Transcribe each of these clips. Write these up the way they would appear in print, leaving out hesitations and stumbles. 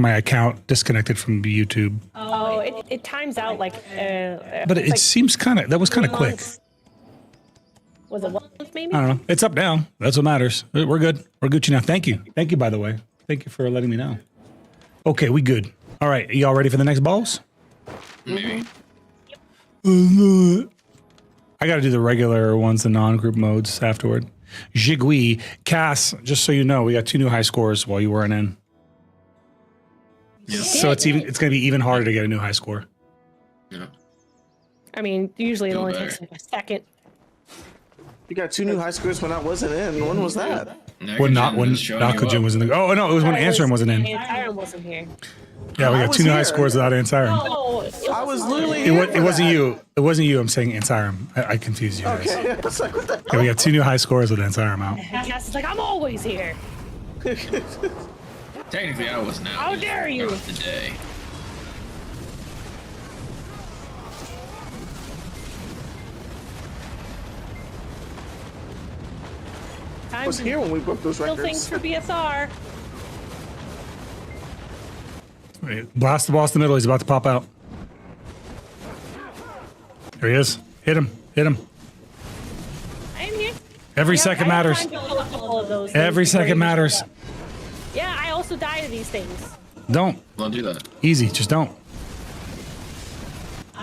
my account disconnected from YouTube. Oh, it times out like. But it like seems kind of, that was kind of quick. Was it 1 month maybe? I don't know. It's up now. That's what matters. We're good. We're Gucci now. Thank you. Thank you, by the way. Thank you for letting me know. Okay, we good. All right, y'all ready for the next balls? Maybe. I got to do the regular ones, the non-group modes afterward. Jigui, Cass, just so you know, we got 2 new high scores while you weren't in. Yeah. So it's going to be even harder to get a new high score. Yeah. I mean, usually it Feel only better. takes like a second. You got 2 new high scores when I wasn't in. When was that? When Nakajin was in the... Oh, no, it was when Answerim wasn't in. Answerim wasn't here. Yeah, we I got was 2 new high here. scores without Answerim. Oh, I was literally. It wasn't you. It wasn't you. I'm saying Answerim. I confused you guys. Okay. I was like, what the Yeah, we got 2 new high scores with Answerim out. Cass is like, I'm always here. Technically, I wasn't out. How dare you. Today. I was here when we broke those Still things records. for BSR. Wait, blast the boss in the middle. He's about to pop out. There he is. Hit him. Hit him. I am here. Every Yeah, second I have matters. time to kill a couple of those Every things before second you matters. show up. Yeah, I also die to these things. Don't. Don't do that. Easy. Just don't.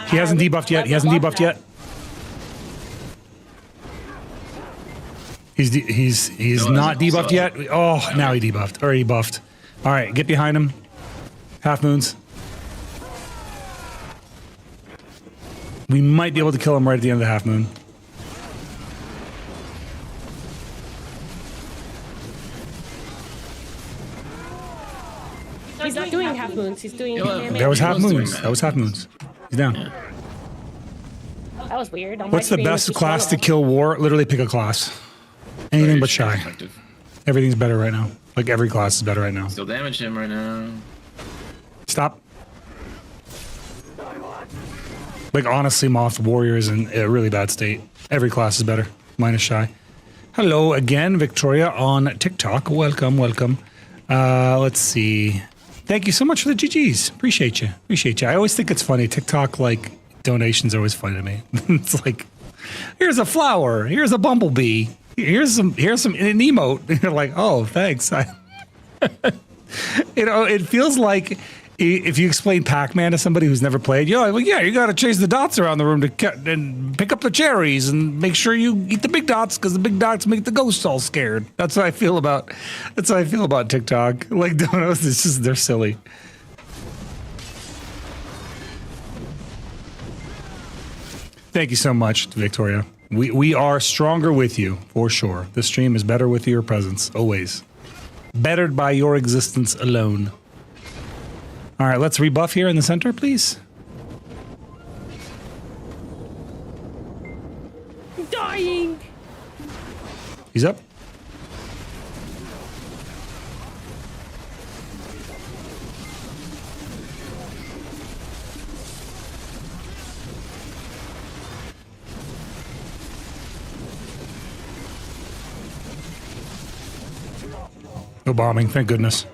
He hasn't debuffed yet. He hasn't debuffed yet. He's No, not that's debuffed also- yet. Oh, now he debuffed. Or he buffed. All right, get behind him. Half moons. We might be able to kill him right at the end of the half moon. He's not doing half moons. He's doing. Yeah, That was He half was doing moons. that. That was half moons. He's down. That was weird. What's the best class to kill war? Literally pick a class. Anything Very but shy. effective. Everything's better right now. Like every class is better right now. Still damage him right now. Stop. Like honestly, Moth Warrior is in a really bad state. Every class is better. Minus shy. Hello again, Victoria on TikTok. Welcome, welcome. Let's see. Thank you so much for the GGs. Appreciate you. Appreciate you. I always think it's funny. TikTok like donations are always funny to me. It's like, here's a flower. Here's a bumblebee. Here's some an emote. You're like, oh, thanks. You know, it feels like if you explain Pac-Man to somebody who's never played, you're like, well, yeah, you got to chase the dots around the room and pick up the cherries and make sure you eat the big dots because the big dots make the ghosts all scared. That's how I feel about. That's how I feel about TikTok. Like donos, it's just they're silly. Thank you so much, Victoria. We are stronger with you for sure. This stream is better with your presence always. Bettered by your existence alone. All right, let's rebuff here in the center, please. I'm dying. He's up. No bombing, thank goodness.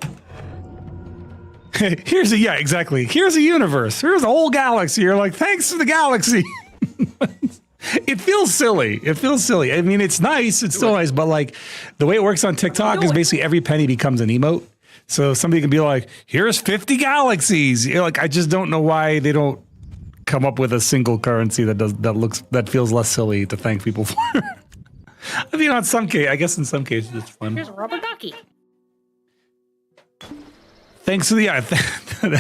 Here's a, yeah, exactly. Here's a universe. Here's a whole galaxy. You're like, thanks for the galaxy. It feels silly. It feels silly. I mean, it's nice. It's still nice. But like the way it works on TikTok is basically every penny becomes an emote. So somebody can be like, here's 50 galaxies. You're like, I just don't know why they don't come up with a single currency that feels less silly to thank people for. I mean, on some case, I guess in some cases it's fun. Here's a rubber ducky. Thanks to the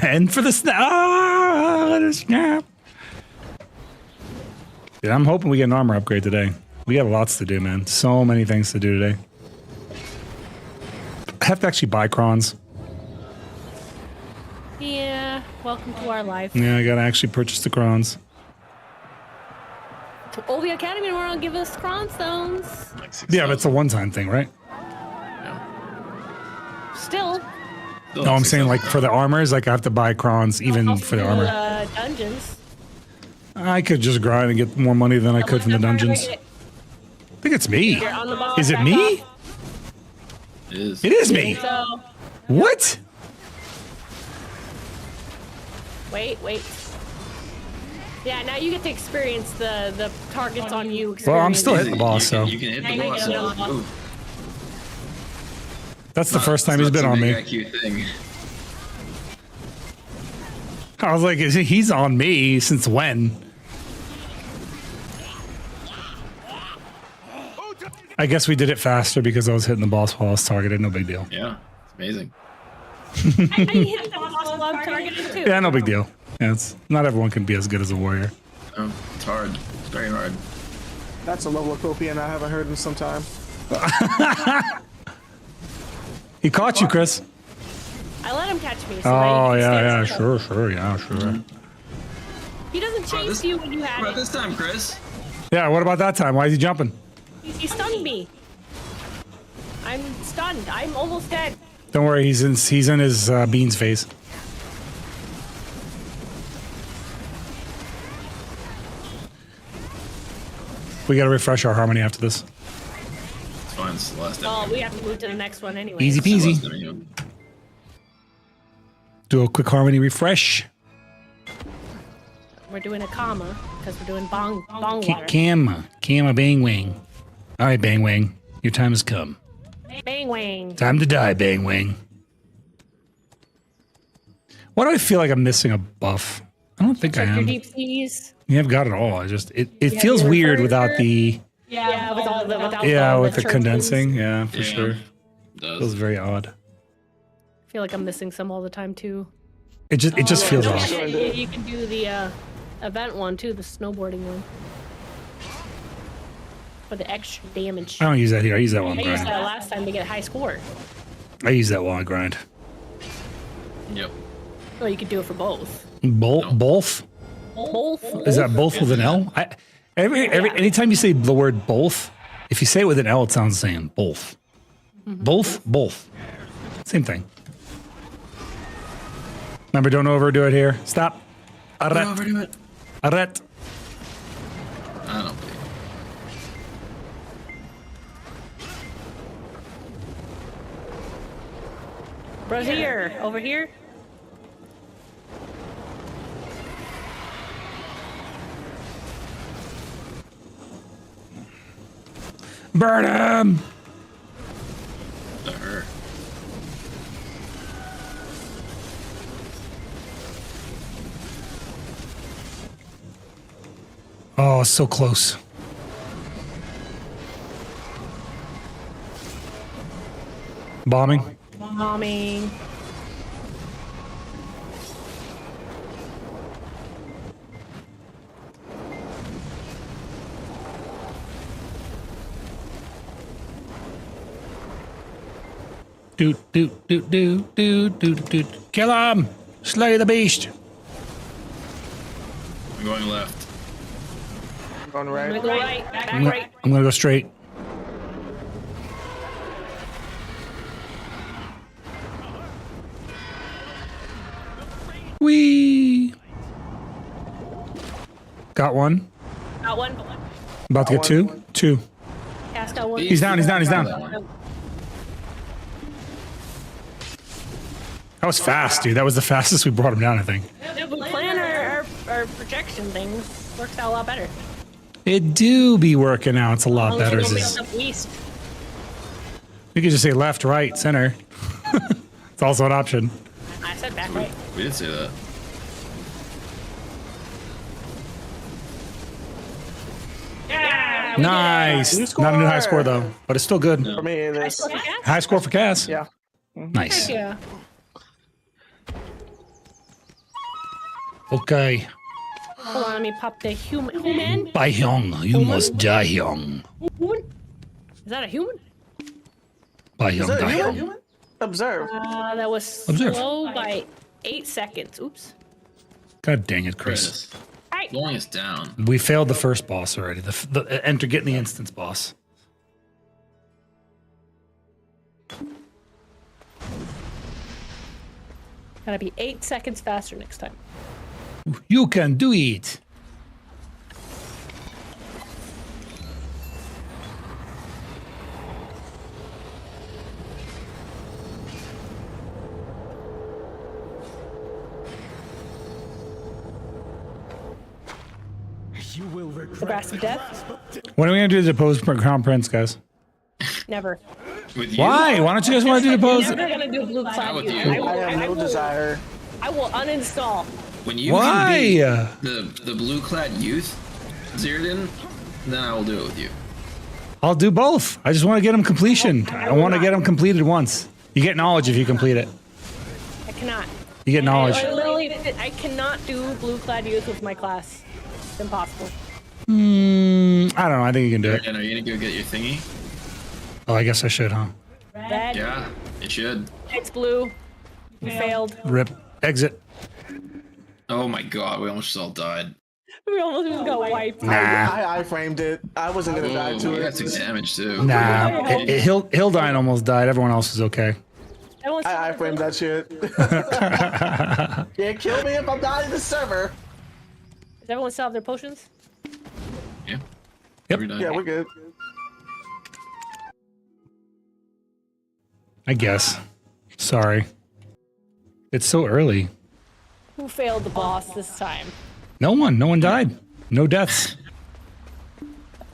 and for the snap. Ah, the snap. Dude, I'm hoping we get an armor upgrade today. We have lots to do, man. So many things to do today. I have to actually buy crons. Yeah, welcome to our life. Yeah, I gotta actually purchase the crons. Oh, the Academy tomorrow will give us Cron Stones. Like Yeah, but it's a one-time thing, right? Still. No, I'm saying like for the armors, like I have to buy crons even for the armor. Dungeons. I could just grind and get more money than I could from the dungeons. I think it's me. You're on the ball, Is it back me? off. It is. It is me. So, What? Wait. Yeah, now you get to experience the targets on you. Well, I'm still experience. hitting the boss, so You can hit the Yeah, boss. yeah. Ooh, that's the first time he's been on me. IQ thing. I was like, he's on me since when? I guess we did it faster because I was hitting the boss while I was targeted. No big deal. Yeah, it's amazing. I hit the boss while I'm targeted too. Yeah, no big deal. Yeah, it's not everyone can be as good as a warrior. It's hard. It's very hard. That's a level of copium I haven't heard in some time. He caught you, Chris. I let him catch me. So Oh now you can yeah, stand sure, still. yeah, sure. He doesn't chase you when you Bro, had it. this time, Chris. Yeah, what about that time? Why is he jumping? He stunned me. I'm stunned. I'm almost dead. Don't worry, he's in his beans phase. We gotta refresh our harmony after this. It's fine. It's the last Oh, we have to move to the next one anyway. Easy peasy. Do a quick harmony refresh. We're doing a comma because we're doing bong water. Camma, bang wing. All right, bang wing, your time has come. Bang wang. Time to die, bang wing. Why do I feel like I'm missing a buff? I don't think I Check your am. deep seas. Yeah, I've got it all. I just it feels your weird reverser. without the Yeah, with all the without yeah all with the churches. condensing. Yeah, for Yeah. sure. It does. Feels very odd. I feel like I'm missing some all the time too. It just feels No, off. you can do the event one too, the snowboarding one. For the extra damage. I don't use that here. I use that while I I'm used grinding. that last time to get a high score. I use that while I grind. Yep. Well, you could do it for both. Both? Both? Is that both with an L? Anytime you say the word both, if you say it with an L, it sounds the same. Both. Both. Same thing. Remember, don't overdo it here. Stop. Don't Arret. overdo it. Arret. I don't believe. Bro's here. Over here. Burn him. To her. Oh, so close. Bombing. Bombing. Do. Kill him. Slay the beast. I'm going left. Going I'm right. gonna go right. Back I'm right. gonna go straight. Wee. Got one. Got one. About to get two. Two. Cast out one. He's down. He's down. That one. That was fast, dude. That was the fastest we brought him down, I think. Yeah, we plan our projection things. Works out a lot better. It do be working out. It's a lot better. As long as It's- we don't make east. You could just say left, right, center. It's also an option. I said back right. We did say that. Yeah. Nice. New Not a new high score. score though, but it's still good. For me, it is. High score for Cass. Yeah. Nice. Yeah. Okay. Hold on, let me pop the human. Bye, Hyung. You must die, Hyung. Human? Is that a human? Bye, Is Hyung. that Die, a Hyung. human? Observe. That was Observe. slow by 8 seconds. Oops. God dang it, Chris. Chris. Hi. Slowing us down. We failed the first boss already. The enter getting the instance boss. Gotta be 8 seconds faster next time. You can do it. The Brass of Death? When are we gonna do the Depose Crown Prince, guys? Never. With you? Why? Why don't you guys want to do Depose? Never gonna do blue clad with youth. you. I have no desire. I will uninstall. When you Why? can beat the blue clad youth, Zeroden, then I will do it with you. I'll do both. I just want to get them completion. I want to get them completed once. You get knowledge if you complete it. I cannot. You get knowledge. I cannot do blue clad youth with my class. It's impossible. I don't know. I think you can do it. And are you gonna go get your thingy? Oh, I guess I should, huh? Red. Yeah, it should. It's blue. We failed. Rip. Exit. Oh my god, we almost all died. We almost just got wiped. Nah. I framed it. I wasn't gonna die Whoa, to we got it. some damage too. Nah. Hildine almost died. Everyone else is okay. Everyone's I framed that shit. Can't kill me if I'm not in the server. Does everyone still have their potions? Yeah. Yep. We're done. Yeah, we're good. I guess. Sorry. It's so early. Who failed the boss this time? No one. No one died. No deaths.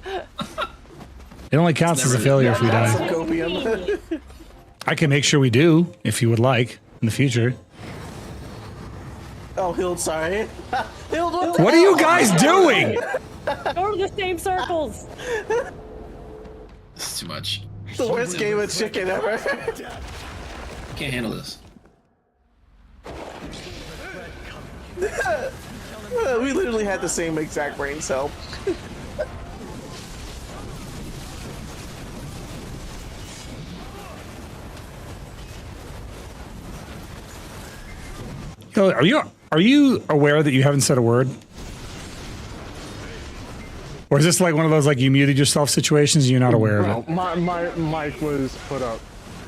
It only counts as a failure if we die. Some copium. I can make sure we do, if you would like, in the future. Oh, Hild, sorry. Hild, What are you guys doing? Go to the same circles. This is too much. the worst game of chicken ever. Can't handle this. We literally had the same exact brain cell. So, are you aware that you haven't said a word? Or is this like one of those like you muted yourself situations and you're not aware of it? My mic was put up.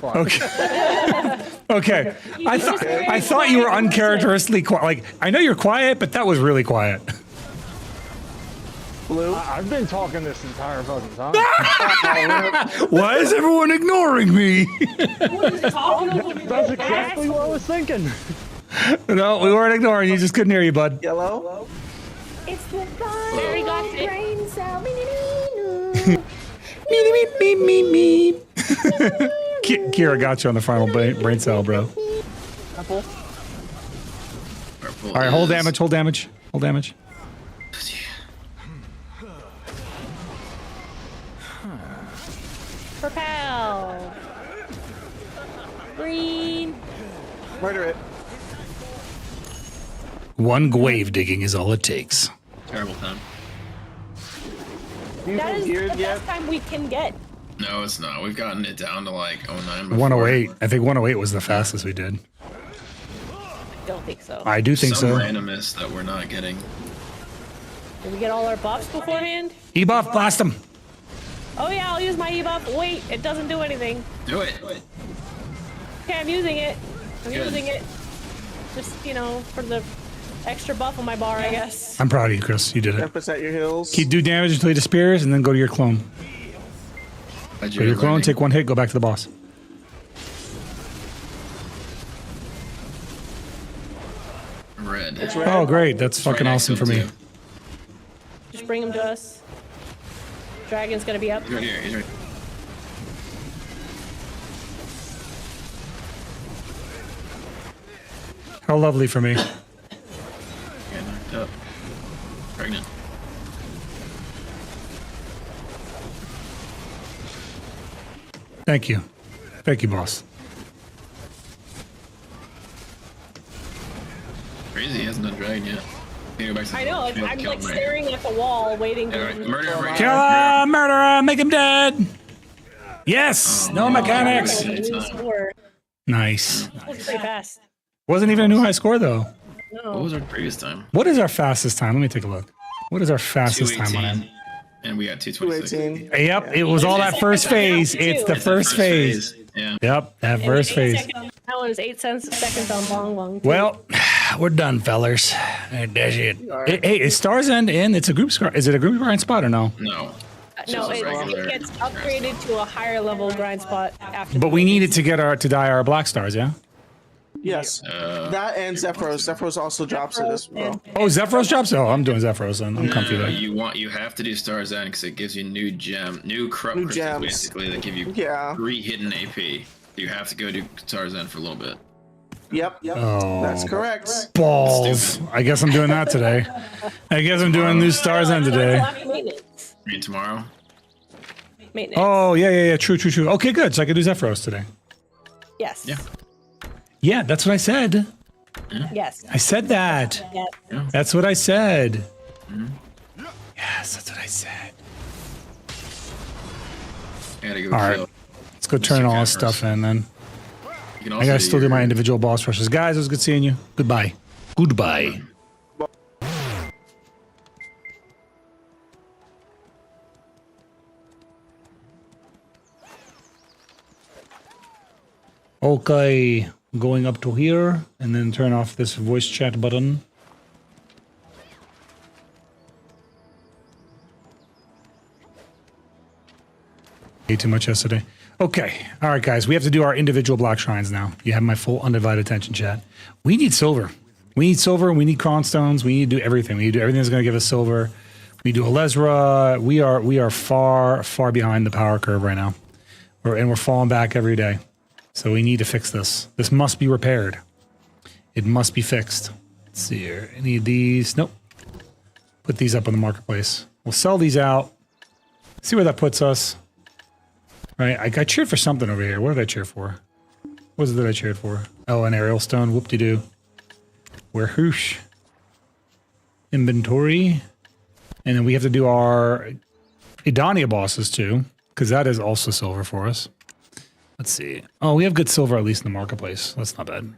Fine. Okay. Okay. I thought you were uncharacteristically quiet. Like I know you're quiet, but that was really quiet. Blue. I've been talking this entire fucking time. Why is everyone ignoring me? That's exactly what I was thinking. No, we weren't ignoring you. Just couldn't hear you, bud. Yellow. It's the fun There we got it. brain cell. Me. Kira got you on the final brain cell, bro. Purple. Purple All right, hold is- damage. Hold damage. Hold damage. Propel. Green. Murder it. One grave digging is all it takes. Terrible time. You That is geared the yet? best time we can get. No, it's not. We've gotten it down to like 09 before. 108. I think 108 was the fastest we did. Don't think so. I do think Some so. randomness that we're not getting. Did we get all our buffs beforehand? E-buff, blast him. Oh yeah, I'll use my e-buff. Wait, it doesn't do anything. Do it. Okay, I'm using it. I'm Good. using it. Just, you know, for the extra buff on my bar, I guess. I'm proud of you, Chris. You did it. 10% your heals. Keep do damage until he disappears, and then go to your clone. Glad Go to your clone, learning. take one hit, go back to the boss. Red. It's red. Oh, great. That's It's right fucking next to awesome for him, me. too. Just bring him to us. Dragon's gonna be up. He's right here. He's right. How lovely for me. Got knocked up. Pregnant. Thank you. Thank you, boss. Crazy. He hasn't done dragon yet. Can you go back to the I know, Should be able to I'm kill like him right staring at the wall, waiting here. for Yeah, him. right. Murder him right Kill here. him, murderer, make him dead. Yes, no mechanics. yeah. New score. Nice. Looks pretty fast. Wasn't even a new high score though. What was our previous time? What is our fastest time? Let me take a look. What is our fastest time on it? 218. And we got 226. 218. Yep, it was all that first phase. It's the first phase. Yeah. Yep, that It first was 8 phase. seconds. That one is 8 seconds on Bong Bong. Well, we're done, fellers. That's it. Hey, is Stars End in? It's a group score. Is it a group grind spot or no? No. No, just a regular it gets upgraded to a higher level grind spot after. But we need it to get to dye our black stars, yeah? Yes. That and Zephyros. Zephyros also drops it as well. Oh, Zephyros drops? Oh, I'm doing Zephyros then. I'm comfy there. You have to do Stars End because it gives you new crystals gems. basically that give you 3 hidden AP. You have to go do Stars End for a little bit. Yep. Oh, That's correct. balls. I guess I'm doing that today. I guess I'm doing new Stars End today. Maintenance. I mean tomorrow. Maintenance. Oh, yeah. True. Okay, good. So I can do Zephyros today. Yes. Yeah. Yeah, that's what I said. Yes. I said that. Yes. That's what I said. Yes, that's what I said. I gotta go All right. kill. Let's go turn all this stuff in then. You can I also gotta still do my your- individual boss rushes. Guys, it was good seeing you. Goodbye. Goodbye. Okay, going up to here and then turn off this voice chat button. Ate too much yesterday. Okay, all right, guys, we have to do our individual black shrines now. You have my full undivided attention, chat. We need silver. We need silver. We need cron stones. We need to do everything. We need to do everything that's going to give us silver. We do Alezra. We are far behind the power curve right now, and we're falling back every day. So we need to fix this. This must be repaired. It must be fixed. Let's see here. Any of these? Nope. Put these up on the marketplace. We'll sell these out. See where that puts us. Right. I cheered for something over here. What did I cheer for? What was it that I cheered for? Oh, an aerial stone. Whoop-de-doo. Where-hoosh. Inventory. And then we have to do our Idania bosses too, because that is also silver for us. Let's see. Oh, we have good silver at least in the marketplace. That's not bad.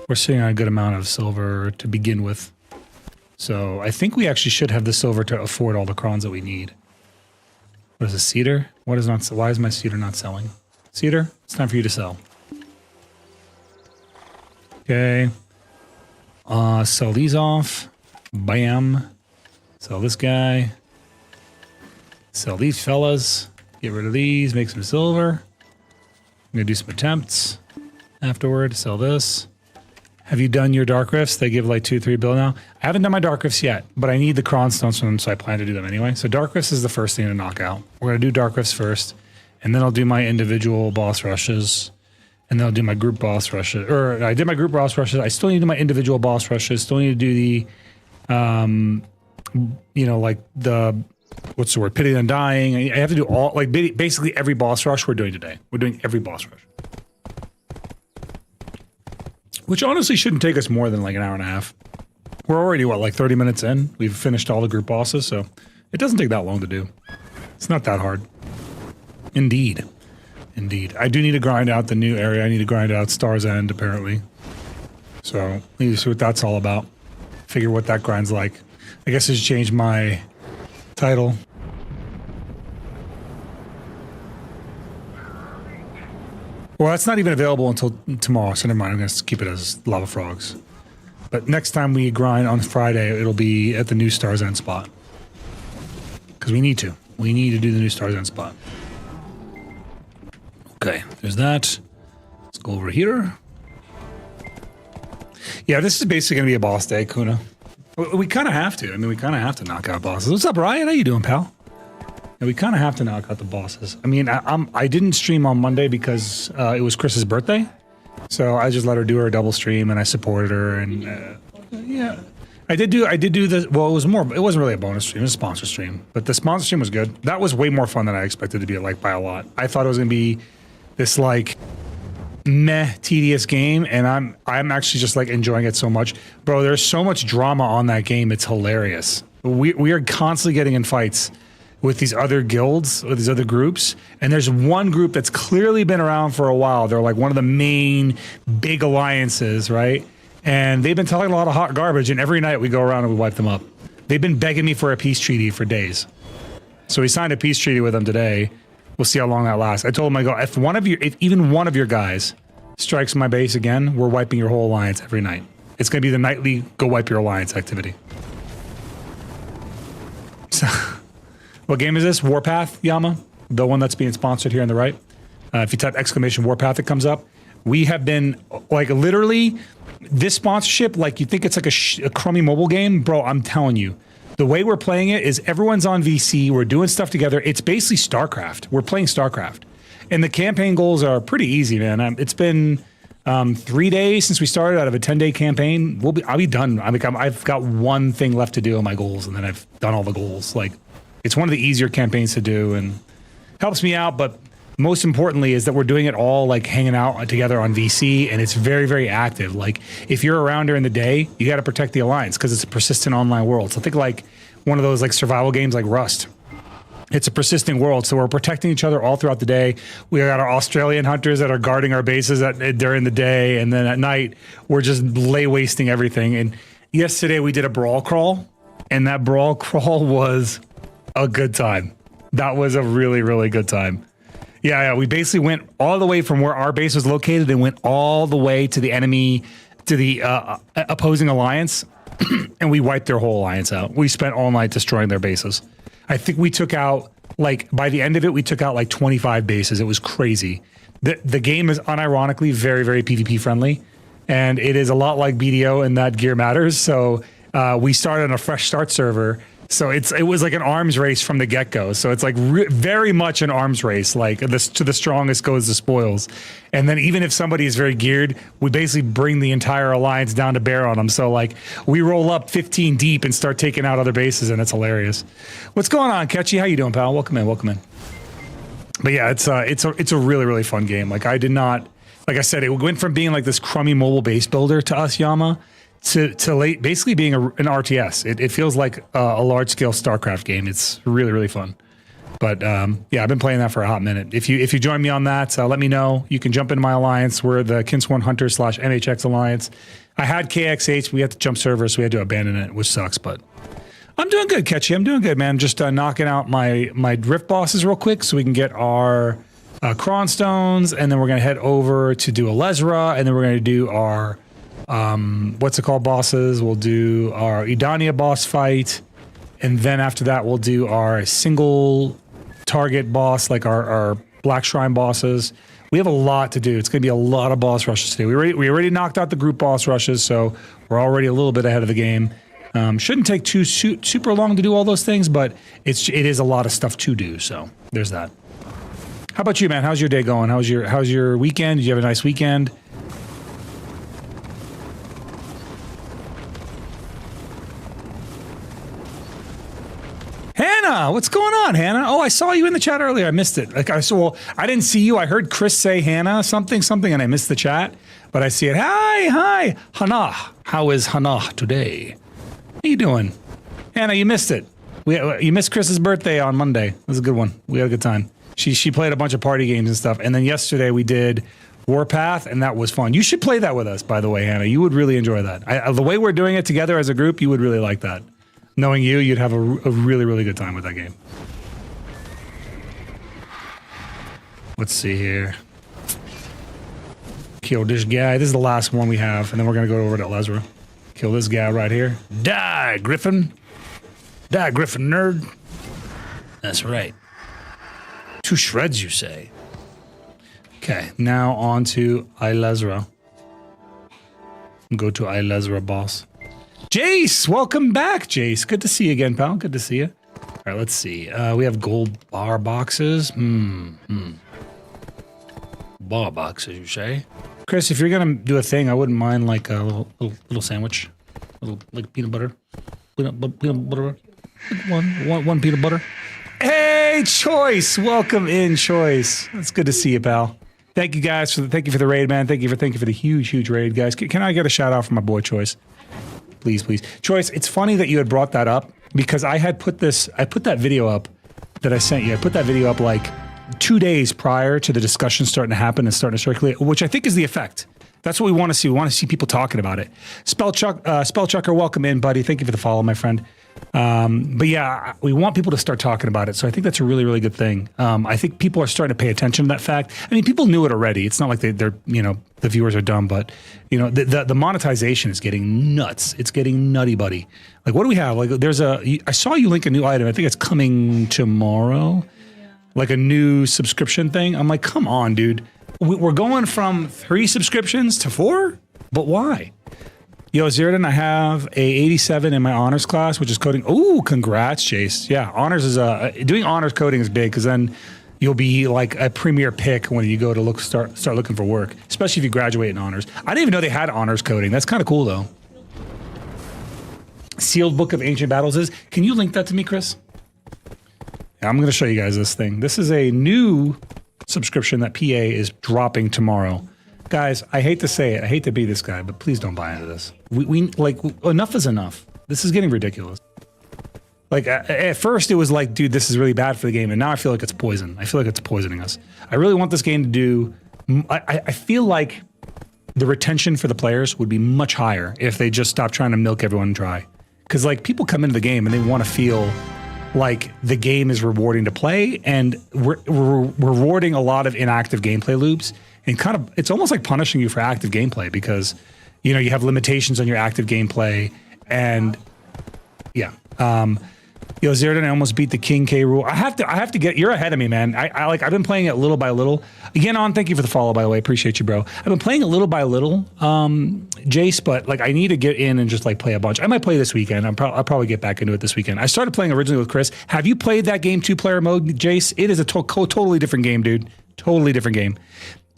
We're sitting on a good amount of silver to begin with. So I think we actually should have the silver to afford all the crons that we need. What is a cedar? What is not? Why is my cedar not selling? Cedar, it's time for you to sell. Okay. Sell these off. Bam. Sell this guy. Sell these fellas. Get rid of these. Make some silver. I'm gonna do some attempts afterward. Sell this. Have you done your dark rifts? They give like 2-3 bill now. I haven't done my dark rifts yet, but I need the cron stones from them, so I plan to do them anyway. So dark rifts is the first thing to knock out. We're gonna do dark rifts first, and then I'll do my individual boss rushes, and then I'll do my group boss rushes. Or I did my group boss rushes. I still need to do my individual boss rushes. Still need to do the, like the, what's the word? Pity and Undying. I have to do all, like basically every boss rush we're doing today. We're doing every boss rush. Which honestly shouldn't take us more than like an hour and a half. We're already, what, like 30 minutes in? We've finished all the group bosses, so it doesn't take that long to do. It's not that hard. Indeed. Indeed. I do need to grind out the new area. I need to grind out Star's End, apparently. So, need to see what that's all about. Figure what that grind's like. I guess I should change my title. Well, that's not even available until tomorrow, so never mind. I'm going to keep it as Lava Frogs. But next time we grind on Friday, it'll be at the new Star's End spot. Because we need to. We need to do the new Star's End spot. Okay, there's that. Let's go over here. Yeah, this is basically going to be a boss day, Kuna. We kind of have to. I mean, we kind of have to knock out bosses. What's up, Ryan? How you doing, pal? Yeah, we kind of have to knock out the bosses. I mean, I didn't stream on Monday because it was Chris's birthday, so I just let her do her double stream, and I supported her. And yeah, I did do the. Well, it wasn't really a bonus stream; it was a sponsor stream. But the sponsor stream was good. That was way more fun than I expected to be, like by a lot. I thought it was gonna be this like meh tedious game, and I'm actually just like enjoying it so much, bro. There's so much drama on that game; it's hilarious. We are constantly getting in fights with these other guilds, with these other groups. And there's one group that's clearly been around for a while. They're like one of the main big alliances, right? And they've been telling a lot of hot garbage, and every night we go around and we wipe them up. They've been begging me for a peace treaty for days. So we signed a peace treaty with them today. We'll see how long that lasts. I told them, I go, if even one of your guys strikes my base again, we're wiping your whole alliance every night. It's gonna be the nightly go wipe your alliance activity. So what game is this? Warpath, Yama? The one that's being sponsored here on the right. If you type exclamation Warpath, it comes up. We have been like literally this sponsorship, like you think it's like a crummy mobile game, bro. I'm telling you, the way we're playing it is everyone's on VC. We're doing stuff together. It's basically StarCraft. We're playing StarCraft, and the campaign goals are pretty easy, man. It's been 3 days since we started out of a 10-day campaign. I'll be done. I've got one thing left to do on my goals, and then I've done all the goals. Like, it's one of the easier campaigns to do, and helps me out. But most importantly is that we're doing it all like hanging out together on VC, and it's very, very active. Like, if you're around during the day, you got to protect the alliance because it's a persistent online world. So think like one of those like survival games like Rust. It's a persistent world, so we're protecting each other all throughout the day. We got our Australian hunters that are guarding our bases during the day, and then at night we're just lay wasting everything. And yesterday we did a brawl crawl, and that brawl crawl was a good time. That was a really, really good time. Yeah, we basically went all the way from where our base was located and went all the way to the enemy, to the opposing alliance, and we wiped their whole alliance out. We spent all night destroying their bases. I think we took out, like, by the end of it, we took out like 25 bases. It was crazy. The game is unironically very, very PvP friendly, and it is a lot like BDO in that gear matters. So we started on a fresh start server. So it was like an arms race from the get-go. So it's like very much an arms race, like to the strongest goes the spoils. And then even if somebody is very geared, we basically bring the entire alliance down to bear on them. So like we roll up 15 deep and start taking out other bases, and it's hilarious. What's going on, Ketchy? How you doing, pal? Welcome in, welcome in. But yeah, it's a really, really fun game. Like I said, it went from being like this crummy mobile base builder to us, Yama, to basically being an RTS. It feels like a large-scale StarCraft game. It's really, really fun. But yeah, I've been playing that for a hot minute. If you join me on that, let me know. You can jump into my alliance. We're the Kinsworn Hunters / MHX Alliance. I had KXH. We had to jump servers, so we had to abandon it, which sucks. But I'm doing good, Ketchy. I'm doing good, man. Just knocking out my drift bosses real quick so we can get our Cron Stones, and then we're going to head over to do a Lesra, and then we're going to do our what's it called bosses. We'll do our Edania boss fight, and then after that we'll do our single target boss, like our Black Shrine bosses. We have a lot to do. It's going to be a lot of boss rushes today. We already knocked out the group boss rushes, so we're already a little bit ahead of the game. Shouldn't take too super long to do all those things, but it is a lot of stuff to do, so there's that. How about you, man? How's your day going? How's your weekend? Did you have a nice weekend? Hannah, what's going on, Hannah? Oh, I saw you in the chat earlier. I missed it. Like I didn't see you. I heard Chris say Hannah something, and I missed the chat. But I see it. Hi, Hannah. How is Hannah today? How you doing, Hannah? You missed it. You missed Chris's birthday on Monday. It was a good one. We had a good time. She played a bunch of party games and stuff. And then yesterday we did Warpath, and that was fun. You should play that with us, by the way, Hannah. You would really enjoy that. The way we're doing it together as a group, you would really like that. Knowing you'd have a really, really good time with that game. Let's see here. Kill this guy. This is the last one we have, and then we're going to go over to Lesra. Kill this guy right here. Die, Griffin. Die, Griffin nerd. That's right. To shreds, you say. Okay, now on to Ilesra. Go to Ilesra, boss. Jace, welcome back, Jace. Good to see you again, pal. Good to see you. All right, let's see. We have gold bar boxes. Bar boxes, you say? Chris, if you're gonna do a thing, I wouldn't mind like a little sandwich, like peanut butter, peanut butter, one peanut butter. Hey, Choice, welcome in, Choice. It's good to see you, pal. Thank you guys thank you for the raid, man. Thank you for the huge raid, guys. Can I get a shout out from my boy Choice? Please. Choice, it's funny that you had brought that up because I put that video up that I sent you. I put that video up like 2 days prior to the discussion starting to happen and starting to circulate, which I think is the effect. That's what we want to see. We want to see people talking about it. Spellchucker, welcome in, buddy. Thank you for the follow, my friend. But yeah, we want people to start talking about it. So I think that's a really, really good thing. I think people are starting to pay attention to that fact. I mean, people knew it already. It's not like they're the viewers are dumb, but the monetization is getting nuts. It's getting nutty, buddy. Like, what do we have? Like, I saw you link a new item. I think it's coming tomorrow. like a new subscription thing. I'm like, come on, dude. We're going from 3 subscriptions to 4, but why? Yo, Zeroden, I have a 87 in my honors class, which is coding. Oh, congrats, Chase. Yeah, honors is doing honors coding is big because then you'll be like a premier pick when you go to start looking for work, especially if you graduate in honors. I didn't even know they had honors coding. That's kind of cool though. Sealed Book of Ancient Battles is. Can you link that to me, Chris? Yeah, I'm going to show you guys this thing. This is a new subscription that PA is dropping tomorrow. Guys, I hate to say it. I hate to be this guy, but please don't buy into this. Enough is enough. This is getting ridiculous. Like at first it was like, dude, this is really bad for the game. And now I feel like it's poison. I feel like it's poisoning us. I really want this game to do, I feel like the retention for the players would be much higher if they just stopped trying to milk everyone dry. Because like people come into the game and they want to feel like the game is rewarding to play, and we're rewarding a lot of inactive gameplay loops, and kind of it's almost like punishing you for active gameplay because you know you have limitations on your active gameplay, and yeah. Yo, Zeroden, I almost beat the King K rule. I have to get, you're ahead of me, man. I've been playing it little by little. Again, thank you for the follow, by the way. Appreciate you, bro. I've been playing it little by little, Jace, but like I need to get in and just like play a bunch. I might play this weekend. I'll probably get back into it this weekend. I started playing originally with Chris. Have you played that game 2-player mode, Jace? It is a totally different game, dude. Totally different game.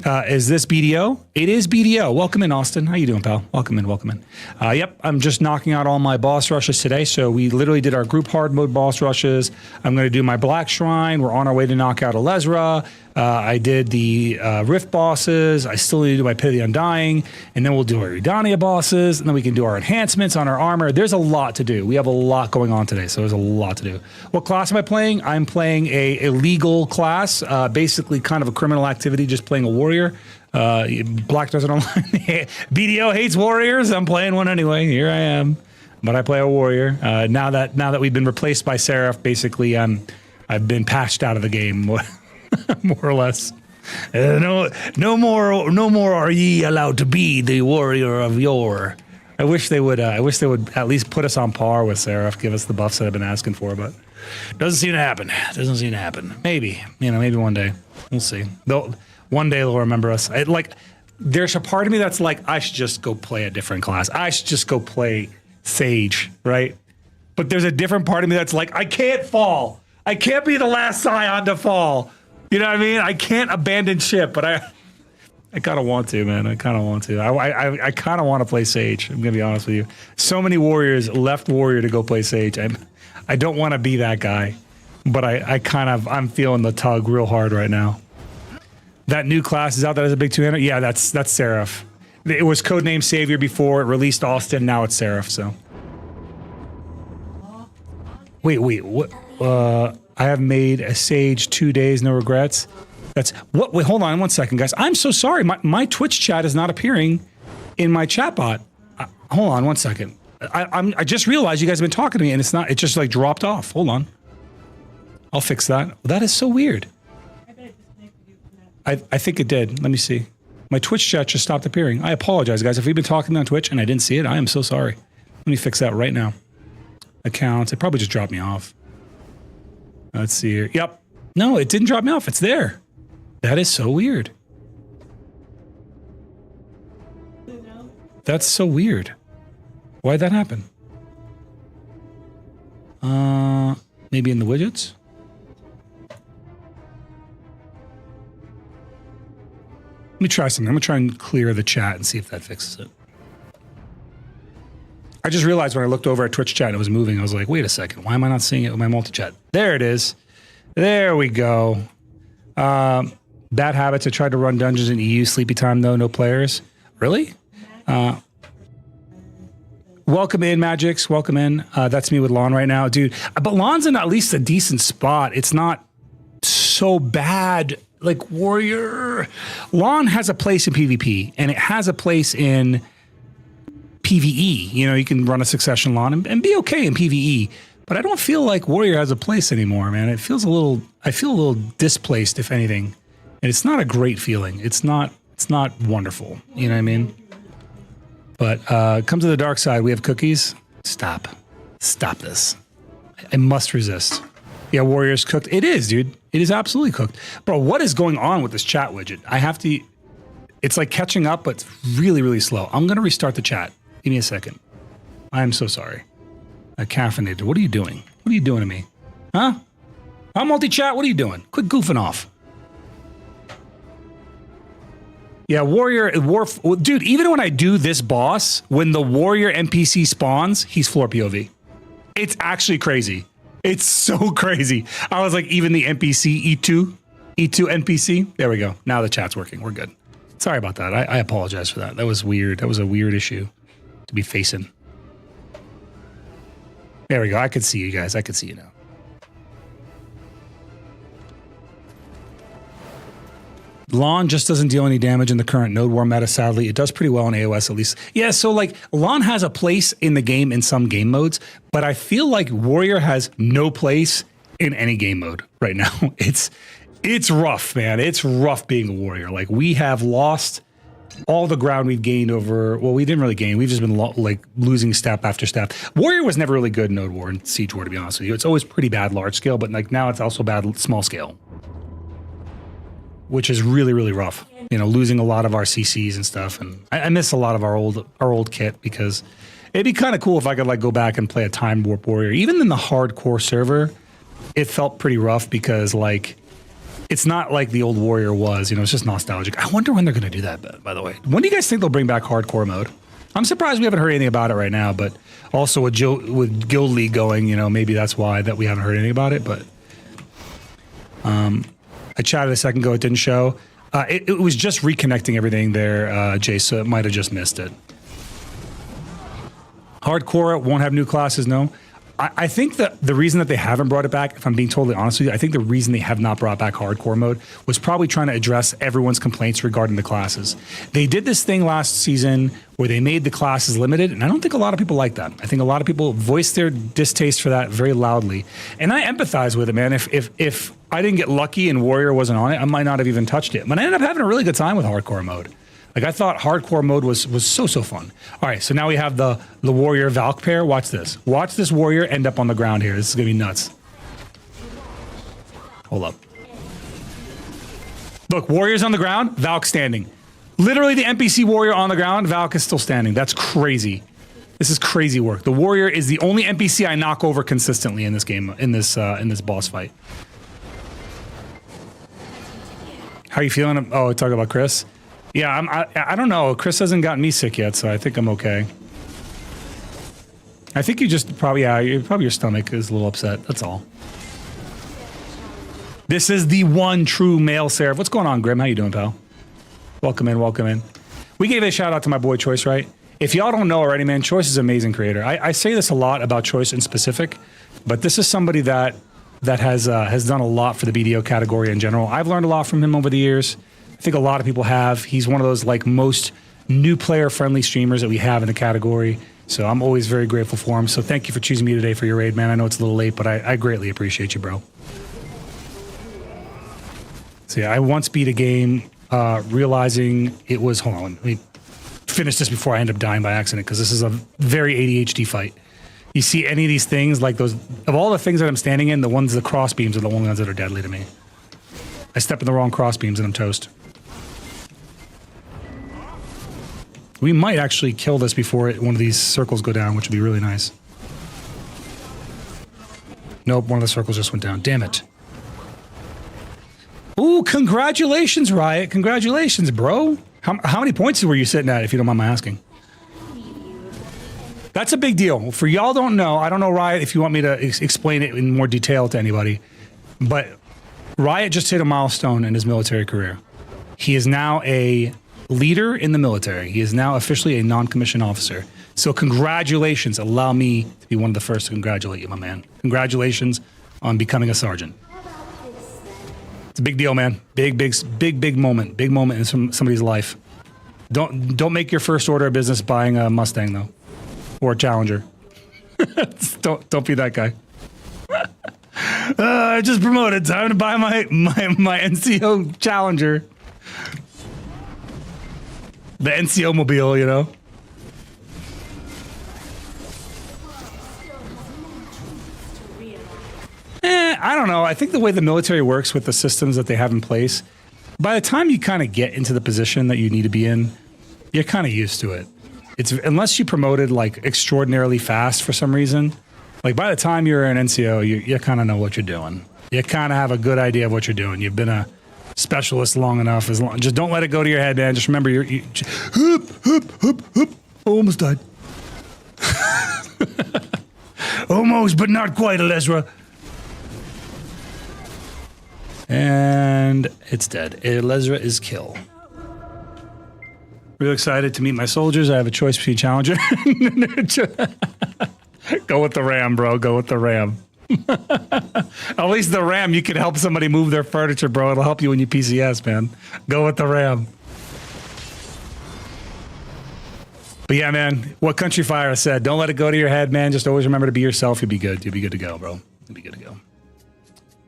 Is this BDO? It is BDO. Welcome in, Austin. How you doing, pal? Welcome in, welcome in. Yep, I'm just knocking out all my boss rushes today. So we literally did our group hard mode boss rushes. I'm going to do my Black Shrine. We're on our way to knock out Elezra. I did the Rift bosses. I still need to do my Pit of the Undying. And then we'll do our Redania bosses. And then we can do our enhancements on our armor. There's a lot to do. We have a lot going on today. So there's a lot to do. What class am I playing? I'm playing a legal class. Basically kind of a criminal activity, just playing a warrior. Black doesn't online. BDO hates warriors. I'm playing one anyway. Here I am. But I play a warrior. Now that we've been replaced by Seraph, basically I've been patched out of the game. More or less. No more are ye allowed to be the warrior of yore. I wish they would at least put us on par with Seraph, give us the buffs that I've been asking for, but doesn't seem to happen. Doesn't seem to happen. Maybe, maybe one day. We'll see. One day they'll remember us. There's a part of me that's like, I should just go play a different class. I should just go play Sage, right? But there's a different part of me that's like, I can't fall. I can't be the last Scion to fall. You know what I mean? I can't abandon ship, but I kind of want to, man. I kind of want to. I kind of want to play Sage. I'm going to be honest with you. So many warriors left warrior to go play Sage. I don't want to be that guy, but I'm feeling the tug real hard right now. That new class is out. That is a big 200. Yeah, that's Seraph. It was codenamed Savior before. It released Austin. Now it's Seraph, so. Wait, what? I have made a Sage 2 days, no regrets. That's what? Wait, hold on 1 second, guys. I'm so sorry. My Twitch chat is not appearing in my chat bot. Hold on 1 second. I just realized you guys have been talking to me and it's not. It just like dropped off. Hold on. I'll fix that. That is so weird. I think it did. Let me see. My Twitch chat just stopped appearing. I apologize, guys. If we've been talking on Twitch and I didn't see it, I am so sorry. Let me fix that right now. Accounts. It probably just dropped me off. Let's see here. Yep. No, it didn't drop me off. It's there. That is so weird. That's so weird. Why'd that happen? Maybe in the widgets? Let me try something. I'm going to try and clear the chat and see if that fixes it. I just realized when I looked over at Twitch chat and it was moving, I was like, wait a second. Why am I not seeing it with my multi-chat? There it is. There we go. Bad habits. I tried to run dungeons in EU. Sleepy time, though. No players. Really? Welcome in, Magix. Welcome in. That's me with Lon right now. Dude, but Lon's in at least a decent spot. It's not so bad. Like Warrior. Lon has a place in PvP, and it has a place in PvE. You can run a succession Lon and be okay in PvE. But I don't feel like Warrior has a place anymore, man. It feels I feel a little displaced, if anything. And it's not a great feeling. It's not wonderful. You know what I mean? But come to the dark side. We have cookies. Stop this. I must resist. Yeah, Warriors cooked. It is, dude. It is absolutely cooked. Bro, what is going on with this chat widget? I have to... It's like catching up, but it's really, really slow. I'm going to restart the chat. Give me a second. I'm so sorry. Caffeinated. What are you doing? What are you doing to me? Huh? I'm multi-chat. What are you doing? Quit goofing off. Yeah, dude, even when I do this boss, when the warrior NPC spawns, he's floor POV. It's actually crazy. It's so crazy. I was like, even the NPC, E2 NPC. There we go. Now the chat's working. We're good. Sorry about that. I apologize for that. That was weird. That was a weird issue to be facing. There we go. I could see you guys. I could see you now. Lawn just doesn't deal any damage in the current Node War meta, sadly. It does pretty well in AOS, at least. Yeah, so like Lawn has a place in the game in some game modes, but I feel like Warrior has no place in any game mode right now. It's rough, man. It's rough being a Warrior. Like, we have lost all the ground we've gained over... Well, we didn't really gain. We've just been like losing step after step. Warrior was never really good in Node War and Siege War, to be honest with you. It's always pretty bad large scale, but like now it's also bad small scale, which is really, really rough. You know, losing a lot of our CCs and stuff. And I miss a lot of our old kit, because it'd be kind of cool if I could like go back and play a Time Warp Warrior. Even in the hardcore server, it felt pretty rough because like, it's not like the old Warrior was, you know, it's just nostalgic. I wonder when they're going to do that, by the way. When do you guys think they'll bring back hardcore mode? I'm surprised we haven't heard anything about it right now, but also with Guild League going, you know, maybe that's why that we haven't heard anything about it, but I chatted a second ago, it didn't show. It was just reconnecting everything there, Jay, so it might have just missed it. Hardcore won't have new classes, no. I think that the reason that they haven't brought it back, if I'm being totally honest with you, I think the reason they have not brought back hardcore mode was probably trying to address everyone's complaints regarding the classes. They did this thing last season where they made the classes limited, and I don't think a lot of people like that. I think a lot of people voiced their distaste for that very loudly. And I empathize with it, man. If I didn't get lucky and Warrior wasn't on it, I might not have even touched it. But I ended up having a really good time with hardcore mode. Like, I thought hardcore mode was so fun. All right, so now we have the Warrior Valk pair. Watch this. Watch this Warrior end up on the ground here. This is gonna be nuts. Hold up. Look, Warrior's on the ground, Valk standing. Literally the NPC Warrior on the ground, Valk is still standing. That's crazy. This is crazy work. The Warrior is the only NPC I knock over consistently in this game, in this boss fight. How are you feeling? Oh, talking about Chris? Yeah, I don't know. Chris hasn't gotten me sick yet, so I think I'm okay. I think you just probably your stomach is a little upset. That's all. This is the one true male Seraph. What's going on, Grim? How you doing, pal? Welcome in, welcome in. We gave a shout out to my boy Choice, right? If y'all don't know already, man, Choice is an amazing creator. I say this a lot about Choice in specific, but this is somebody that has done a lot for the BDO category in general. I've learned a lot from him over the years. I think a lot of people have. He's one of those like most new player friendly streamers that we have in the category. So I'm always very grateful for him. So thank you for choosing me today for your raid, man. I know it's a little late, but I greatly appreciate you, bro. So yeah, I once beat a game realizing it was, hold on, let me finish this before I end up dying by accident, because this is a very ADHD fight. You see any of these things, like those, of all the things that I'm standing in, the cross beams are the only ones that are deadly to me. I step in the wrong cross beams and I'm toast. We might actually kill this before one of these circles go down, which would be really nice. Nope, one of the circles just went down. Damn it. Ooh, congratulations, Riot. Congratulations, bro. How many points were you sitting at, if you don't mind my asking? That's a big deal. For y'all don't know, I don't know, Riot, if you want me to explain it in more detail to anybody, but Riot just hit a milestone in his military career. He is now a leader in the military. He is now officially a non-commissioned officer. So congratulations. Allow me to be one of the first to congratulate you, my man. Congratulations on becoming a sergeant. It's a big deal, man. Big moment. Big moment in somebody's life. Don't make your first order of business buying a Mustang, though. Or a Challenger. don't be that guy. I just promoted. Time to buy my NCO Challenger. The NCO mobile, you know. I don't know. I think the way the military works with the systems that they have in place, by the time you kind of get into the position that you need to be in, you're kind of used to it. It's unless you promoted like extraordinarily fast for some reason. Like by the time you're an NCO, you kind of know what you're doing. You kind of have a good idea of what you're doing. You've been a specialist long enough. Just don't let it go to your head, man. Just remember, hoop. Almost died. Almost, but not quite, Elezra. And it's dead. Elezra is kill. Real excited to meet my soldiers. I have a choice between Challenger. Go with the Ram, bro. Go with the Ram. At least the Ram, you can help somebody move their furniture, bro. It'll help you when you PCS, man. Go with the Ram. But yeah, man, what Country Fire said, don't let it go to your head, man. Just always remember to be yourself. You'll be good. You'll be good to go, bro. You'll be good to go.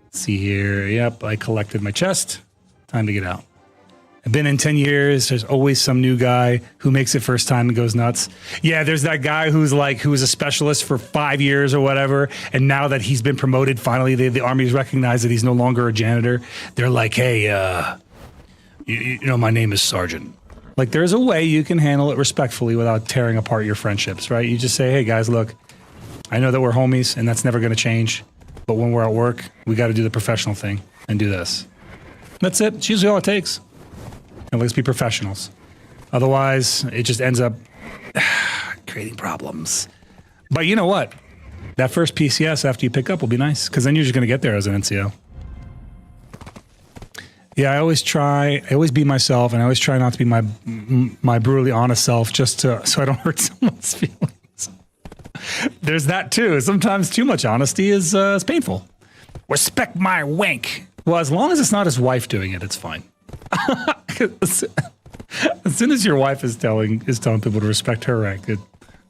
Let's see here. Yep, I collected my chest. Time to get out. I've been in 10 years. There's always some new guy who makes it first time and goes nuts. Yeah, there's that guy who's a specialist for 5 years or whatever. And now that he's been promoted, finally, the Army's recognized that he's no longer a janitor. They're like, hey, you know, my name is Sergeant. Like, there's a way you can handle it respectfully without tearing apart your friendships, right? You just say, hey, guys, look, I know that we're homies and that's never going to change. But when we're at work, we got to do the professional thing and do this. That's it. It's usually all it takes. And let's be professionals. Otherwise, it just ends up creating problems. But you know what? That first PCS after you pick up will be nice, because then you're just going to get there as an NCO. Yeah, I always be myself, and I always try not to be my brutally honest self, so I don't hurt someone's feelings. There's that too. Sometimes too much honesty is painful. Respect my wank. Well, as long as it's not his wife doing it, it's fine. As soon as your wife is telling people to respect her rank,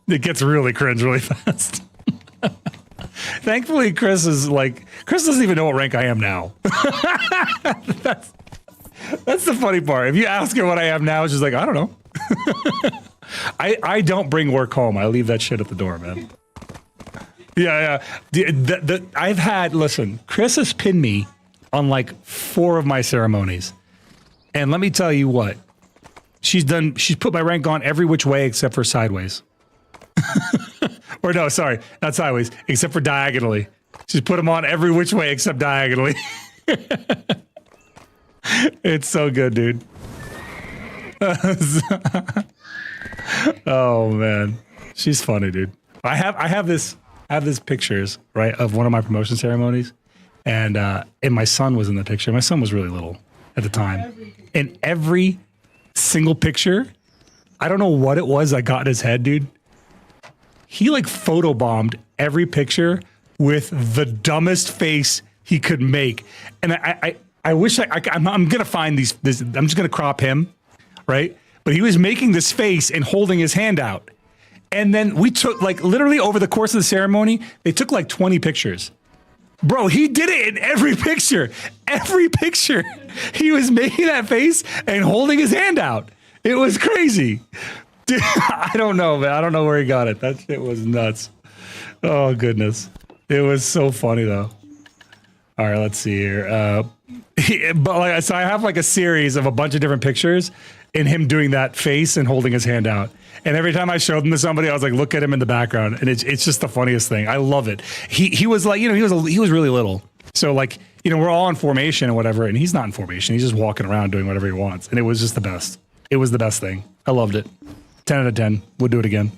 it gets really cringe really fast. Thankfully, Chris doesn't even know what rank I am now. That's the funny part. If you ask her what I am now, she's like, I don't know. I don't bring work home. I leave that shit at the door, man. Yeah. Listen, Chris has pinned me on like 4 of my ceremonies. And let me tell you what, she's put my rank on every which way except for sideways. Or no, sorry, not sideways, except for diagonally. She's put them on every which way except diagonally. It's so good, dude. Oh man, she's funny, dude. I have this pictures, right, of one of my promotion ceremonies, and my son was in the picture. My son was really little at the time. In every single picture, I don't know what it was I got in his head, dude. He like photobombed every picture with the dumbest face he could make. And I wish I'm gonna find this. I'm just gonna crop him, right? But he was making this face and holding his hand out. And then we took like literally over the course of the ceremony, they took like 20 pictures. Bro, he did it in every picture. Every picture. He was making that face and holding his hand out. It was crazy. Dude, I don't know, man. I don't know where he got it. That shit was nuts. Oh, goodness. It was so funny, though. All right, let's see here. So I have like a series of a bunch of different pictures in him doing that face and holding his hand out. And every time I showed them to somebody, I was like, look at him in the background. And it's just the funniest thing. I love it. He was like, he was really little. So like, we're all in formation and whatever. And he's not in formation. He's just walking around doing whatever he wants. And it was just the best. It was the best thing. I loved it. 10 out of 10. Would do it again.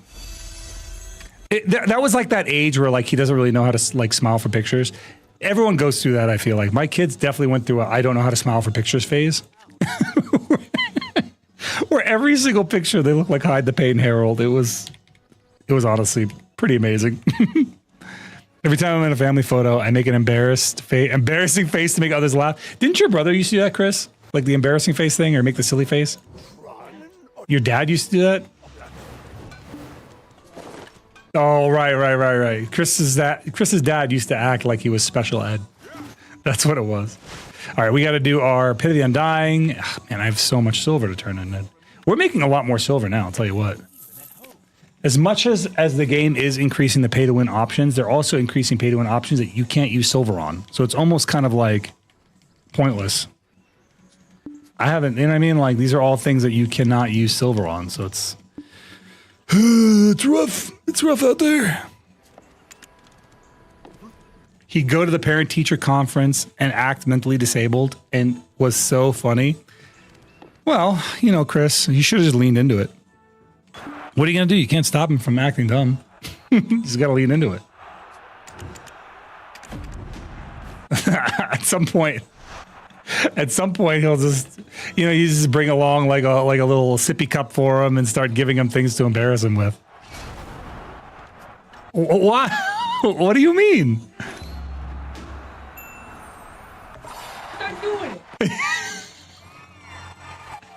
That was like that age where like he doesn't really know how to like smile for pictures. Everyone goes through that, I feel like. My kids definitely went through a I don't know how to smile for pictures phase. Where every single picture they look like Hyde the Pain Herald. It was honestly pretty amazing. Every time I'm in a family photo, I make an embarrassing face to make others laugh. Didn't your brother used to do that, Chris? Like the embarrassing face thing, or make the silly face? Your dad used to do that? Oh, right. Chris's dad used to act like he was special ed. That's what it was. All right, we got to do our Pit of the Undying. Man, I have so much silver to turn in. We're making a lot more silver now, I'll tell you what. As much as the game is increasing the pay to win options, they're also increasing pay to win options that you can't use silver on. So it's almost kind of like pointless. I haven't, you know what I mean? Like these are all things that you cannot use silver on. So it's rough. It's rough out there. He'd go to the parent teacher conference and act mentally disabled and was so funny. Well, you know, Chris, you should have just leaned into it. What are you going to do? You can't stop him from acting dumb. You just got to lean into it. At some point, he'll just, you know, you just bring along like a little sippy cup for him and start giving him things to embarrass him with. What? What do you mean? Start doing it.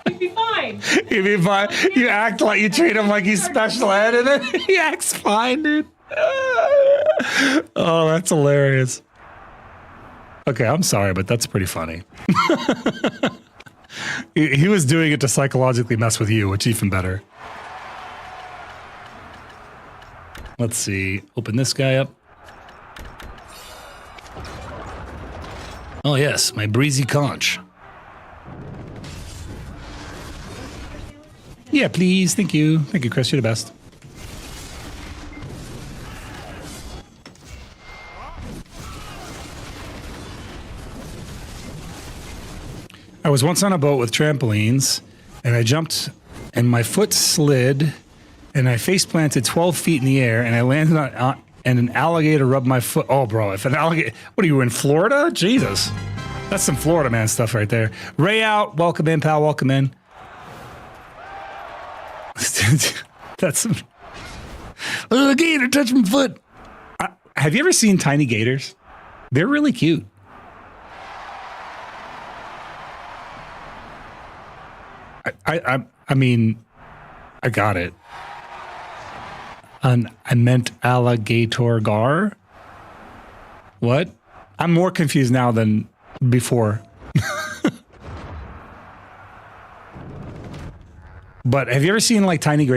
You'd be fine. You'd be fine. You act like you treat him like he's special ed, and then he acts fine, dude. Oh, that's hilarious. Okay, I'm sorry, but that's pretty funny. He was doing it to psychologically mess with you, which is even better. Let's see. Open this guy up. Oh, yes, my breezy conch. Yeah, please. Thank you. Thank you, Chris. You're the best. I was once on a boat with trampolines, and I jumped, and my foot slid, and I face planted 12 feet in the air, and I landed on, and an alligator rubbed my foot. Oh, bro, if an alligator, what are you in Florida? Jesus, that's some Florida man stuff right there. Ray out, welcome in, pal, welcome in. That's some. Oh, gator touched my foot. Have you ever seen tiny gators? They're really cute. I mean, I got it. I meant alligator gar. What? I'm more confused now than before. But have you ever seen like tiny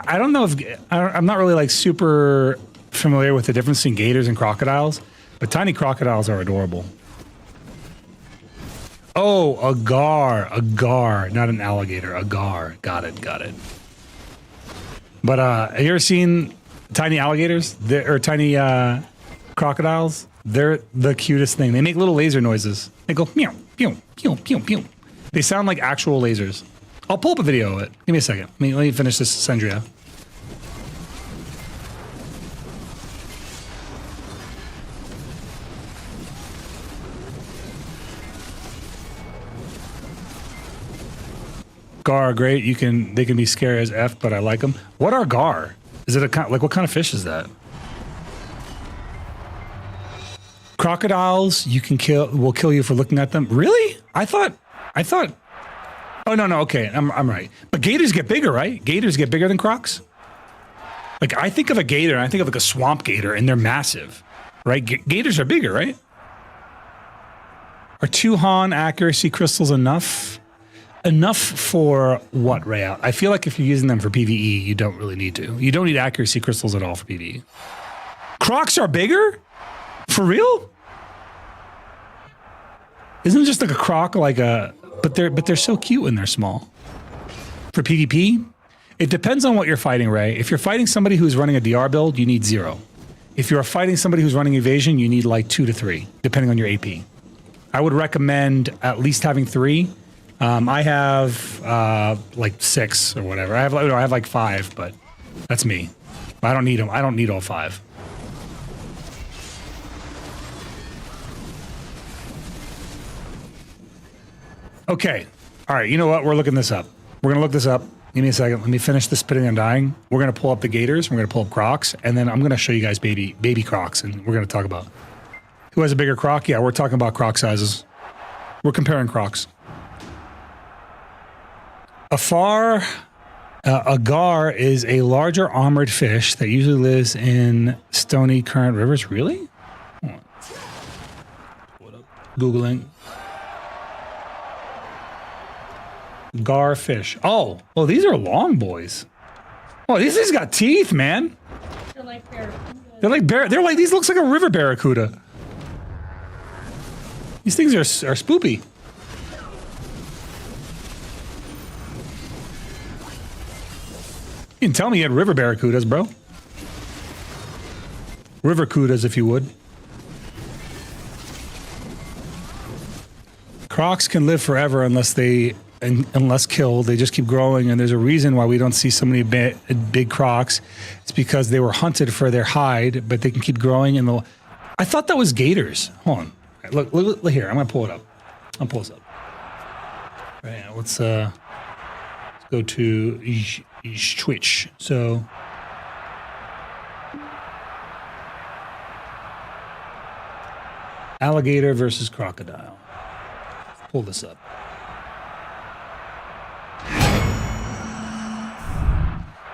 I don't know if I'm not really like super familiar with the difference between gators and crocodiles, but tiny crocodiles are adorable. Oh, a gar, not an alligator, a gar. Got it. But have you ever seen tiny alligators or tiny crocodiles? They're the cutest thing. They make little laser noises. They go meow, pew, pew, pew, pew. They sound like actual lasers. I'll pull up a video of it. Give me a second. Let me finish this Sendria. Gar are great. They can be scary as F, but I like them. What are gar? Is it like what kind of fish is that? Crocodiles will kill you for looking at them. Really? I thought. Oh no, okay, I'm right. But gators get bigger, right? Gators get bigger than crocs. Like I think of a gator, and I think of like a swamp gator, and they're massive, right? Gators are bigger, right? Are 2 Han accuracy crystals enough? Enough for what, Rayout? I feel like if you're using them for PvE, you don't really need to. You don't need accuracy crystals at all for PvE. Crocs are bigger? For real? Isn't it just like a croc like a... But they're so cute when they're small. For PvP, it depends on what you're fighting, Ray. If you're fighting somebody who's running a DR build, you need 0. If you're fighting somebody who's running evasion, you need like 2 to 3, depending on your AP. I would recommend at least having 3. I have like 6 or whatever. I have like 5, but that's me. I don't need them. I don't need all 5. Okay. All right. You know what? We're looking this up. We're going to look this up. Give me a second. Let me finish the spitting and dying. We're going to pull up the gators. We're going to pull up crocs. And then I'm going to show you guys baby crocs. And we're going to talk about who has a bigger croc. Yeah, we're talking about croc sizes. We're comparing crocs. A gar is a larger armored fish that usually lives in stony current rivers. Really? What up? Googling. Gar fish. Oh, these are long boys. Oh, these things got teeth, man. They're like barracuda. They're like, these looks like a river barracuda. These things are spoopy. You can tell me you had river barracudas, bro. River cudas, if you would. Crocs can live forever unless killed. They just keep growing, and there's a reason why we don't see so many big crocs. It's because they were hunted for their hide, but they can keep growing. And I thought that was gators. Hold on, look here. I'm gonna pull it up. I'll pull this up. Right, let's go to Twitch. So. Alligator versus crocodile. Pull this up.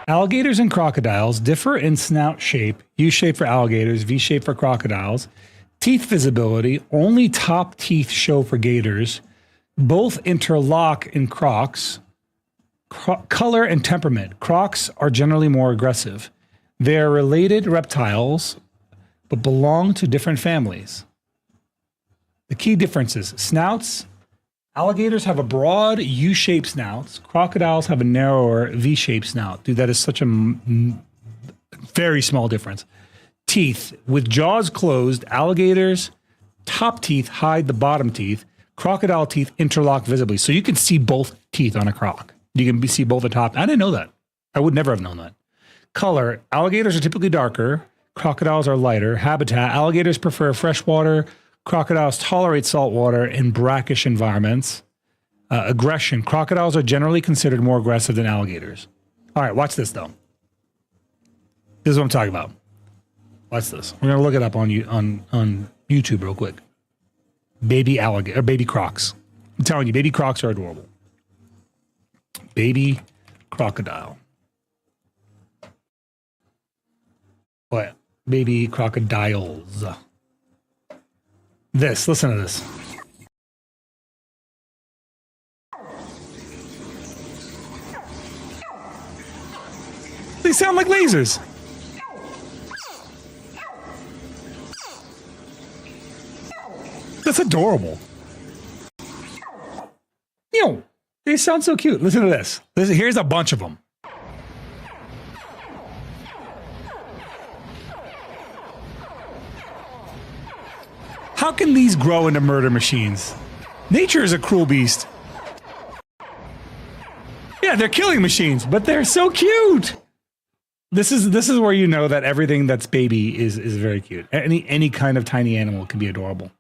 Alligators and crocodiles differ in snout shape, U-shape for alligators, V-shape for crocodiles. Teeth visibility, only top teeth show for gators. Both interlock in crocs. Color and temperament. Crocs are generally more aggressive. They are related reptiles, but belong to different families. The key differences: snouts. Alligators have a broad U-shaped snout. Crocodiles have a narrower V-shaped snout. Dude, that is such a very small difference. Teeth. With jaws closed, alligators' top teeth hide the bottom teeth. Crocodile teeth interlock visibly. So you can see both teeth on a croc. You can see both the top. I didn't know that. I would never have known that. Color. Alligators are typically darker. Crocodiles are lighter. Habitat. Alligators prefer freshwater. Crocodiles tolerate saltwater in brackish environments. Aggression. Crocodiles are generally considered more aggressive than alligators. All right, watch this, though. This is what I'm talking about. Watch this. We're going to look it up on YouTube real quick. Baby alligator, or baby crocs. I'm telling you, baby crocs are adorable. Baby crocodile. What? Baby crocodiles. Listen to this. They sound like lasers. That's adorable. They sound so cute. Listen to this. Here's a bunch of them. How can these grow into murder machines? Nature is a cruel beast. Yeah, they're killing machines, but they're so cute. This is where you know that everything that's baby is very cute. Any kind of tiny animal can be adorable.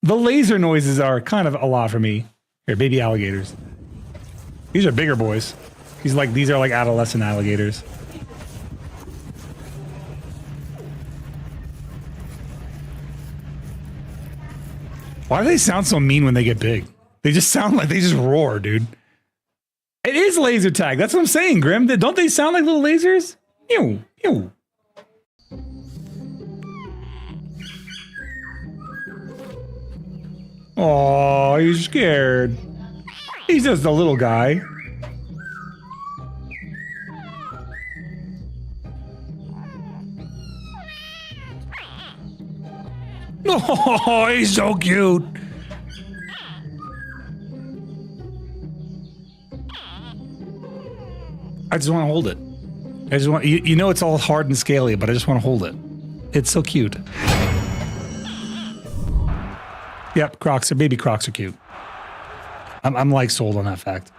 The laser noises are kind of a lot for me. Here, baby alligators. These are bigger boys. These are like adolescent alligators. Why do they sound so mean when they get big? They just sound like they just roar, dude. It is laser tag. That's what I'm saying, Grim. Don't they sound like little lasers? Ew, ew. Oh, he's scared. He's just a little guy. Oh, he's so cute. I just want to hold it. I just want you know it's all hard and scaly, but I just want to hold it. It's so cute. Yep, baby crocs are cute. I'm like sold on that fact.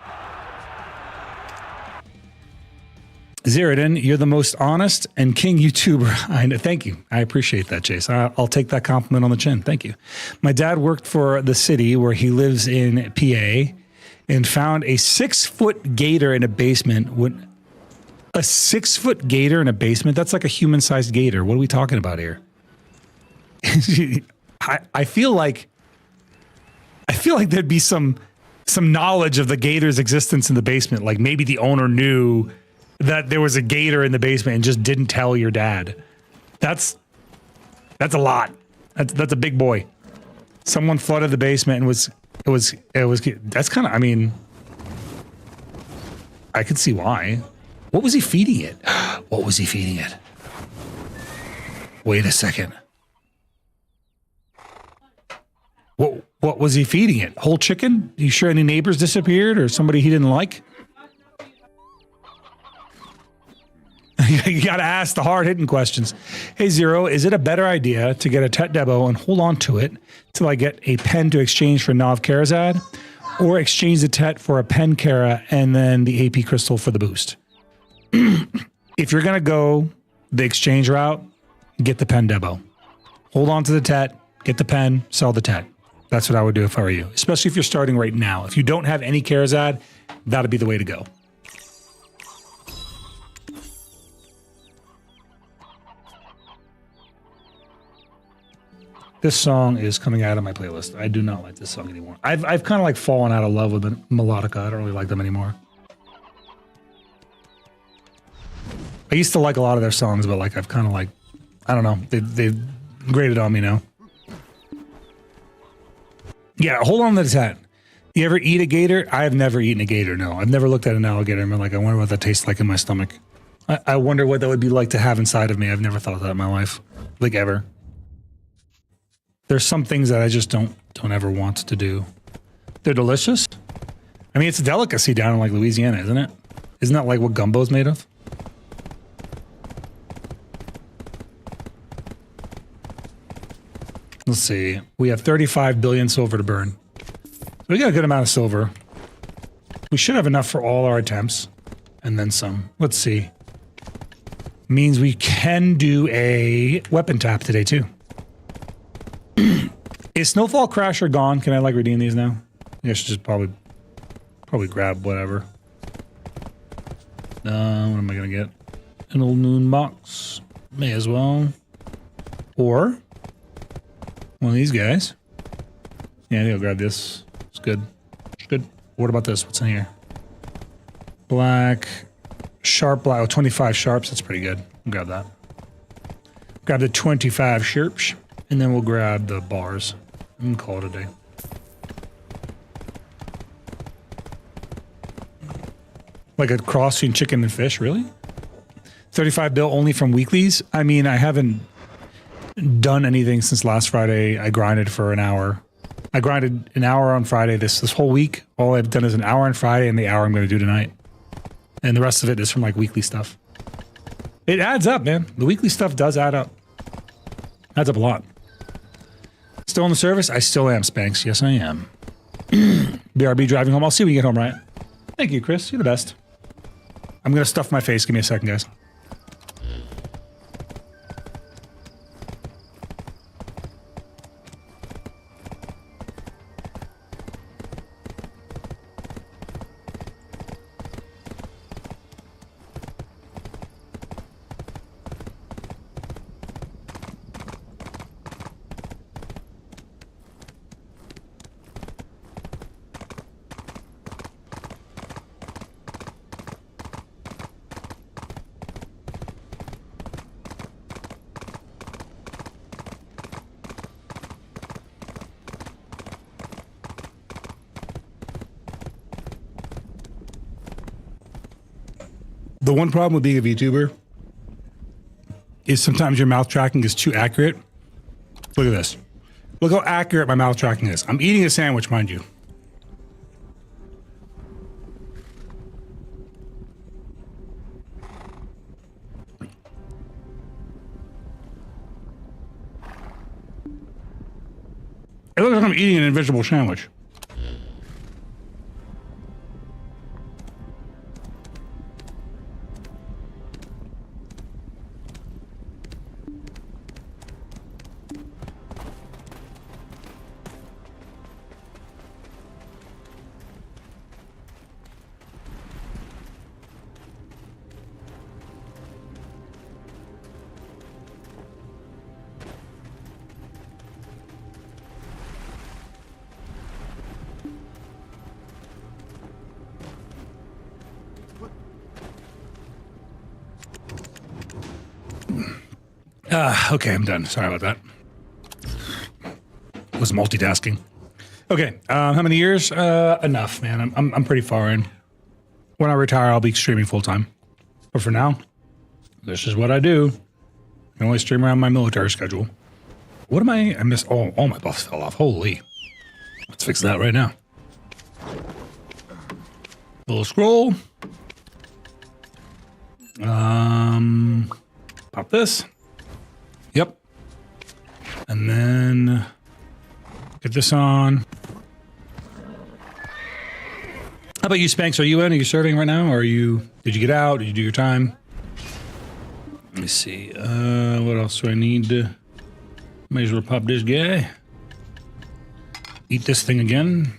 Zeroden, you're the most honest and king YouTuber. I know. Thank you. I appreciate that, Chase. I'll take that compliment on the chin. Thank you. My dad worked for the city where he lives in PA and found a 6-foot gator in a basement. A 6-foot gator in a basement? That's like a human-sized gator. What are we talking about here? I feel like there'd be some knowledge of the gator's existence in the basement. Like maybe the owner knew that there was a gator in the basement and just didn't tell your dad. That's a lot. That's a big boy. Someone flooded the basement and that's kind of, I mean, I could see why. What was he feeding it? What was he feeding it? Wait a second. What was he feeding it? Whole chicken? You sure any neighbors disappeared or somebody he didn't like? You got to ask the hard-hitting questions. Hey, Zero, is it a better idea to get a Tet Debo and hold on to it till I get a pen to exchange for Nav Karazad, or exchange the Tet for a pen Kara and then the AP Crystal for the boost? If you're going to go the exchange route, get the pen Debo. Hold on to the Tet, get the pen, sell the Tet. That's what I would do if I were you, especially if you're starting right now. If you don't have any Karazad, that'd be the way to go. This song is coming out of my playlist. I do not like this song anymore. I've kind of like fallen out of love with Melodica. I don't really like them anymore. I used to like a lot of their songs, but like I've kind of like, I don't know, they've graded on me now. Yeah, hold on to the Tet. You ever eat a gator? I have never eaten a gator, no. I've never looked at an alligator and been like, I wonder what that tastes like in my stomach. I wonder what that would be like to have inside of me. I've never thought that in my life, like ever. There's some things that I just don't ever want to do. They're delicious. I mean, it's a delicacy down in like Louisiana, isn't it? Isn't that like what gumbo's made of? Let's see. We have 35 billion silver to burn. So we got a good amount of silver. We should have enough for all our attempts. And then some. Let's see. Means we can do a weapon tap today too. Is Snowfall Crasher gone? Can I like redeem these now? I should just probably grab whatever. What am I gonna get? An old moon box. May as well. Or one of these guys. Yeah, I think I'll grab this. It's good. It's good. What about this? What's in here? Black. Sharp black. Oh, 25 sharps. That's pretty good. I'll grab that. Grab the 25 sharps. And then we'll grab the bars and call it a day. Like a cross between chicken and fish, really? 35 bill only from weeklies? I mean, I haven't done anything since last Friday. I grinded for an hour. I grinded an hour on Friday this whole week. All I've done is an hour on Friday and the hour I'm going to do tonight. And the rest of it is from like weekly stuff. It adds up, man. The weekly stuff does add up. Adds up a lot. Still in the service? I still am, Spanx. Yes, I am. BRB driving home. I'll see when you get home, right? Thank you, Chris. You're the best. I'm going to stuff my face. Give me a second, guys. The one problem with being a VTuber is sometimes your mouth tracking is too accurate. Look at this. Look how accurate my mouth tracking is. I'm eating a sandwich, mind you. It looks like I'm eating an invisible sandwich. Okay, I'm done. Sorry about that. Was multitasking. Okay, how many years? Enough, man. I'm pretty far in. When I retire, I'll be streaming full time. But for now, this is what I do. I can only stream around my military schedule. What am I missed? Oh, all my buffs fell off. Holy. Let's fix that right now. Little scroll. Pop this. Yep. And then get this on. How about you, Spanx? Are you in? Are you serving right now? Or are you, did you get out? Did you do your time? Let me see. What else do I need? Might as well pop this guy. Eat this thing again.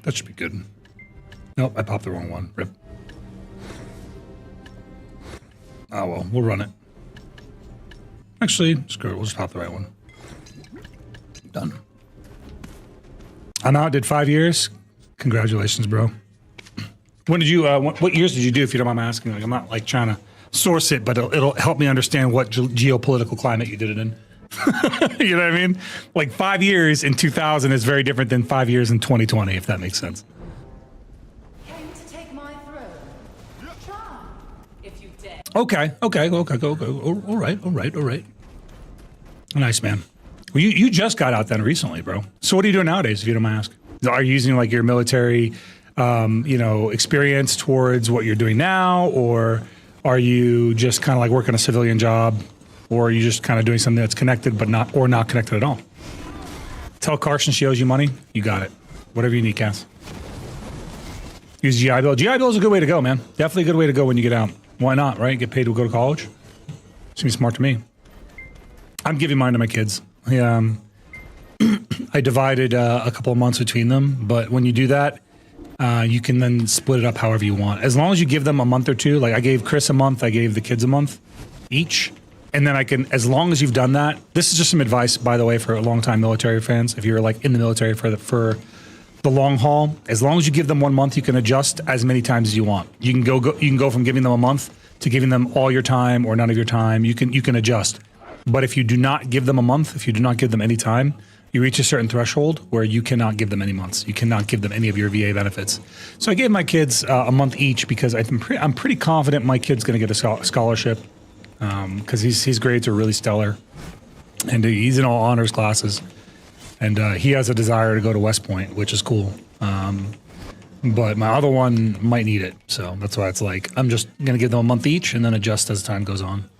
That should be good. Nope, I popped the wrong one. Rip. Oh well, we'll run it. Actually, screw it. We'll just pop the right one. Done. I'm out. Did 5 years. Congratulations, bro. When did you? What years did you do? If you don't mind me asking, like I'm not like trying to source it, but it'll help me understand what geopolitical climate you did it in. You know what I mean? Like 5 years in 2000 is very different than 5 years in 2020, if that makes sense. Came to take my throne. Try, if you dare. Okay. All right. Nice, man. Well, you just got out then recently, bro. So what are you doing nowadays, if you don't mind asking? Are you using like your military, experience towards what you're doing now, or are you just kind of like working a civilian job, or are you just kind of doing something that's connected but not connected at all? Tell Carson she owes you money. You got it. Whatever you need, Cass. Use GI Bill. GI Bill is a good way to go, man. Definitely a good way to go when you get out. Why not, right? Get paid to go to college. Seems smart to me. I'm giving mine to my kids. I divided a couple of months between them, but when you do that, you can then split it up however you want. As long as you give them a month or two, like I gave Chris a month, I gave the kids a month each. And then I can, as long as you've done that, this is just some advice, by the way, for longtime military fans. If you're like in the military for the long haul, as long as you give them 1 month, you can adjust as many times as you want. You can go from giving them a month to giving them all your time or none of your time. You can adjust. But if you do not give them a month, if you do not give them any time, you reach a certain threshold where you cannot give them any months. You cannot give them any of your VA benefits. So I gave my kids a month each because I'm pretty confident my kid's going to get a scholarship because his grades are really stellar, and he's in all honors classes, and he has a desire to go to West Point, which is cool. But my other one might need it, so that's why it's like I'm just going to give them a month each and then adjust as time goes on.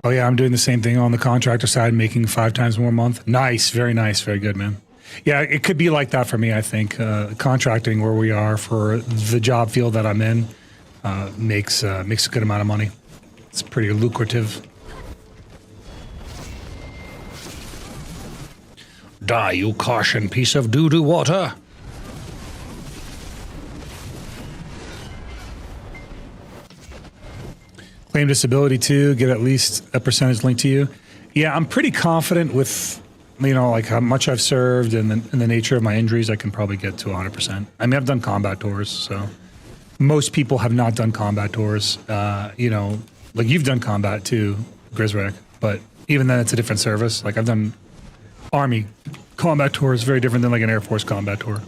Oh yeah, I'm doing the same thing on the contractor side, making 5 times more a month. Nice, very good, man. Yeah, it could be like that for me, I think. Contracting where we are for the job field that I'm in makes a good amount of money. It's pretty lucrative. Die, you caution piece of doo-doo water. Claim disability too, get at least a percentage linked to you. Yeah, I'm pretty confident with, like how much I've served and the nature of my injuries, I can probably get to 100%. I mean, I've done combat tours, so most people have not done combat tours. Like you've done combat too, Griswreck, but even then it's a different service. Like I've done Army combat tours, very different than like an Air Force combat tour.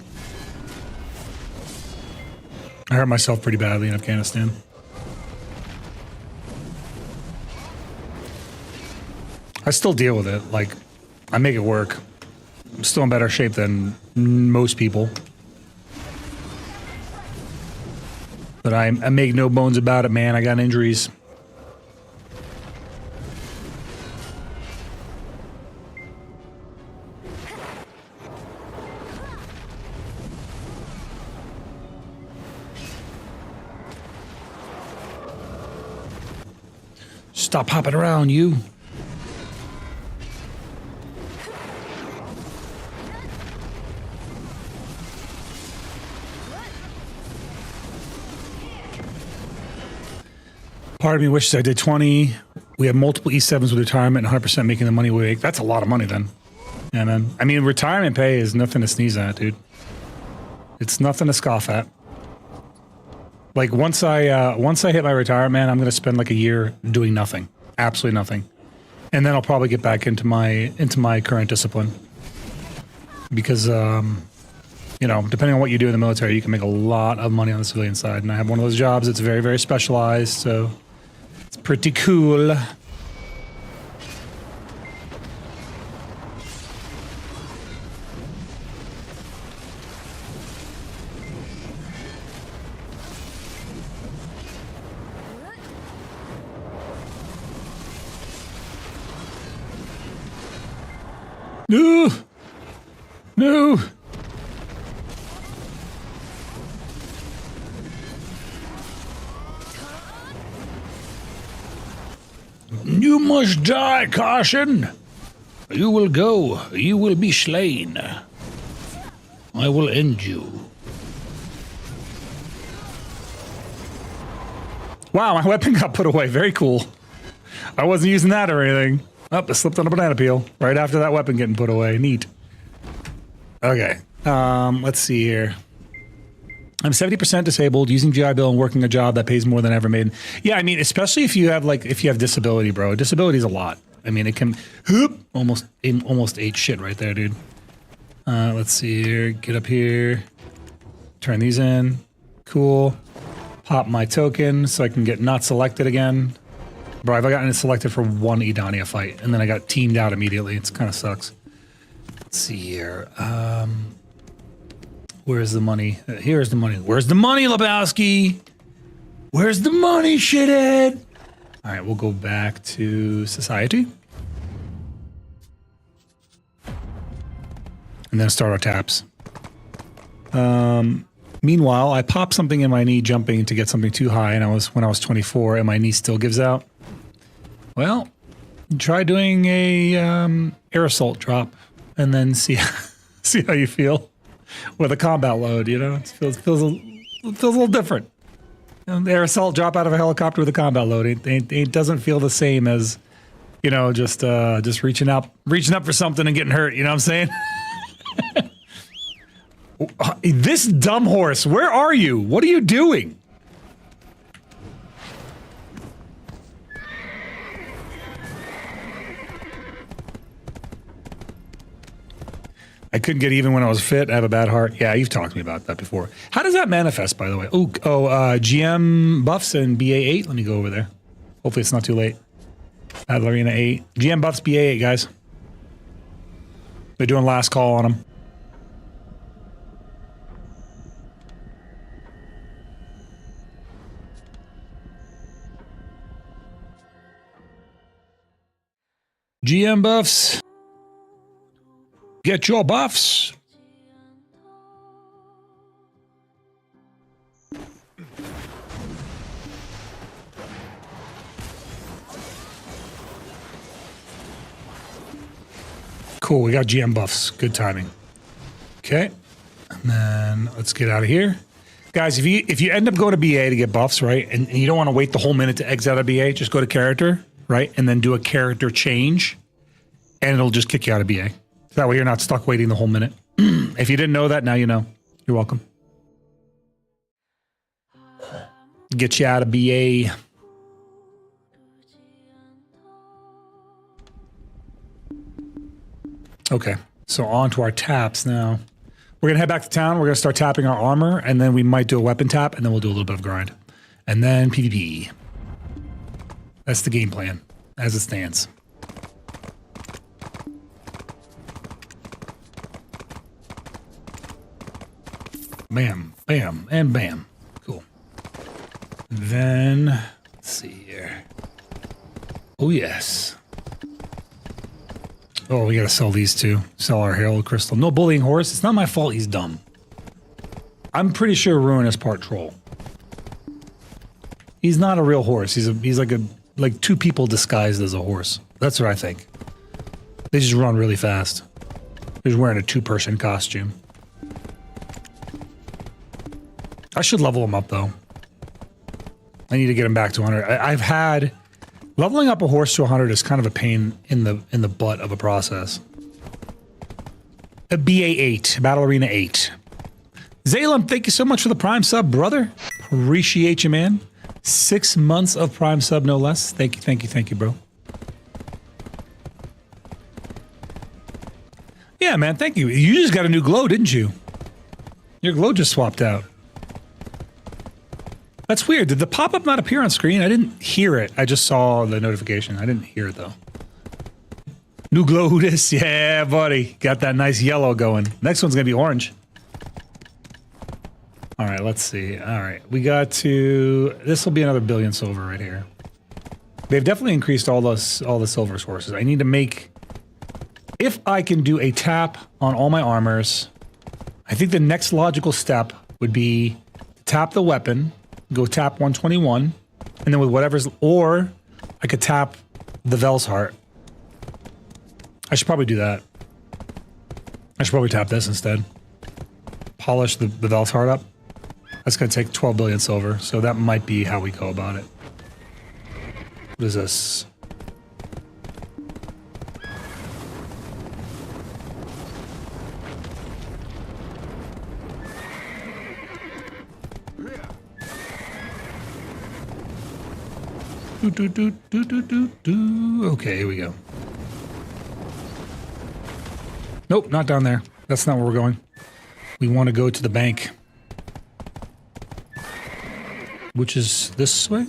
I hurt myself pretty badly in Afghanistan. I still deal with it. Like, I make it work. I'm still in better shape than most people. But I make no bones about it, man. I got injuries. Stop hopping around, you. Part of me wishes I did 20. We have multiple E7s with retirement and 100% making the money we make. That's a lot of money then. Yeah, man. I mean, retirement pay is nothing to sneeze at, dude. It's nothing to scoff at. Like once I hit my retirement, man, I'm going to spend like a year doing nothing. Absolutely nothing. And then I'll probably get back into my current discipline. Because you know, depending on what you do in the military, you can make a lot of money on the civilian side. And I have one of those jobs that's very, very specialized, so it's pretty cool. No! No! You must die, Caution! You will go. You will be slain. I will end you. Wow, my weapon got put away. Very cool. I wasn't using that or anything. Oh, I slipped on a banana peel right after that weapon getting put away. Neat. Okay. Let's see here. I'm 70% disabled, using GI Bill and working a job that pays more than I ever made. Yeah, I mean, especially if you have disability, bro. Disability is a lot. I mean, it can almost ate shit right there, dude. Let's see here. Get up here. Turn these in. Cool. Pop my token so I can get not selected again. Bro, I've gotten selected for one Edania fight, and then I got teamed out immediately. It kind of sucks. Let's see here. Where's the money? Here's the money. Where's the money, Lebowski? Where's the money, shithead? All right, we'll go back to society. And then start our taps. Meanwhile, I popped something in my knee jumping to get something too high, and when I was 24, and my knee still gives out. Well, try doing a air assault drop, and then see how you feel with a combat load. You know, it feels a little different. You know, the air assault drop out of a helicopter with a combat load. It doesn't feel the same as, you know, just reaching up for something and getting hurt. You know what I'm saying? This dumb horse, where are you? What are you doing? I couldn't get even when I was fit. I have a bad heart. Yeah, you've talked to me about that before. How does that manifest, by the way? GM buffs and BA8. Let me go over there. Hopefully it's not too late. Battle Arena 8. GM buffs, BA8, guys. They're doing last call on them. GM buffs. Get your buffs. Cool, we got GM buffs. Good timing. Okay. And then let's get out of here. Guys, if you end up going to BA to get buffs, right, and you don't want to wait the whole minute to exit out of BA, just go to character, right, and then do a character change, and it'll just kick you out of BA. So that way you're not stuck waiting the whole minute. If you didn't know that, now you know. You're welcome. Get you out of BA. Okay, so on to our taps now. We're gonna head back to town. We're gonna start tapping our armor, and then we might do a weapon tap, and then we'll do a little bit of grind. And then PvP. That's the game plan, as it stands. Bam, bam, and bam. Cool. Then, let's see here. Oh, yes. Oh, we gotta sell these two. Sell our Herald Crystal. No bullying horse. It's not my fault he's dumb. I'm pretty sure Ruin is part troll. He's not a real horse. He's like two people disguised as a horse. That's what I think. They just run really fast. He's wearing a two-person costume. I should level him up though. I need to get him back to 100. I've had leveling up a horse to 100 is kind of a pain in the butt of a process. A BA8, Battle Arena 8. Zalem, thank you so much for the Prime sub, brother. Appreciate you, man. 6 months of Prime sub, no less. Thank you, bro. Yeah, man, thank you. You just got a new glow, didn't you? Your glow just swapped out. That's weird. Did the pop-up not appear on screen? I didn't hear it. I just saw the notification. I didn't hear it, though. New Glowdus. Yeah, buddy. Got that nice yellow going. Next one's going to be orange. All right, let's see. All right, we got to... This will be another billion silver right here. They've definitely increased all the silver sources. I need to make... If I can do a tap on all my armors, I think the next logical step would be tap the weapon, go tap 121, and then with whatever's... Or I could tap the Vel's Heart. I should probably do that. I should probably tap this instead. Polish the Vel's Heart up. That's going to take 12 billion silver, so that might be how we go about it. What is this? Okay, here we go. Nope, not down there. That's not where we're going. We want to go to the bank. Which is this way?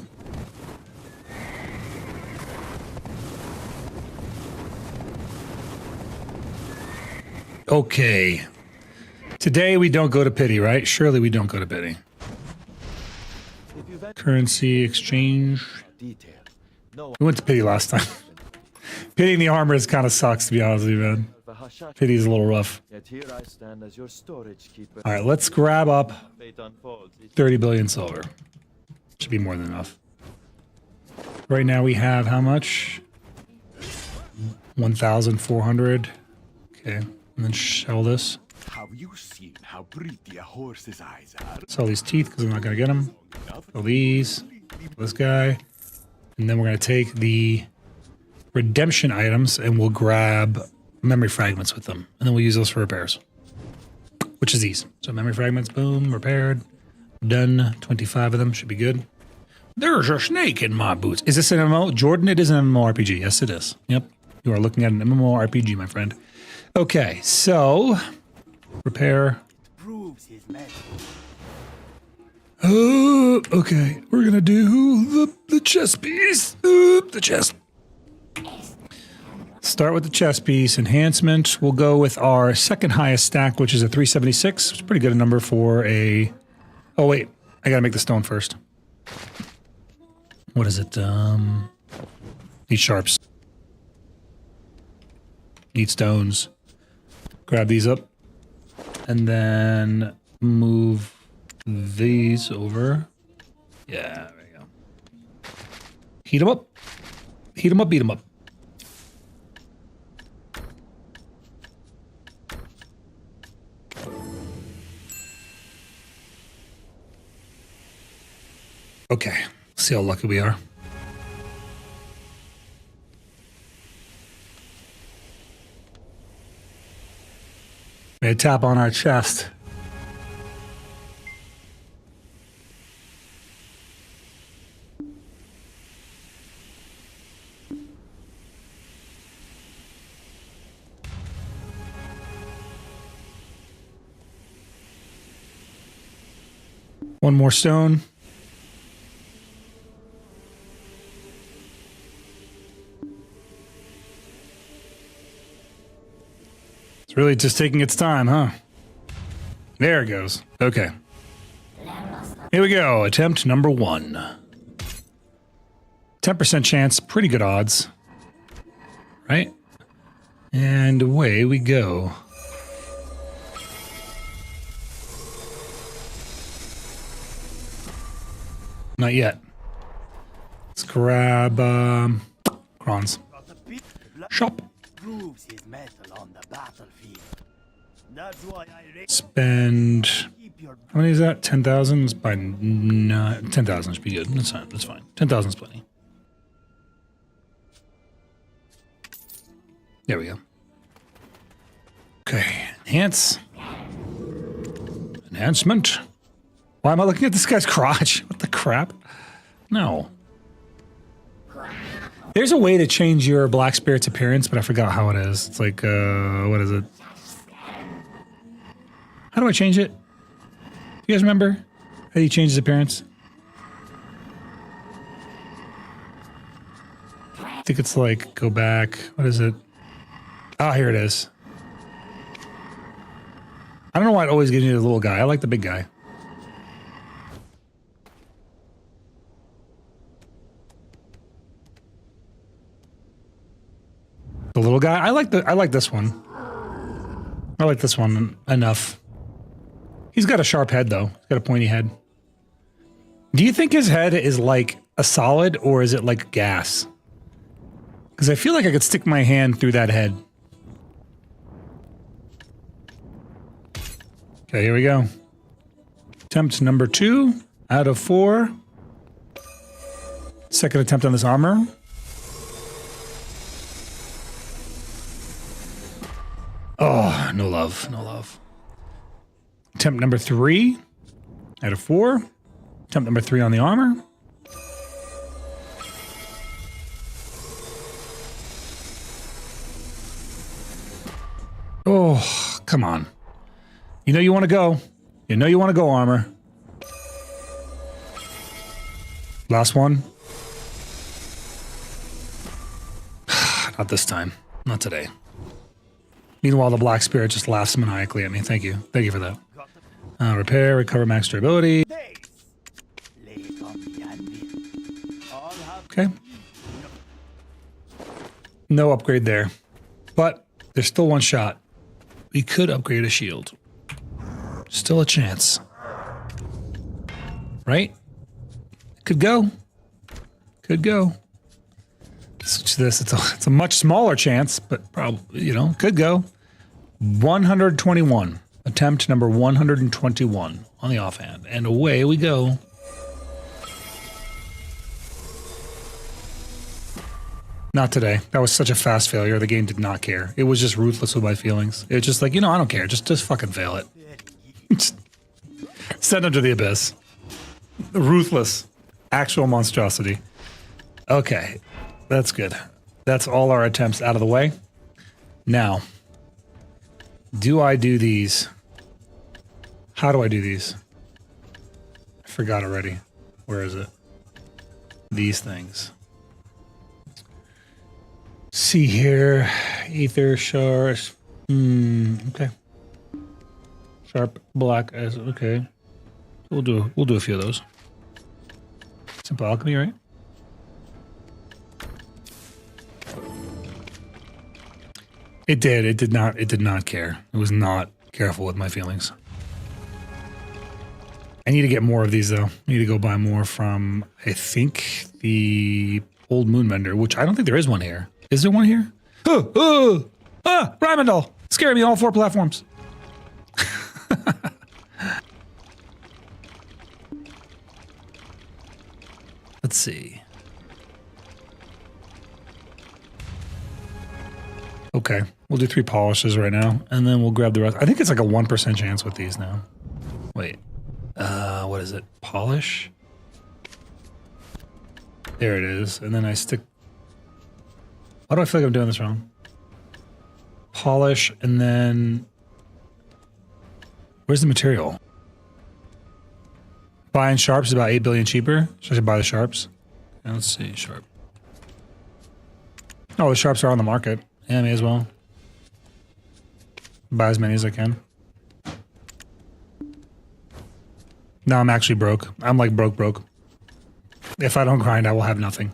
Okay. Today we don't go to pity, right? Surely we don't go to pity. Currency exchange. We went to pity last time. Pitying the armor is kind of sucks, to be honest with you, man. Pity is a little rough. All right, let's grab up 30 billion silver. Should be more than enough. Right now we have how much? 1,400. Okay, and then sell this. Have you seen how pretty a horse's eyes are? Sell these teeth because I'm not going to get them. Sell these. This guy. And then we're going to take the redemption items and we'll grab memory fragments with them. And then we'll use those for repairs. Which is these. So memory fragments, boom, repaired. Done. 25 of them. Should be good. There's a snake in my boots. Is this an MMO? Jordan, it is an MMORPG. Yes, it is. Yep. You are looking at an MMORPG, my friend. Okay, so... Repair. Okay. We're going to do the chest piece. The chest. Start with the chest piece. Enhancement. We'll go with our second highest stack, which is a 376. It's a pretty good number for a... Oh, wait. I got to make the stone first. What is it? Need sharps. Need stones. Grab these up. And then move these over. Yeah, there you go. Heat them up. Heat them up, beat them up. Okay, see how lucky we are. We tap on our chest. One more stone. It's really just taking its time, huh? There it goes. Okay. Here we go. Attempt number 1. 10% chance. Pretty good odds. Right? And away we go. Not yet. Let's grab crons. Shop. Spend. How many is that? 10,000 is by 10,000 should be good. That's fine. That's fine. 10,000 is plenty. There we go. Okay. Enhance. Enhancement. Why am I looking at this guy's crotch? What the crap? No. There's a way to change your Black Spirit's appearance, but I forgot how it is. It's like, what is it? How do I change it? You guys remember how he changed his appearance? I think it's like, go back. What is it? Oh, here it is. I don't know why it always gives you the little guy. I like the big guy. The little guy. I like this one. I like this one enough. He's got a sharp head though. He's got a pointy head. Do you think his head is like a solid or is it like gas? Because I feel like I could stick my hand through that head. Okay, here we go. Attempt number 2 out of 4. Second attempt on this armor. Oh, no love, no love. Attempt number 3 out of 4. Attempt number 3 on the armor. Oh, come on. You know you want to go. You know you want to go, armor. Last one. Not this time. Not today. Meanwhile, the Black Spirit just laughs maniacally at me. Thank you. Thank you for that. Repair, recover max durability. Okay. No upgrade there. But there's still one shot. We could upgrade a shield. Still a chance. Right? Could go. Could go. Switch this. It's a much smaller chance, but probably, you know, could go. 121. Attempt number 121 on the offhand. And away we go. Not today. That was such a fast failure. The game did not care. It was just ruthless with my feelings. It was just like, you know, I don't care. Just fucking fail it. Send him to the abyss. Ruthless. Actual monstrosity. Okay. That's good. That's all our attempts out of the way. Now, do I do these? How do I do these? I forgot already. Where is it? These things. See here. Ether, sharp. Okay. Sharp, black, as okay. We'll do a few of those. Simple alchemy, right? It did. It did not care. It was not careful with my feelings. I need to get more of these though. I need to go buy more from, I think, the old moon vendor, which I don't think there is one here. Is there one here? Rymendal! Scare me on all 4 platforms. Let's see. Okay, we'll do 3 polishes right now, and then we'll grab the rest. I think it's like a 1% chance with these now. Wait, what is it? Polish? There it is, and then I stick... Why do I feel like I'm doing this wrong? Polish, and then... Where's the material? Buying sharps is about 8 billion cheaper. So I should buy the sharps. Yeah, let's see, sharp. Oh, the sharps are on the market. Yeah, may as well. Buy as many as I can. No, I'm actually broke. I'm like broke. If I don't grind, I will have nothing.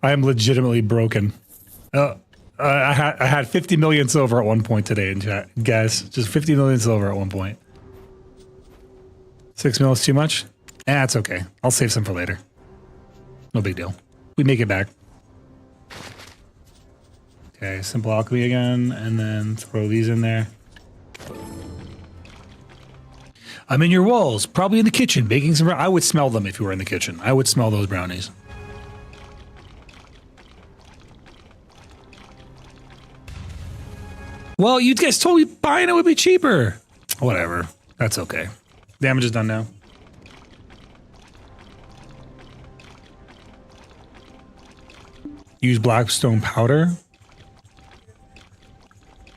I am legitimately broken. I had 50 million silver at one point today in chat. Guys, just 50 million silver at one point. 6 mil is too much? It's okay. I'll save some for later. No big deal. We make it back. Okay, simple alchemy again, and then throw these in there. I'm in your walls, probably in the kitchen, baking some... I would smell them if you were in the kitchen. I would smell those brownies. Well, you guys told me buying it would be cheaper. Whatever. That's okay. Damage is done now. Use blackstone powder.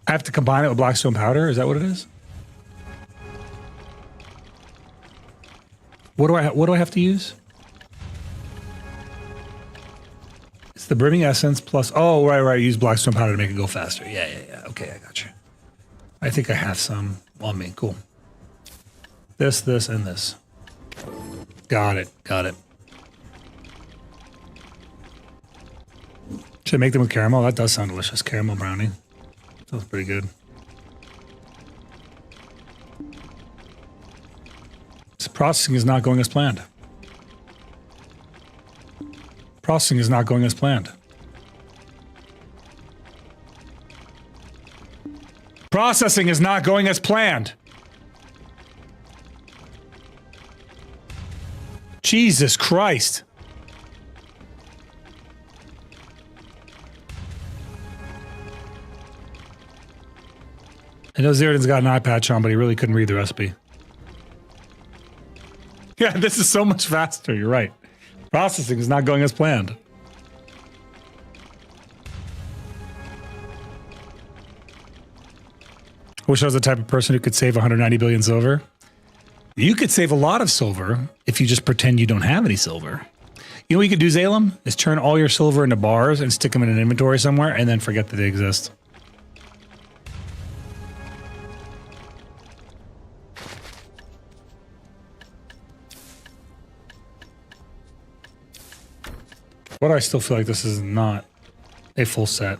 I have to combine it with blackstone powder. Is that what it is? What do I have to use? It's the brimming essence plus. Oh, right. Use blackstone powder to make it go faster. Yeah. Okay, I got you. I think I have some on me. Cool. This, and this. Got it. Should I make them with caramel? That does sound delicious. Caramel brownie. Sounds pretty good. This processing is not going as planned. Processing is not going as planned. Processing is not going as planned. Jesus Christ. I know Zeroden's got an eye patch on, but he really couldn't read the recipe. Yeah, this is so much faster. You're right. Processing is not going as planned. I wish I was the type of person who could save 190 billion silver. You could save a lot of silver if you just pretend you don't have any silver. You know what you could do, Zalem? Is turn all your silver into bars and stick them in an inventory somewhere and then forget that they exist. But I still feel like this is not a full set.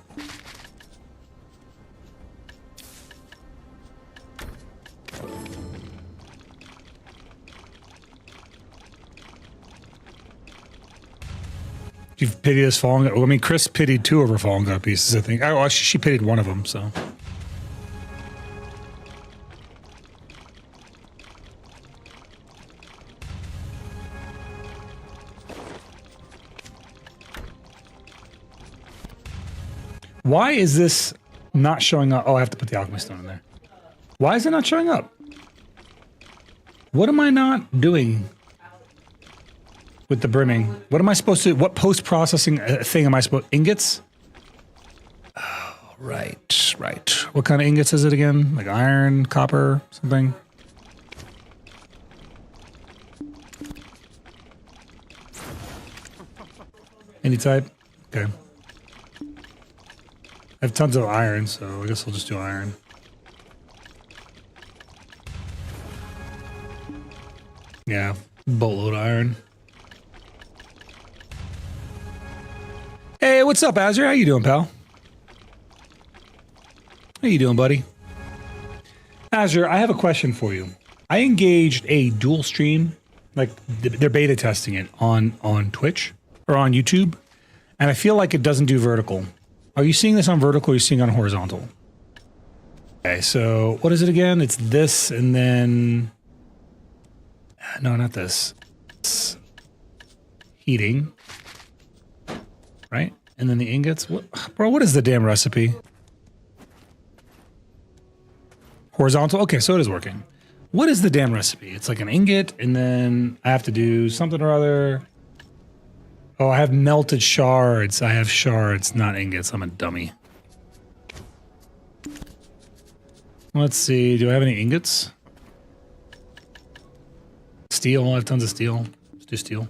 You've pitied us falling. Well, I mean, Chris pitied 2 of her fallen god pieces, I think. Oh, she pitied 1 of them, so. Why is this not showing up? Oh, I have to put the alchemy stone in there. Why is it not showing up? What am I not doing with the brimming? What am I supposed to, what post-processing thing am I supposed, ingots? Oh, right. What kind of ingots is it again? Like iron, copper, something? Any type? Okay. I have tons of iron, so I guess I'll just do iron. Yeah, boatload of iron. Hey, what's up, Azure? How you doing, pal? How you doing, buddy? Azure, I have a question for you. I engaged a dual stream, like they're beta testing it on Twitch or on YouTube, and I feel like it doesn't do vertical. Are you seeing this on vertical or are you seeing it on horizontal? Okay, so what is it again? It's this and then... No, not this. It's heating. Right? And then the ingots. What, bro, what is the damn recipe? Horizontal? Okay, so it is working. What is the damn recipe? It's like an ingot and then I have to do something or other. Oh, I have melted shards. I have shards, not ingots. I'm a dummy. Let's see. Do I have any ingots? Steel. I have tons of steel. Let's do steel.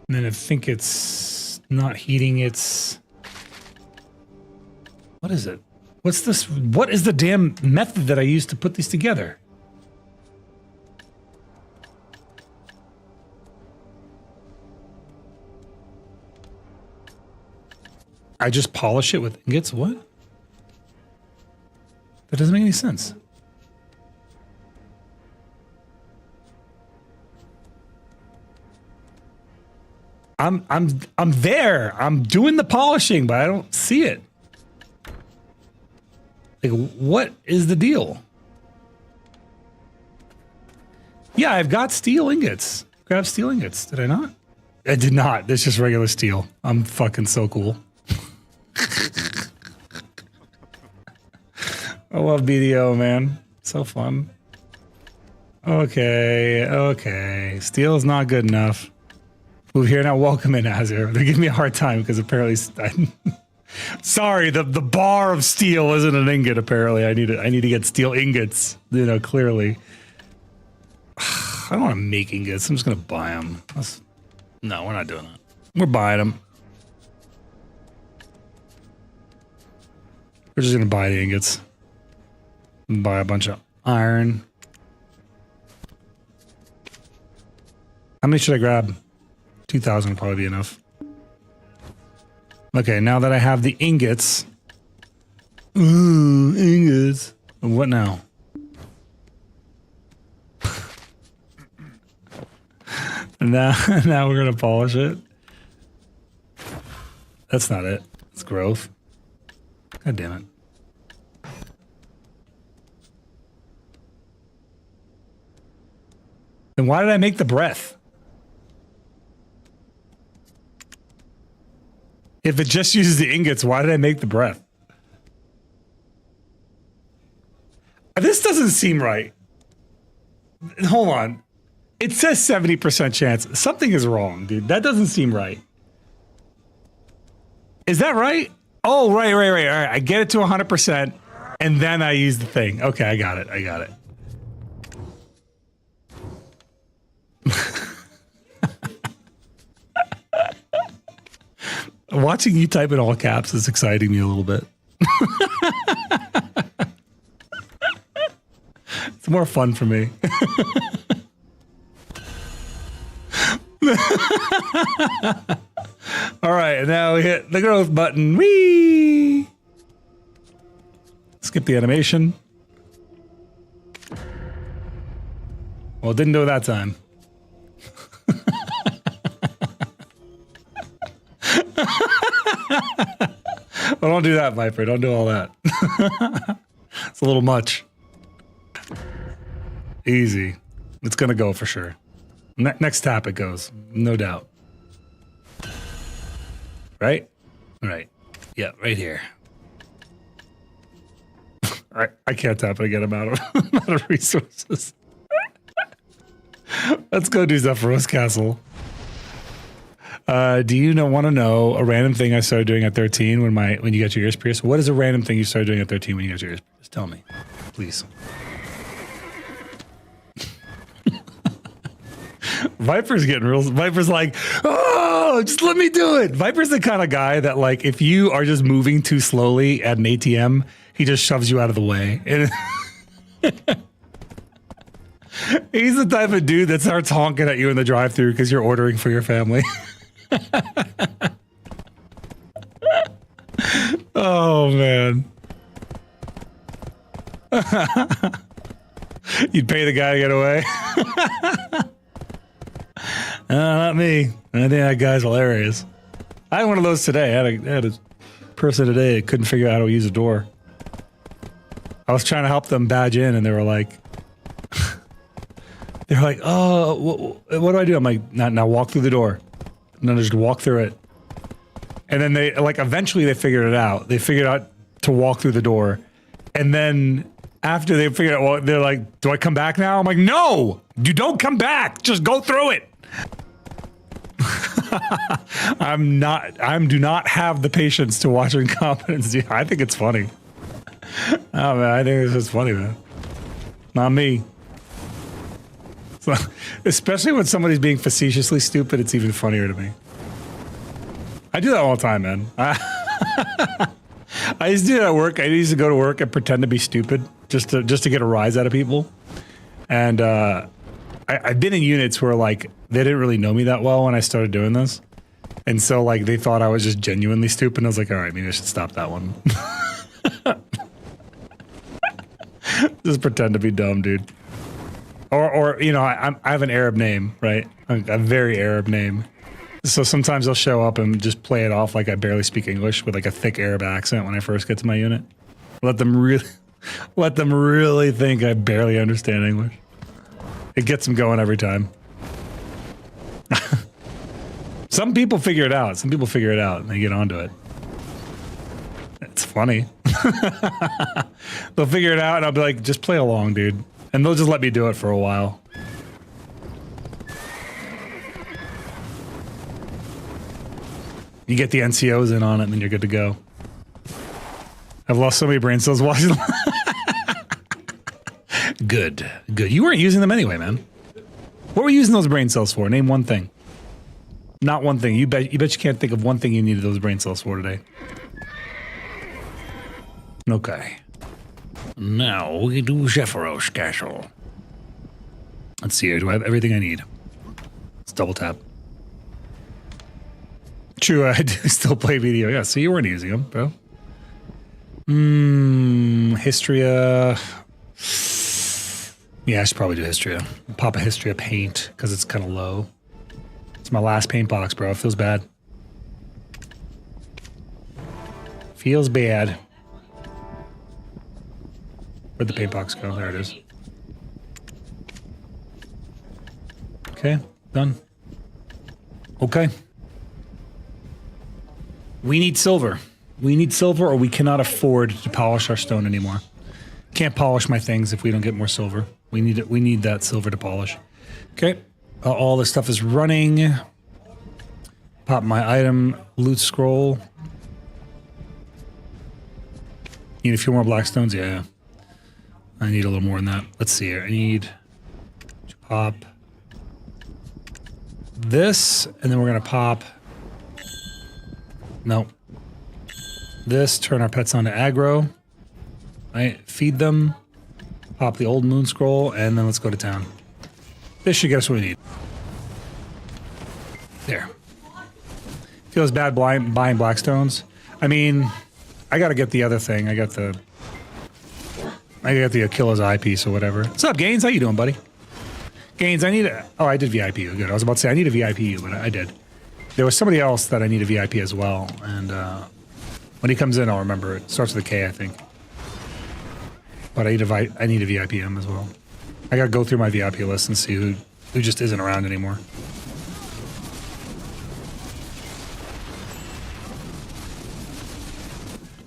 And then I think it's not heating. It's... What is it? What's this? What is the damn method that I use to put these together? I just polish it with ingots? What? That doesn't make any sense. I'm there. I'm doing the polishing, but I don't see it. Like, what is the deal? Yeah, I've got steel ingots. Grab steel ingots. Did I not? I did not. It's just regular steel. I'm fucking so cool. I love BDO, man. So fun. Okay. Steel is not good enough. Move here now. Welcome in, Azir. They give me a hard time because apparently, sorry, the bar of steel isn't an ingot. Apparently, I need to get steel ingots. You know, clearly. I don't want to make ingots. I'm just gonna buy them. No, we're not doing that. We're buying them. We're just gonna buy the ingots. Buy a bunch of iron. How many should I grab? 2,000 would probably be enough. Okay, now that I have the ingots. Ooh, ingots. What now? Now we're gonna polish it. That's not it. It's growth. God damn it. Then why did I make the breath? If it just uses the ingots, why did I make the breath? This doesn't seem right. Hold on. It says 70% chance. Something is wrong, dude. That doesn't seem right. Is that right? Oh, right. All right. I get it to 100%, and then I use the thing. Okay, I got it. Watching you type in all caps is exciting me a little bit. It's more fun for me. All right, now we hit the growth button. Whee! Skip the animation. Well, it didn't do it that time. Well, don't do that, Viper. Don't do all that. It's a little much. Easy. It's gonna go for sure. Next tap it goes, no doubt. Right? Right. Yeah, right here. I can't tap it again. I'm out of resources. Let's go do Zephyros Castle. Do you want to know a random thing I started doing at 13 when you got your ears pierced? What is a random thing you started doing at 13 when you got your ears pierced? Tell me, please. Viper's getting real. Viper's like, oh, just let me do it. Viper's the kind of guy that, like, if you are just moving too slowly at an ATM, he just shoves you out of the way. And he's the type of dude that starts honking at you in the drive-thru because you're ordering for your family. Oh, man. You'd pay the guy to get away. Not me. I think that guy's hilarious. I had one of those today. I had a person today that couldn't figure out how to use a door. I was trying to help them badge in, and they were like, oh, what do I do? I'm like, now walk through the door. And then just walk through it. And then they, like, eventually they figured it out. They figured out to walk through the door. And then after they figured out, well, they're like, do I come back now? I'm like, no, you don't come back. Just go through it. I do not have the patience to watch incompetence. I think it's funny. Oh, man, I think it's just funny, man. Not me. So, especially when somebody's being facetiously stupid, it's even funnier to me. I do that all the time, man. I used to do that at work. I used to go to work and pretend to be stupid just to get a rise out of people. And I've been in units where, like, they didn't really know me that well when I started doing this. And so, like, they thought I was just genuinely stupid. And I was like, all right, maybe I should stop that one. Just pretend to be dumb, dude. Or you know, I have an Arab name, right? A very Arab name. So sometimes I'll show up and just play it off like I barely speak English with like a thick Arab accent when I first get to my unit. Let them really think I barely understand English. It gets them going every time. Some people figure it out. Some people figure it out and they get onto it. It's funny. They'll figure it out and I'll be like, just play along, dude. And they'll just let me do it for a while. You get the NCOs in on it, and then you're good to go. I've lost so many brain cells watching them. Good. You weren't using them anyway, man. What were you using those brain cells for? Name one thing. Not one thing. You bet you can't think of one thing you needed those brain cells for today. Okay. Now we do Zephyros Castle. Let's see here. Do I have everything I need? Let's double tap. True, I do still play video. Yeah, so you weren't using them, bro. Histria. Yeah, I should probably do Histria. Pop a Histria paint because it's kind of low. It's my last paint box, bro. It feels bad. Feels bad. Where'd the paint box go? There it is. Okay, done. Okay. We need silver. We need silver or we cannot afford to polish our stone anymore. Can't polish my things if we don't get more silver. We need it. We need that silver to polish. Okay. All this stuff is running. Pop my item loot scroll. Need a few more black stones? Yeah. I need a little more than that. Let's see here. I need to pop this, and then we're going to pop... No. This, turn our pets onto aggro. Right, feed them. Pop the old moon scroll, and then let's go to town. This should get us what we need. There. Feels bad buying black stones. I mean, I gotta get the other thing. I got the Achilles eye piece or whatever. What's up, Gaines? How you doing, buddy? Gaines, I need a... Oh, I did VIP you. Good. I was about to say I need a VIP you, but I did. There was somebody else that I need a VIP as well, and when he comes in, I'll remember it. Starts with a K, I think. But I need a VIP him as well. I gotta go through my VIP list and see who just isn't around anymore.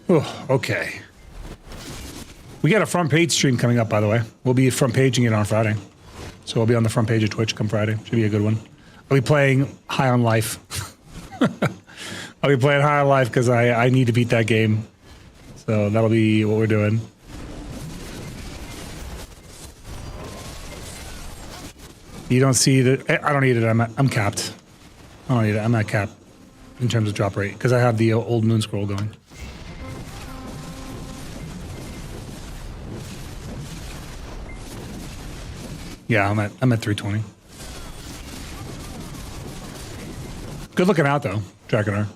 Oh, okay. We got a front page stream coming up, by the way. We'll be front paging it on Friday. So I'll be on the front page of Twitch come Friday. Should be a good one. I'll be playing High on Life. I'll be playing High on Life because I need to beat that game. So that'll be what we're doing. You don't see the... I don't need it. I'm capped. I don't need it. I'm at cap in terms of drop rate because I have the old moon scroll going. Yeah, I'm at 320. Good looking out though, Draconar.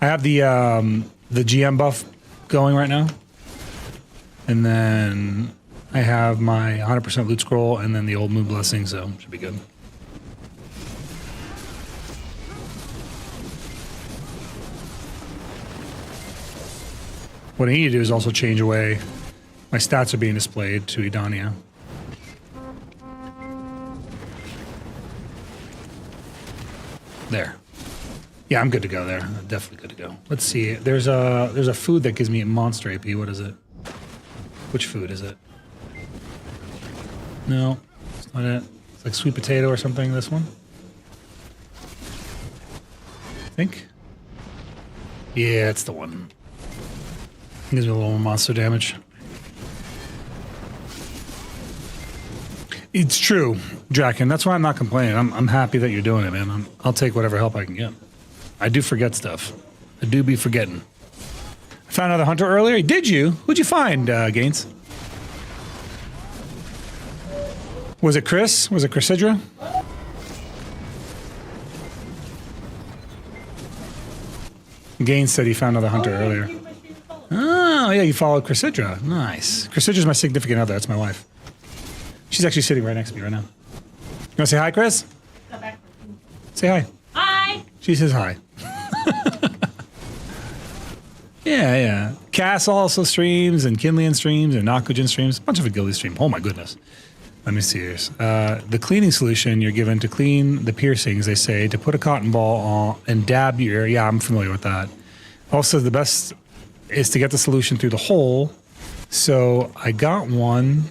I have the GM buff going right now, and then I have my 100% loot scroll, and then the old moon blessing, so should be good. What I need to do is also change away. My stats are being displayed to Edania. There. Yeah, I'm good to go there. I'm definitely good to go. Let's see. There's a food that gives me a monster AP. What is it? Which food is it? No, it's not it. It's like sweet potato or something, this one. I think. Yeah, it's the one. Gives me a little more monster damage. It's true, Draken. That's why I'm not complaining. I'm happy that you're doing it, man. I'll take whatever help I can get. I do forget stuff. I do be forgetting. I found another hunter earlier. Did you? Who'd you find, Gaines? Was it Chris? Was it Chrysidra? Gaines said he found another hunter earlier. Oh, yeah, you followed Chrysidra. Nice. Chrysidra's my significant other. That's my wife. She's actually sitting right next to me right now. You want to say hi, Chris? Say hi. Hi. She says hi. Yeah. Cass also streams, and Kinlian streams, and Nakujin streams. A bunch of a Gilly stream. Oh my goodness. Let me see this. The cleaning solution you're given to clean the piercings, they say, to put a cotton ball on and dab your ear. Yeah, I'm familiar with that. Also, the best is to get the solution through the hole. So I got one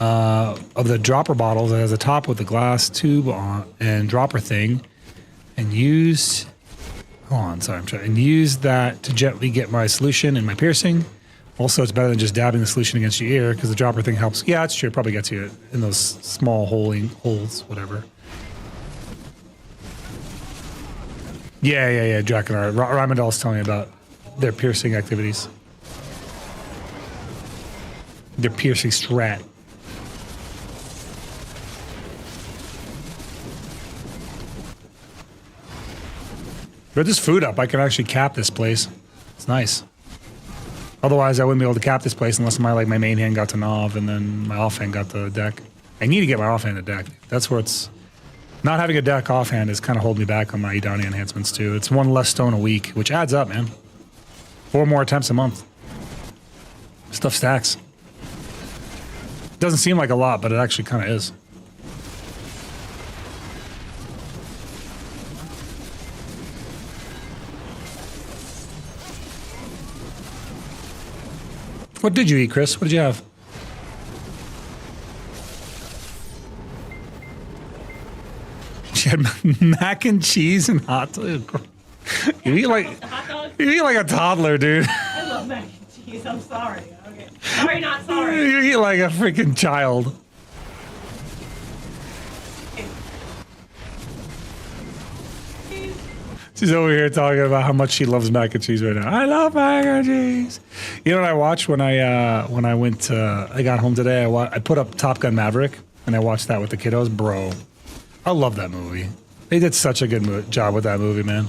of the dropper bottles that has a top with a glass tube on and dropper thing, and used Hold on, sorry, I'm trying. And use that to gently get my solution and my piercing. Also, it's better than just dabbing the solution against your ear because the dropper thing helps. Yeah, it's true. It probably gets you in those small holes, whatever. Yeah, Draconar. Rymendal's telling me about their piercing activities. Their piercing strat. But there's food up. I can actually cap this place. It's nice. Otherwise, I wouldn't be able to cap this place unless my main hand got to Nov and then my offhand got the deck. I need to get my offhand to deck. That's where it's... Not having a deck offhand is kind of holding me back on my Idani enhancements too. It's one less stone a week, which adds up, man. 4 more attempts a month. Stuff stacks. Doesn't seem like a lot, but it actually kind of is. What did you eat, Chris? What did you have? She had mac and cheese and hot dog. You eat like a toddler, dude. I love mac and cheese. I'm sorry. Okay. Sorry, not sorry. You eat like a freaking child. She's over here talking about how much she loves mac and cheese right now. I love mac and cheese. You know what I watched when I got home today? I put up Top Gun Maverick and I watched that with the kiddos. Bro, I love that movie. They did such a good job with that movie, man.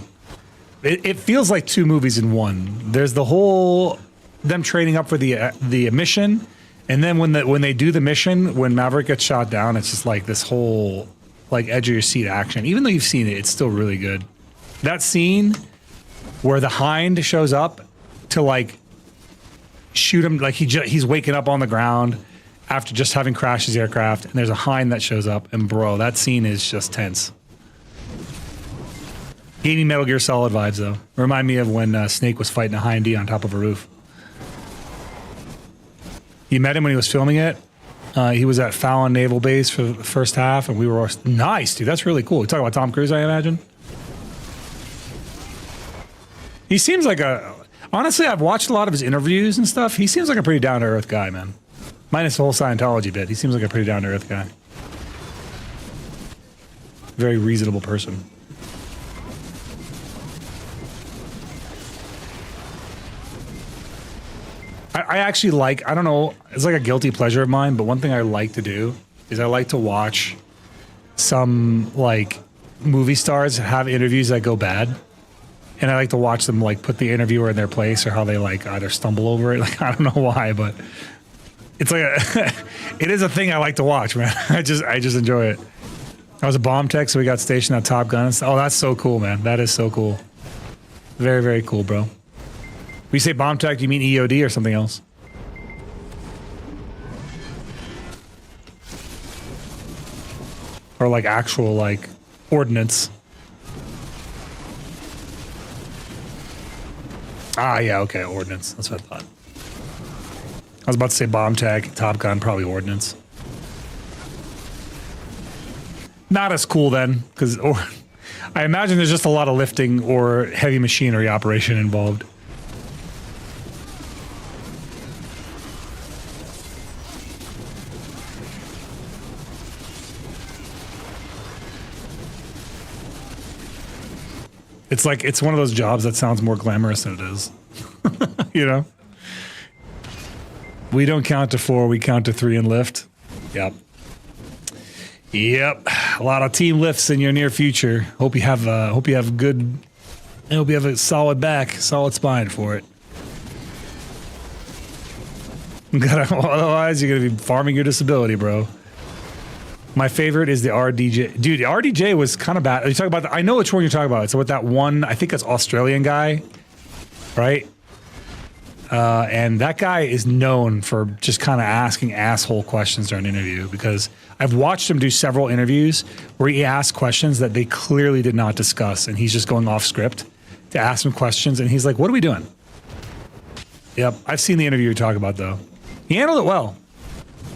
It feels like 2 movies in one. There's the whole them training up for the mission, and then when they do the mission, when Maverick gets shot down, it's just like this whole like edge of your seat action. Even though you've seen it, it's still really good. That scene where the Hind shows up to like shoot him, like he's waking up on the ground after just having crashed his aircraft, and there's a Hind that shows up, and bro, that scene is just tense. Gave me Metal Gear Solid vibes though. Remind me of when Snake was fighting a Hind D on top of a roof. You met him when he was filming it. He was at Fallon Naval Base for the first half, and we were nice, dude. That's really cool. You talk about Tom Cruise, I imagine. He seems like honestly, I've watched a lot of his interviews and stuff. He seems like a pretty down-to-earth guy, man. Minus the whole Scientology bit. He seems like a pretty down-to-earth guy. Very reasonable person. I actually like, I don't know, it's like a guilty pleasure of mine, but one thing I like to do is I like to watch some like movie stars have interviews that go bad. And I like to watch them like put the interviewer in their place or how they like either stumble over it. Like, I don't know why, but it's like it is a thing I like to watch, man. I just enjoy it. I was a bomb tech, so we got stationed at Top Gun. Oh, that's so cool, man. That is so cool. Very, very cool, bro. When you say bomb tech, do you mean EOD or something else? Or like actual like ordnance? Ah, yeah, okay, ordnance. That's what I thought. I was about to say bomb tech, Top Gun, probably ordnance. Not as cool then, because I imagine there's just a lot of lifting or heavy machinery operation involved. It's like, it's one of those jobs that sounds more glamorous than it is. You know? We don't count to 4, we count to 3 and lift. Yep. Yep. A lot of team lifts in your near future. Hope you have good, I hope you have a solid back, solid spine for it. Otherwise, you're going to be farming your disability, bro. My favorite is the RDJ. Dude, the RDJ was kind of bad. You talk about I know which one you're talking about. It's with that one, I think it's Australian guy, right? And that guy is known for just kind of asking asshole questions during an interview, because I've watched him do several interviews where he asks questions that they clearly did not discuss, and he's just going off script to ask him questions, and he's like, what are we doing? Yep, I've seen the interview you're talking about, though. He handled it well.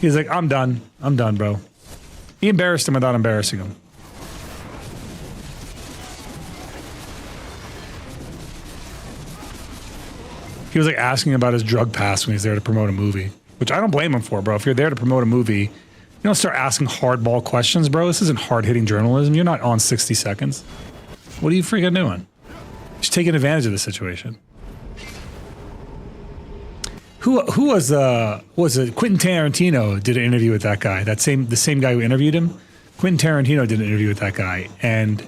He's like, I'm done, bro. He embarrassed him without embarrassing him. He was like asking about his drug past when he's there to promote a movie, which I don't blame him for, bro. If you're there to promote a movie, you don't start asking hardball questions, bro. This isn't hard-hitting journalism. You're not on 60 Seconds. What are you freaking doing? Just taking advantage of the situation. Who was it? Quentin Tarantino did an interview with that guy. The same guy who interviewed him. Quentin Tarantino did an interview with that guy, and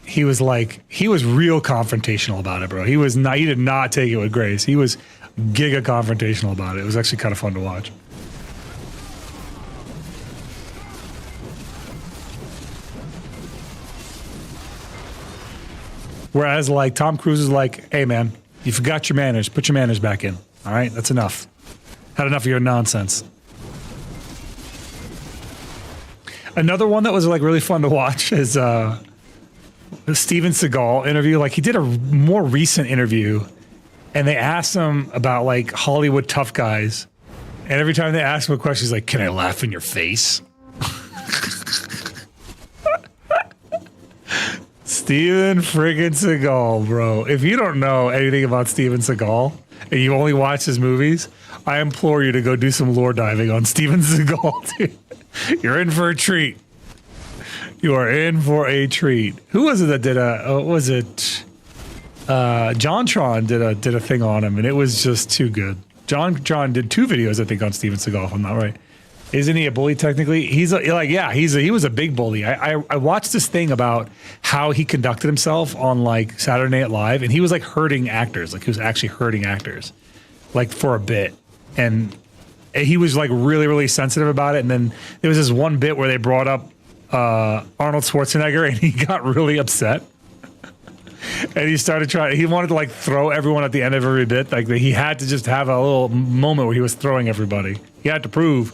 he was real confrontational about it, bro. He did not take it with grace. He was giga confrontational about it. It was actually kind of fun to watch. Whereas like Tom Cruise is like, hey man, you forgot your manners. Put your manners back in. All right, that's enough. Had enough of your nonsense. Another one that was like really fun to watch is the Steven Seagal interview. Like he did a more recent interview, and they asked him about like Hollywood tough guys, and every time they asked him a question, he's like, "Can I laugh in your face?" Steven friggin' Seagal, bro. If you don't know anything about Steven Seagal and you only watch his movies, I implore you to go do some lore diving on Steven Seagal, dude. You're in for a treat. You are in for a treat. Who was it that did JonTron did a thing on him, and it was just too good. JonTron did 2 videos, I think, on Steven Seagal, if I'm not right. Isn't he a bully technically? He was a big bully. I watched this thing about how he conducted himself on like Saturday Night Live, and he was like hurting actors. Like he was actually hurting actors, like for a bit. And he was like really, really sensitive about it. And then there was this one bit where they brought up Arnold Schwarzenegger, and he got really upset. And he started he wanted to like throw everyone at the end of every bit. Like he had to just have a little moment where he was throwing everybody. He had to prove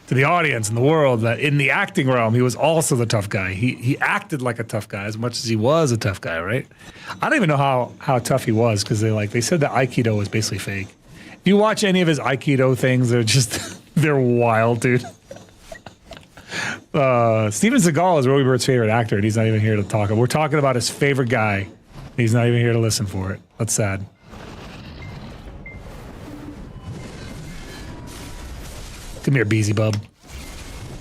to the audience and the world that in the acting realm, he was also the tough guy. He acted like a tough guy as much as he was a tough guy, right? I don't even know how tough he was, because they said that Aikido was basically fake. If you watch any of his Aikido things, they're wild, dude. Steven Seagal is Roby Bird's favorite actor, and he's not even here to talk. We're talking about his favorite guy. He's not even here to listen for it. That's sad. Come here, Beelzebub.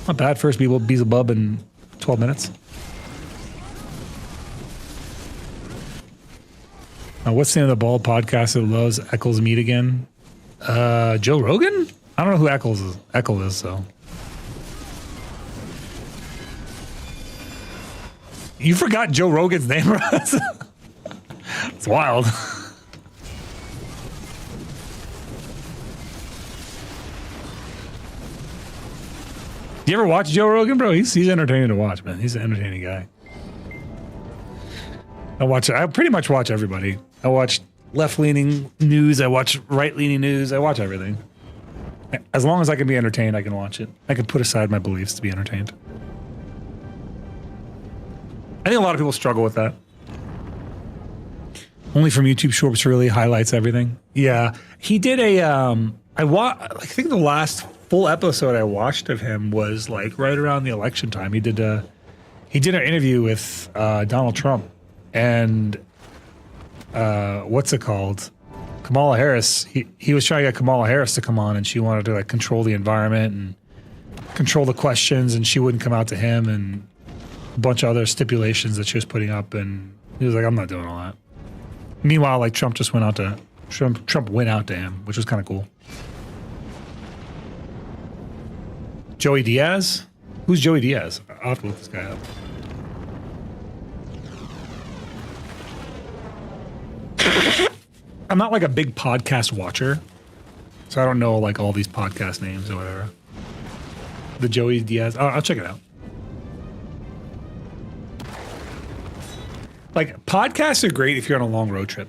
Not bad. First Beelzebub in 12 minutes. What's the name of the bald podcast that loves Eccles meet again? Joe Rogan? I don't know who Eccles is, so. You forgot Joe Rogan's name, Russ? It's wild. You ever watch Joe Rogan, bro? He's entertaining to watch, man. He's an entertaining guy. I pretty much watch everybody. I watch left-leaning news. I watch right-leaning news. I watch everything. As long as I can be entertained, I can watch it. I can put aside my beliefs to be entertained. I think a lot of people struggle with that. Only from YouTube Shorts really highlights everything. Yeah, he did I think the last full episode I watched of him was like right around the election time. He did an interview with Donald Trump and what's it called? Kamala Harris. He was trying to get Kamala Harris to come on, and she wanted to like control the environment and control the questions, and she wouldn't come out to him, and a bunch of other stipulations that she was putting up, and he was like, I'm not doing all that. Meanwhile, like Trump went out to him, which was kind of cool. Joey Diaz? Who's Joey Diaz? I'll have to look this guy up. I'm not like a big podcast watcher, so I don't know like all these podcast names or whatever. The Joey Diaz. I'll check it out. Like podcasts are great if you're on a long road trip.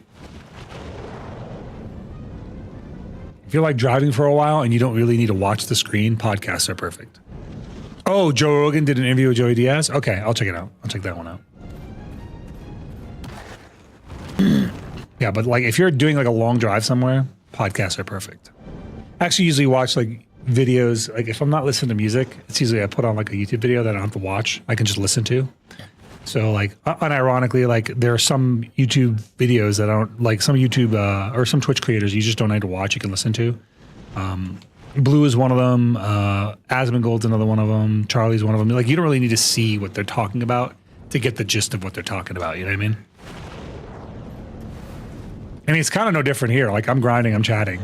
If you're like driving for a while and you don't really need to watch the screen, podcasts are perfect. Oh, Joe Rogan did an interview with Joey Diaz? Okay, I'll check it out. I'll check that one out. Yeah, but like if you're doing like a long drive somewhere, podcasts are perfect. I actually usually watch like videos, like if I'm not listening to music, it's usually I put on like a YouTube video that I don't have to watch. I can just listen to. So like unironically, like there are some YouTube videos that aren't like some YouTube or some Twitch creators you just don't need to watch. You can listen to. Blue is one of them. Asmongold's another one of them. Charlie's one of them. Like you don't really need to see what they're talking about to get the gist of what they're talking about. You know what I mean? I mean, it's kind of no different here. Like I'm grinding, I'm chatting.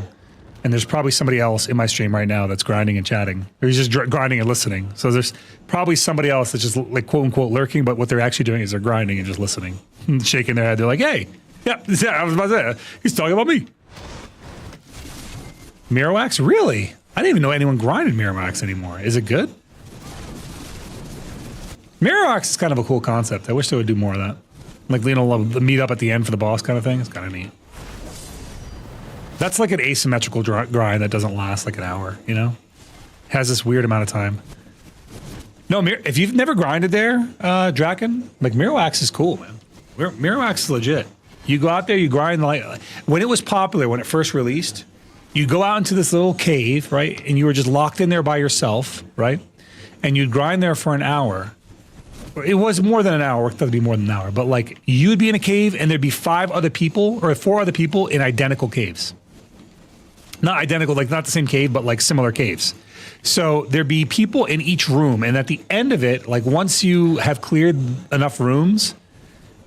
And there's probably somebody else in my stream right now that's grinding and chatting. Or he's just grinding and listening. So there's probably somebody else that's just like quote unquote lurking, but what they're actually doing is they're grinding and just listening. Shaking their head. They're like, hey, yeah, I was about to say, he's talking about me. Mirrorwax? Really? I didn't even know anyone grinded Mirrorwax anymore. Is it good? Mirrorwax is kind of a cool concept. I wish they would do more of that. Like, you know, the meet up at the end for the boss kind of thing. It's kind of neat. That's like an asymmetrical grind that doesn't last like an hour, you know? Has this weird amount of time. No, if you've never grinded there, Draken, like Mirrorwax is cool, man. Mirrorwax is legit. You go out there, you grind like when it was popular, when it first released, you go out into this little cave, right? And you were just locked in there by yourself, right? And you'd grind there for an hour. It was more than an hour. It thought it'd be more than an hour, but like you'd be in a cave and there'd be 5 other people or 4 other people in identical caves. Not identical, like not the same cave, but like similar caves. So there'd be people in each room. And at the end of it, like once you have cleared enough rooms,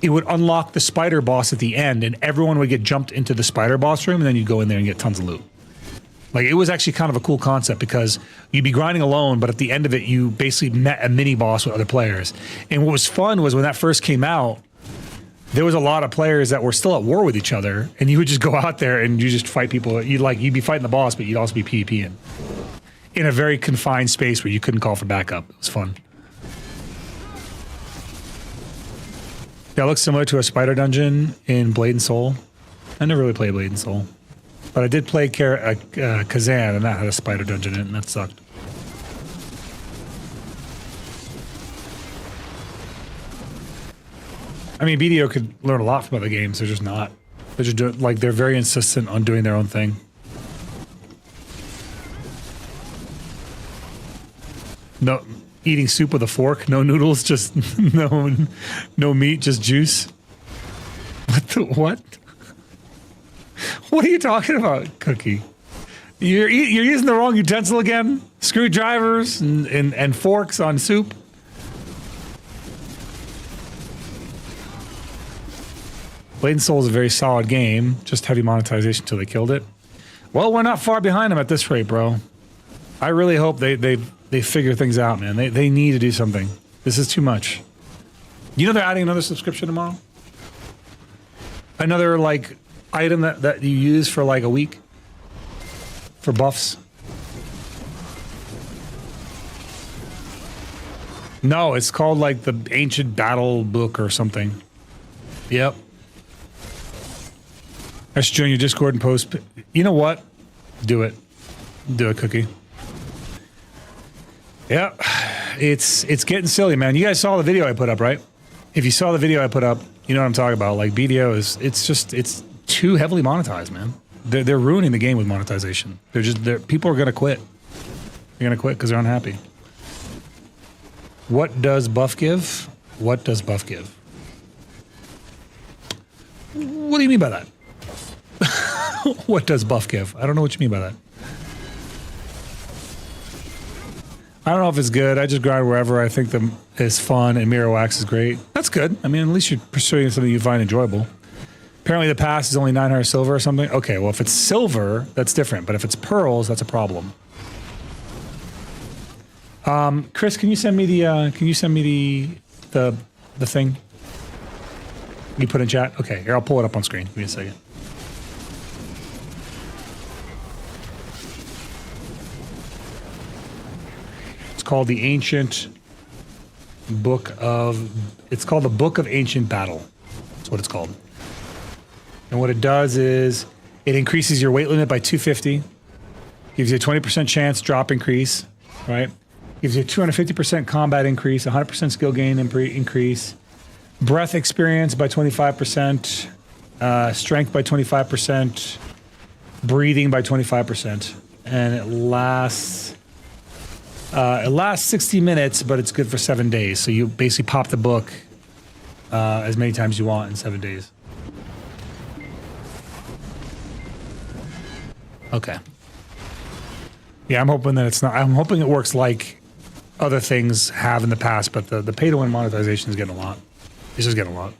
it would unlock the spider boss at the end and everyone would get jumped into the spider boss room and then you'd go in there and get tons of loot. Like it was actually kind of a cool concept because you'd be grinding alone, but at the end of it, you basically met a mini boss with other players. And what was fun was when that first came out, there was a lot of players that were still at war with each other, and you would just go out there and you just fight people. You'd be fighting the boss, but you'd also be PvPing in a very confined space where you couldn't call for backup. It was fun. That looks similar to a spider dungeon in Blade and Soul. I never really played Blade and Soul, but I did play Kazan, and that had a spider dungeon in it, and that sucked. I mean, BDO could learn a lot from other games. They're just not. They're just doing, like, they're very insistent on doing their own thing. No, eating soup with a fork, no noodles, just no meat, just juice. What? What are you talking about, Cookie? You're using the wrong utensil again? Screwdrivers and forks on soup? Blade and Soul is a very solid game, just heavy monetization until they killed it. Well, we're not far behind them at this rate, bro. I really hope they figure things out, man. They need to do something. This is too much. You know they're adding another subscription tomorrow? Another, like, item that you use for, like, a week? For buffs? No, it's called, like, the Ancient Battle Book or something. Yep. I should join your Discord and post. You know what? Do it. Do it, Cookie. Yeah, it's getting silly, man. You guys saw the video I put up, right? If you saw the video I put up, you know what I'm talking about. Like BDO it's too heavily monetized, man. They're ruining the game with monetization. People are gonna quit. They're gonna quit because they're unhappy. What does buff give? What does buff give? What do you mean by that? What does buff give? I don't know what you mean by that. I don't know if it's good. I just grind wherever I think is fun, and Mirrorwax is great. That's good. I mean, at least you're pursuing something you find enjoyable. Apparently the pass is only 900 silver or something. Okay, well, if it's silver, that's different. But if it's pearls, that's a problem. Chris, can you send me the thing you put in chat? Okay, here, I'll pull it up on screen. Give me a second. It's called the Ancient Book of... It's called the Book of Ancient Battle. That's what it's called. And what it does is it increases your weight limit by 250. Gives you a 20% chance drop increase, right? Gives you a 250% combat increase, 100% skill gain increase. Breath experience by 25%. Strength by 25%. Breathing by 25%. And it lasts 60 minutes, but it's good for 7 days. So you basically pop the book as many times as you want in 7 days. Okay. Yeah, I'm hoping that it's not. I'm hoping it works like other things have in the past, but the pay to win monetization is getting a lot. It's just getting a lot.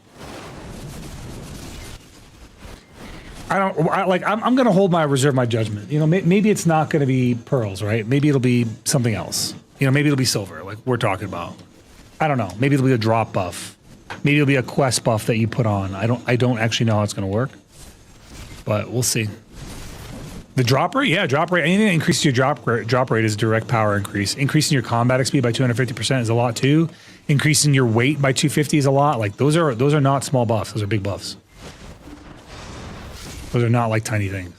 I'm going to hold reserve my judgment. You know, maybe it's not going to be pearls, right? Maybe it'll be something else. You know, maybe it'll be silver, like we're talking about. I don't know. Maybe it'll be a drop buff. Maybe it'll be a quest buff that you put on. I don't actually know how it's going to work, but we'll see. The drop rate, yeah, drop rate. Anything that increases your drop rate is direct power increase. Increasing your combat XP by 250% is a lot too. Increasing your weight by 250 is a lot. Like those are not small buffs. Those are big buffs. Those are not like tiny things.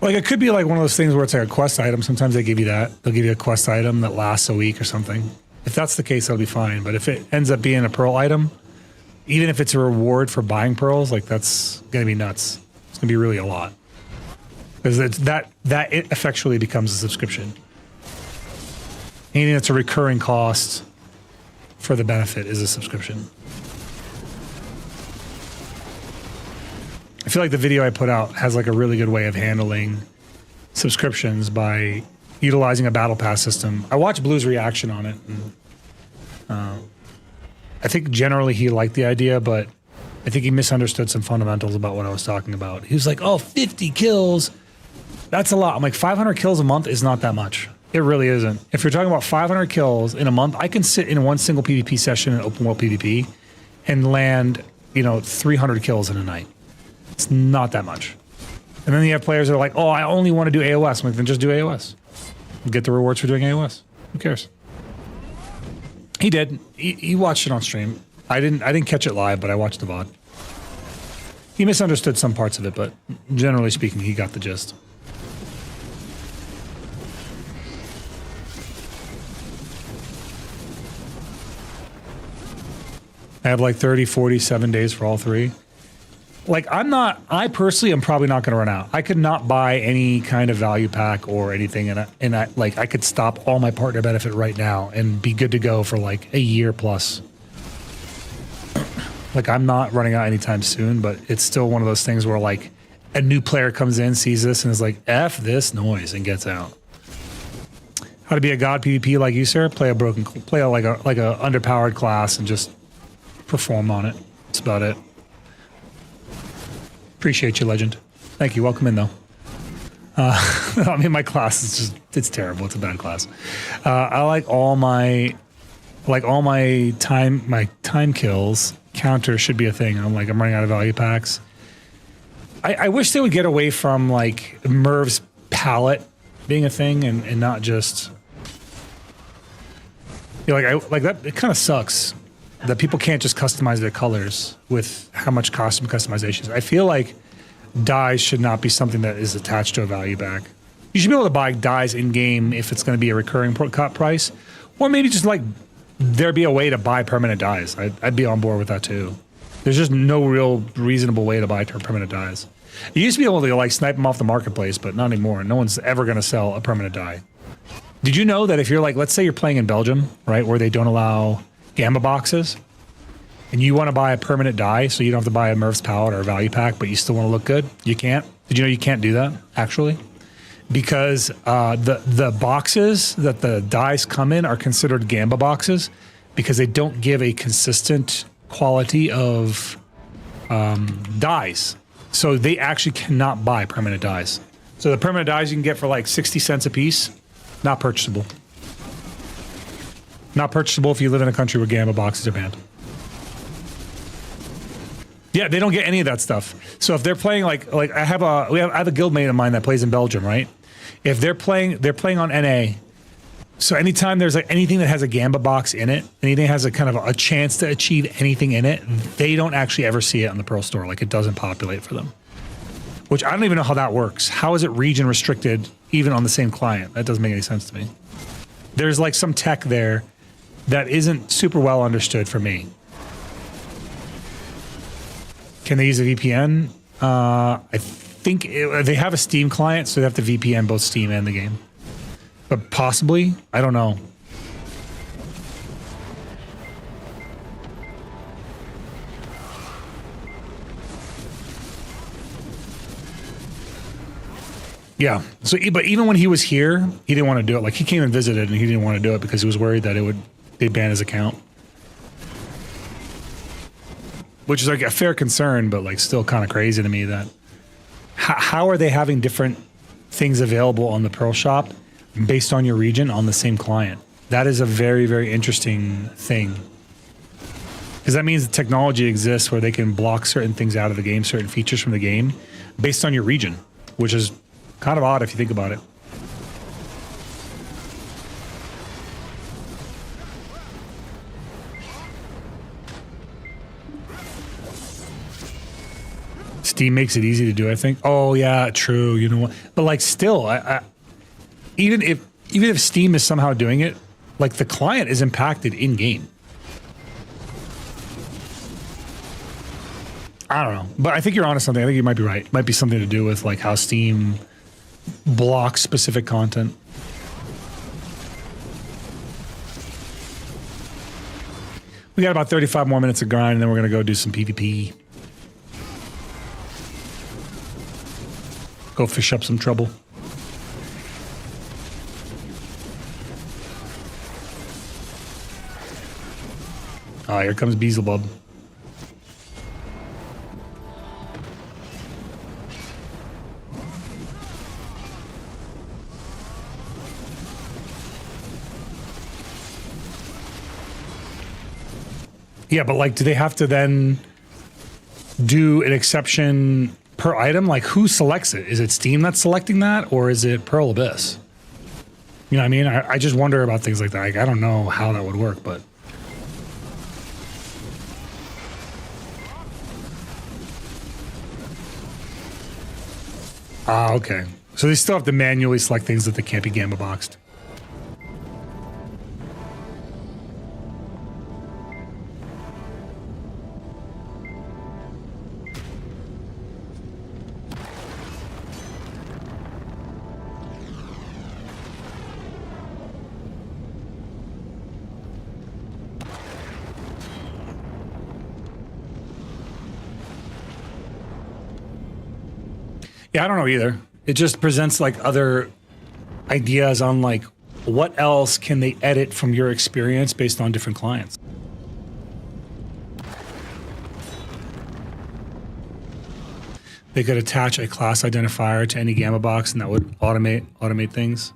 Like it could be like one of those things where it's like a quest item. Sometimes they give you that. They'll give you a quest item that lasts a week or something. If that's the case, that'll be fine. But if it ends up being a pearl item, even if it's a reward for buying pearls, like that's gonna be nuts. It's gonna be really a lot. Because that it effectually becomes a subscription. Anything that's a recurring cost for the benefit is a subscription. I feel like the video I put out has like a really good way of handling subscriptions by utilizing a battle pass system. I watched Blue's reaction on it, and I think generally he liked the idea, but I think he misunderstood some fundamentals about what I was talking about. He was like, "Oh, 50 kills, that's a lot." I'm like, 500 kills a month is not that much. It really isn't. If you're talking about 500 kills in a month, I can sit in one single PvP session in open world PvP and land, 300 kills in a night. It's not that much. And then you have players that are like, "Oh, I only want to do AOS." I'm like, then just do AOS. Get the rewards for doing AOS. Who cares? He did. He watched it on stream. I didn't catch it live, but I watched the VOD. He misunderstood some parts of it, but generally speaking, he got the gist. I have like 30, 47 days for all three. Like I personally am probably not going to run out. I could not buy any kind of value pack or anything. And I could stop all my partner benefit right now and be good to go for like a year plus. Like I'm not running out anytime soon, but it's still one of those things where like a new player comes in, sees this and is like, F this noise, and gets out. How to be a god PvP like you, sir? Play like a underpowered class and just perform on it. That's about it. Appreciate you, legend. Thank you. Welcome in, though. I mean, my class is it's terrible. It's a bad class. I like all my time kills. Counter should be a thing. I'm running out of value packs. I wish they would get away from like Merv's palette being a thing and not just that. It kind of sucks that people can't just customize their colors with how much costume customizations. I feel like dyes should not be something that is attached to a value pack. You should be able to buy dyes in game if it's going to be a recurring cut price, or maybe just like there be a way to buy permanent dyes. I'd be on board with that too. There's just no real reasonable way to buy permanent dyes. You used to be able to like snipe them off the marketplace, but not anymore. No one's ever going to sell a permanent dye. Did you know that if you're like, let's say you're playing in Belgium, right, where they don't allow gamma boxes, and you want to buy a permanent dye so you don't have to buy a Merv's palette or a value pack, but you still want to look good? You can't. Did you know you can't do that, actually? Because the boxes that the dyes come in are considered gamba boxes because they don't give a consistent quality of dyes. So they actually cannot buy permanent dyes. So the permanent dyes you can get for like 60 cents a piece, not purchasable. Not purchasable if you live in a country where gamma boxes are banned. Yeah, they don't get any of that stuff. So if they're playing like I have a guildmate of mine that plays in Belgium, right? If they're playing on NA. So anytime there's like anything that has a gamba box in it, anything that has a kind of a chance to achieve anything in it, they don't actually ever see it on the Pearl store. Like it doesn't populate for them. Which I don't even know how that works. How is it region restricted even on the same client? That doesn't make any sense to me. There's like some tech there that isn't super well understood for me. Can they use a VPN? I think they have a Steam client, so they have to VPN both Steam and the game. But possibly, I don't know. Yeah. So, but even when he was here, he didn't want to do it. Like he came and visited, and he didn't want to do it because he was worried that they'd ban his account. Which is like a fair concern, but like still kind of crazy to me that how are they having different things available on the Pearl shop based on your region on the same client? That is a very, very interesting thing. Because that means the technology exists where they can block certain things out of the game, certain features from the game based on your region, which is kind of odd if you think about it. Steam makes it easy to do, I think. Oh yeah, true. You know what? But like, still, even if Steam is somehow doing it, like the client is impacted in game. I don't know, but I think you're onto something. I think you might be right. It might be something to do with like how Steam blocks specific content. We got about 35 more minutes of grind, and then we're gonna go do some PvP. Go fish up some trouble. Oh, here comes Beelzebub. Yeah, but like, do they have to then do an exception per item? Like, who selects it? Is it Steam that's selecting that, or is it Pearl Abyss? You know what I mean? I just wonder about things like that. Like, I don't know how that would work, but... Ah, okay. So they still have to manually select things that they can't be gamma boxed. Yeah, I don't know either. It just presents like other ideas on like what else can they edit from your experience based on different clients. They could attach a class identifier to any gamma box, and that would automate things.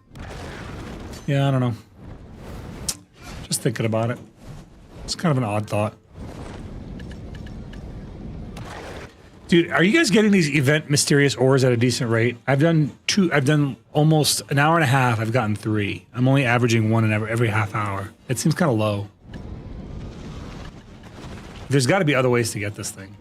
Yeah, I don't know. Just thinking about it. It's kind of an odd thought. Dude, are you guys getting these event mysterious ores at a decent rate? I've done almost an hour and a half. I've gotten 3. I'm only averaging 1 in every half hour. It seems kind of low. There's got to be other ways to get this thing.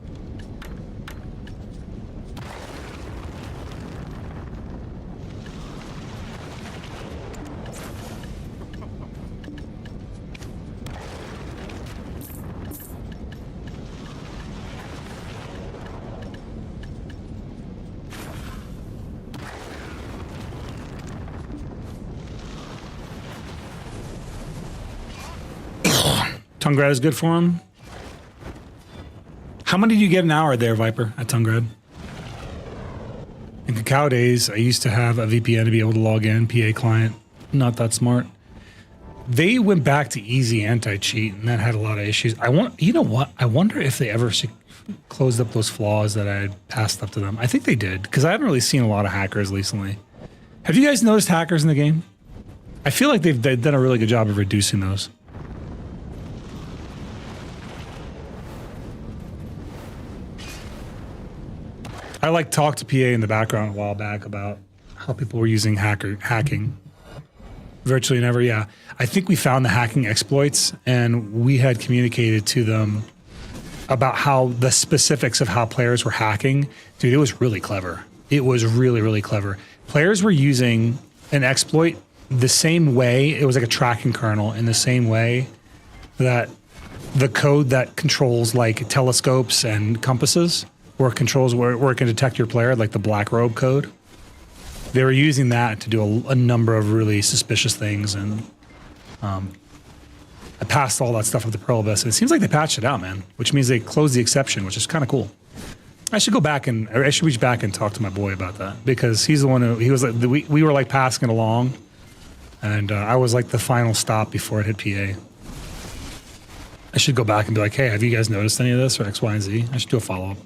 Tungrad is good for him. How many do you get an hour there, Viper, at Tungrad? In Cacao days, I used to have a VPN to be able to log in, PA client. Not that smart. They went back to easy anti-cheat, and that had a lot of issues. You know what? I wonder if they ever closed up those flaws that I had passed up to them. I think they did, because I haven't really seen a lot of hackers recently. Have you guys noticed hackers in the game? I feel like they've done a really good job of reducing those. I like talked to PA in the background a while back about how people were using hacking. Virtually never, yeah. I think we found the hacking exploits, and we had communicated to them about how the specifics of how players were hacking. Dude, it was really clever. It was really, really clever. Players were using an exploit the same way. It was like a tracking kernel in the same way that the code that controls like telescopes and compasses where controls where it can detect your player, like the black robe code. They were using that to do a number of really suspicious things, and I passed all that stuff with the Pearl Abyss. And it seems like they patched it out, man, which means they closed the exception, which is kind of cool. I should go back and I should reach back and talk to my boy about that, because he's the one who he was like we were like passing it along, and I was like the final stop before it hit PA. I should go back and be like, hey, have you guys noticed any of this or X, Y, and Z? I should do a follow up.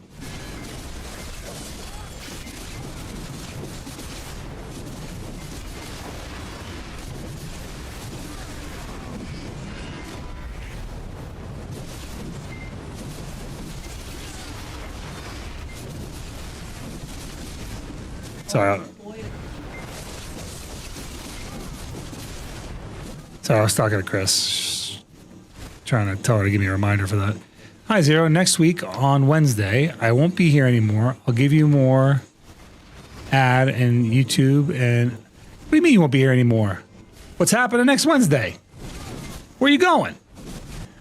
Sorry, I was talking to Chris, trying to tell her to give me a reminder for that. Hi, Zero. Next week on Wednesday, I won't be here anymore. I'll give you more ad and YouTube. And what do you mean you won't be here anymore? What's happening next Wednesday? Where are you going?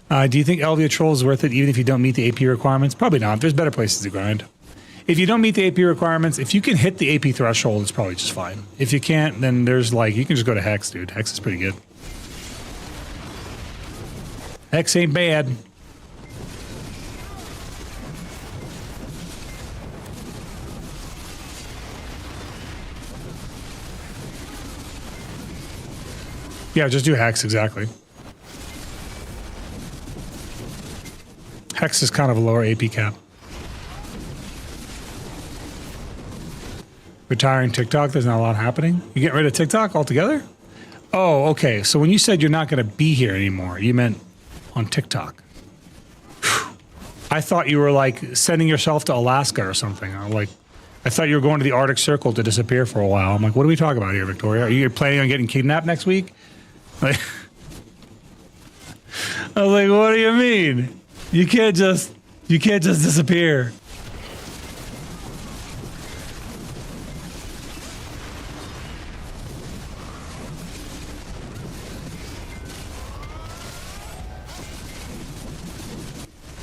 Do you think Elvia Troll is worth it even if you don't meet the AP requirements? Probably not. There's better places to grind. If you don't meet the AP requirements, if you can hit the AP threshold, it's probably just fine. If you can't, then there's like, you can just go to Hex, dude. Hex is pretty good. Hex ain't bad. Yeah, just do Hex, exactly. Hex is kind of a lower AP cap. Retiring TikTok, there's not a lot happening. You getting rid of TikTok altogether? Oh, okay. So when you said you're not going to be here anymore, you meant on TikTok. Whew. I thought you were like sending yourself to Alaska or something. I thought you were going to the Arctic Circle to disappear for a while. I'm like, what are we talking about here, Victoria? Are you planning on getting kidnapped next week? Like, I was like, what do you mean? You can't just disappear.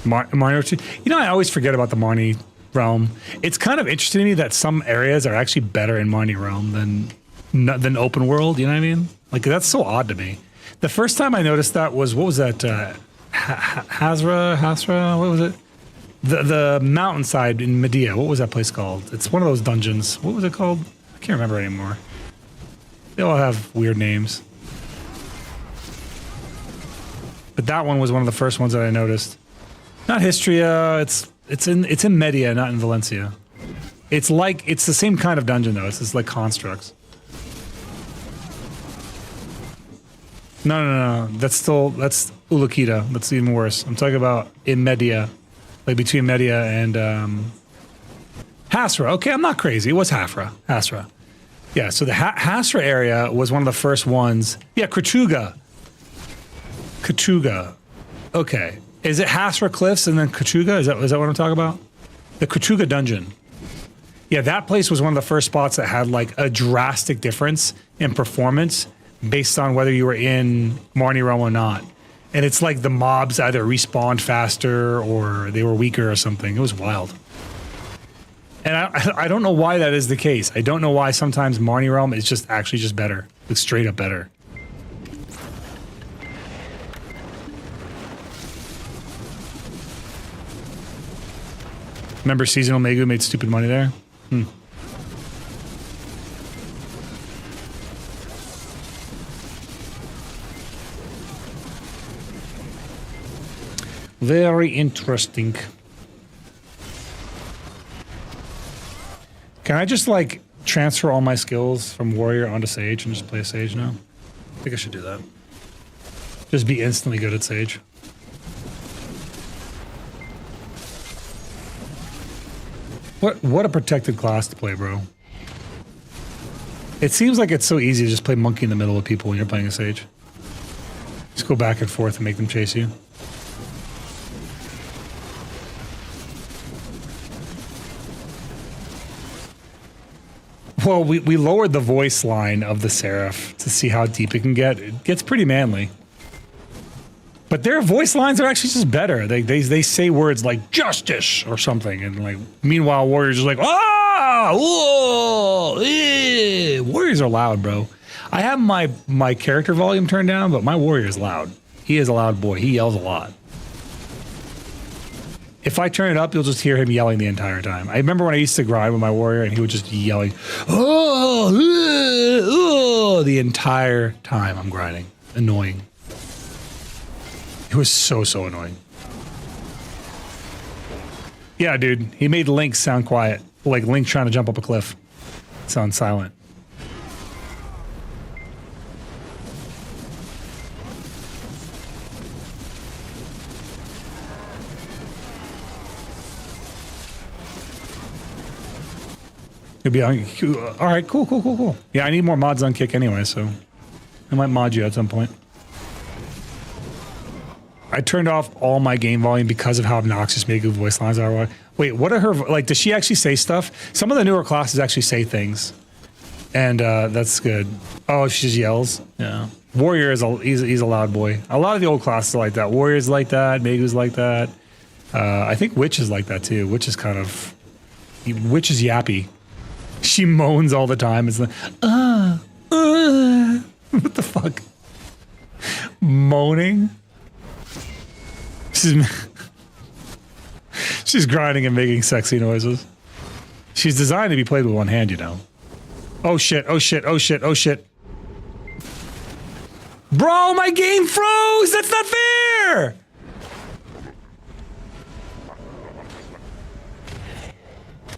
Mario, you know, I always forget about the Marnie realm. It's kind of interesting to me that some areas are actually better in Marnie realm than open world. You know what I mean? Like, that's so odd to me. The first time I noticed that was, what was that? Hasra? What was it? The mountainside in Medea. What was that place called? It's one of those dungeons. What was it called? I can't remember anymore. They all have weird names. But that one was one of the first ones that I noticed. Not Histria. It's in Medea, not in Valencia. It's the same kind of dungeon though. It's just like constructs. No. That's Ulukita. That's even worse. I'm talking about in Medea, like between Medea and Hasra. Okay, I'm not crazy. It was Hasra. Yeah. So the Hasra area was one of the first ones. Yeah, Kachuga. Okay. Is it Hasra Cliffs and then Kachuga? Is that what I'm talking about? The Kachuga dungeon. Yeah, that place was one of the first spots that had like a drastic difference in performance based on whether you were in Marnie realm or not. And it's like the mobs either respawned faster or they were weaker or something. It was wild. And I don't know why that is the case. I don't know why sometimes Marnie realm is just actually just better. It's straight up better. Remember Seasonal Megu made stupid money there? Very interesting. Can I just like transfer all my skills from Warrior onto Sage and just play Sage now? I think I should do that. Just be instantly good at Sage. What a protected class to play, bro. It seems like it's so easy to just play monkey in the middle of people when you're playing a Sage. Just go back and forth and make them chase you. Well, we lowered the voice line of the Seraph to see how deep it can get. It gets pretty manly. But their voice lines are actually just better. They say words like justice or something, and like meanwhile Warriors is like whoa, Warriors are loud, bro. I have my character volume turned down, but my Warrior is loud. He is a loud boy. He yells a lot. If I turn it up, you'll just hear him yelling the entire time. I remember when I used to grind with my Warrior, and he would just be yelling, the entire time I'm grinding. Annoying. It was so annoying. Yeah, dude. He made Link sound quiet. Like Link trying to jump up a cliff. Sound silent. It'd be all right. Cool. Yeah, I need more mods on Kick anyway, so I might mod you at some point. I turned off all my game volume because of how obnoxious Megu voice lines are. Wait, what are her like? Does she actually say stuff? Some of the newer classes actually say things, and that's good. Oh, she just yells. Yeah, Warrior is he's a loud boy. A lot of the old classes are like that. Warrior's like that. Megu's like that. I think Witch is like that too. Witch is yappy. She moans all the time. It's like, what the fuck? Moaning? She's grinding and making sexy noises. She's designed to be played with one hand, you know. Oh shit. Bro, my game froze! That's not fair!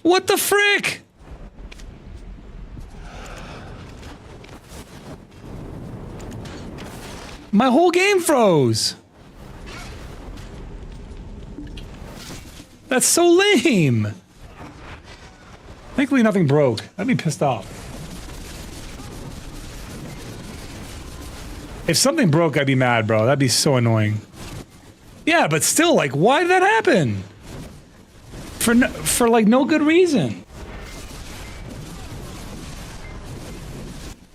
What the frick? My whole game froze. That's so lame. Thankfully nothing broke. I'd be pissed off. If something broke, I'd be mad, bro. That'd be so annoying. Yeah, but still, like, why did that happen? For like no good reason.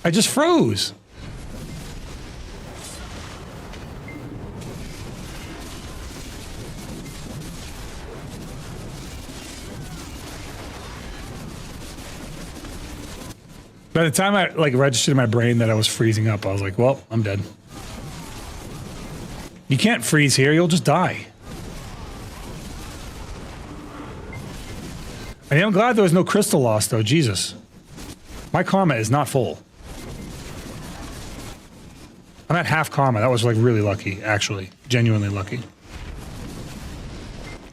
I just froze. By the time I like registered in my brain that I was freezing up, I was like, well, I'm dead. You can't freeze here, you'll just die. I am glad there was no crystal loss though, Jesus. My karma is not full. I'm at half karma, that was like really lucky, actually. Genuinely lucky.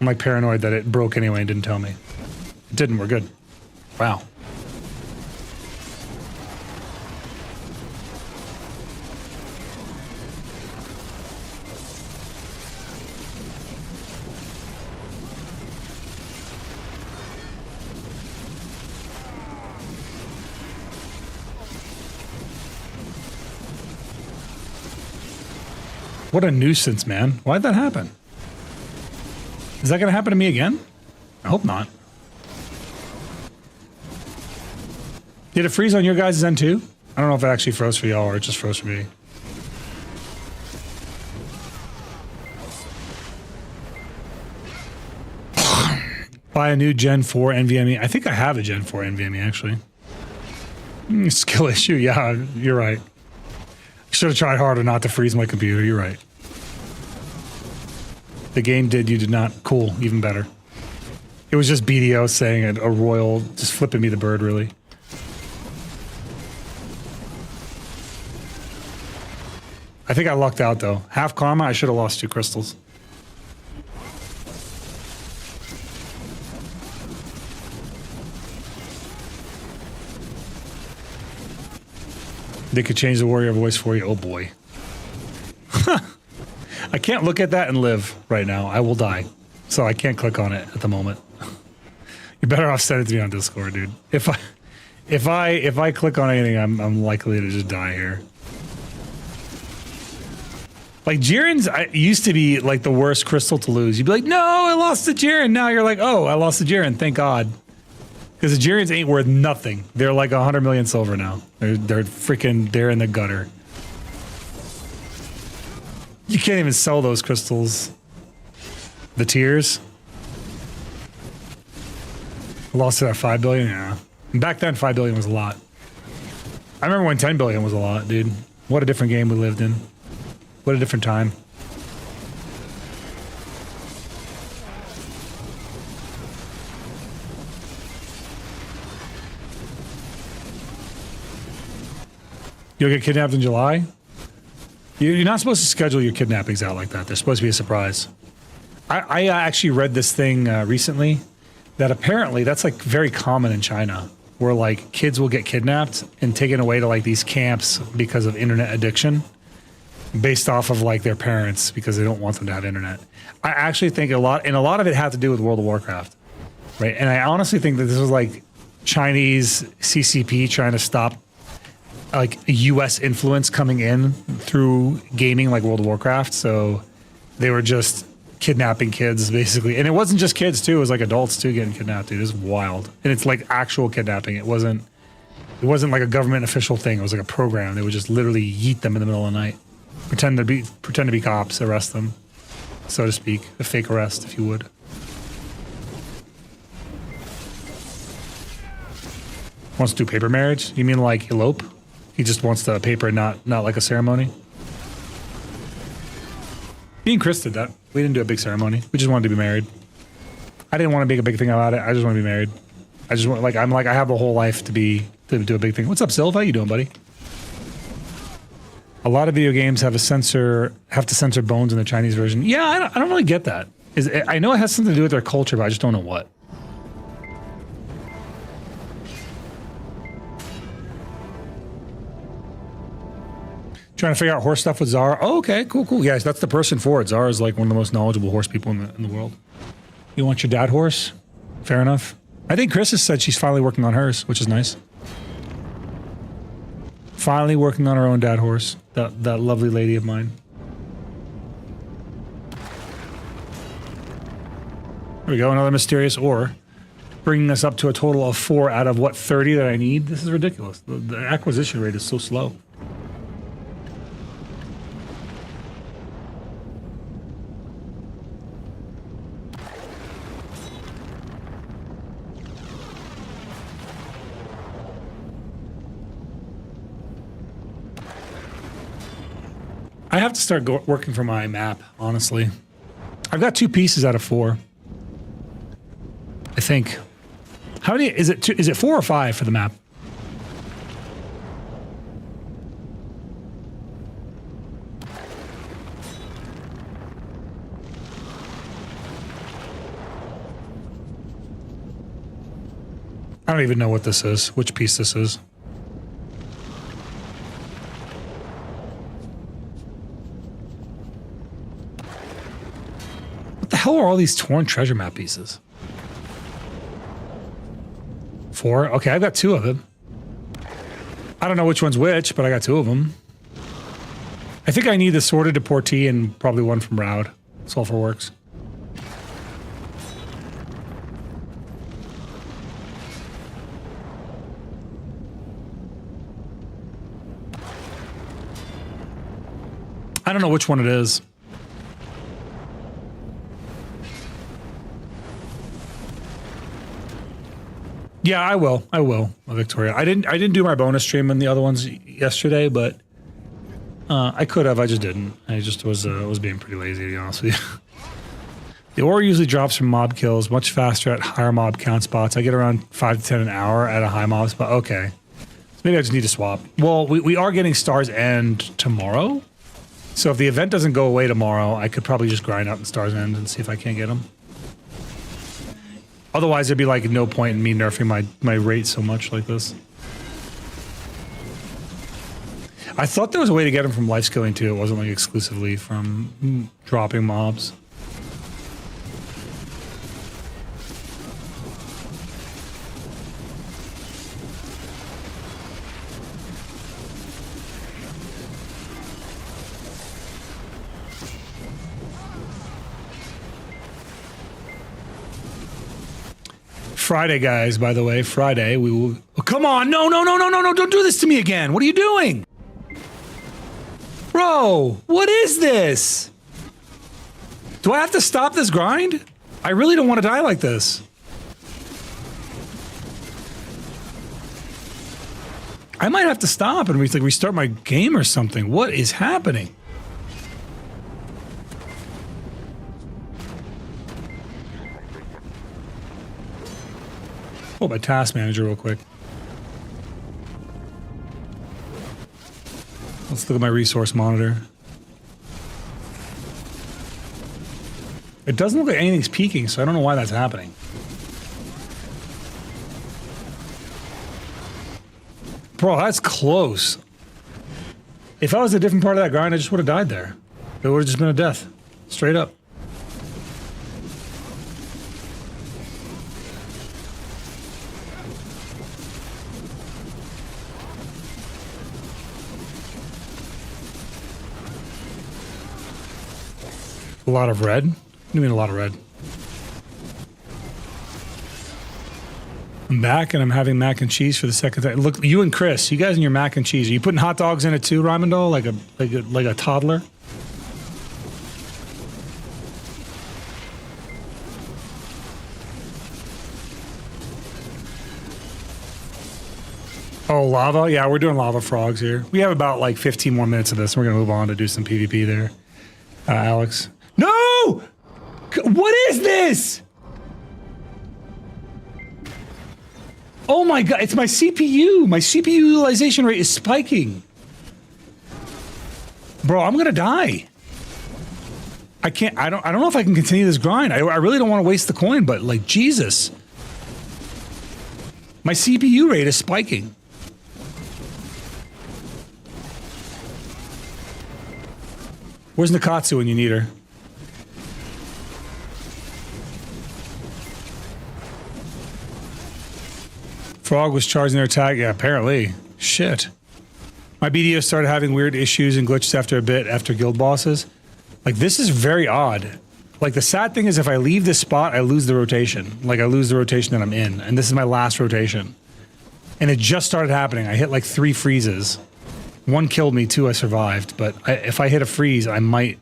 I'm like paranoid that it broke anyway and didn't tell me. It didn't, we're good. Wow. What a nuisance, man. Why'd that happen? Is that gonna happen to me again? I hope not. Did it freeze on your guys' end too? I don't know if it actually froze for y'all or it just froze for me. Buy a new Gen 4 NVMe. I think I have a Gen 4 NVMe actually. Skill issue, yeah, you're right. Should have tried harder not to freeze my computer, you're right. The game did, you did not. Cool, even better. It was just BDO saying a royal, just flipping me the bird, really. I think I lucked out, though. Half karma, I should have lost 2 crystals. They could change the warrior voice for you. Oh boy. I can't look at that and live right now. I will die. So I can't click on it at the moment. You're better off sending it to me on Discord, dude. If I click on anything, I'm likely to just die here. Like Jiren's used to be like the worst crystal to lose. You'd be like, no, I lost the Jiren. Now you're like, oh, I lost the Jiren. Thank God. Because the Jirens ain't worth nothing. They're like 100 million silver now. They're freaking, they're in the gutter. You can't even sell those crystals. The tiers. Lost it at 5 billion. Yeah. Back then, 5 billion was a lot. I remember when 10 billion was a lot, dude. What a different game we lived in. What a different time. You'll get kidnapped in July? You're not supposed to schedule your kidnappings out like that. They're supposed to be a surprise. I actually read this thing recently that apparently that's like very common in China, where like kids will get kidnapped and taken away to like these camps because of internet addiction based off of like their parents because they don't want them to have internet. I actually think a lot of it had to do with World of Warcraft, right? And I honestly think that this was like Chinese CCP trying to stop like US influence coming in through gaming like World of Warcraft. So they were just kidnapping kids basically. And it wasn't just kids too, it was like adults too getting kidnapped, dude. It was wild. And it's like actual kidnapping. It wasn't like a government official thing. It was like a program. They would just literally yeet them in the middle of the night. Pretend to be cops, arrest them, so to speak. A fake arrest, if you would. Wants to do paper marriage? You mean like elope? He just wants the paper, not like a ceremony. Me and Chris did that. We didn't do a big ceremony. We just wanted to be married. I didn't want to make a big thing about it. I just want to be married. I just want I have a whole life to do a big thing. What's up, Sylv? How you doing, buddy? A lot of video games have to censor bones in the Chinese version. Yeah, I don't really get that. I know it has something to do with their culture, but I just don't know what. Trying to figure out horse stuff with Zara. Oh, okay, cool. Yes, that's the person for it. Zara is like one of the most knowledgeable horse people in the world. You want your dad horse? Fair enough. I think Chris has said she's finally working on hers, which is nice. Finally working on her own dad horse. That lovely lady of mine. There we go, another mysterious ore. Bringing us up to a total of 4 out of what, 30 that I need? This is ridiculous. The acquisition rate is so slow. I have to start working for my map, honestly. I've got 2 pieces out of 4. I think. How many is it? Is it 4 or 5 for the map? I don't even know what this is, which piece this is. What the hell are all these torn treasure map pieces? 4? Okay, I've got 2 of them. I don't know which one's which, but I got 2 of them. I think I need the Sorted Deportee and probably one from Roud. Sulfur Works. I don't know which one it is. Yeah, I will, Victoria. I didn't do my bonus stream in the other ones yesterday, but I could have. I just didn't. I just was being pretty lazy, to be honest with you. The ore usually drops from mob kills much faster at higher mob count spots. I get around 5 to 10 an hour at a high mob spot. Okay, so maybe I just need to swap. Well, we are getting Stars End tomorrow, so if the event doesn't go away tomorrow, I could probably just grind out the Stars End and see if I can't get them. Otherwise, there'd be like no point in me nerfing my rate so much like this. I thought there was a way to get them from life skilling too. It wasn't like exclusively from dropping mobs. Friday, guys, by the way, Friday, we will... Oh, come on, no, don't do this to me again. What are you doing? Bro, what is this? Do I have to stop this grind? I really don't want to die like this. I might have to stop and restart my game or something. What is happening? Oh, my task manager real quick. Let's look at my resource monitor. It doesn't look like anything's peaking, so I don't know why that's happening. Bro, that's close. If I was a different part of that grind, I just would have died there. It would have just been a death. Straight up. A lot of red? What do you mean a lot of red? I'm back and I'm having mac and cheese for the second time. Look, you and Chris, you guys and your mac and cheese. Are you putting hot dogs in it too, Raimundal? Like a toddler? Oh, lava? Yeah, we're doing lava frogs here. We have about like 15 more minutes of this. We're going to move on to do some PvP there. Alex. No! What is this? Oh my god, it's my CPU. My CPU utilization rate is spiking. Bro, I'm gonna die. I can't, I don't know if I can continue this grind. I really don't want to waste the coin, but like, Jesus. My CPU rate is spiking. Where's Nakatsu when you need her? Frog was charging their attack. Yeah, apparently. Shit. My BDO started having weird issues and glitches after a bit after guild bosses. Like, this is very odd. Like, the sad thing is if I leave this spot, I lose the rotation. Like, I lose the rotation that I'm in. And this is my last rotation. And it just started happening. I hit like 3 freezes. 1 killed me, 2 I survived. But if I hit a freeze, I might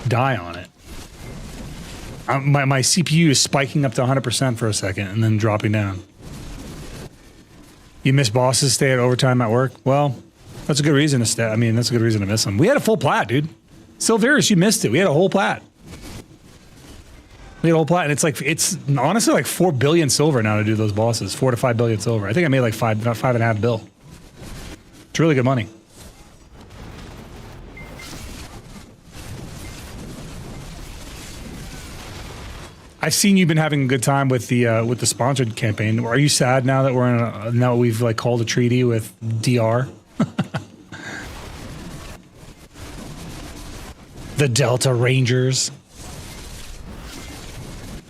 die on it. My CPU is spiking up to 100% for a second and then dropping down. You miss bosses, stay at overtime at work? Well, that's a good reason to stay. I mean, that's a good reason to miss them. We had a full plat, dude. Silverus, you missed it. We had a whole plat. We had a whole plat, and it's honestly like 4 billion silver now to do those bosses. 4 to 5 billion silver. I think I made like 5.5 bill. It's really good money. I've seen you've been having a good time with the sponsored campaign. Are you sad now that we're in now we've like called a treaty with DR? The Delta Rangers.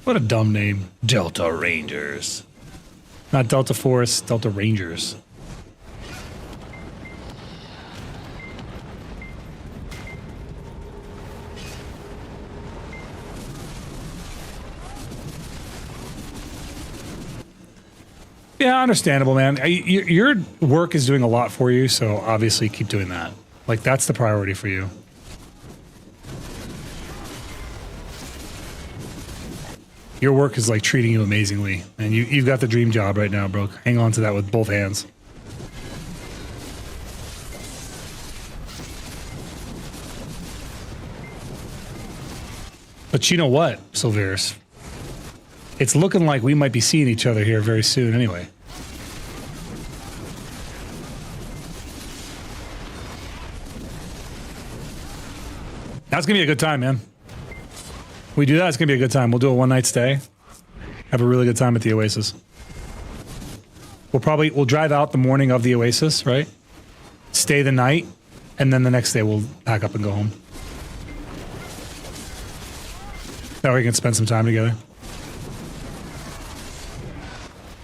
What a dumb name. Delta Rangers. Not Delta Force, Delta Rangers. Yeah, understandable, man. Your work is doing a lot for you, so obviously keep doing that. Like, that's the priority for you. Your work is like treating you amazingly, and you've got the dream job right now, bro. Hang on to that with both hands. But you know what, Silverus? It's looking like we might be seeing each other here very soon anyway. That's gonna be a good time, man. We do that, it's gonna be a good time. We'll do a one-night stay. Have a really good time at the Oasis. We'll drive out the morning of the Oasis, right? Stay the night, and then the next day we'll pack up and go home. That way we can spend some time together.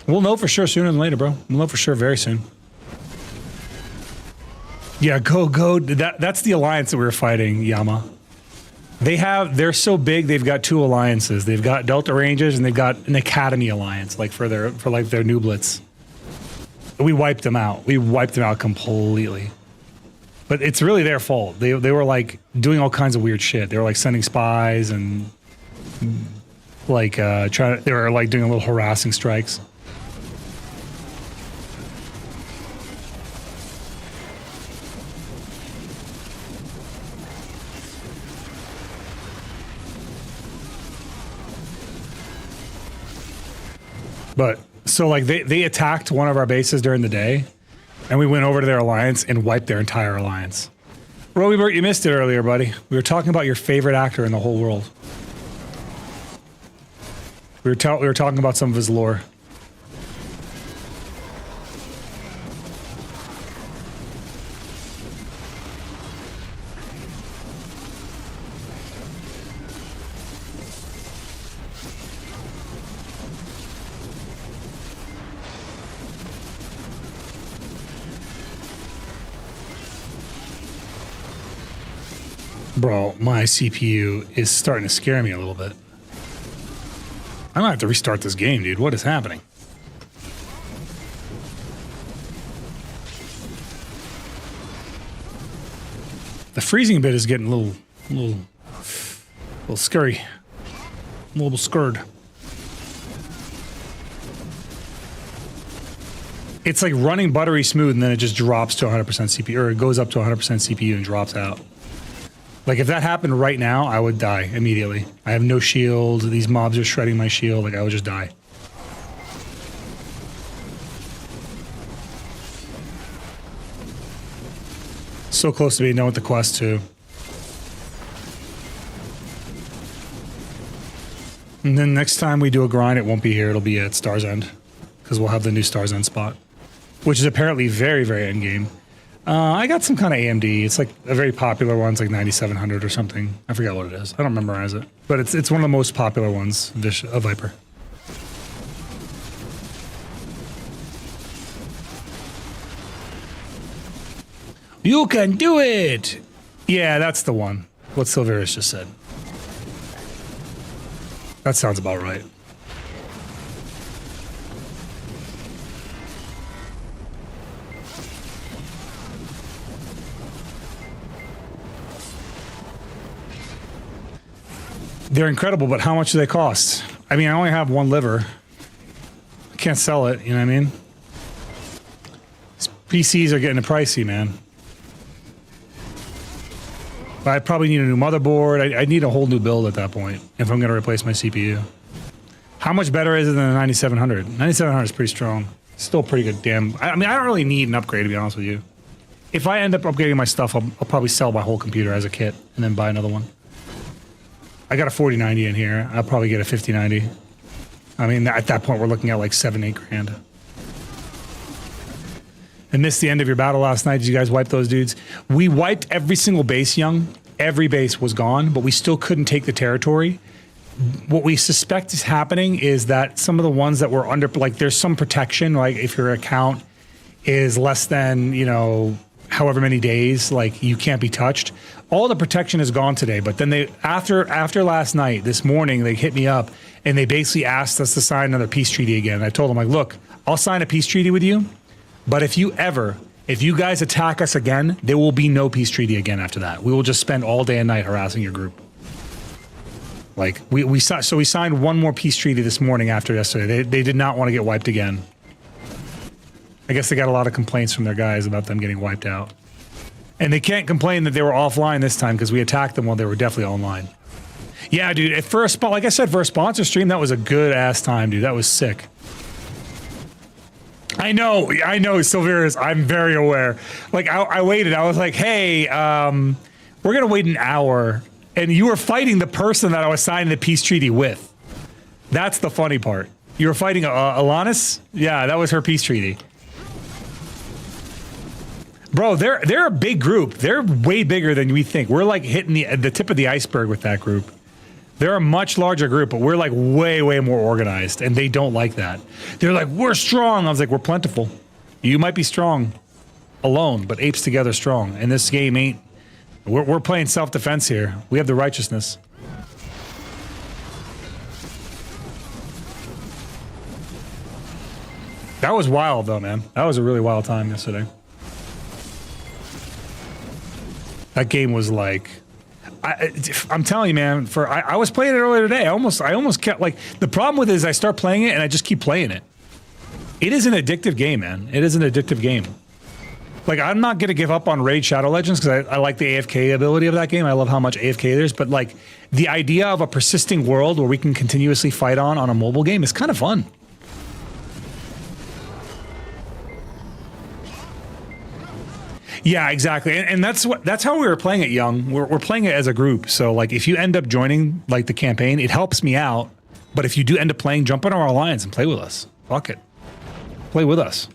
We'll know for sure sooner than later, bro. We'll know for sure very soon. Yeah, go. That's the alliance that we were fighting, Yama. They're so big, they've got 2 alliances. They've got Delta Rangers and they've got an Academy Alliance, like for their Nooblets. We wiped them out. We wiped them out completely. But it's really their fault. They were like doing all kinds of weird shit. They were like sending spies and like they were like doing a little harassing strikes. But so like they attacked one of our bases during the day, and we went over to their alliance and wiped their entire alliance. Robert, you missed it earlier, buddy. We were talking about your favorite actor in the whole world. We were talking about some of his lore. Bro, my CPU is starting to scare me a little bit. I might have to restart this game, dude. What is happening? The freezing bit is getting a little scary. A little scared. It's like running buttery smooth and then it just drops to 100% CPU, or it goes up to 100% CPU and drops out. Like if that happened right now, I would die immediately. I have no shield. These mobs are shredding my shield. Like I would just die. So close to being done with the quest too. And then next time we do a grind, it won't be here. It'll be at Star's End because we'll have the new Star's End spot, which is apparently very, very end game. I got some kind of AMD. It's like a very popular one. It's like 9700 or something. I forgot what it is. I don't memorize it, but it's one of the most popular ones. A Viper. You can do it. Yeah, that's the one. What Silverius just said. That sounds about right. They're incredible, but how much do they cost? I mean, I only have one liver. I can't sell it, you know what I mean? These PCs are getting pricey, man. But I probably need a new motherboard. I need a whole new build at that point if I'm going to replace my CPU. How much better is it than the 9700? 9700 is pretty strong. Still pretty good, damn. I mean, I don't really need an upgrade, to be honest with you. If I end up upgrading my stuff, I'll probably sell my whole computer as a kit and then buy another one. I got a 4090 in here. I'll probably get a 5090. I mean, at that point, we're looking at like 7-8 grand. I missed the end of your battle last night. Did you guys wipe those dudes? We wiped every single base, Young. Every base was gone, but we still couldn't take the territory. What we suspect is happening is that some of the ones that were under, like there's some protection, like if your account is less than, you know, however many days, like you can't be touched. All the protection is gone today, but then they, after last night, this morning, they hit me up and they basically asked us to sign another peace treaty again. And I told them, like, look, I'll sign a peace treaty with you, but if you guys attack us again, there will be no peace treaty again after that. We will just spend all day and night harassing your group. Like, we signed one more peace treaty this morning after yesterday. They did not want to get wiped again. I guess they got a lot of complaints from their guys about them getting wiped out. And they can't complain that they were offline this time because we attacked them while they were definitely online. Yeah, dude, at first, like I said, for a sponsor stream, that was a good ass time, dude. That was sick. I know, Silverius, I'm very aware. Like, I waited. I was like, hey, we're going to wait an hour. And you were fighting the person that I was signing the peace treaty with. That's the funny part. You were fighting Alanis? Yeah, that was her peace treaty. Bro, they're a big group. They're way bigger than we think. We're like hitting the tip of the iceberg with that group. They're a much larger group, but we're like way, way more organized, and they don't like that. They're like, we're strong. I was like, we're plentiful. You might be strong alone, but apes together strong. And this game ain't. We're playing self-defense here. We have the righteousness. That was wild, though, man. That was a really wild time yesterday. That game was like, I'm telling you, man. I was playing it earlier today. I almost kept like the problem with it is I start playing it and I just keep playing it. It is an addictive game, man. It is an addictive game. Like I'm not gonna give up on Raid Shadow Legends because I like the AFK ability of that game. I love how much AFK there's, but like the idea of a persisting world where we can continuously fight on a mobile game is kind of fun. Yeah, exactly, and that's how we were playing it, Young. We're playing it as a group. So like, if you end up joining like the campaign, it helps me out. But if you do end up playing, jump into our alliance and play with us. Fuck it, play with us.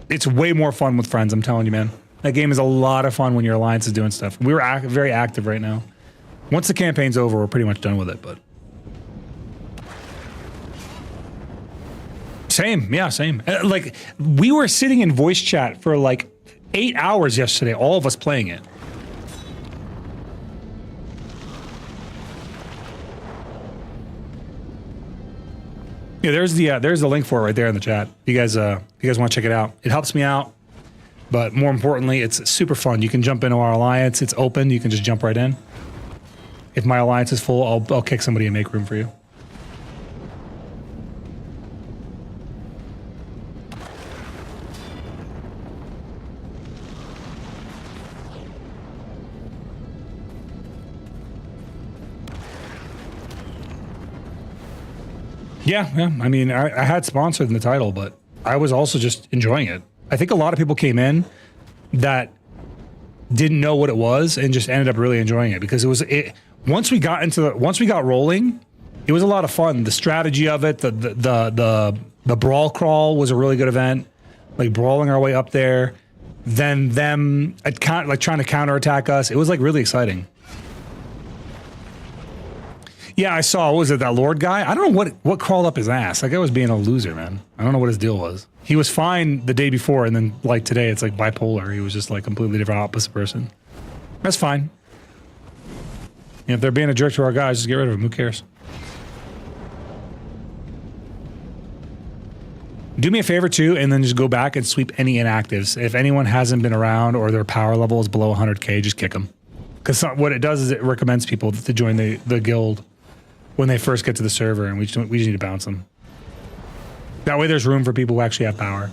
It's way more fun with friends. I'm telling you, man. That game is a lot of fun when your alliance is doing stuff. We're very active right now. Once the campaign's over, we're pretty much done with it. But same, yeah, same. Like we were sitting in voice chat for like 8 hours yesterday, all of us playing it. Yeah, there's the link for it right there in the chat. You guys want to check it out? It helps me out, but more importantly, it's super fun. You can jump into our alliance. It's open. You can just jump right in. If my alliance is full, I'll kick somebody and make room for you. Yeah. I mean, I had sponsored in the title, but I was also just enjoying it. I think a lot of people came in that didn't know what it was and just ended up really enjoying it because once we got rolling, it was a lot of fun. The strategy of it, the brawl crawl was a really good event. Like brawling our way up there, then them like trying to counterattack us. It was like really exciting. Yeah, I saw, what was it, that Lord guy? I don't know what crawled up his ass. That guy was being a loser, man. I don't know what his deal was. He was fine the day before, and then like today, it's like bipolar. He was just like completely different opposite person. That's fine. You know, if they're being a jerk to our guys, just get rid of them. Who cares? Do me a favor too, and then just go back and sweep any inactives. If anyone hasn't been around or their power level is below 100k, just kick them. Because what it does is it recommends people to join the guild when they first get to the server, and we just need to bounce them. That way there's room for people who actually have power.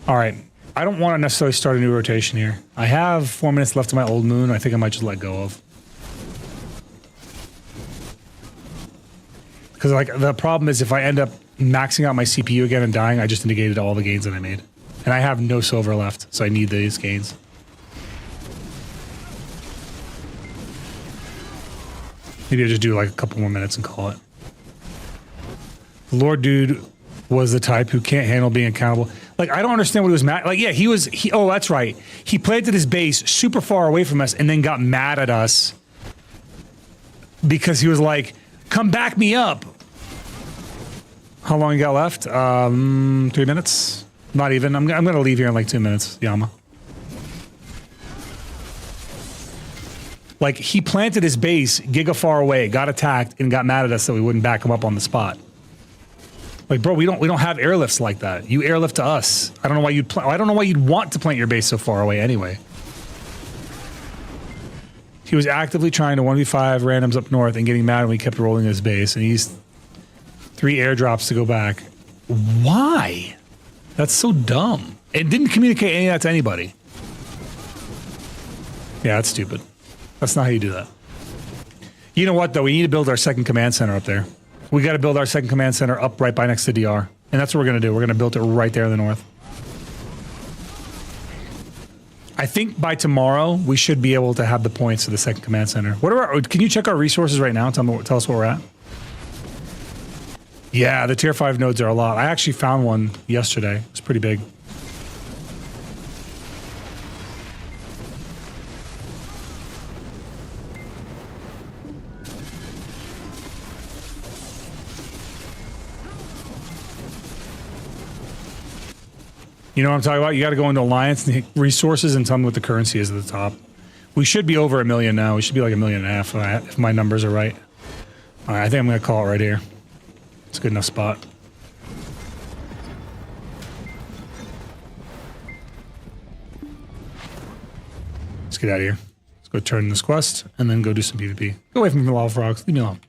All right. I don't want to necessarily start a new rotation here. I have 4 minutes left of my old moon I think I might just let go of. Because like the problem is if I end up maxing out my CPU again and dying, I just negated all the gains that I made. And I have no silver left, so I need these gains. Maybe I'll just do like a couple more minutes and call it. The Lord dude was the type who can't handle being accountable. Like, I don't understand what he was mad. Like, yeah, oh, that's right. He planted his base super far away from us and then got mad at us because he was like, come back me up. How long you got left? 3 minutes? Not even. I'm going to leave here in like 2 minutes, Yama. Like, he planted his base giga far away, got attacked, and got mad at us that we wouldn't back him up on the spot. Like, bro, we don't have airlifts like that. You airlift to us. I don't know why you'd want to plant your base so far away anyway. He was actively trying to 1v5 randoms up north and getting mad when we kept rolling his base, and he's 3 airdrops to go back. Why? That's so dumb. It didn't communicate any of that to anybody. Yeah, that's stupid. That's not how you do that. You know what, though? We need to build our second command center up there. We got to build our second command center up right by next to DR. And that's what we're going to do. We're going to build it right there in the north. I think by tomorrow, we should be able to have the points for the second command center. Can you check our resources right now? Tell us where we're at. Yeah, the tier 5 nodes are a lot. I actually found one yesterday. It's pretty big. You know what I'm talking about? You got to go into Alliance and hit resources and tell me what the currency is at the top. We should be over 1 million now. We should be like 1.5 million if my numbers are right. All right, I think I'm going to call it right here. It's a good enough spot. get out of here. Let's go turn this quest and then go do some PvP. Go away from the lava frogs. Leave me alone.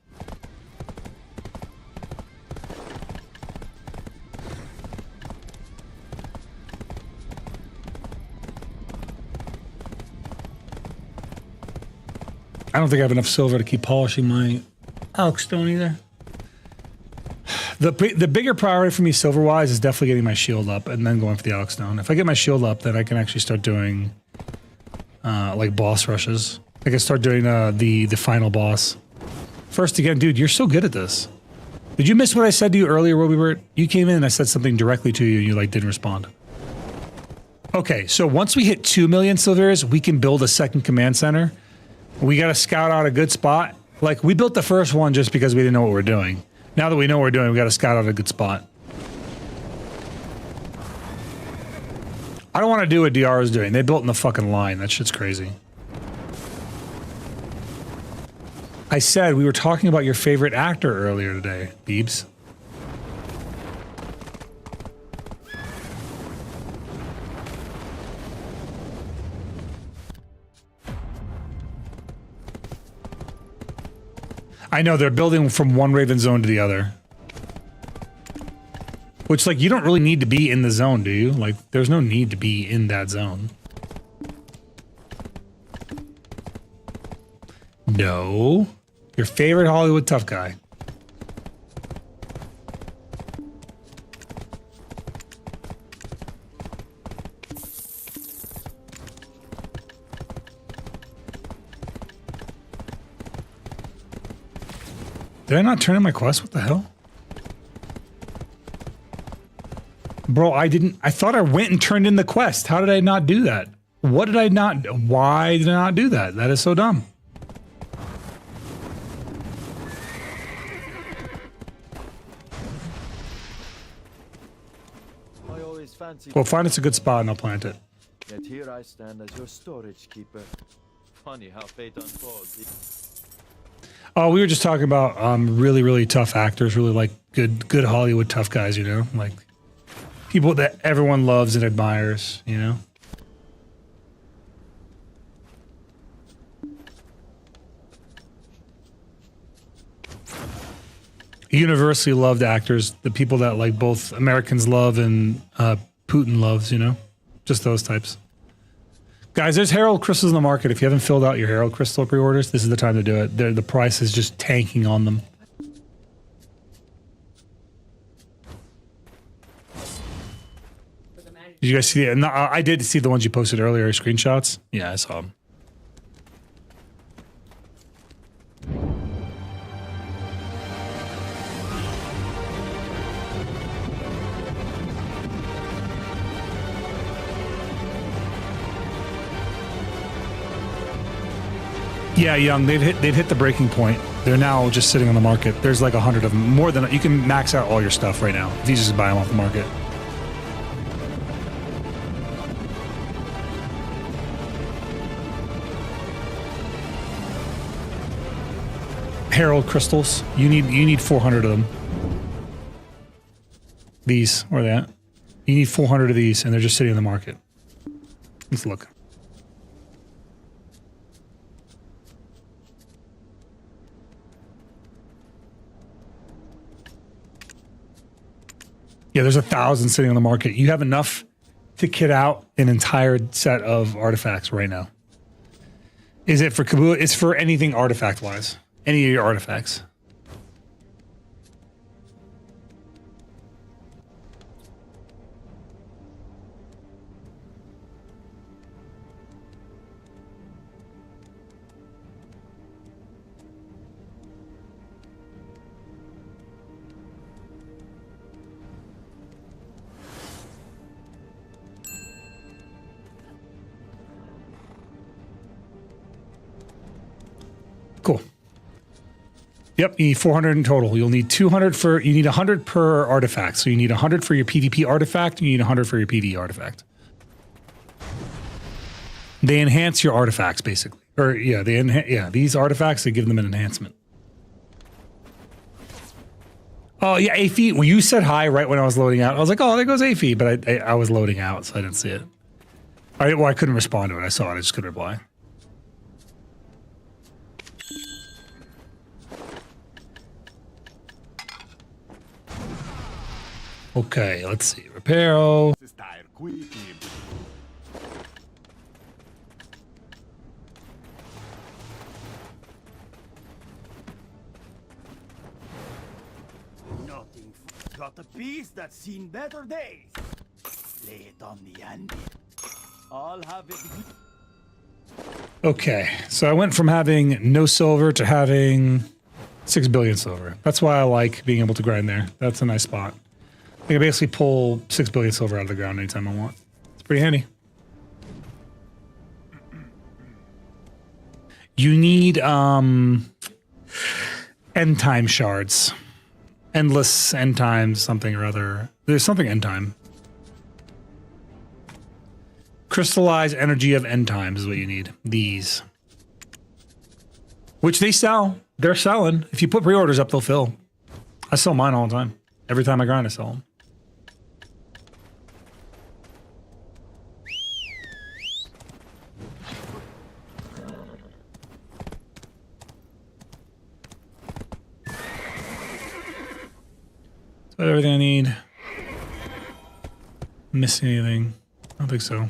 I don't think I have enough silver to keep polishing my Alex stone either. The bigger priority for me silver-wise is definitely getting my shield up and then going for the Alex stone. If I get my shield up, then I can actually start doing like boss rushes. I can start doing the final boss. First again, dude, you're so good at this. Did you miss what I said to you earlier where we were? You came in and I said something directly to you and you like didn't respond. Okay, so once we hit 2 million silvers, we can build a second command center. We got to scout out a good spot. Like, we built the first one just because we didn't know what we're doing. Now that we know what we're doing, we got to scout out a good spot. I don't want to do what DR is doing. They built in the fucking line. That shit's crazy. I said we were talking about your favorite actor earlier today, Beebs. I know, they're building from one Raven zone to the other. Which, like, you don't really need to be in the zone, do you? Like, there's no need to be in that zone. No. Your favorite Hollywood tough guy. Did I not turn in my quest? What the hell? Bro, I thought I went and turned in the quest. How did I not do that? What did I not, why did I not do that? That is so dumb. I always fancy. Well, find us a good spot and I'll plant it. Yet here I stand as your storage keeper. Funny how fate unfolds. Oh, we were just talking about really, really tough actors, really like good Hollywood tough guys, you know? Like people that everyone loves and admires, you know? Universally loved actors, the people that like both Americans love and Putin loves, you know? Just those types. Guys, there's Herald Crystals in the market. If you haven't filled out your Herald Crystal pre-orders, this is the time to do it. The price is just tanking on them. Did you guys see it? No, I did see the ones you posted earlier, screenshots. Yeah, I saw them. Yeah, Young, they've hit the breaking point. They're now just sitting on the market. There's like 100 of them. More than you can max out all your stuff right now if you just buy them off the market. Herald crystals. You need 400 of them. These, where are they at? You need 400 of these, and they're just sitting in the market. Let's look. Yeah, there's 1,000 sitting on the market. You have enough to kit out an entire set of artifacts right now. Is it for Kabul? It's for anything artifact-wise. Any of your artifacts. Cool. Yep, you need 400 in total. You'll need 200 for, you need 100 per artifact. So you need 100 for your PvP artifact, and you need 100 for your PvE artifact. They enhance your artifacts, basically. Or, yeah, these artifacts, they give them an enhancement. Oh, yeah, AFI. Well, you said hi right when I was loading out. I was like, oh, there goes AFI, but I was loading out, so I didn't see it. All right, well, I couldn't respond to it. I saw it. I just couldn't reply. Okay, let's see. Reparo. Style quickly. Nothing. Got a piece that's seen better days. Lay it on the Andy. I'll have it. Okay, so I went from having no silver to having 6 billion silver. That's why I like being able to grind there. That's a nice spot. I can basically pull 6 billion silver out of the ground anytime I want. It's pretty handy. You need end time shards. Endless end times, something or other. There's something end time. Crystallized energy of end times is what you need. These. Which they sell. They're selling. If you put pre-orders up, they'll fill. I sell mine all the time. Every time I grind, I sell them. Is that everything I need? Missing anything? I don't think so.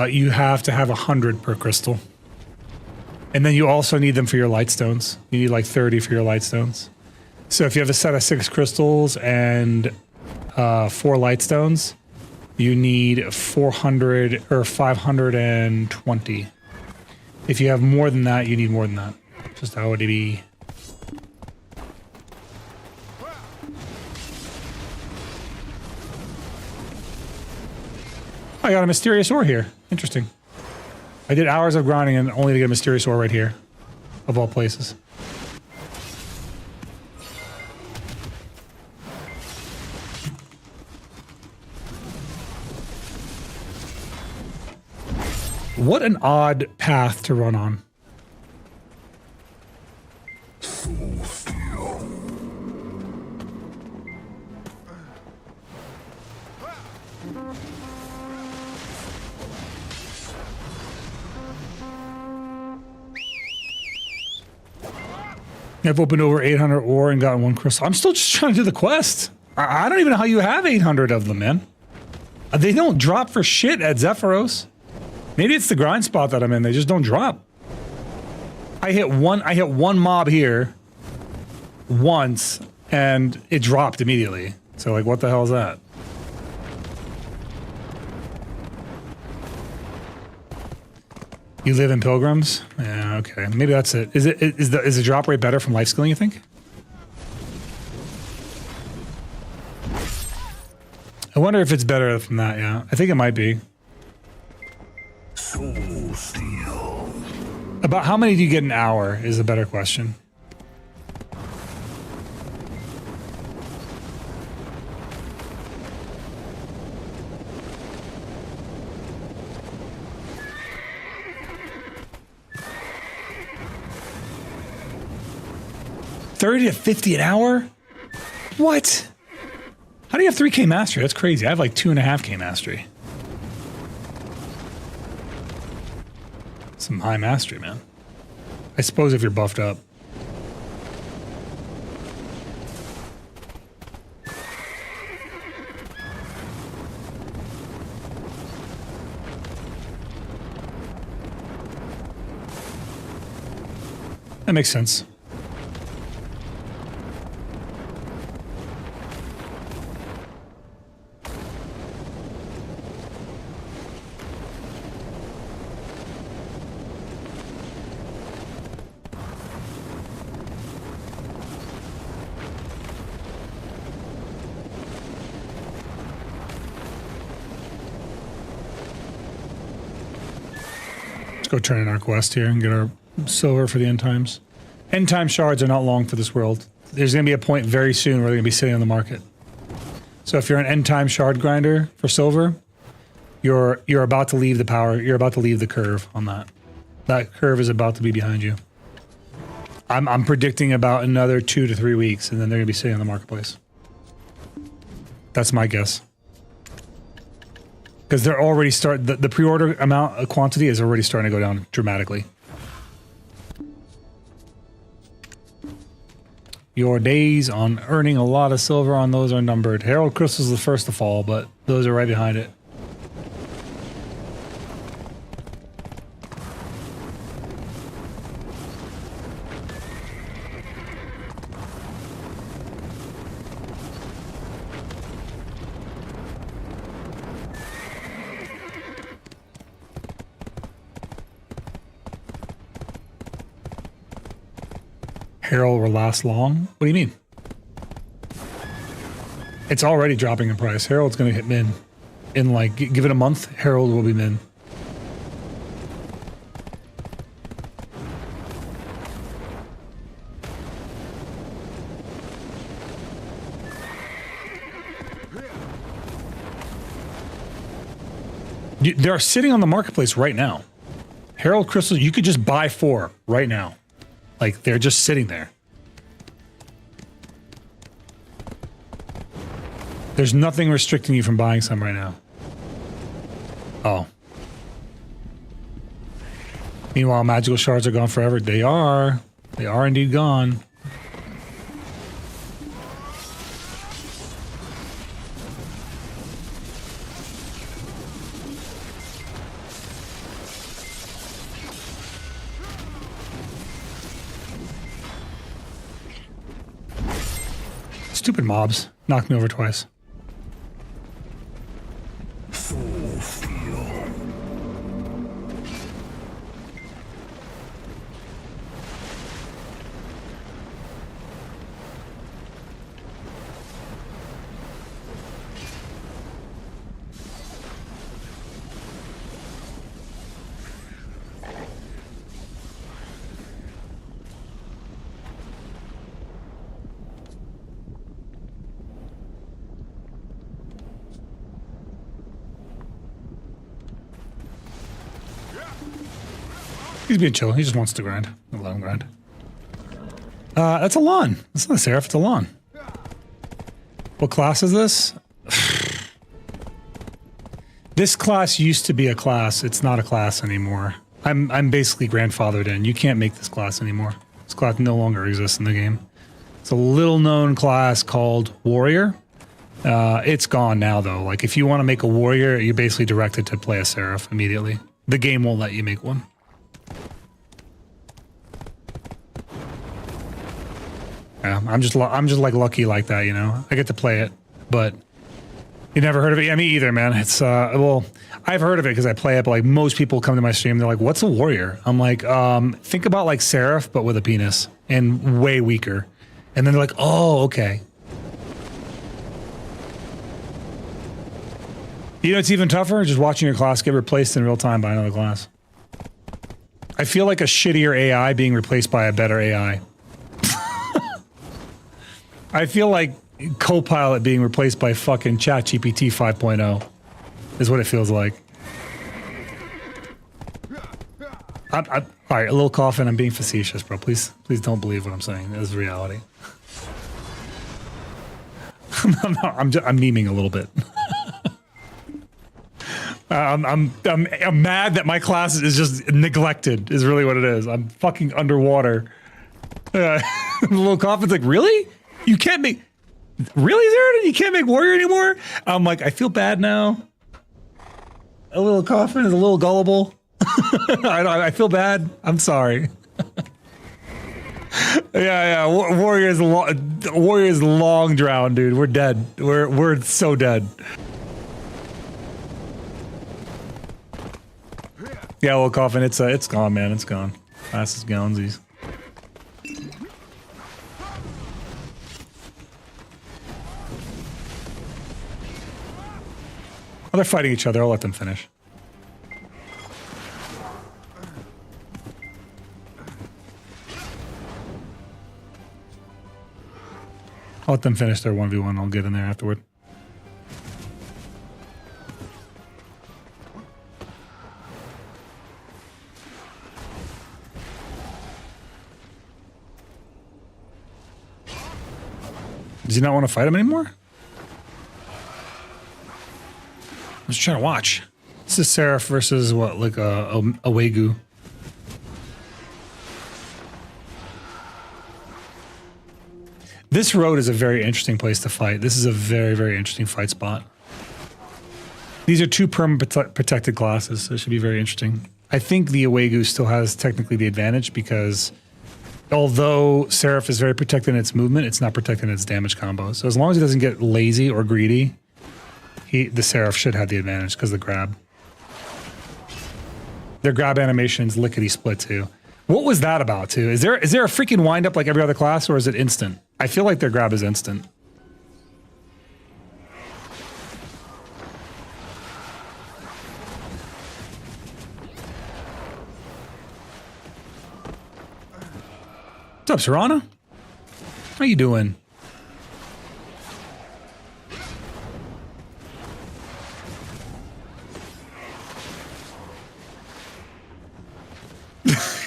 You have to have 100 per crystal. And then you also need them for your light stones. You need like 30 for your light stones. So if you have a set of 6 crystals and 4 light stones, you need 400 or 520. If you have more than that, you need more than that. Just how would it be? I got a mysterious ore here. Interesting. I did hours of grinding and only to get a mysterious ore right here. Of all places. What an odd path to run on. I've opened over 800 ore and gotten 1 crystal. I'm still just trying to do the quest. I don't even know how you have 800 of them, man. They don't drop for shit at Zephyros. Maybe it's the grind spot that I'm in. They just don't drop. I hit one mob here once and it dropped immediately. So like, what the hell is that? You live in Pilgrims? Yeah, okay. Maybe that's it. Is the drop rate better from life skilling, you think? I wonder if it's better from that, yeah. I think it might be. Soul Steel. About how many do you get an hour is a better question. $30 to $50 an hour? What? How do you have 3K mastery? That's crazy. I have like 2.5K mastery. Some high mastery, man. I suppose if you're buffed up. That makes sense. Go turn in our quest here and get our silver for the end times. End time shards are not long for this world. There's going to be a point very soon where they're going to be sitting on the market. So if you're an end time shard grinder for silver, you're about to leave the power. You're about to leave the curve on that. That curve is about to be behind you. I'm predicting about another 2 to 3 weeks, and then they're going to be sitting on the marketplace. That's my guess. Because they're already the pre-order amount quantity is already starting to go down dramatically. Your days on earning a lot of silver on those are numbered. Herald Crystal's the first to fall, but those are right behind it. Herald will last long? What do you mean? It's already dropping in price. Herald's going to hit min. In like, give it a month, Herald will be min. They're sitting on the marketplace right now. Herald Crystals, you could just buy 4 right now. Like, they're just sitting there. There's nothing restricting you from buying some right now. Oh. Meanwhile, magical shards are gone forever. They are. They are indeed gone. Stupid mobs. Knocked me over twice. He's being chill. He just wants to grind. I'll let him grind. That's a lawn. That's not a Seraph. It's a lawn. What class is this? This class used to be a class. It's not a class anymore. I'm basically grandfathered in. You can't make this class anymore. This class no longer exists in the game. It's a little known class called Warrior. It's gone now though. Like if you want to make a Warrior, you're basically directed to play a Seraph immediately. The game won't let you make one. Yeah, I'm just like lucky like that, you know. I get to play it, but you never heard of it? Yeah, me either, man. It's well, I've heard of it because I play it, but like most people come to my stream, they're like, "What's a warrior?" I'm like, think about like Seraph, but with a penis and way weaker. And then they're like, "Oh, okay." You know, it's even tougher just watching your class get replaced in real time by another class. I feel like a shittier AI being replaced by a better AI. I feel like Copilot being replaced by fucking ChatGPT 5.0 is what it feels like. All right, a little coughing. I'm being facetious, bro. Please don't believe what I'm saying. This is reality. I'm memeing a little bit. I'm mad that my class is just neglected. Is really what it is. I'm fucking underwater. The little coughing's like, really? You can't make, really, Zeroden? You can't make warrior anymore? I'm like, I feel bad now. A little coffin is a little gullible. I feel bad. I'm sorry. yeah. Warrior's long drowned, dude. We're dead. We're so dead. Yeah, little coffin. It's gone, man. It's gone. Class is gownsies. Oh, they're fighting each other. I'll let them finish. I'll let them finish their 1v1. I'll get in there afterward. Does he not want to fight him anymore? I was trying to watch. This is Seraph versus what, like a Wagyu. This road is a very interesting place to fight. This is a very, very interesting fight spot. These are two protected classes, so it should be very interesting. I think the Away Goose still has technically the advantage because although Seraph is very protected in its movement, it's not protected in its damage combo. So as long as he doesn't get lazy or greedy, the Seraph should have the advantage because of the grab. Their grab animation's lickety split too. What was that about too? Is there a freaking wind up like every other class, or is it instant? I feel like their grab is instant. What's up, Serana? How you doing?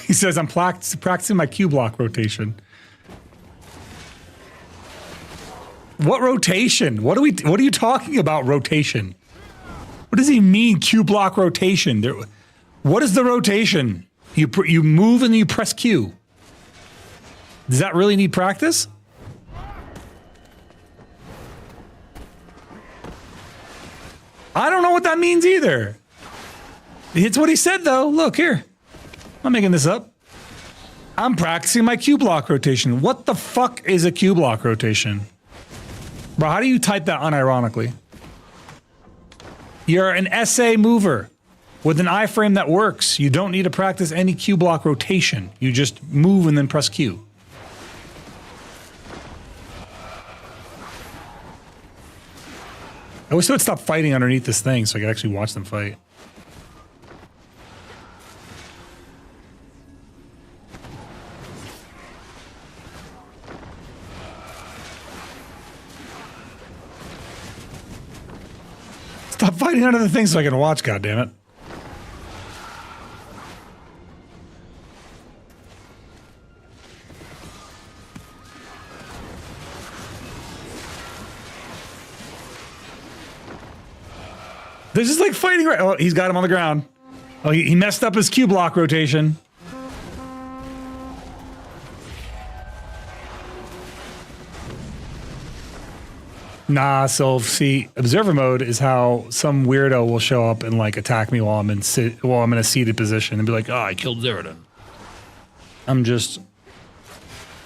He says, I'm practicing my Q block rotation. What rotation? What are you talking about rotation? What does he mean Q block rotation? What is the rotation? You move and then you press Q. Does that really need practice? I don't know what that means either. It's what he said though. Look here. I'm making this up. I'm practicing my Q block rotation. What the fuck is a Q block rotation? Bro, how do you type that unironically? You're an SA mover with an iframe that works. You don't need to practice any Q block rotation. You just move and then press Q. I wish they would stop fighting underneath this thing so I could actually watch them fight. Stop fighting under the thing so I can watch, goddammit. They're just like fighting right. Oh, he's got him on the ground. Oh, he messed up his Q block rotation. Nah, so see, observer mode is how some weirdo will show up and like attack me while I'm in a seated position and be like, "Oh, I killed Zeroden." I just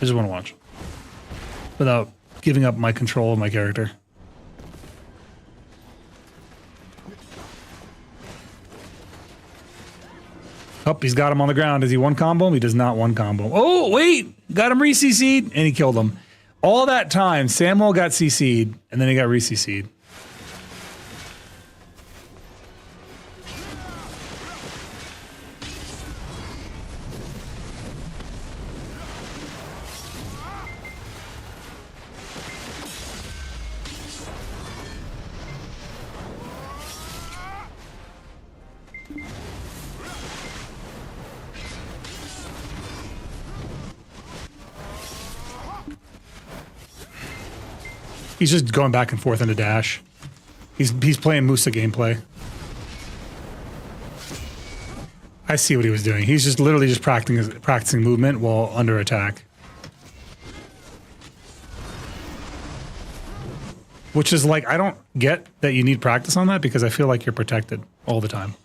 want to watch without giving up my control of my character. Oh, he's got him on the ground. Does he one combo him? He does not one combo. Oh, wait! Got him re-CC'd, and he killed him. All that time, Samuel got CC'd, and then he got re-CC'd. He's just going back and forth in a dash. He's playing Musa gameplay. I see what he was doing. He's just literally just practicing movement while under attack. Which is like, I don't get that you need practice on that because I feel like you're protected all the time.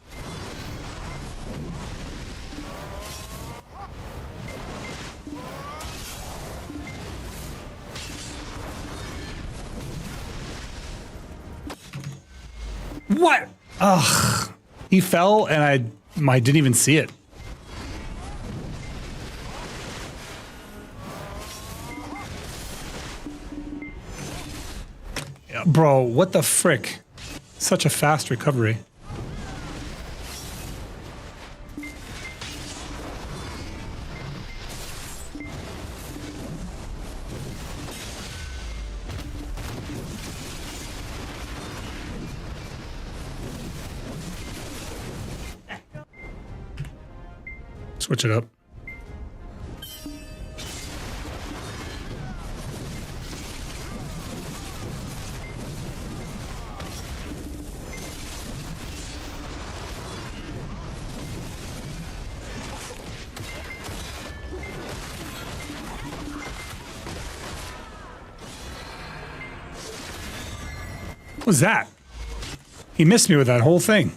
What? Ugh. He fell and I didn't even see it. Yeah, bro, what the frick? Such a fast recovery. Switch it up. What was that? He missed me with that whole thing.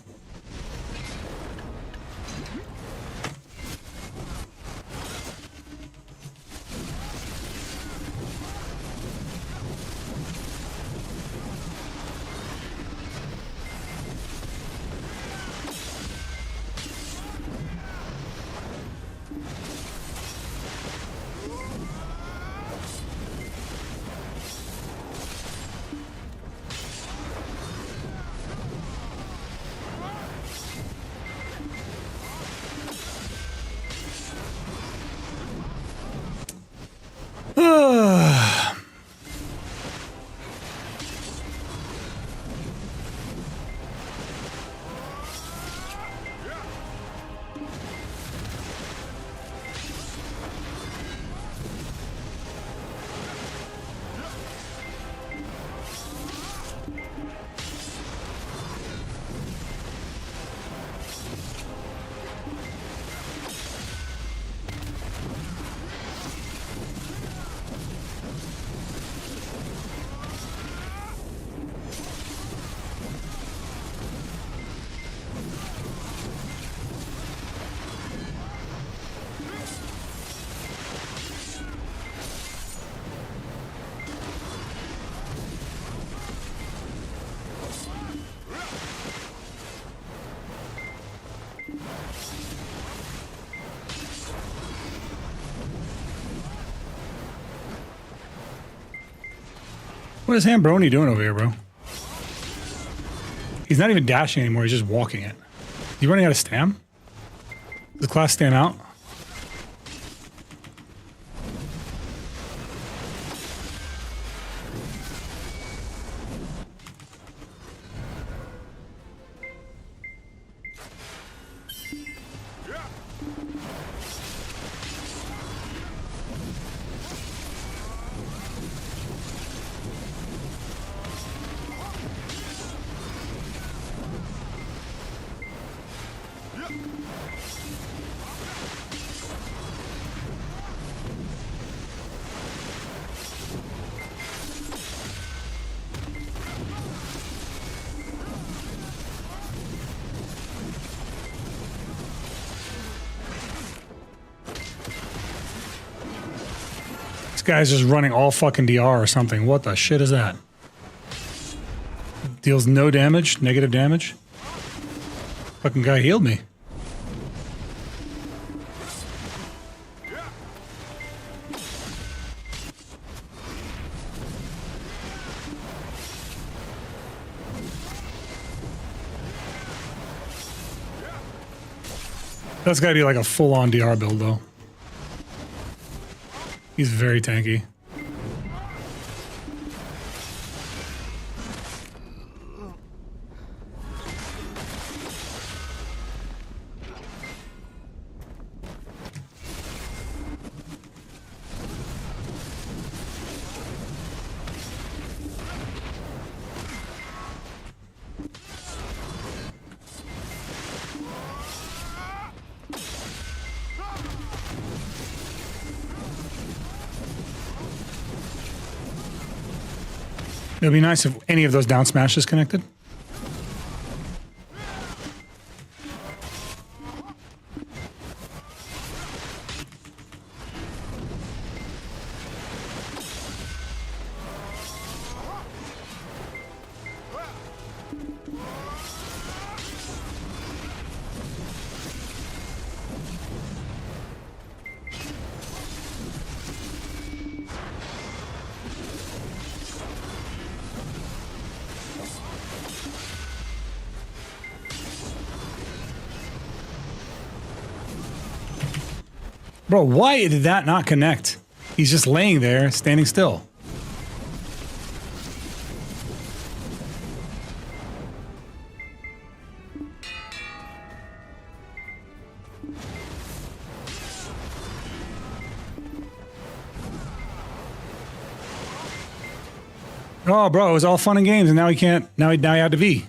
What is Hambroni doing over here, bro? He's not even dashing anymore. He's just walking it. You running out of stam? Does the class stam out? This guy's just running all fucking DR or something. What the shit is that? Deals no damage, negative damage. Fucking guy healed me. That's gotta be like a full-on DR build though. He's very tanky. It would be nice if any of those down smashes connected. Bro, why did that not connect? He's just laying there, standing still. Oh, bro, it was all fun and games, and now he can't. Now he had to V.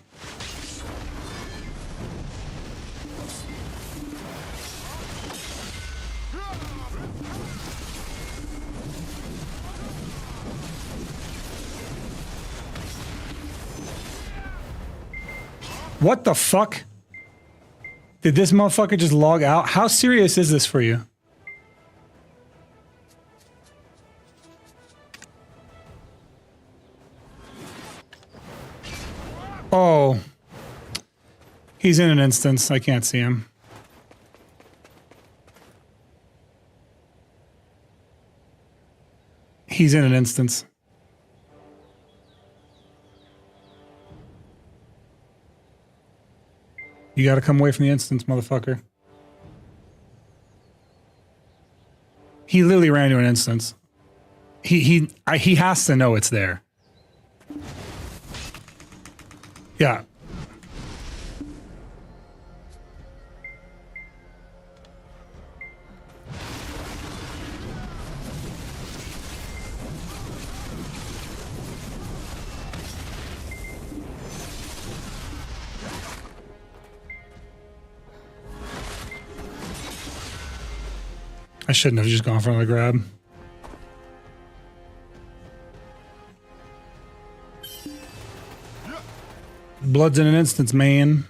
What the fuck? Did this motherfucker just log out? How serious is this for you? Oh. He's in an instance. I can't see him. He's in an instance. You gotta come away from the instance, motherfucker. He literally ran to an instance. He has to know it's there. Yeah. I shouldn't have just gone for another grab. Blood's in an instance, man.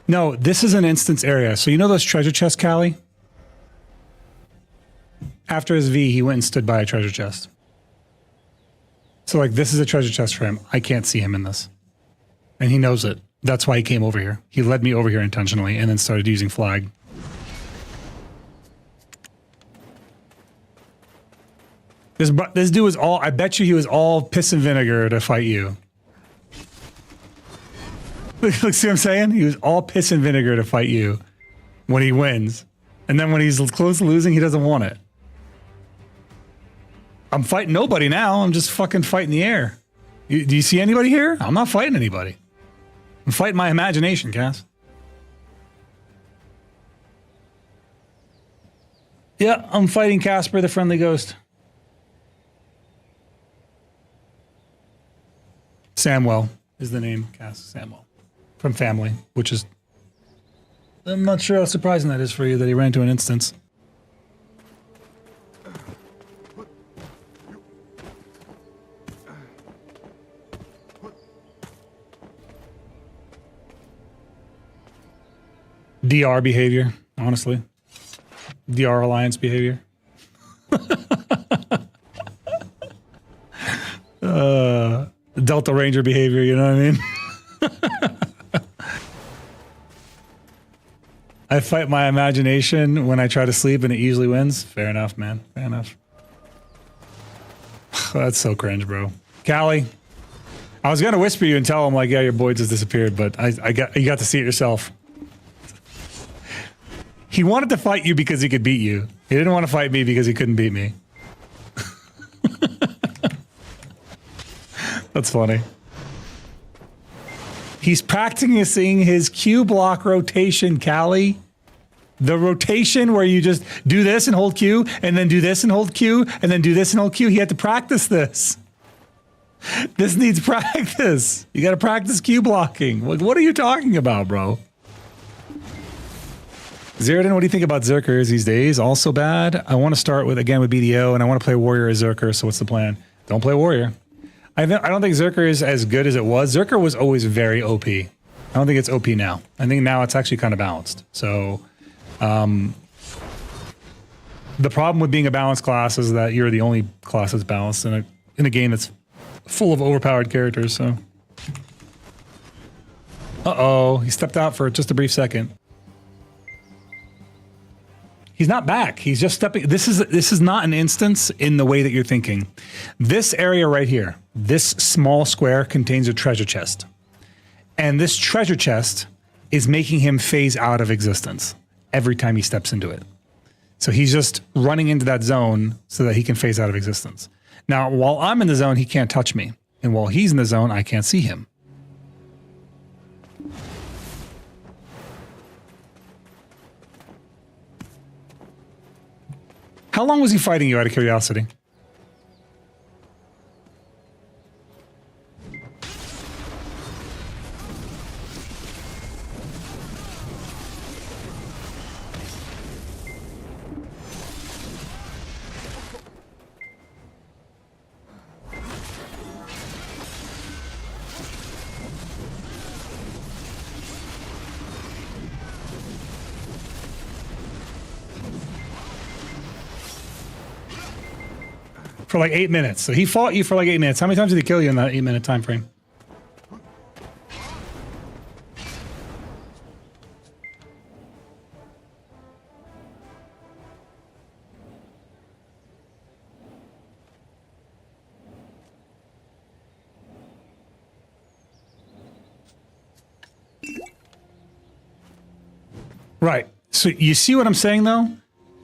No, this is an instance area. So you know those treasure chests, Callie? After his V, he went and stood by a treasure chest. So like this is a treasure chest for him. I can't see him in this. And he knows it. That's why he came over here. He led me over here intentionally and then started using flag. This dude was all, I bet you he was all piss and vinegar to fight you. Look, see what I'm saying? He was all piss and vinegar to fight you when he wins. And then when he's close to losing, he doesn't want it. I'm fighting nobody now. I'm just fucking fighting the air. Do you see anybody here? I'm not fighting anybody. I'm fighting my imagination, Cass. Yeah, I'm fighting Casper, the friendly ghost. Samwell is the name, Cass. Samwell. From family, which is... I'm not sure how surprising that is for you that he ran to an instance. DR behavior, honestly. DR Alliance behavior. Delta Ranger behavior, you know what I mean? I fight my imagination when I try to sleep and it usually wins. Fair enough, man. Fair enough. That's so cringe, bro. Callie, I was gonna whisper you and tell him like, yeah, your boy just disappeared, but you got to see it yourself. He wanted to fight you because he could beat you. He didn't want to fight me because he couldn't beat me. That's funny. He's practicing his Q block rotation, Callie. The rotation where you just do this and hold Q, and then do this and hold Q, and then do this and hold Q. He had to practice this. This needs practice. You got to practice Q blocking. What are you talking about, bro? Zeroden, what do you think about Zerkers these days? Also bad? I want to start with BDO, and I want to play Warrior as Zerker, so what's the plan? Don't play Warrior. I don't think Zerker is as good as it was. Zerker was always very OP. I don't think it's OP now. I think now it's actually kind of balanced. So, the problem with being a balanced class is that you're the only class that's balanced in a game that's full of overpowered characters. So, uh-oh, he stepped out for just a brief second. He's not back. He's just stepping. This is not an instance in the way that you're thinking. This area right here, this small square contains a treasure chest. And this treasure chest is making him phase out of existence every time he steps into it. So he's just running into that zone so that he can phase out of existence. Now, while I'm in the zone, he can't touch me. And while he's in the zone, I can't see him. How long was he fighting you, out of curiosity? for like 8 minutes. So he fought you for like 8 minutes. How many times did he kill you in that 8-minute time frame? Right. So you see what I'm saying, though?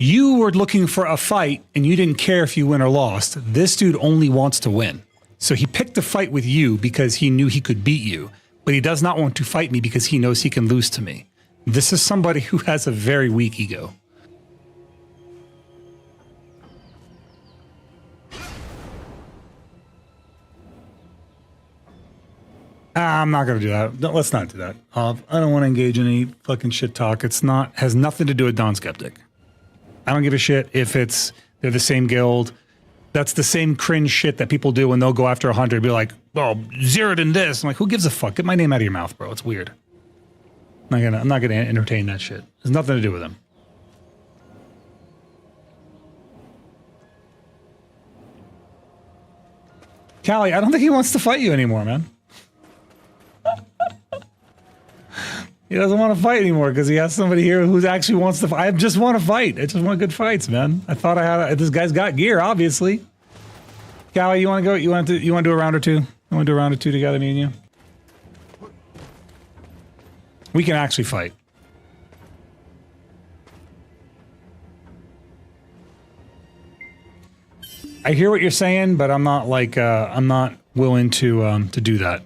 You were looking for a fight, and you didn't care if you win or lost. This dude only wants to win. So he picked a fight with you because he knew he could beat you, but he does not want to fight me because he knows he can lose to me. This is somebody who has a very weak ego. I'm not going to do that. No, let's not do that. I don't want to engage in any fucking shit talk. It's not, has nothing to do with Dawn Skeptic. I don't give a shit if they're the same guild. That's the same cringe shit that people do when they'll go after 100, be like, oh, Zeroden this. I'm like, who gives a fuck? Get my name out of your mouth, bro. It's weird. I'm not gonna entertain that shit. There's nothing to do with him. Callie, I don't think he wants to fight you anymore, man. He doesn't want to fight anymore because he has somebody here who actually wants to fight. I just want to fight. I just want good fights, man. I thought I had this guy's got gear, obviously. Callie, you want to go? You want to do a round or two? You want to do a round or two together, me and you? We can actually fight. I hear what you're saying, but I'm not like I'm not willing to do that.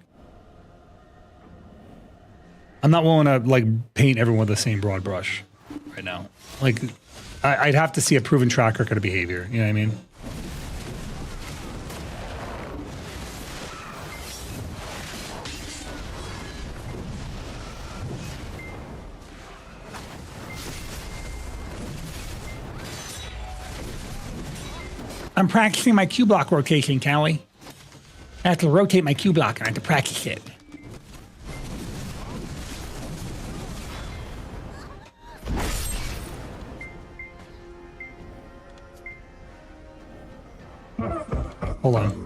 I'm not willing to like paint everyone with the same broad brush right now. Like, I'd have to see a proven track record of behavior. You know what I mean? I'm practicing my Q block rotation, Callie. I have to rotate my Q block and I have to practice it. Hold on.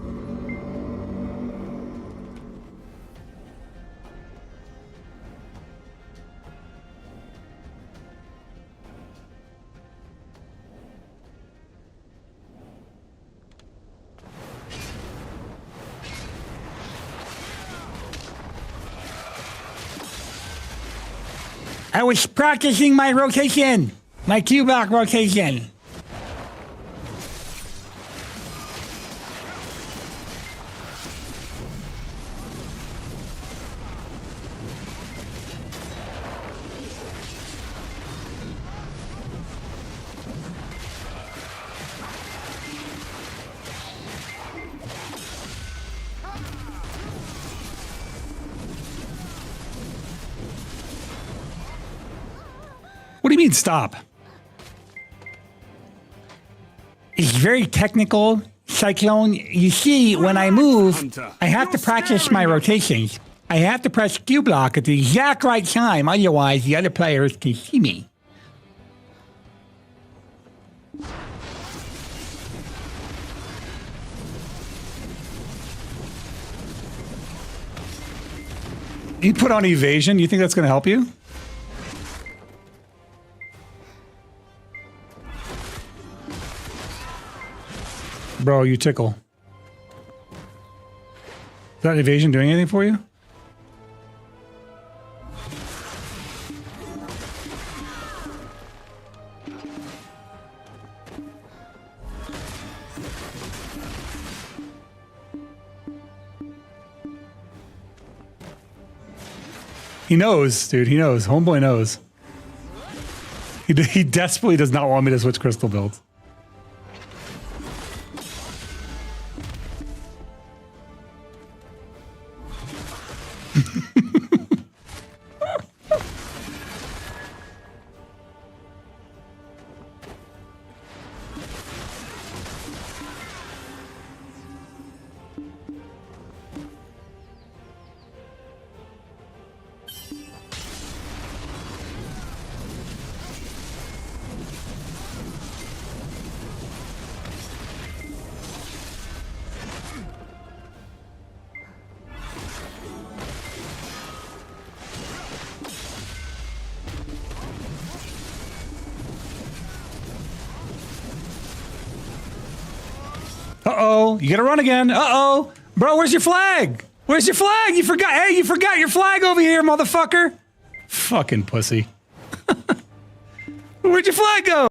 I was practicing my rotation, my Q block rotation. What do you mean stop? It's very technical, Cyclone. You see, when I move, I have to practice my rotations. I have to press Q block at the exact right time, otherwise the other players can see me. You put on evasion, you think that's going to help you? Bro, you tickle. Is that evasion doing anything for you? He knows, dude. He knows. Homeboy knows. He desperately does not want me to switch crystal builds. Uh-oh. You gotta run again. Uh-oh. Bro, where's your flag? Where's your flag? You forgot. Hey, you forgot your flag over here, motherfucker. Fucking pussy. Where'd your flag go?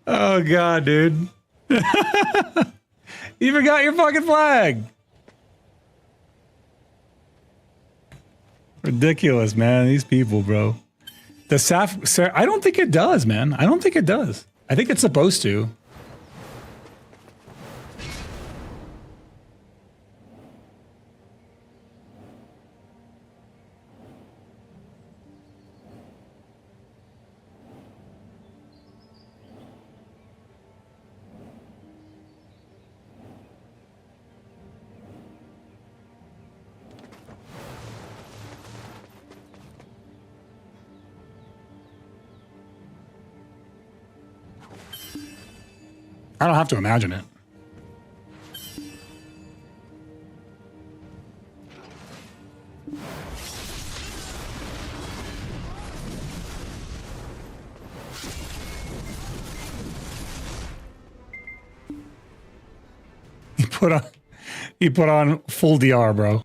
Oh, God, dude. You forgot your fucking flag. Ridiculous, man. These people, bro. The I don't think it does, man. I don't think it does. I think it's supposed to. I don't have to imagine it. He put on full DR, bro.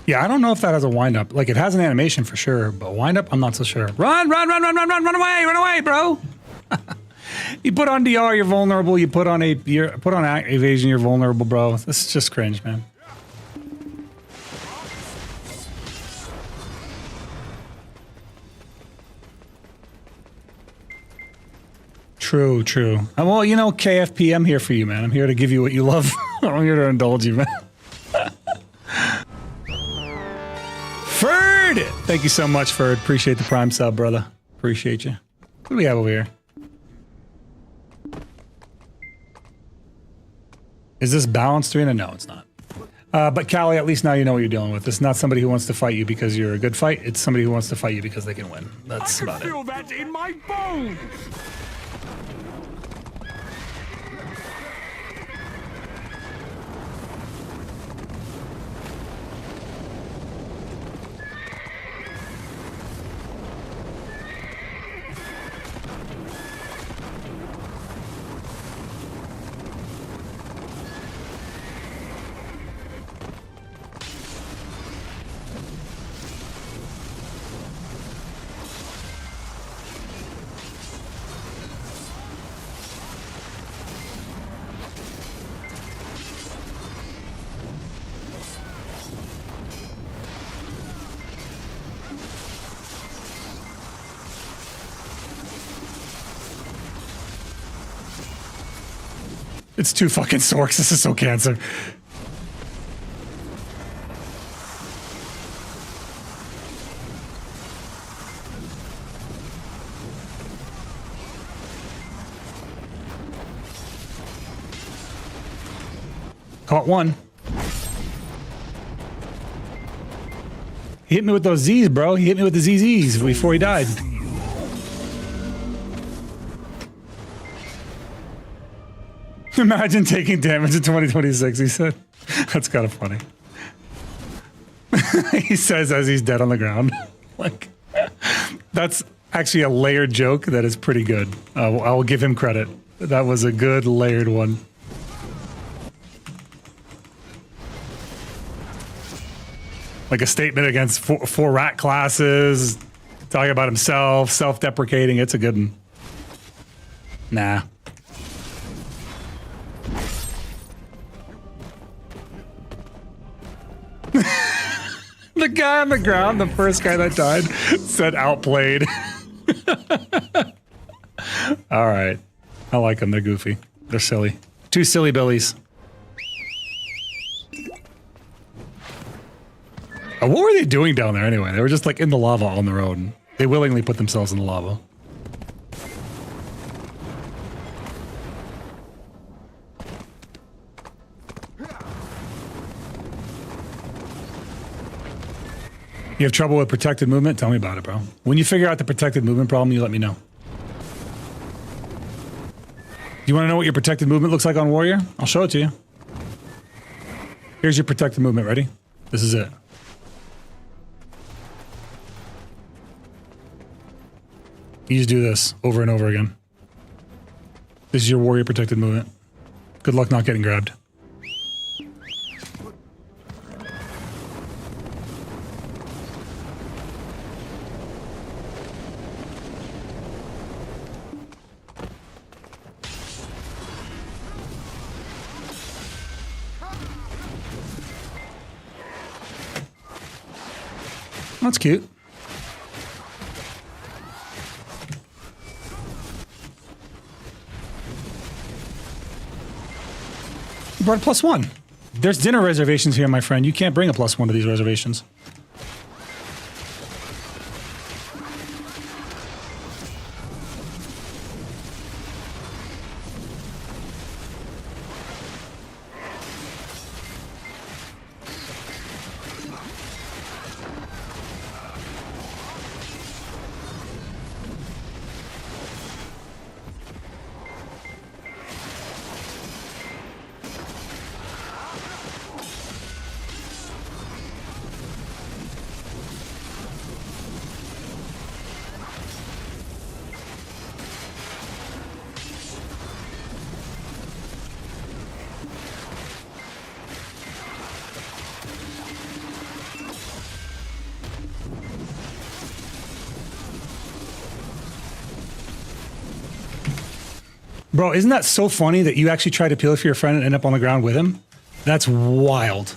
Yeah, I don't know if that has a wind up. Like, it has an animation for sure, but wind up, I'm not so sure. Run run away, bro. You put on DR, you're vulnerable. You put on evasion, you're vulnerable, bro. This is just cringe, man. True, true. Well, you know, KFP, I'm here for you, man. I'm here to give you what you love. I'm here to indulge you, man. Ferd! Thank you so much, Ferd. Appreciate the prime sub, brother. Appreciate you. What do we have over here? Is this balanced arena? No, it's not. But Callie, at least now you know what you're dealing with. It's not somebody who wants to fight you because you're a good fight. It's somebody who wants to fight you because they can win. That's about it. I can feel that in my bones! It's two fucking Sorks. This is so cancer. Caught one. He hit me with those Z's, bro. He hit me with the ZZs before he died. Imagine taking damage in 2026, he said. That's kind of funny. He says as he's dead on the ground. Like, that's actually a layered joke that is pretty good. I will give him credit. That was a good layered one. Like a statement against four rat classes, talking about himself, self-deprecating. It's a good one. Nah. The guy on the ground, the first guy that died, said outplayed. All right. I like them. They're goofy. They're silly. Two silly billies. What were they doing down there anyway? They were just like in the lava on their own. They willingly put themselves in the lava. You have trouble with protected movement? Tell me about it, bro. When you figure out the protected movement problem, you let me know. You want to know what your protected movement looks like on Warrior? I'll show it to you. Here's your protected movement. Ready? This is it. You just do this over and over again. This is your Warrior protected movement. Good luck not getting grabbed. That's cute. You brought a +1. There's dinner reservations here, my friend. You can't bring a +1 to these reservations. Bro, isn't that so funny that you actually tried to peel it for your friend and end up on the ground with him? That's wild.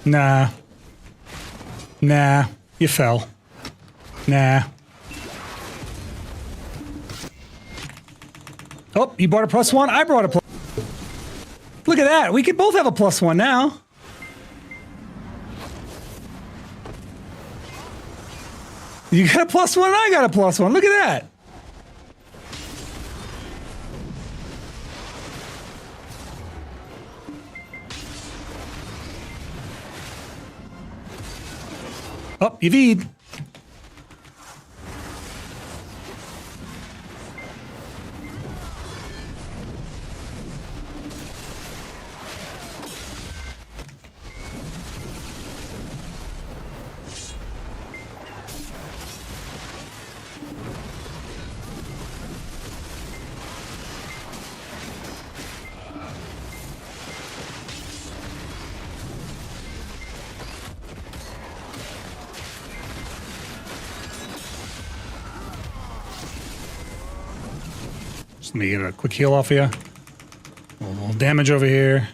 Nah. Nah. You fell. Nah. Oh, you brought a +1? I brought a +1. Look at that. We could both have a +1 now. You got a +1 and I got a +1. Look at that. Oh, you feed. Let me get a quick heal off of you. A little damage over here.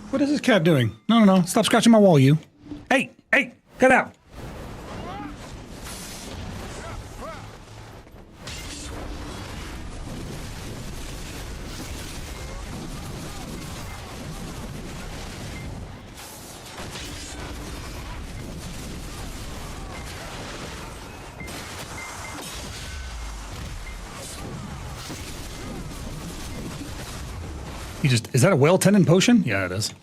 What is this cat doing? No, no, no. Stop scratching my wall, you. Hey, hey, get out. Is that a well tendon potion? Yeah, it is.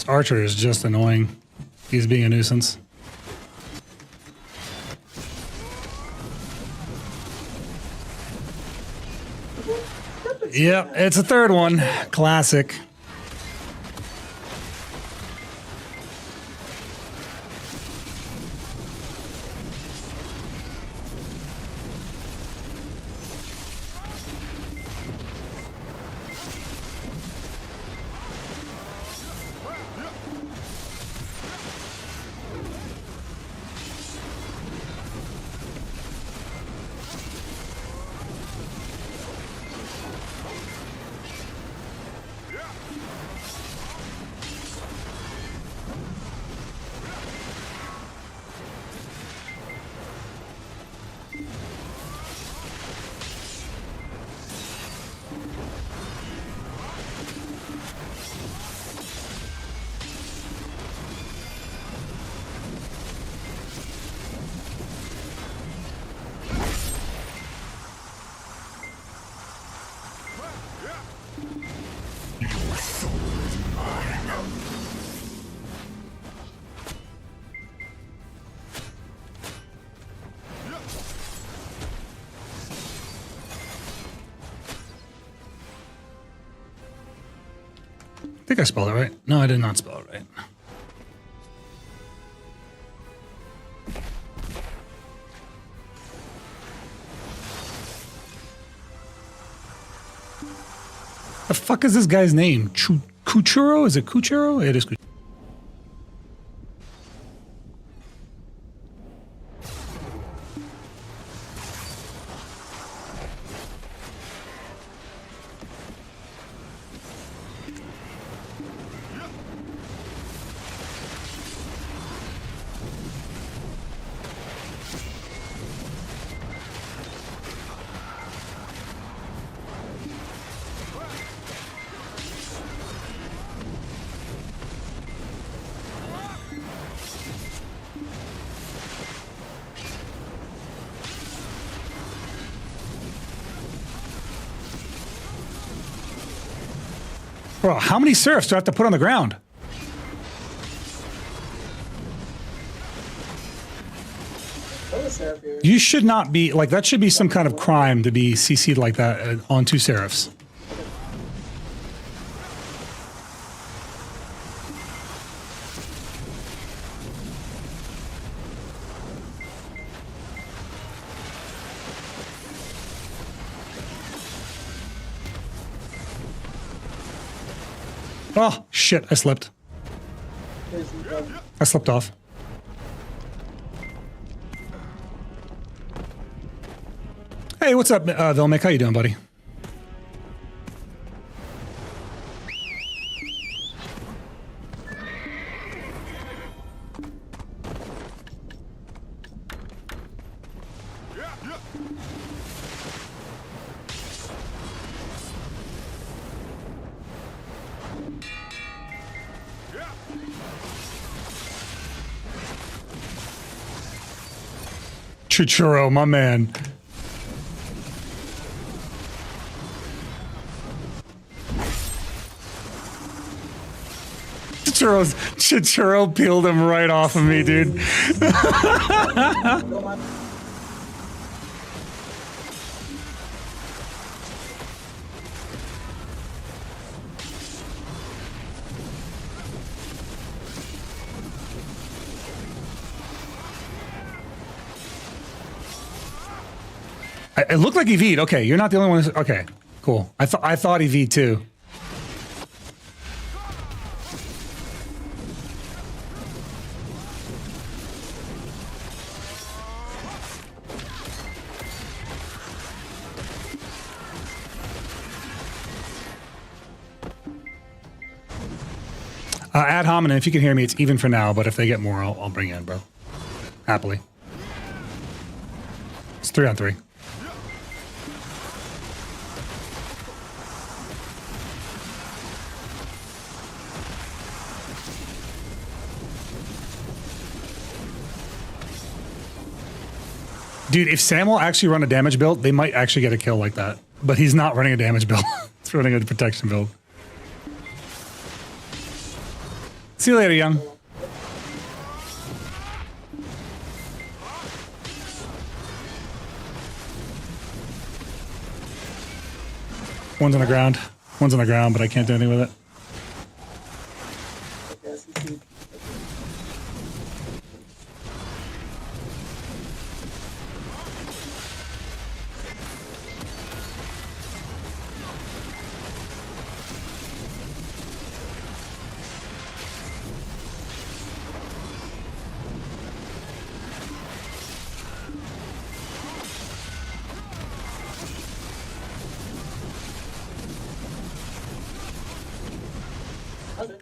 Archer is just annoying. He's being a nuisance. Yep, it's a third one. Classic. I think I spelled it right. No, I did not spell it right. The fuck is this guy's name? Kuchuro? Is it Kuchuro? It is Kuchuro. Bro, how many seraphs do I have to put on the ground? You should not be, like, that should be some kind of crime to be CC'd like that on two seraphs. Oh, shit, I slipped. I slipped off. Hey, what's up, Vilmic? How you doing, buddy? Chichuro, my man. Churro peeled him right off of me, dude. It looked like he V'd. Okay, you're not the only one. Okay, cool. I thought he V'd too. Ad hominem, if you can hear me, it's even for now, but if they get more, I'll bring you in, bro. Happily. It's 3-on-3. Dude, if Sam will actually run a damage build, they might actually get a kill like that. But he's not running a damage build. He's running a protection build. See you later, young. One's on the ground. One's on the ground, but I can't do anything with it.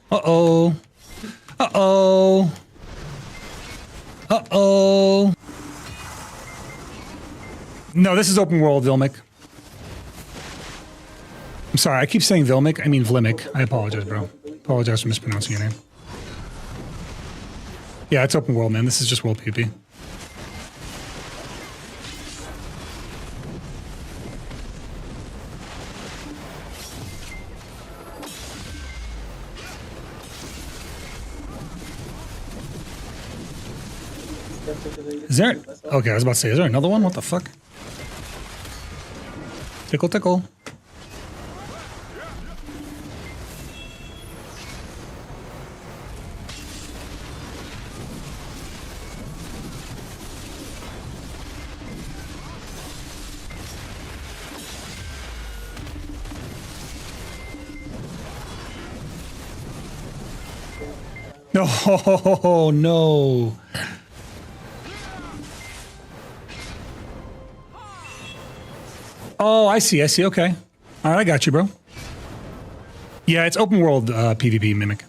Uh-oh. Uh-oh. Uh-oh. No, this is open world, Vilmic. I'm sorry, I keep saying Vilmic. I mean Vlimic. I apologize, bro. Apologize for mispronouncing your name. Yeah, it's open world, man. This is just world PP. Is there? Okay, I was about to say, is there another one? What the fuck? Tickle, tickle. No, no. Oh, I see. Okay. All right, I got you, bro. Yeah, it's open world PvP Mimic.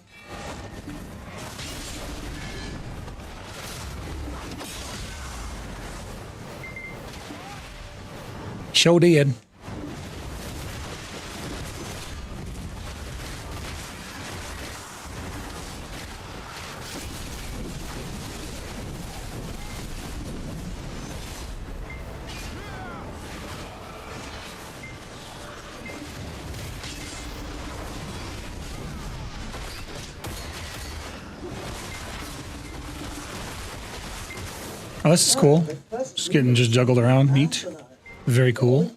Show did. Oh, this is cool. Just getting juggled around. Neat. Very cool.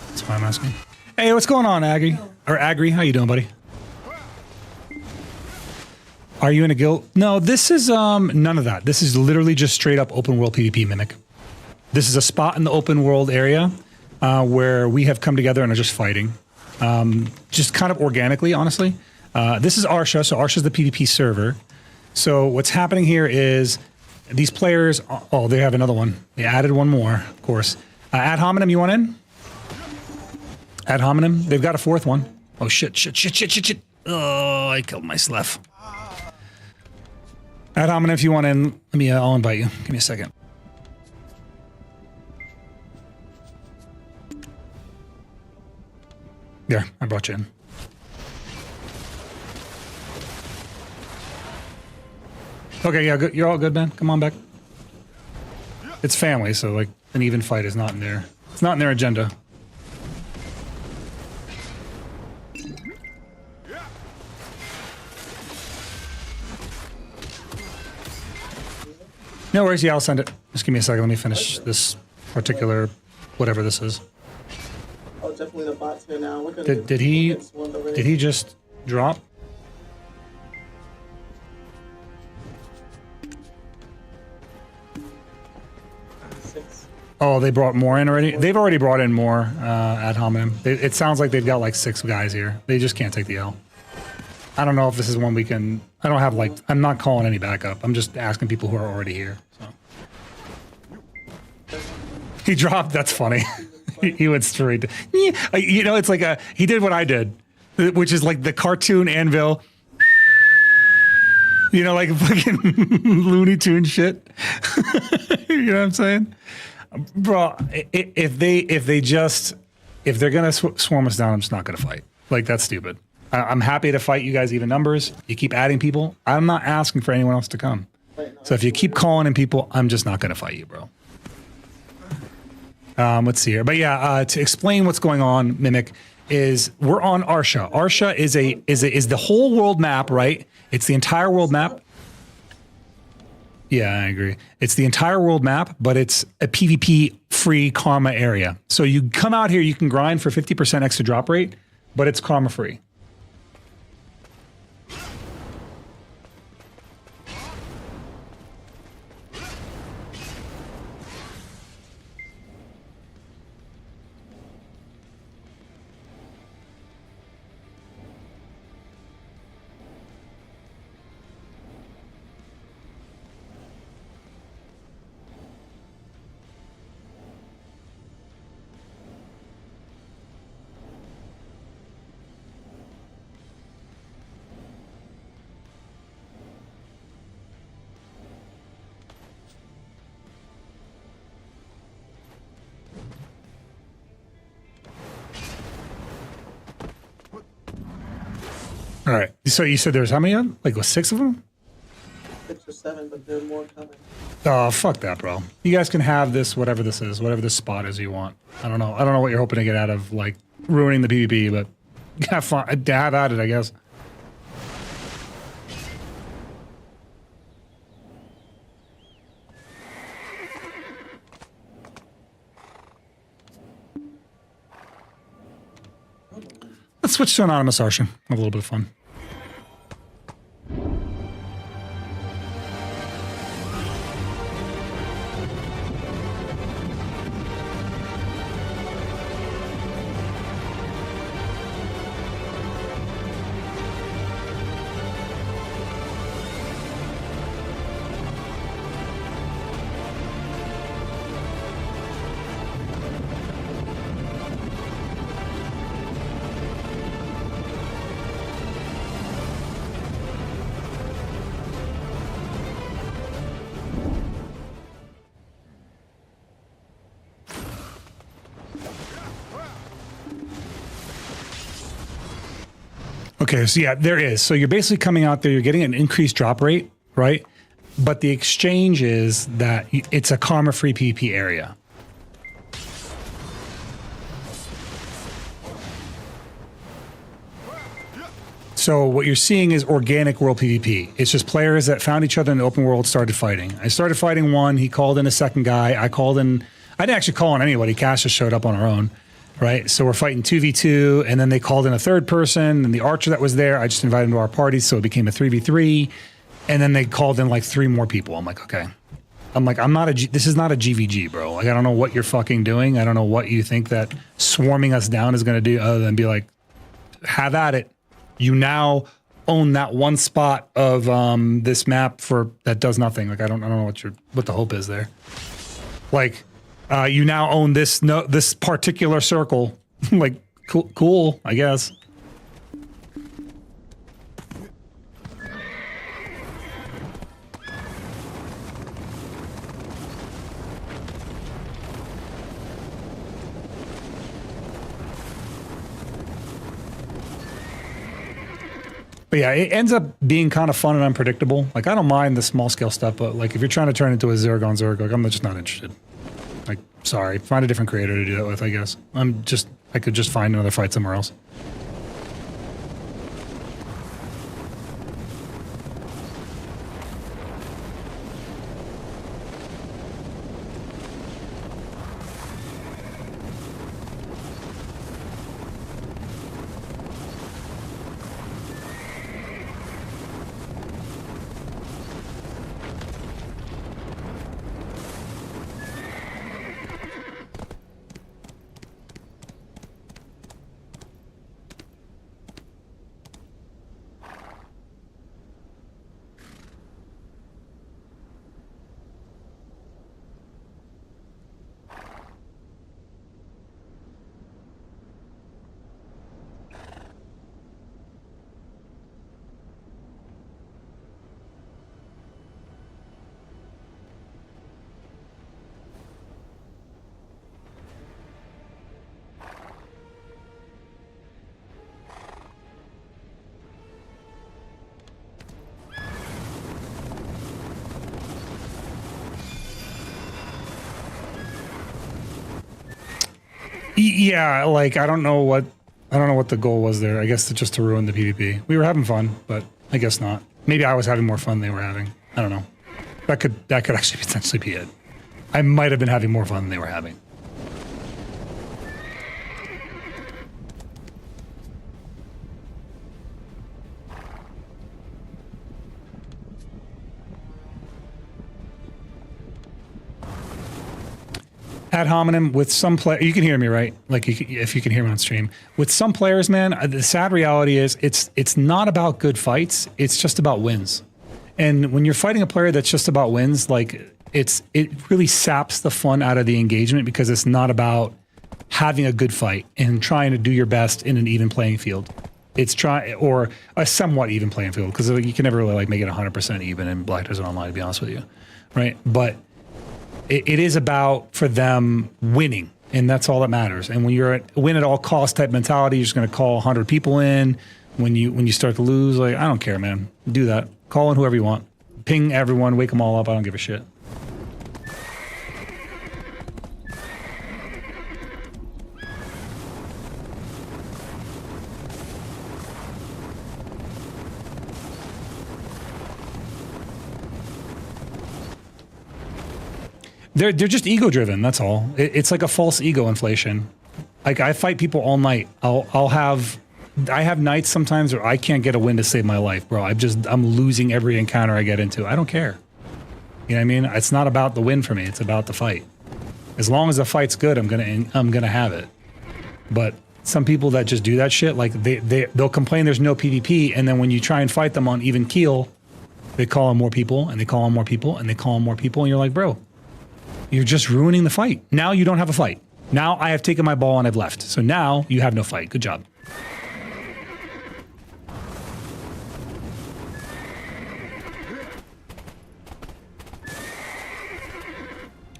That's why I'm asking. Hey, what's going on, Agri? Or Agri, how you doing, buddy? Are you in a guild? No, this is none of that. This is literally just straight up open world PvP Mimic. This is a spot in the open world area where we have come together and are just fighting. Just kind of organically, honestly. This is Arsha, so Arsha's the PvP server. So what's happening here is these players, oh, they have another one. They added one more, of course. Ad hominem, you want in? Ad hominem, they've got a fourth one. Oh shit. Oh, I killed my Slef. Ad hominem, if you want in, let me, I'll invite you. Give me a second. There, I brought you in. Okay, yeah, good. You're all good, man. Come on back. It's family, so like an even fight is not in there. It's not in their agenda. No worries. Yeah, I'll send it. Just give me a second. Let me finish this particular whatever this is. Oh, definitely the bots here now. We're gonna Did he just drop? Oh, they brought more in already? They've already brought in more ad hominem. It sounds like they've got like 6 guys here. They just can't take the L. I don't know if this is one we can... I don't have like... I'm not calling any backup. I'm just asking people who are already here. So. He dropped. That's funny. He went straight to... You know, it's like a... He did what I did, which is like the cartoon anvil. You know, like fucking Looney Tune shit. You know what I'm saying? Bro, if they're gonna swarm us down, I'm just not gonna fight. Like, that's stupid. I'm happy to fight you guys even numbers. You keep adding people. I'm not asking for anyone else to come. So if you keep calling in people, I'm just not gonna fight you, bro. Let's see here. But yeah, to explain what's going on, Mimic, is we're on Arsha. Arsha is the whole world map, right? It's the entire world map. Yeah, I agree. It's the entire world map, but it's a PvP free karma area. So you come out here, you can grind for 50% extra drop rate, but it's karma free. All right. So you said there's how many of them? Like, 6 of them? 6 or 7, but there are more coming. Oh, fuck that, bro. You guys can have this, whatever this is, whatever this spot is you want. I don't know. I don't know what you're hoping to get out of, like, ruining the PvP, but have fun. Have at it, I guess. Let's switch to Anonymous Arsha. Have a little bit of fun. Okay, so yeah, there is. So you're basically coming out there, you're getting an increased drop rate, right? But the exchange is that it's a karma-free PvP area. So what you're seeing is organic world PvP. It's just players that found each other in the open world, started fighting. I started fighting one, he called in a second guy, I called in, I didn't actually call in anybody, Cash just showed up on our own. Right, so we're fighting 2v2, and then they called in a third person, and the archer that was there, I just invited him to our party, so it became a 3v3, and then they called in like 3 more people. I'm like, okay. I'm like, this is not a GVG, bro. Like, I don't know what you're fucking doing. I don't know what you think that swarming us down is going to do other than be like, have at it. You now own that one spot of this map that does nothing. Like, I don't know what the hope is there. Like, you now own this particular circle. Like, cool, I guess. But yeah, it ends up being kind of fun and unpredictable. Like, I don't mind the small scale stuff, but like if you're trying to turn into a Zerg on Zerg, like I'm just not interested. Like, sorry, find a different creator to do that with, I guess. I could just find another fight somewhere else. Yeah, like I don't know what the goal was there. I guess just to ruin the PvP. We were having fun, but I guess not. Maybe I was having more fun than they were having. I don't know. That could actually potentially be it. I might have been having more fun than they were having. Ad hominem with some play, you can hear me, right? Like if you can hear me on stream. With some players, man, the sad reality is it's not about good fights. It's just about wins. And when you're fighting a player that's just about wins, like it really saps the fun out of the engagement because it's not about having a good fight and trying to do your best in an even playing field. It's or a somewhat even playing field because you can never really like make it 100% even in Black Desert Online, to be honest with you, right? But it is about for them winning, and that's all that matters. And when you're at win at all costs type mentality, you're just going to call 100 people in. When you start to lose, like I don't care, man. Do that. Call in whoever you want. Ping everyone. Wake them all up. I don't give a shit. They're just ego driven. That's all. It's like a false ego inflation. Like I fight people all night. I have nights sometimes where I can't get a win to save my life, bro. I'm losing every encounter I get into. I don't care. You know what I mean? It's not about the win for me. It's about the fight. As long as the fight's good, I'm gonna have it. But some people that just do that shit, like they'll complain there's no PvP, and then when you try and fight them on even keel, they call on more people, and they call on more people, and they call on more people, and you're like, bro, you're just ruining the fight. Now you don't have a fight. Now I have taken my ball and I've left. So now you have no fight. Good job.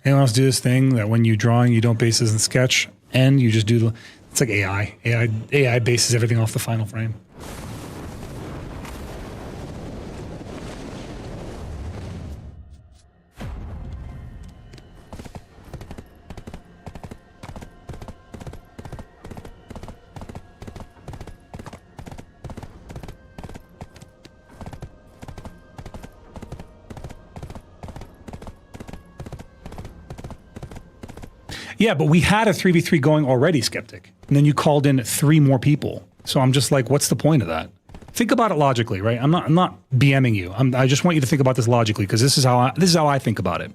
Anyone else do this thing that when you're drawing, you don't base this in sketch and you just do it's like AI. AI bases everything off the final frame. Yeah, but we had a 3v3 going already, Skeptic. And then you called in 3 more people. So I'm just like, what's the point of that? Think about it logically, right? I'm not BMing you. I just want you to think about this logically because this is how I think about it.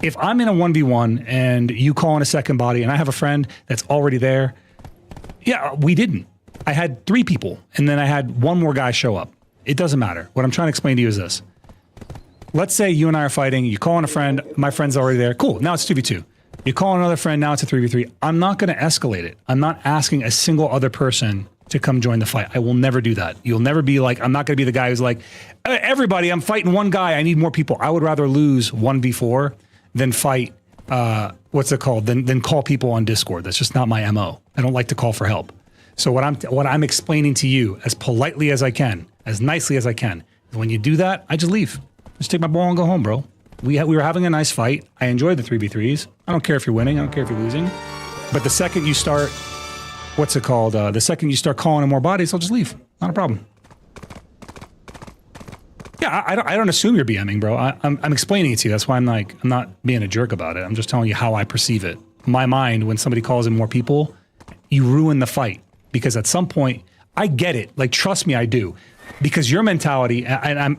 If I'm in a 1v1 and you call in a second body and I have a friend that's already there, yeah, we didn't. I had 3 people and then I had 1 more guy show up. It doesn't matter. What I'm trying to explain to you is this. Let's say you and I are fighting, you call in a friend, my friend's already there. Cool, now it's 2v2. You call another friend, now it's a 3v3. I'm not going to escalate it. I'm not asking a single other person to come join the fight. I will never do that. You'll never be like, I'm not going to be the guy who's like, everybody, I'm fighting one guy. I need more people. I would rather lose 1v4 than fight, what's it called? Than call people on Discord. That's just not my MO. I don't like to call for help. So what I'm explaining to you as politely as I can, as nicely as I can. When you do that, I just leave. Just take my ball and go home, bro. We were having a nice fight. I enjoyed the 3v3s. I don't care if you're winning. I don't care if you're losing. But the second you start, what's it called? The second you start calling in more bodies, I'll just leave. Not a problem. Yeah, I don't assume you're BMing, bro. I'm explaining it to you. That's why I'm not being a jerk about it. I'm just telling you how I perceive it. In my mind, when somebody calls in more people, you ruin the fight. Because at some point, I get it. Like, trust me, I do. Because your mentality, and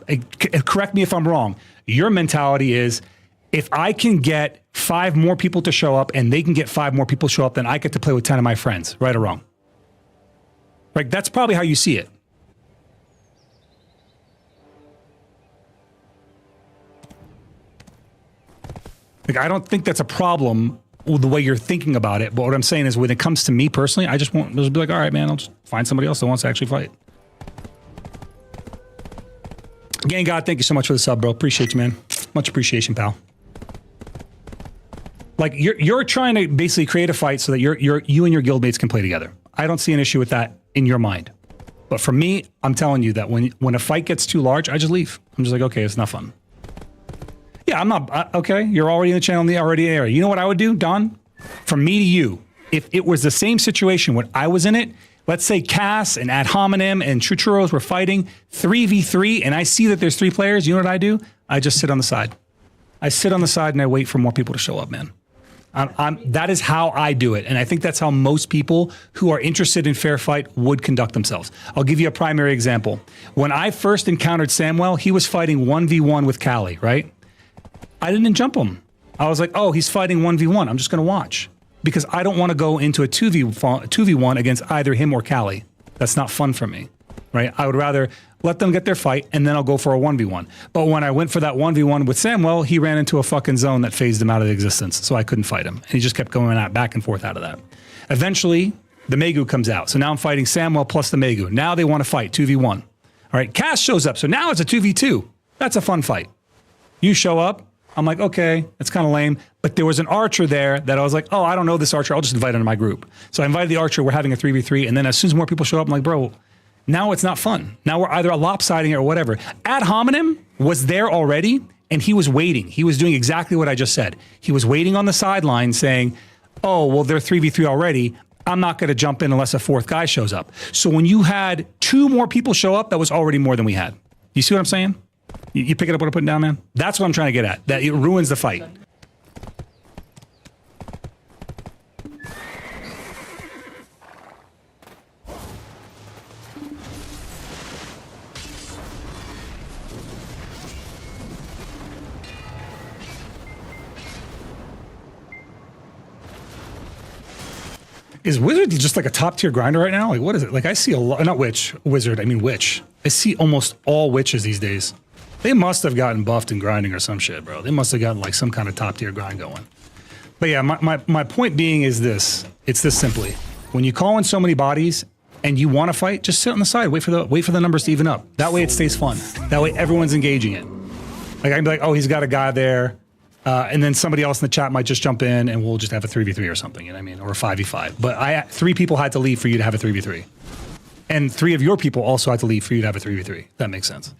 correct me if I'm wrong, your mentality is, if I can get 5 more people to show up and they can get 5 more people to show up, then I get to play with 10 of my friends, right or wrong. Like, that's probably how you see it. Like, I don't think that's a problem with the way you're thinking about it. But what I'm saying is, when it comes to me personally, I just won't just be like, all right, man, I'll just find somebody else that wants to actually fight. Gang God, thank you so much for the sub, bro. Appreciate you, man. Much appreciation, pal. Like, you're trying to basically create a fight so that you and your guildmates can play together. I don't see an issue with that in your mind. But for me, I'm telling you that when a fight gets too large, I just leave. I'm just like, okay, it's not fun. Yeah, I'm not, okay, you're already in the channel, already in the area. You know what I would do, Don? From me to you, if it was the same situation when I was in it, let's say Cass and Ad Hominem and Chuchuros were fighting 3v3, and I see that there's 3 players, you know what I do? I just sit on the side. I sit on the side and I wait for more people to show up, man. That is how I do it. And I think that's how most people who are interested in fair fight would conduct themselves. I'll give you a primary example. When I first encountered Samuel, he was fighting 1v1 with Callie, right? I didn't jump him. I was like, oh, he's fighting 1v1. I'm just going to watch. Because I don't want to go into a 2v1 against either him or Callie. That's not fun for me, right? I would rather let them get their fight, and then I'll go for a 1v1. But when I went for that 1v1 with Samuel, he ran into a fucking zone that phased him out of existence, so I couldn't fight him. And he just kept going back and forth out of that. Eventually, the Megu comes out. So now I'm fighting Samuel plus the Megu. Now they want to fight 2v1. All right, Cass shows up, so now it's a 2v2. That's a fun fight. You show up. I'm like, okay, it's kind of lame. But there was an archer there that I was like, oh, I don't know this archer. I'll just invite him to my group. So I invited the archer. We're having a 3v3. And then as soon as more people show up, I'm like, bro, now it's not fun. Now we're either lopsiding it or whatever. Ad Hominem was there already, and he was waiting. He was doing exactly what I just said. He was waiting on the sideline saying, oh, well, they're 3v3 already. I'm not going to jump in unless a 4th guy shows up. So when you had 2 more people show up, that was already more than we had. You see what I'm saying? You picking up what I'm putting down, man? That's what I'm trying to get at. That it ruins the fight. Is Wizard just like a top tier grinder right now? Like, what is it? Like, I see a lot, not Wizard, I mean Witch. I see almost all Witches these days. They must have gotten buffed in grinding or some shit, bro. They must have gotten like some kind of top tier grind going. But yeah, my point being is this. It's this simply. When you call in so many bodies and you want to fight, just sit on the side, wait for the numbers to even up. That way it stays fun. That way everyone's engaging it. Like, I can be like, oh, he's got a guy there. And then somebody else in the chat might just jump in and we'll just have a 3v3 or something, you know what I mean? Or a 5v5. But 3 people had to leave for you to have a 3v3. And 3 of your people also had to leave for you to have a 3v3. That makes sense.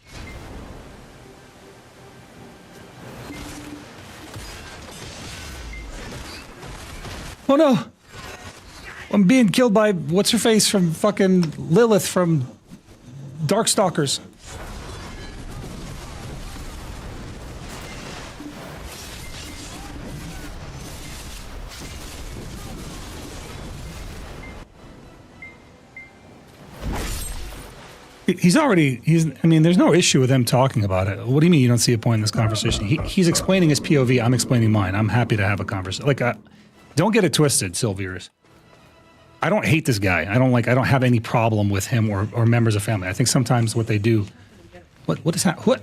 Oh no! I'm being killed by what's her face from fucking Lilith from Darkstalkers. I mean, there's no issue with him talking about it. What do you mean you don't see a point in this conversation? He's explaining his POV. I'm explaining mine. I'm happy to have a conversation. Like, don't get it twisted, Sylviers. I don't hate this guy. I don't have any problem with him or members of family. I think sometimes what they do. What is that? What?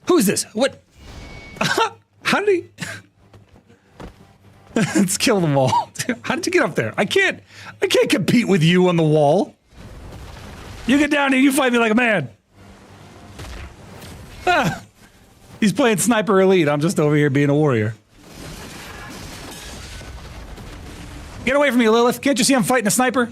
Who is this? What? How did he? Let's kill them all. How did you get up there? I can't compete with you on the wall. You get down here, you fight me like a man. He's playing Sniper Elite. I'm just over here being a warrior. Get away from me, Lilith. Can't you see I'm fighting a sniper?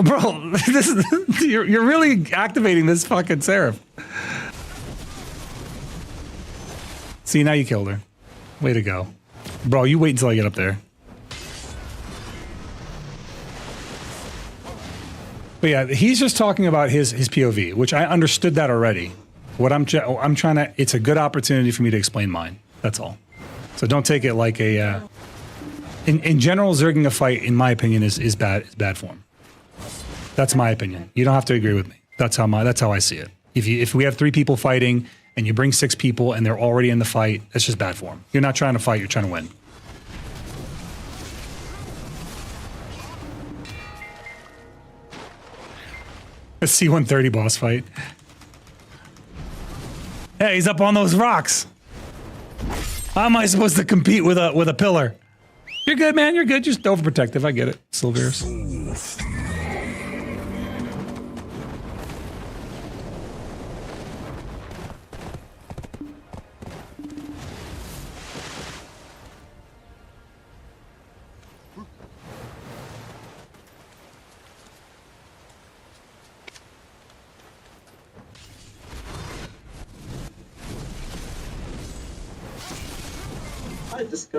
Bro, this is, you're really activating this fucking Seraph. See, now you killed her. Way to go. Bro, you wait until I get up there. But yeah, he's just talking about his POV, which I understood that already. What I'm trying to, it's a good opportunity for me to explain mine. That's all. So don't take it like a, in general, zerging a fight, in my opinion, is bad form. That's my opinion. You don't have to agree with me. That's how I see it. If we have 3 people fighting and you bring 6 people and they're already in the fight, that's just bad form. You're not trying to fight, you're trying to win. A C-130 boss fight. Hey, he's up on those rocks. How am I supposed to compete with a pillar? You're good, man. You're good. Just overprotective. I get it. Silvers.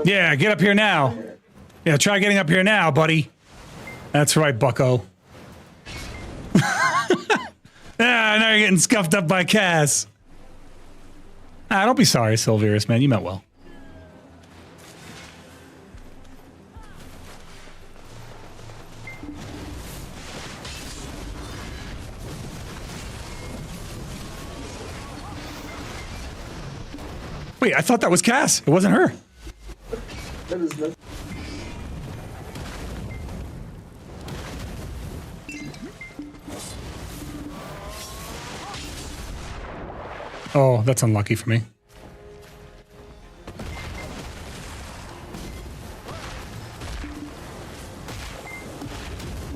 Yeah, get up here now. Yeah, try getting up here now, buddy. That's right, bucko. Now you're getting scuffed up by Cass. Don't be sorry, Silverus, man. You meant well. Wait, I thought that was Cass. It wasn't her. That is not. Oh, that's unlucky for me.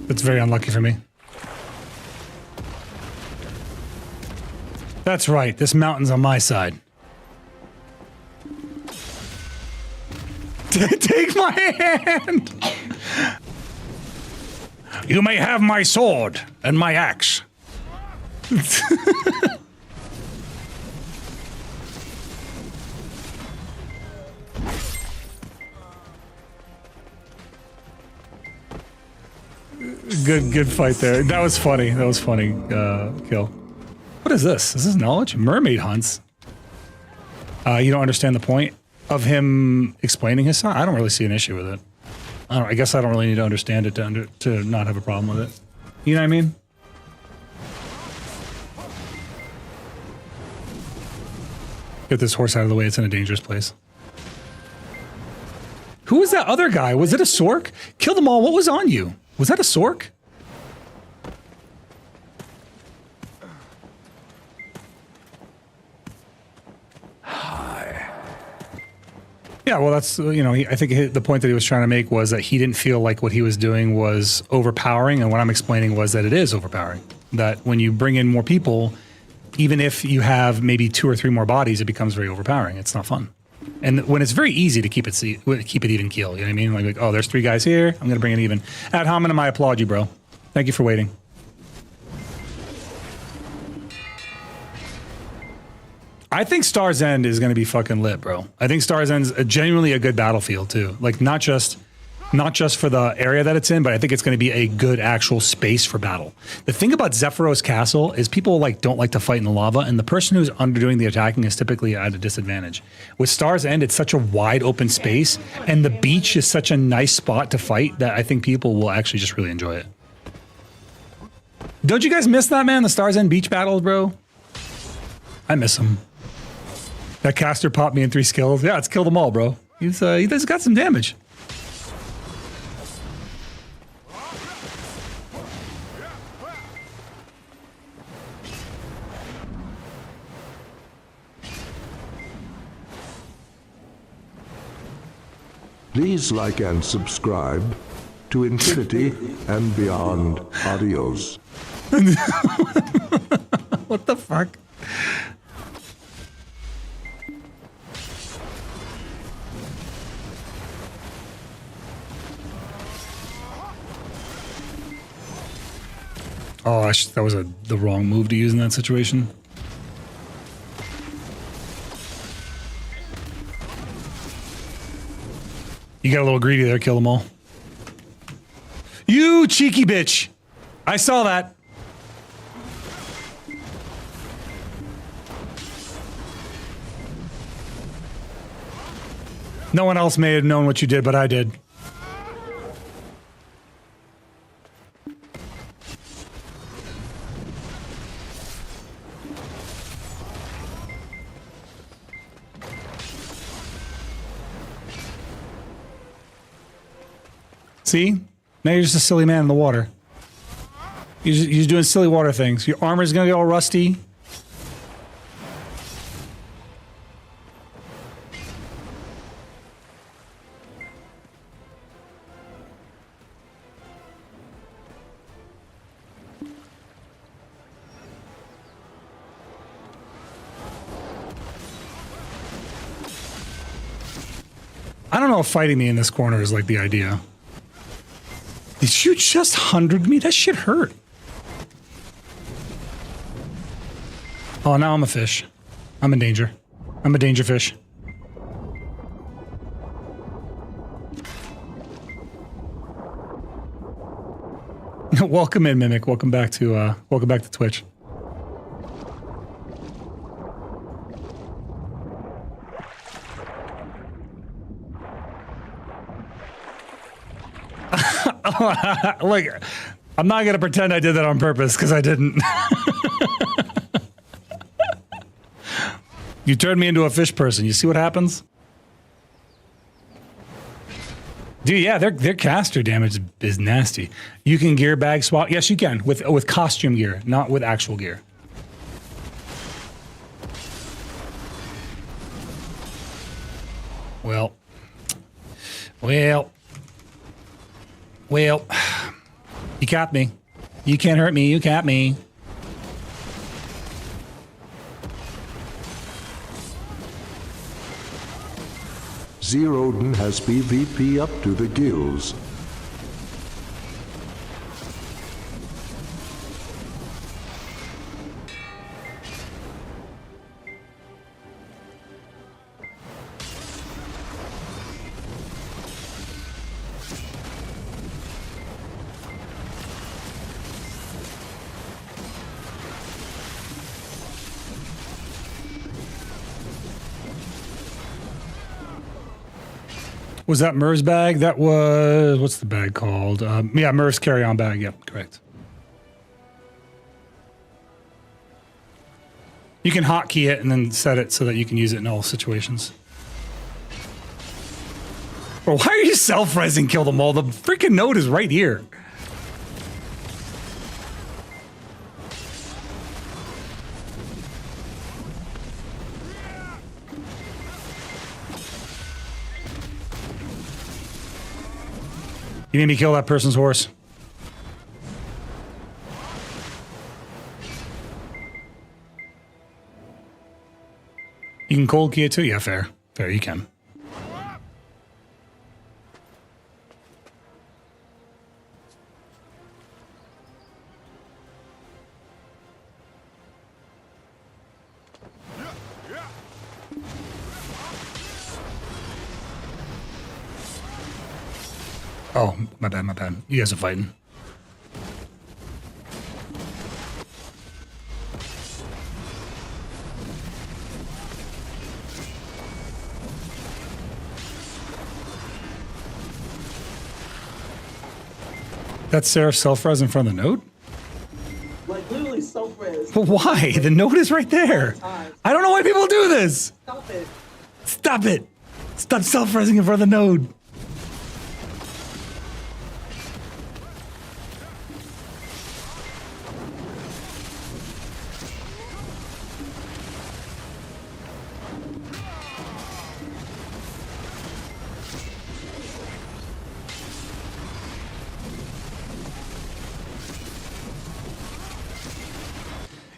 That's very unlucky for me. That's right. This mountain's on my side. Take my hand! You may have my sword and my axe. Good fight there. That was funny. That was funny. Kill. What is this? Is this knowledge? Mermaid hunts. You don't understand the point of him explaining his song? I don't really see an issue with it. I guess I don't really need to understand it to not have a problem with it. You know what I mean? Get this horse out of the way. It's in a dangerous place. Who was that other guy? Was it a Sork? Kill them all. What was on you? Was that a Sork? Yeah, well, that's, you know, I think the point that he was trying to make was that he didn't feel like what he was doing was overpowering, and what I'm explaining was that it is overpowering. That when you bring in more people, even if you have maybe 2 or 3 more bodies, it becomes very overpowering. It's not fun. And when it's very easy to keep it even keel, you know what I mean? Like, oh, there's 3 guys here, I'm going to bring it even. Ad hominem, I applaud you, bro. Thank you for waiting. I think Star's End is going to be fucking lit, bro. I think Star's End is genuinely a good battlefield too. Like not just for the area that it's in, but I think it's going to be a good actual space for battle. The thing about Zephyros Castle is people don't like to fight in the lava, and the person who's underdoing the attacking is typically at a disadvantage. With Star's End, it's such a wide open space, and the beach is such a nice spot to fight that I think people will actually just really enjoy it. Don't you guys miss that, man? The Star's End beach battles, bro? I miss them. That caster popped me in 3 skills. Yeah, it's killed them all, bro. He's got some damage. Please like and subscribe to Infinity and Beyond. Adios. What the fuck? Oh, that was the wrong move to use in that situation. You got a little greedy there, kill them all. You cheeky bitch! I saw that. No one else may have known what you did, but I did. See? Now you're just a silly man in the water. You're just doing silly water things. Your armor's gonna get all rusty. I don't know if fighting me in this corner is like the idea. Did you just 100 me? That shit hurt. Oh, now I'm a fish. I'm in danger. I'm a danger fish. Welcome in, Mimic. Welcome back to Twitch. Like, I'm not gonna pretend I did that on purpose because I didn't. You turned me into a fish person. You see what happens? Dude, yeah, their caster damage is nasty. You can gear bag swap. Yes, you can with costume gear, not with actual gear. Well, you got me. You can't hurt me. You got me. Zeroden has PvP up to the gills. Was that Merv's bag? That was, what's the bag called? Yeah, Merv's carry-on bag. Yep, correct. You can hotkey it and then set it so that you can use it in all situations. Bro, why are you self-resing kill them all? The freaking node is right here. You made me kill that person's horse. You can cold key it too? Yeah, fair. Fair, you can. Oh, my bad, my bad. You guys are fighting. That's Seraph self-res in front of the node? Like literally self-res. But why? The node is right there. I don't know why people do this. Stop it. Stop it. Stop self-resing in front of the node.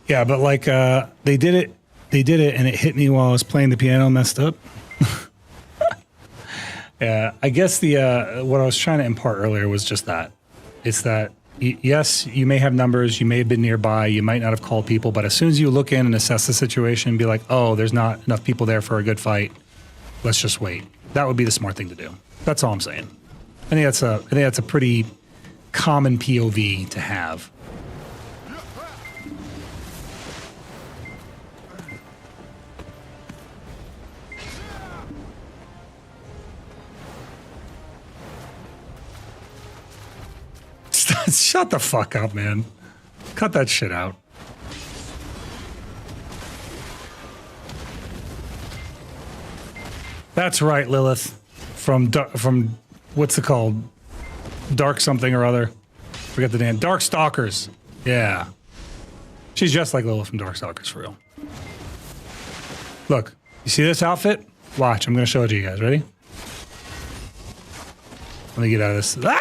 Yeah, but like they did it and it hit me while I was playing the piano, messed up. Yeah, I guess the what I was trying to impart earlier was just that. It's that yes, you may have numbers, you may have been nearby, you might not have called people, but as soon as you look in and assess the situation and be like, oh, there's not enough people there for a good fight, let's just wait. That would be the smart thing to do. That's all I'm saying. I think that's a pretty common POV to have. Shut the fuck up, man. Cut that shit out. That's right, Lilith. From what's it called? Dark something or other. Forget the name. Dark Stalkers. Yeah. She's just like Lilith from Dark Stalkers, for real. Look, you see this outfit? Watch, I'm going to show it to you guys. Ready? Let me get out of this. Ah!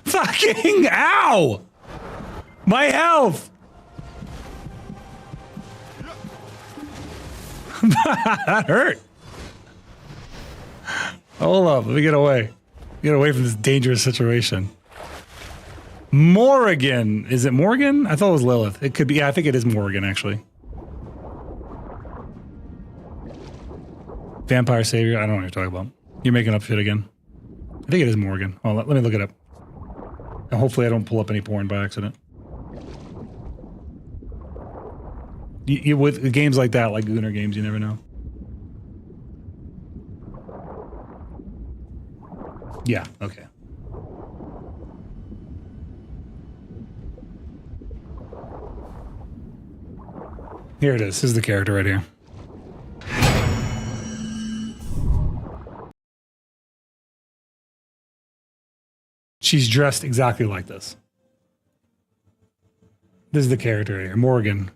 Fucking ow! My health! That hurt. Hold up, let me get away. Get away from this dangerous situation. Morrigan. Is it Morgan? I thought it was Lilith. It could be. Yeah, I think it is Morgan, actually. Vampire Savior? I don't know what you're talking about. You're making up shit again. I think it is Morgan. Oh, let me look it up. And hopefully I don't pull up any porn by accident. You with games like that, like Gooner games, you never know. Yeah, okay. Here it is. This is the character right here. She's dressed exactly like this. This is the character right here, Morgan.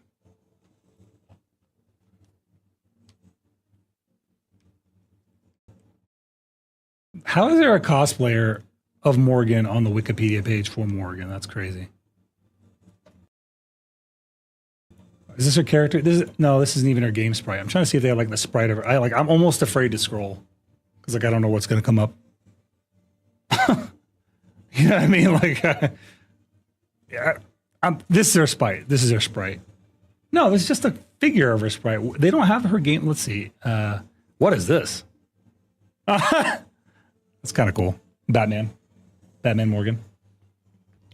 How is there a cosplayer of Morgan on the Wikipedia page for Morgan? That's crazy. Is this her character? This isn't even her game sprite. I'm trying to see if they have like the sprite of her. I'm almost afraid to scroll because like I don't know what's gonna come up. You know what I mean? Like, yeah, this is her sprite. This is her sprite. No, this is just a figure of her sprite. They don't have her game. Let's see. What is this? That's kind of cool. Batman Morgan.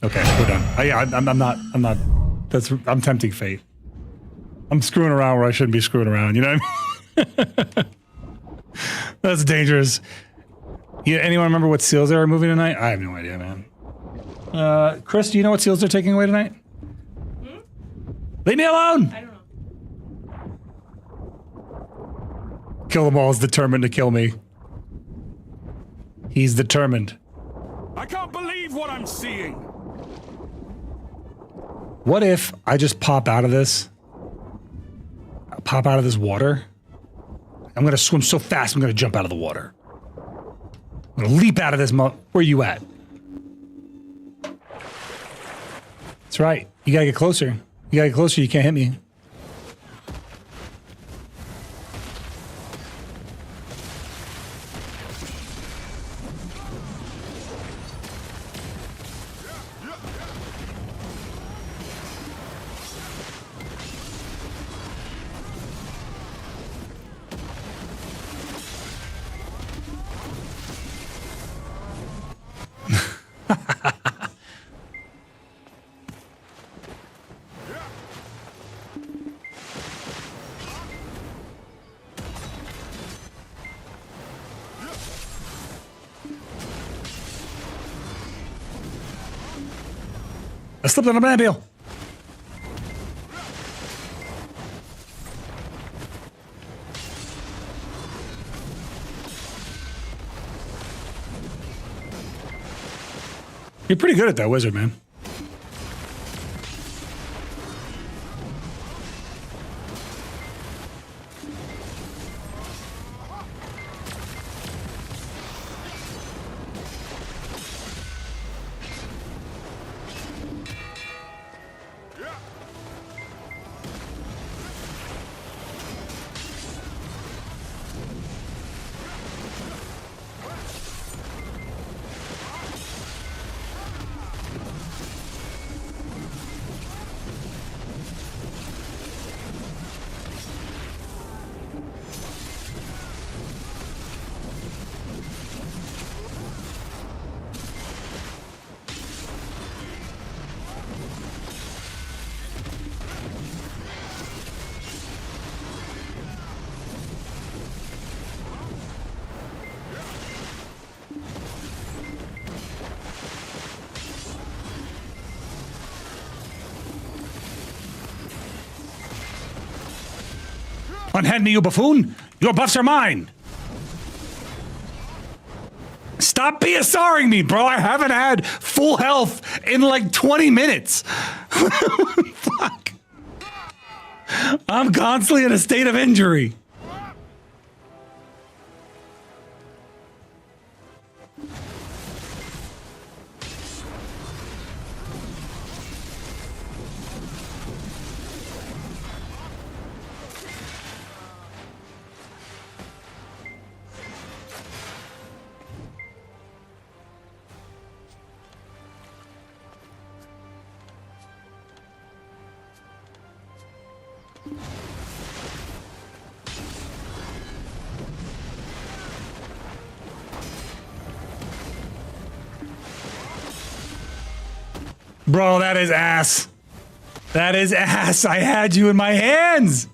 Okay, we're done. Yeah, I'm not. I'm tempting fate. I'm screwing around where I shouldn't be screwing around. You know what I mean? That's dangerous. Yeah, anyone remember what seals they are moving tonight? I have no idea, man. Chris, do you know what seals they're taking away tonight? Hmm? Leave me alone! I don't know. Kill them all is determined to kill me. He's determined. I can't believe what I'm seeing. What if I just pop out of this? Pop out of this water? I'm gonna swim so fast, I'm gonna jump out of the water. I'm gonna leap out of this where you at? That's right. You gotta get closer. You gotta get closer, you can't hit me. I slipped on a banana peel. You're pretty good at that, wizard, man. Unhand me, you buffoon! Your buffs are mine! Stop PSRing me, bro! I haven't had full health in like 20 minutes! Fuck! I'm constantly in a state of injury. Bro, that is ass. That is ass. I had you in my hands.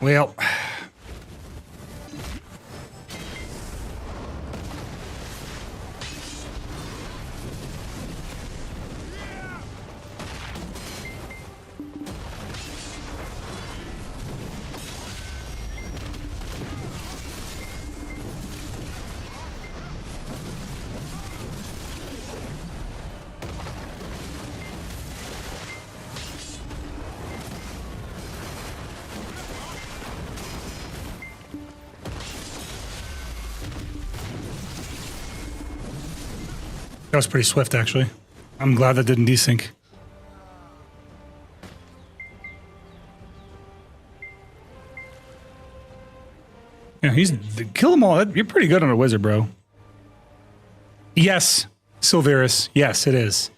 Well. That was pretty swift, actually. I'm glad that didn't desync. Yeah, kill them all. You're pretty good on a wizard, bro. Yes, Silverus. Yes, it is.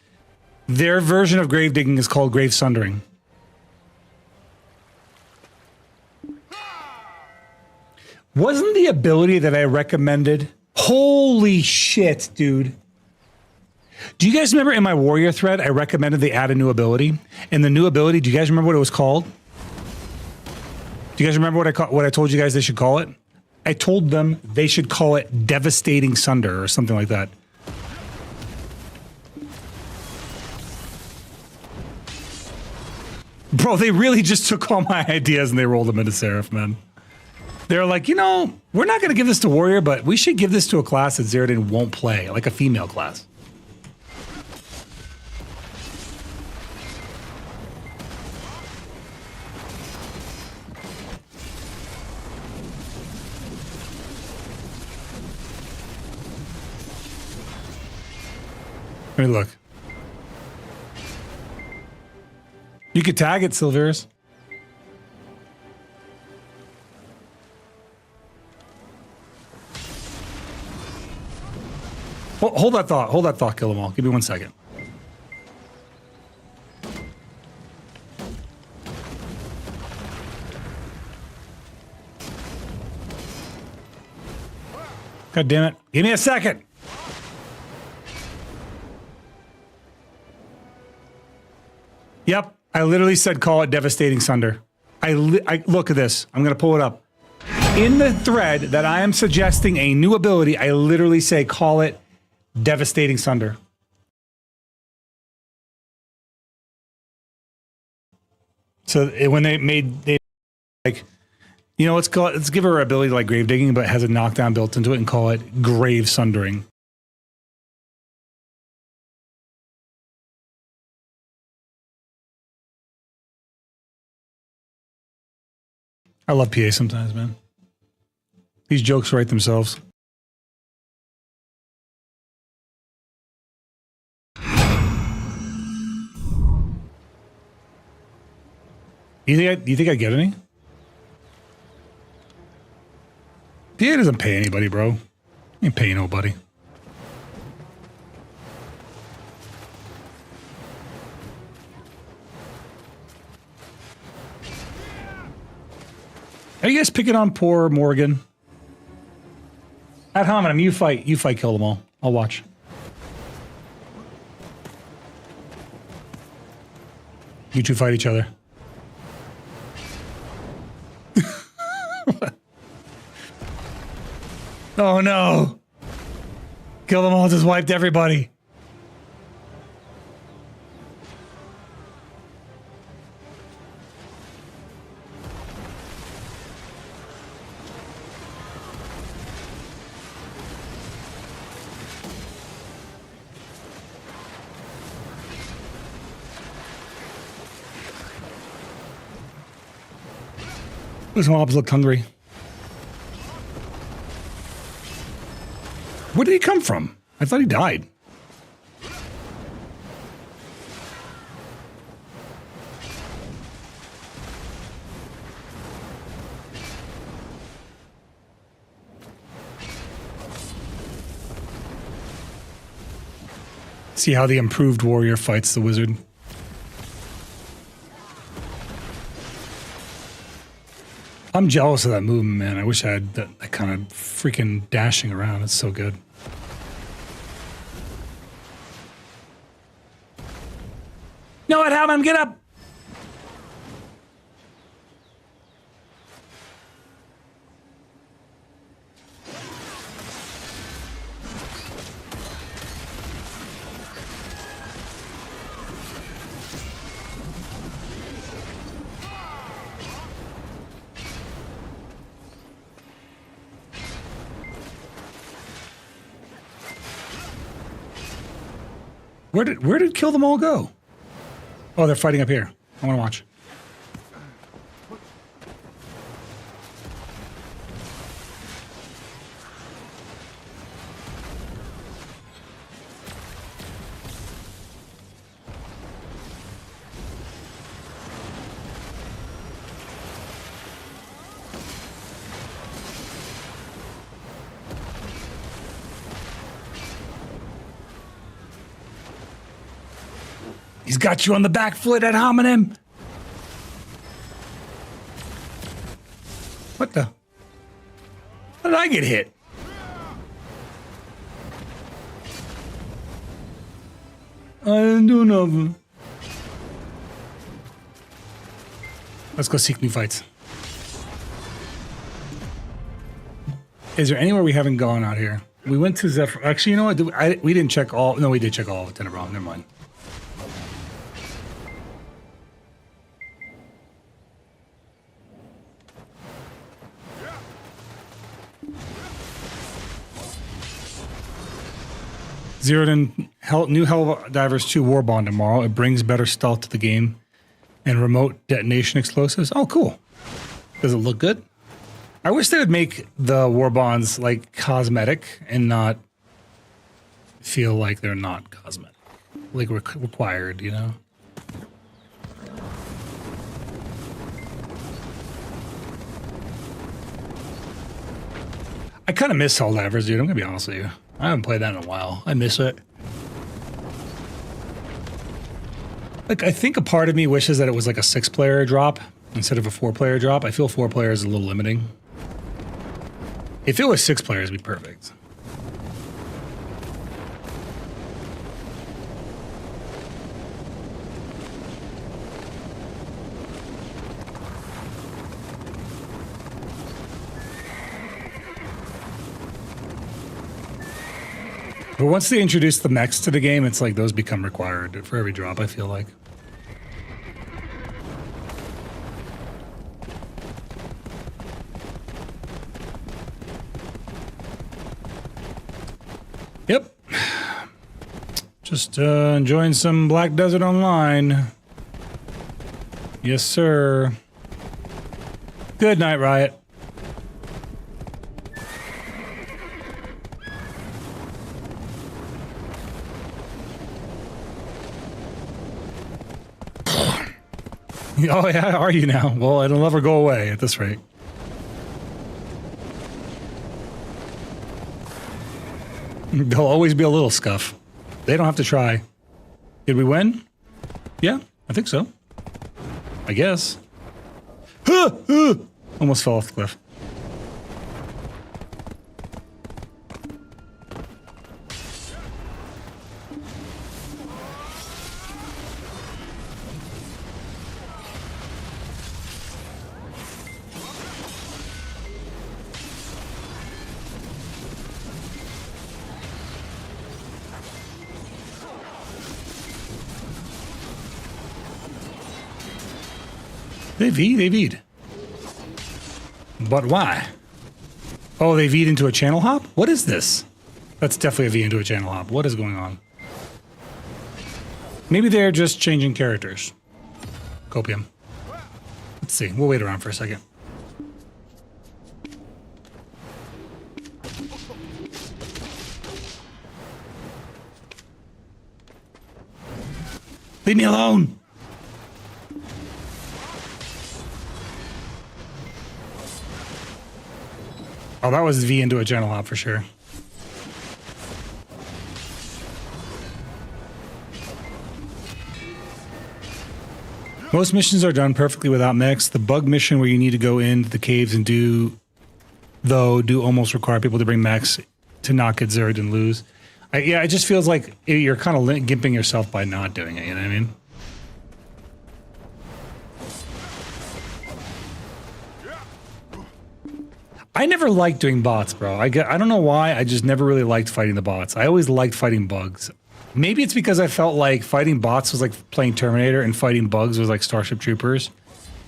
Their version of grave digging is called grave sundering. Wasn't the ability that I recommended? Holy shit, dude. Do you guys remember in my warrior thread, I recommended they add a new ability? And the new ability, do you guys remember what it was called? Do you guys remember what I told you guys they should call it? I told them they should call it Devastating Sunder or something like that. Bro, they really just took all my ideas and they rolled them into Seraph, man. They're like, you know, we're not going to give this to warrior, but we should give this to a class that Zeroden won't play, like a female class. Let me look. You could tag it, Silverus. Hold that thought. Hold that thought, kill them all. Give me 1 second. God damn it. Give me a second. Yep, I literally said call it Devastating Sunder. I look at this. I'm going to pull it up. In the thread that I am suggesting a new ability, I literally say call it Devastating Sunder. So when they like, you know, let's give her an ability like grave digging, but it has a knockdown built into it and call it grave sundering. I love PA sometimes, man. These jokes write themselves. You think I get any? PA doesn't pay anybody, bro. Ain't paying nobody. Are you guys picking on poor Morgan? Ad hominem, you fight, kill them all. I'll watch. You two fight each other. Oh no. Kill them all, just wiped everybody. Those mobs look hungry. Where did he come from? I thought he died. See how the improved warrior fights the wizard. I'm jealous of that movement, man. I wish I had that kind of freaking dashing around. It's so good. No, it happened. Get up. Where did Kill Them All go? Oh, they're fighting up here. I want to watch. He's got you on the back foot at hominem. What the? How did I get hit? I didn't do nothing. Let's go seek new fights. Is there anywhere we haven't gone out here? We went to Zephyr. Actually, you know what? We didn't check all. No, we did check all of Tenebron. Never mind. Zeroden, new Helldivers 2 Warbond tomorrow. It brings better stealth to the game and remote detonation explosives. Oh, cool. Does it look good? I wish they would make the Warbonds like cosmetic and not feel like they're not cosmetic. Like required, you know? I kind of miss Helldivers, dude. I'm going to be honest with you. I haven't played that in a while. I miss it. Like, I think a part of me wishes that it was like a 6-player drop instead of a 4-player drop. I feel 4 players is a little limiting. If it was 6 players, it'd be perfect. But once they introduce the mechs to the game, it's like those become required for every drop, I feel like. Yep. Just enjoying some Black Desert Online. Yes, sir. Good night, Riot. Oh, yeah, are you now? Well, it'll never go away at this rate. There'll always be a little scuff. They don't have to try. Did we win? Yeah, I think so. I guess. Almost fell off the cliff. They V'd. But why? Oh, they V'd into a channel hop? What is this? That's definitely a V into a channel hop. What is going on? Maybe they're just changing characters. Copium. Let's see. We'll wait around for a second. Leave me alone. Oh, that was V into a channel hop for sure. Most missions are done perfectly without mechs. The bug mission where you need to go into the caves and do almost require people to bring mechs to not get zeroed and lose. Yeah, it just feels like you're kind of gimping yourself by not doing it, you know what I mean? I never liked doing bots, bro. I don't know why, I just never really liked fighting the bots. I always liked fighting bugs. Maybe it's because I felt like fighting bots was like playing Terminator and fighting bugs was like Starship Troopers.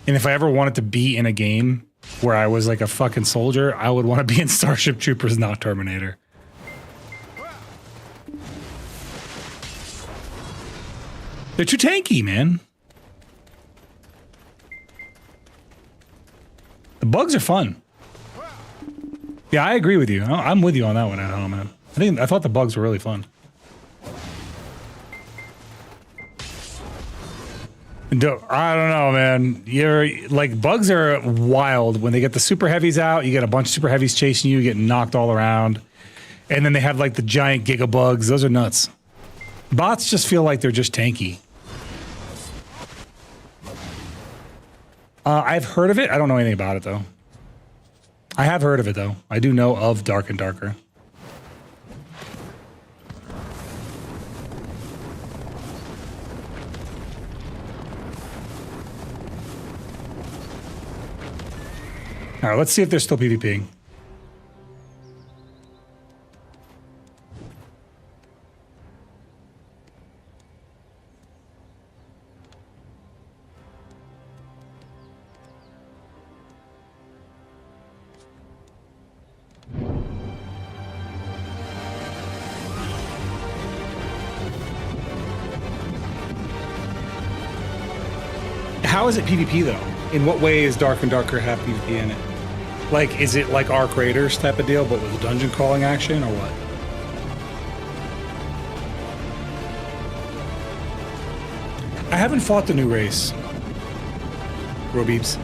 And if I ever wanted to be in a game where I was like a fucking soldier, I would want to be in Starship Troopers, not Terminator. They're too tanky, man. The bugs are fun. Yeah, I agree with you. I'm with you on that one, at home, man. I thought the bugs were really fun. I don't know, man. You're like, bugs are wild. When they get the super heavies out, you get a bunch of super heavies chasing you, you get knocked all around. And then they have like the giant giga bugs. Those are nuts. Bots just feel like they're just tanky. I've heard of it. I don't know anything about it though. I have heard of it though. I do know of Dark and Darker. All right, let's see if they're still PvPing. How is it PvP though? In what way is Dark and Darker have PvP in it? Like, is it like Arc Raiders type of deal, but with a dungeon crawling action, or what? I haven't fought the new race. Robeebs.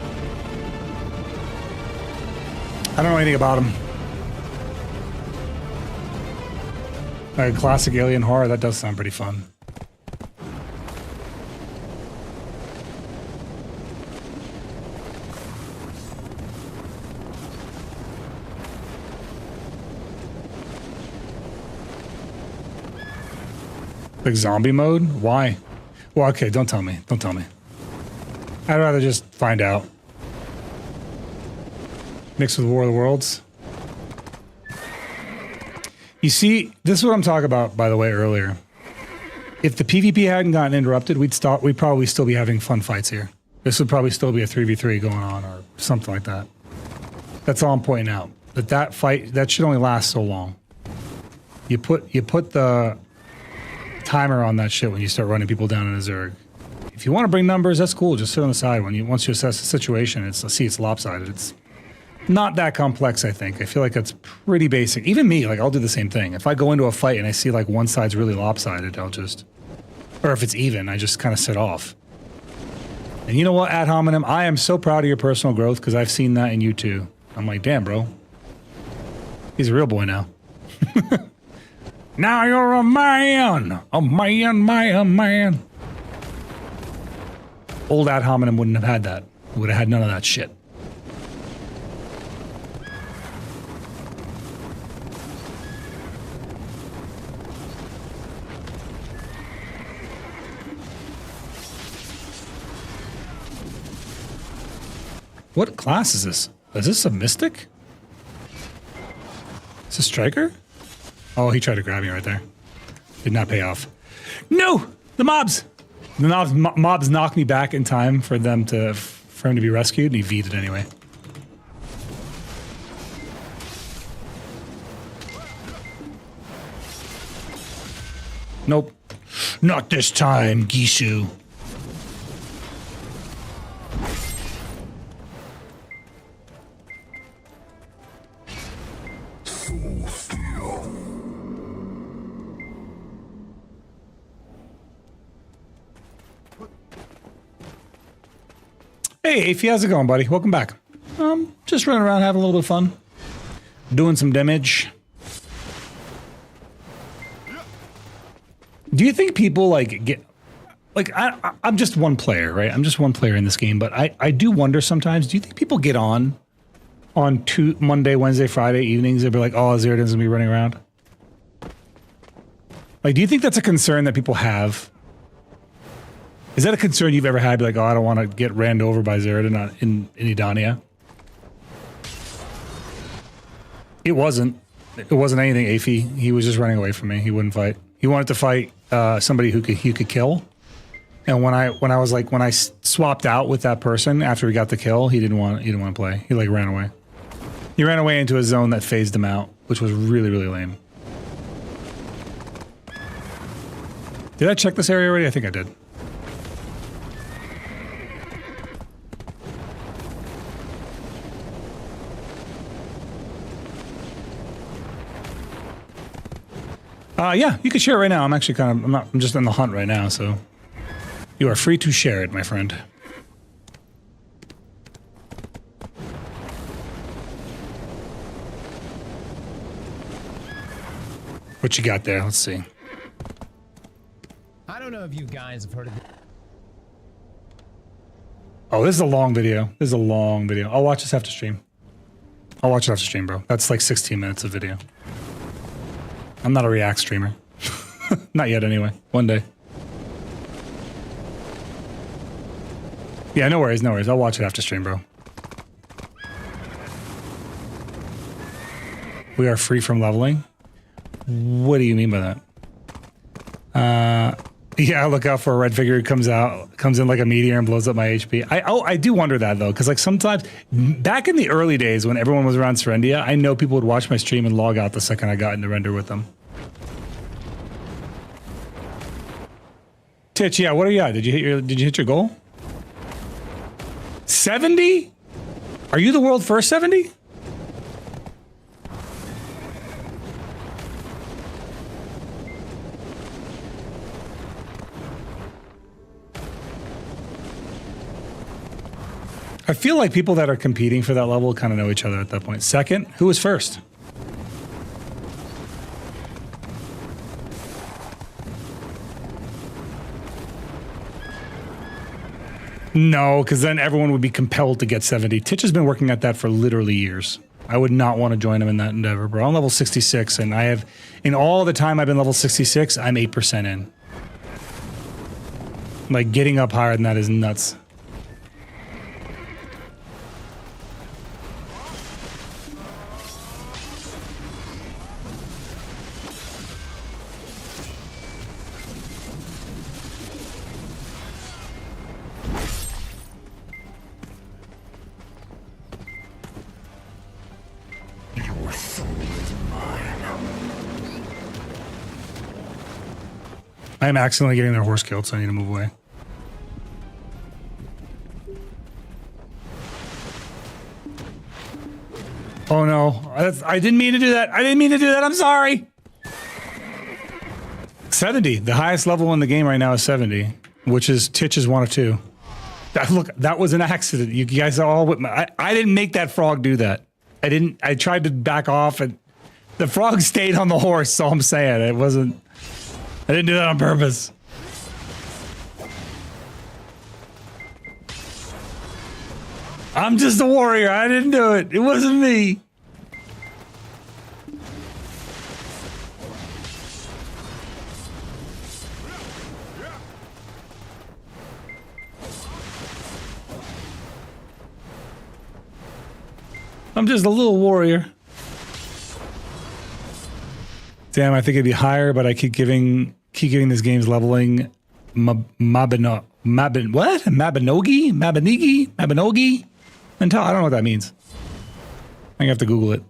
I don't know anything about them. Like classic alien horror, that does sound pretty fun. Like zombie mode? Why? Well, okay, don't tell me. Don't tell me. I'd rather just find out. Mixed with War of the Worlds. You see, this is what I'm talking about, by the way, earlier. If the PvP hadn't gotten interrupted, we'd probably still be having fun fights here. This would probably still be a 3v3 going on or something like that. That's all I'm pointing out. That fight, that should only last so long. You put the timer on that shit when you start running people down in a Zerg. If you want to bring numbers, that's cool. Just sit on the side. Once you assess the situation, it's lopsided. It's not that complex, I think. I feel like that's pretty basic. Even me, like, I'll do the same thing. If I go into a fight and I see like one side's really lopsided, or if it's even, I just kind of sit off. And you know what, ad hominem, I am so proud of your personal growth because I've seen that in you too. I'm like, damn, bro. He's a real boy now. Now you're a man. A man. Old ad hominem wouldn't have had that. Would have had none of that shit. What class is this? Is this a mystic? Is this a striker? Oh, he tried to grab me right there. Did not pay off. No! The mobs! The mobs knocked me back in time for for him to be rescued, and he V'd it anyway. Nope. Not this time, Gisu. Hey, Afi, how's it going, buddy? Welcome back. Just running around having a little bit of fun. Doing some damage. Do you think people like get like I'm just one player, right? I'm just one player in this game, but I do wonder sometimes, do you think people get on Monday, Wednesday, Friday evenings and be like, oh, Zeroden's gonna be running around? Like, do you think that's a concern that people have? Is that a concern you've ever had? Like, oh, I don't want to get ran over by Zeroden in Edania? It wasn't anything, Afi. He was just running away from me. He wouldn't fight. He wanted to fight somebody who could kill. And when I swapped out with that person after we got the kill, he didn't want to play. He like ran away. He ran away into a zone that phased him out, which was really, really lame. Did I check this area already? I think I did. Yeah, you can share it right now. I'm actually I'm just on the hunt right now, so you are free to share it, my friend. What you got there? Let's see. I don't know if you guys have heard of it. Oh, this is a long video. This is a long video. I'll watch this after stream. I'll watch it after stream, bro. That's like 16 minutes of video. I'm not a React streamer. Not yet, anyway. One day. Yeah, no worries, no worries. I'll watch it after stream, bro. We are free from leveling? What do you mean by that? Yeah, look out for a red figure who comes in like a meteor and blows up my HP. I do wonder that, though, because like sometimes, back in the early days when everyone was around Serendia, I know people would watch my stream and log out the second I got into render with them. Titch, yeah, what are you at? Did you hit your goal? 70? Are you the world first 70? I feel like people that are competing for that level kind of know each other at that point. Second, who was first? No, because then everyone would be compelled to get 70. Titch has been working at that for literally years. I would not want to join him in that endeavor, bro. I'm level 66, and I have, in all the time I've been level 66, I'm 8% in. Like, getting up higher than that is nuts. I am accidentally getting their horse killed, so I need to move away. Oh no, I didn't mean to do that. I didn't mean to do that. I'm sorry. 70. The highest level in the game right now is 70, which is Titch is 1 of 2. Look, that was an accident. You guys are all with me. I didn't make that frog do that. I tried to back off, and the frog stayed on the horse. So I'm saying it wasn't. I didn't do that on purpose. I'm just a warrior. I didn't do it. It wasn't me. I'm just a little warrior. Damn, I think it'd be higher, but I keep giving this game's leveling Mabinogi? Mental? I don't know what that means. I have to Google it.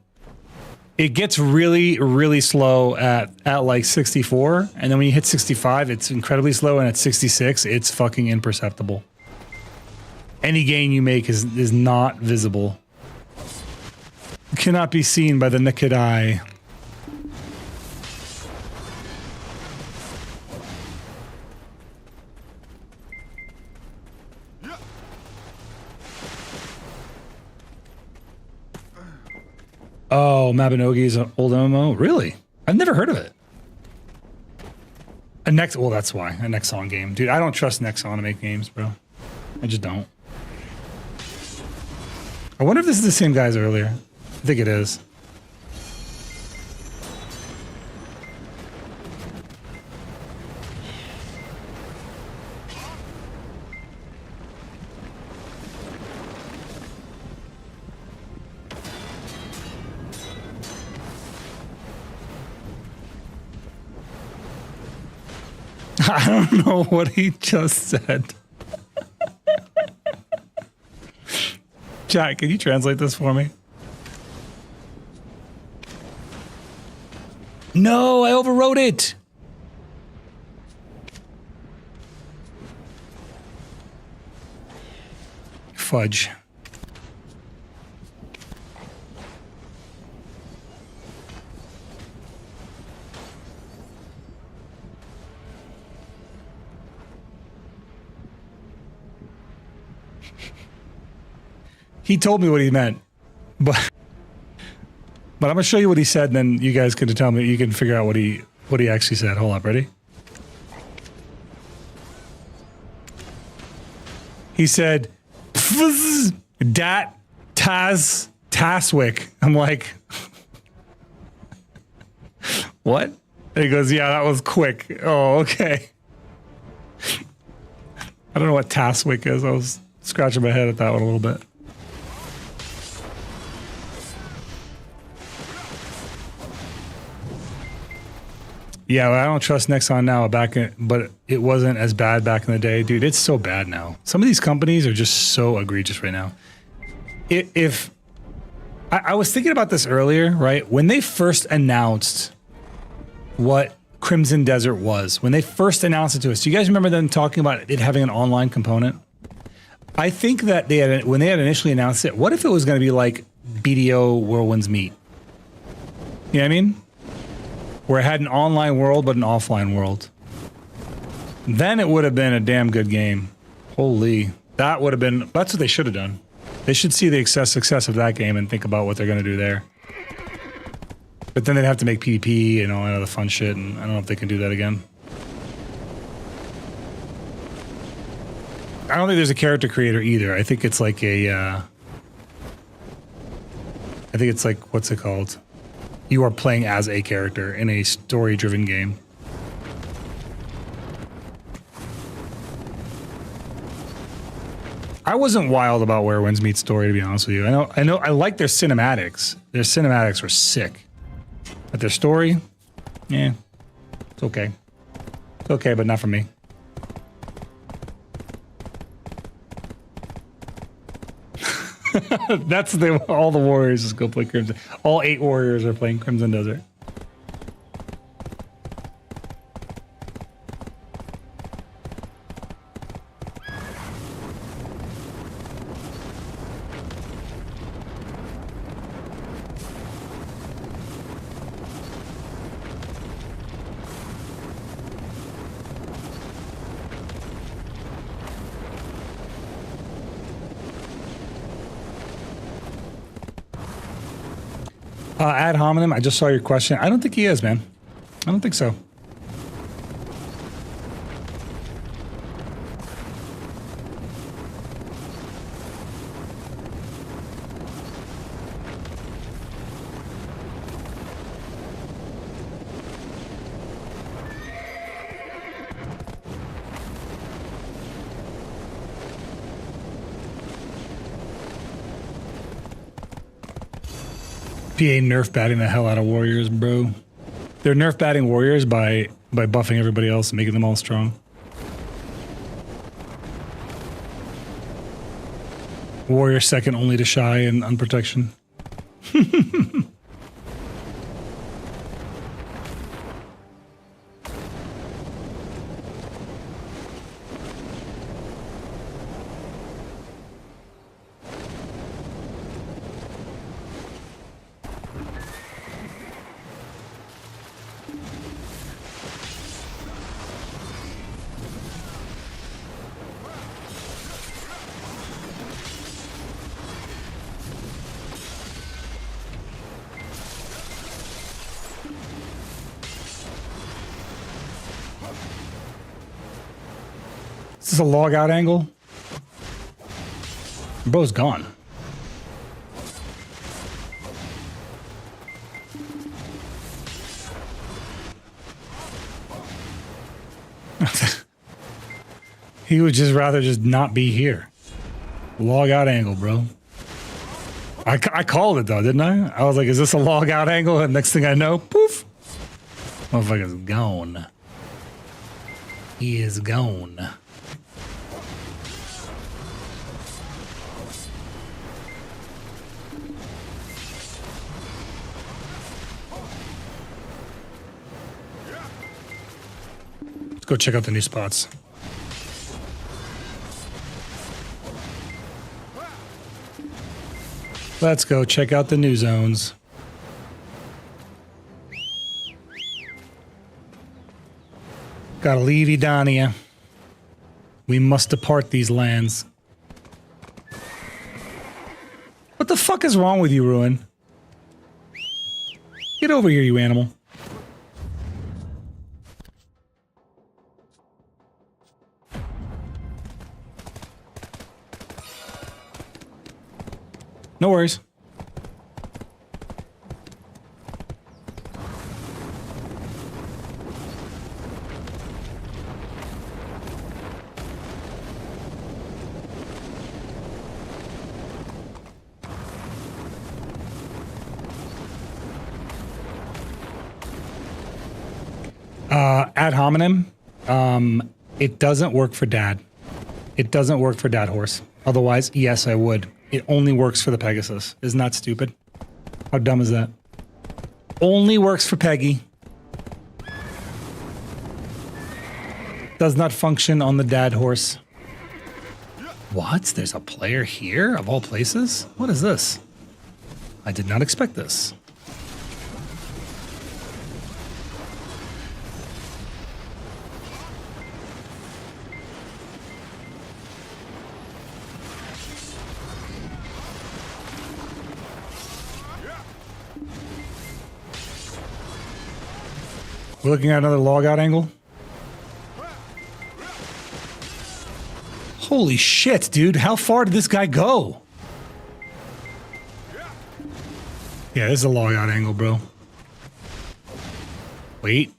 It gets really, really slow at like 64, and then when you hit 65, it's incredibly slow, and at 66, it's fucking imperceptible. Any gain you make is not visible. Cannot be seen by the naked eye. Oh, Mabinogi is an old MMO? Really? I've never heard of it. Well, that's why. A Nexon game. Dude, I don't trust Nexon to make games, bro. I just don't. I wonder if this is the same guys earlier. I think it is. I don't know what he just said. Jack, can you translate this for me? No, I overwrote it. Fudge. He told me what he meant, but I'm gonna show you what he said, and then you guys can tell me. You can figure out what he actually said. Hold up, ready? He said, "Dat Taz Taswick." I'm like, what? And he goes, "Yeah, that was quick." Oh, okay. I don't know what Taswick is. I was scratching my head at that one a little bit. Yeah, well, I don't trust Nexon now, but it wasn't as bad back in the day. Dude, it's so bad now. Some of these companies are just so egregious right now. I was thinking about this earlier, right? When they first announced what Crimson Desert was, when they first announced it to us, do you guys remember them talking about it having an online component? I think that when they had initially announced it, what if it was going to be like BDO Whirlwind's Meet? You know what I mean? Where it had an online world, but an offline world. Then it would have been a damn good game. Holy. That's what they should have done. They should see the success of that game and think about what they're going to do there. But then they'd have to make PvP and all that other fun shit, and I don't know if they can do that again. I don't think there's a character creator either. I think it's like what's it called? You are playing as a character in a story-driven game. I wasn't wild about Where Winds Meet Story, to be honest with you. I like their cinematics. Their cinematics were sick. But their story, yeah, it's okay. It's okay, but not for me. That's all the warriors just go play Crimson. All 8 warriors are playing Crimson Desert. Ad hominem, I just saw your question. I don't think he is, man. I don't think so. PA nerf batting the hell out of warriors, bro. They're nerf batting warriors by buffing everybody else and making them all strong. Warrior second only to Shy and Unprotection. Is this a log out angle? Bro's gone. He would just rather just not be here. Log out angle, bro. I called it though, didn't I? I was like, is this a log out angle? And next thing I know, poof. Motherfucker's gone. He is gone. Let's go check out the new spots. Let's go check out the new zones. Gotta leave Edania. We must depart these lands. What the fuck is wrong with you, Ruin? Get over here, you animal. No worries. Ad hominem, it doesn't work for Dad. It doesn't work for Dad Horse. Otherwise, yes, I would. It only works for the Pegasus. Isn't that stupid? How dumb is that? Only works for Peggy. Does not function on the Dad Horse. What? There's a player here, of all places? What is this? I did not expect this. We're looking at another log out angle. Holy shit, dude. How far did this guy go? Yeah, this is a log out angle, bro. Wait.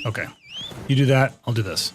Okay. You do that, I'll do this.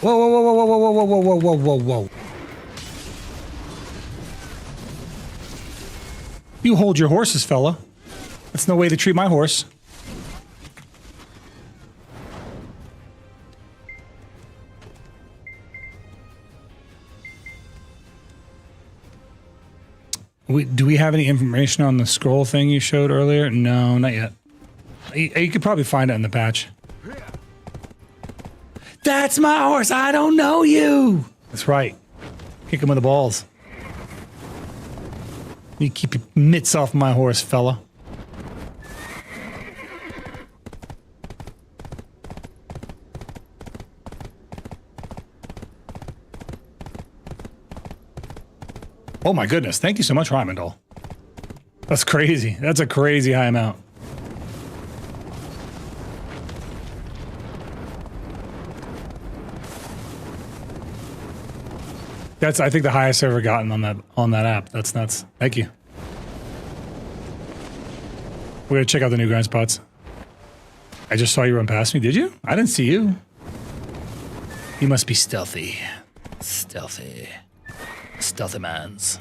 Whoa. You hold your horses, fella. That's no way to treat my horse. Do we have any information on the scroll thing you showed earlier? No, not yet. You could probably find it in the patch. That's my horse. I don't know you. That's right. Kick him in the balls. You keep your mitts off my horse, fella. Oh my goodness. Thank you so much, Rymandol. That's crazy. That's a crazy high amount. That's, I think, the highest I've ever gotten on that app. That's nuts. Thank you. We're gonna check out the new grind spots. I just saw you run past me. Did you? I didn't see you. You must be stealthy. Stealthy. Stealthy mans.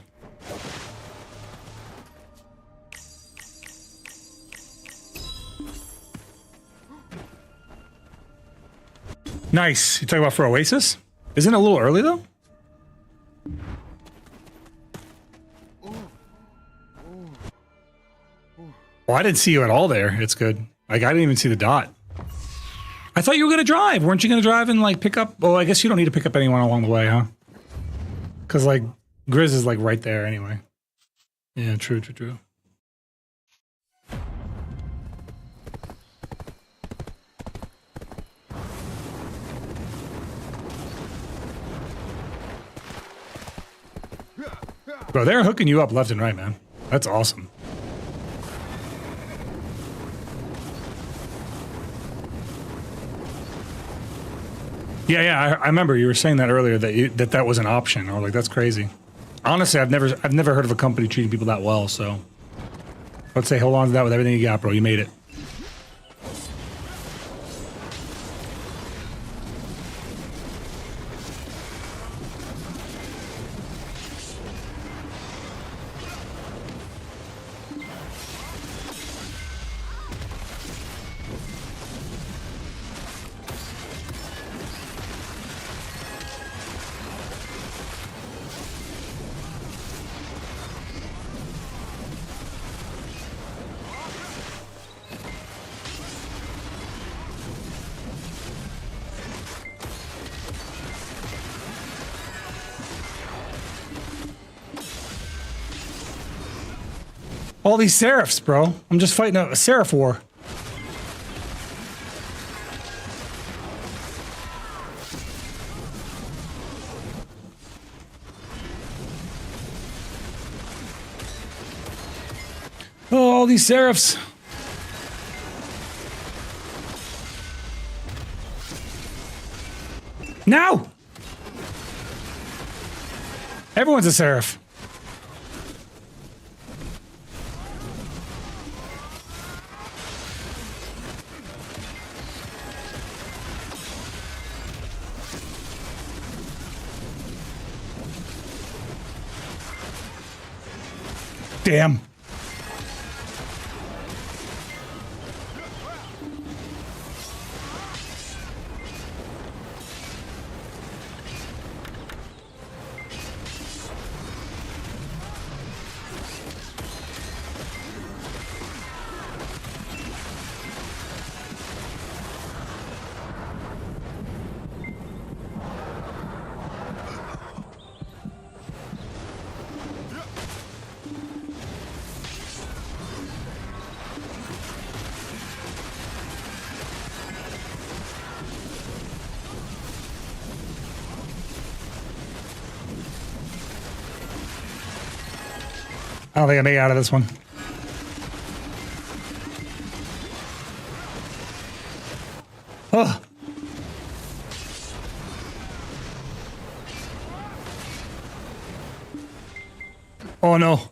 Nice. You talking about for Oasis? Isn't it a little early though? Oh, I didn't see you at all there. It's good. Like, I didn't even see the dot. I thought you were going to drive. Weren't you going to drive and, like, pick up? Oh, I guess you don't need to pick up anyone along the way, huh? Because, like, Grizz is, like, right there anyway. Yeah, true. Bro, they're hooking you up left and right, man. That's awesome. Yeah. I remember you were saying that earlier that that was an option. I was like, that's crazy. Honestly, I've never heard of a company treating people that well. So let's say hold on to that with everything you got, bro. You made it. All these Seraphs, bro. I'm just fighting a Seraph war. Oh, all these Seraphs. Now! Everyone's a Seraph. Damn. I don't think I make it out of this one. Oh. Oh no.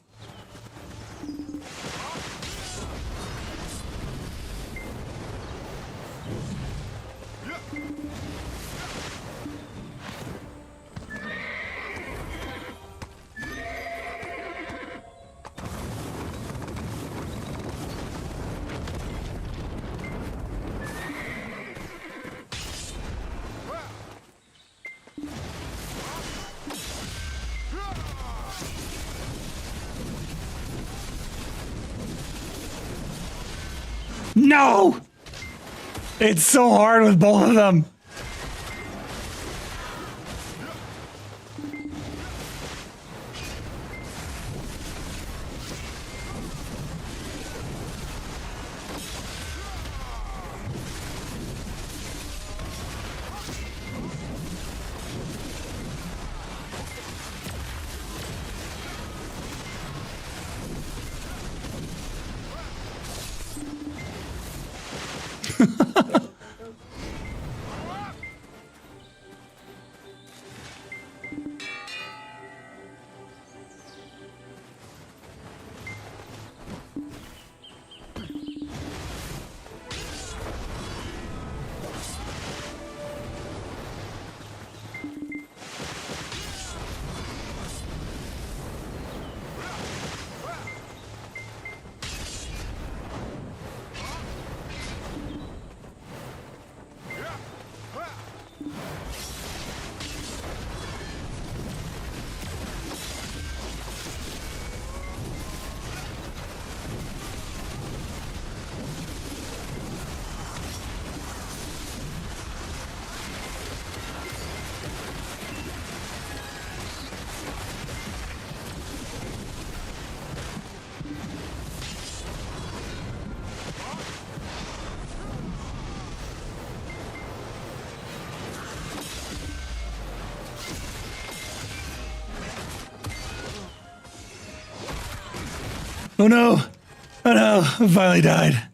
No! It's so hard with both of them. Oh no! Oh no! I finally died.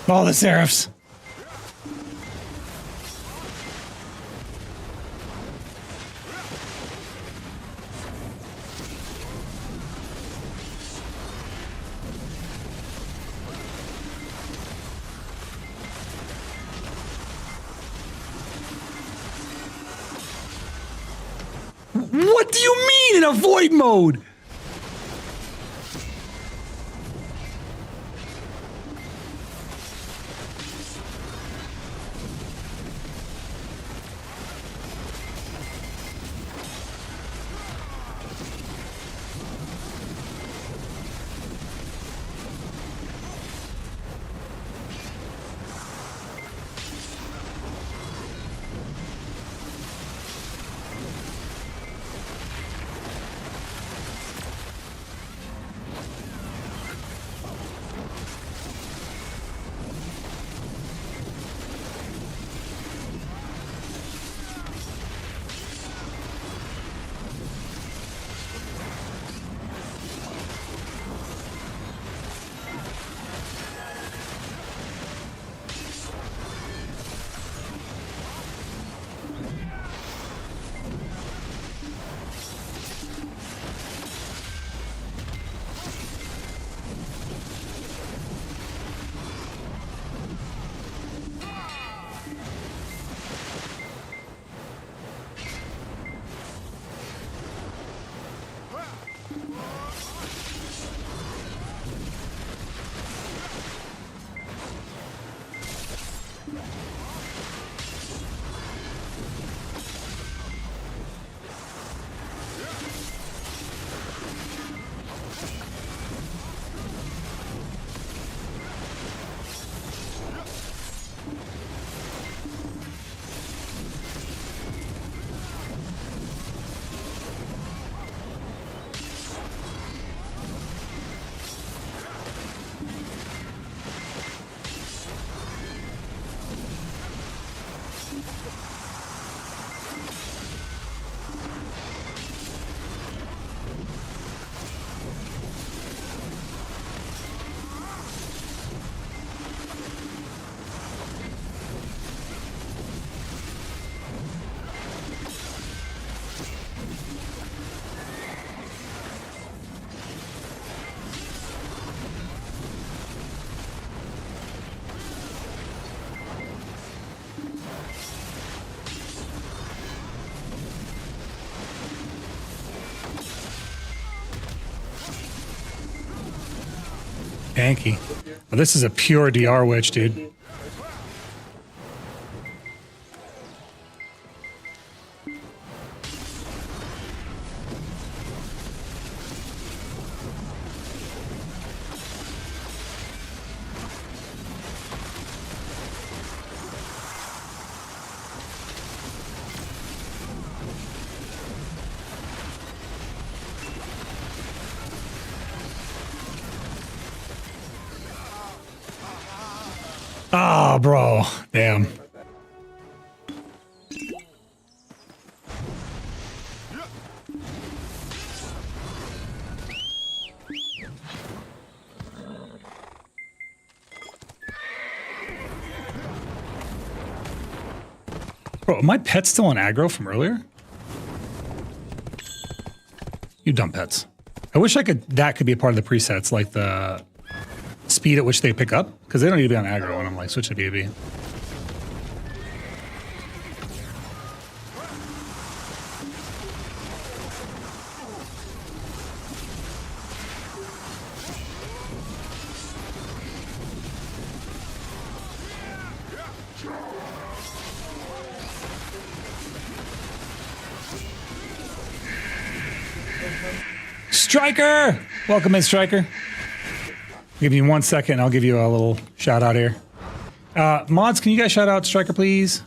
All the Seraphs. What do you mean in avoid mode? Tanky. Well, this is a pure DR witch, dude. Oh, bro. Damn. Bro, are my pets still on aggro from earlier? You dumb pets. I wish that could be a part of the presets, like the speed at which they pick up, because they don't need to be on aggro when I'm like switching to BB. Striker! Welcome in, Striker. Give me 1 second. I'll give you a little shout out here. Mods, can you guys shout out Striker, please?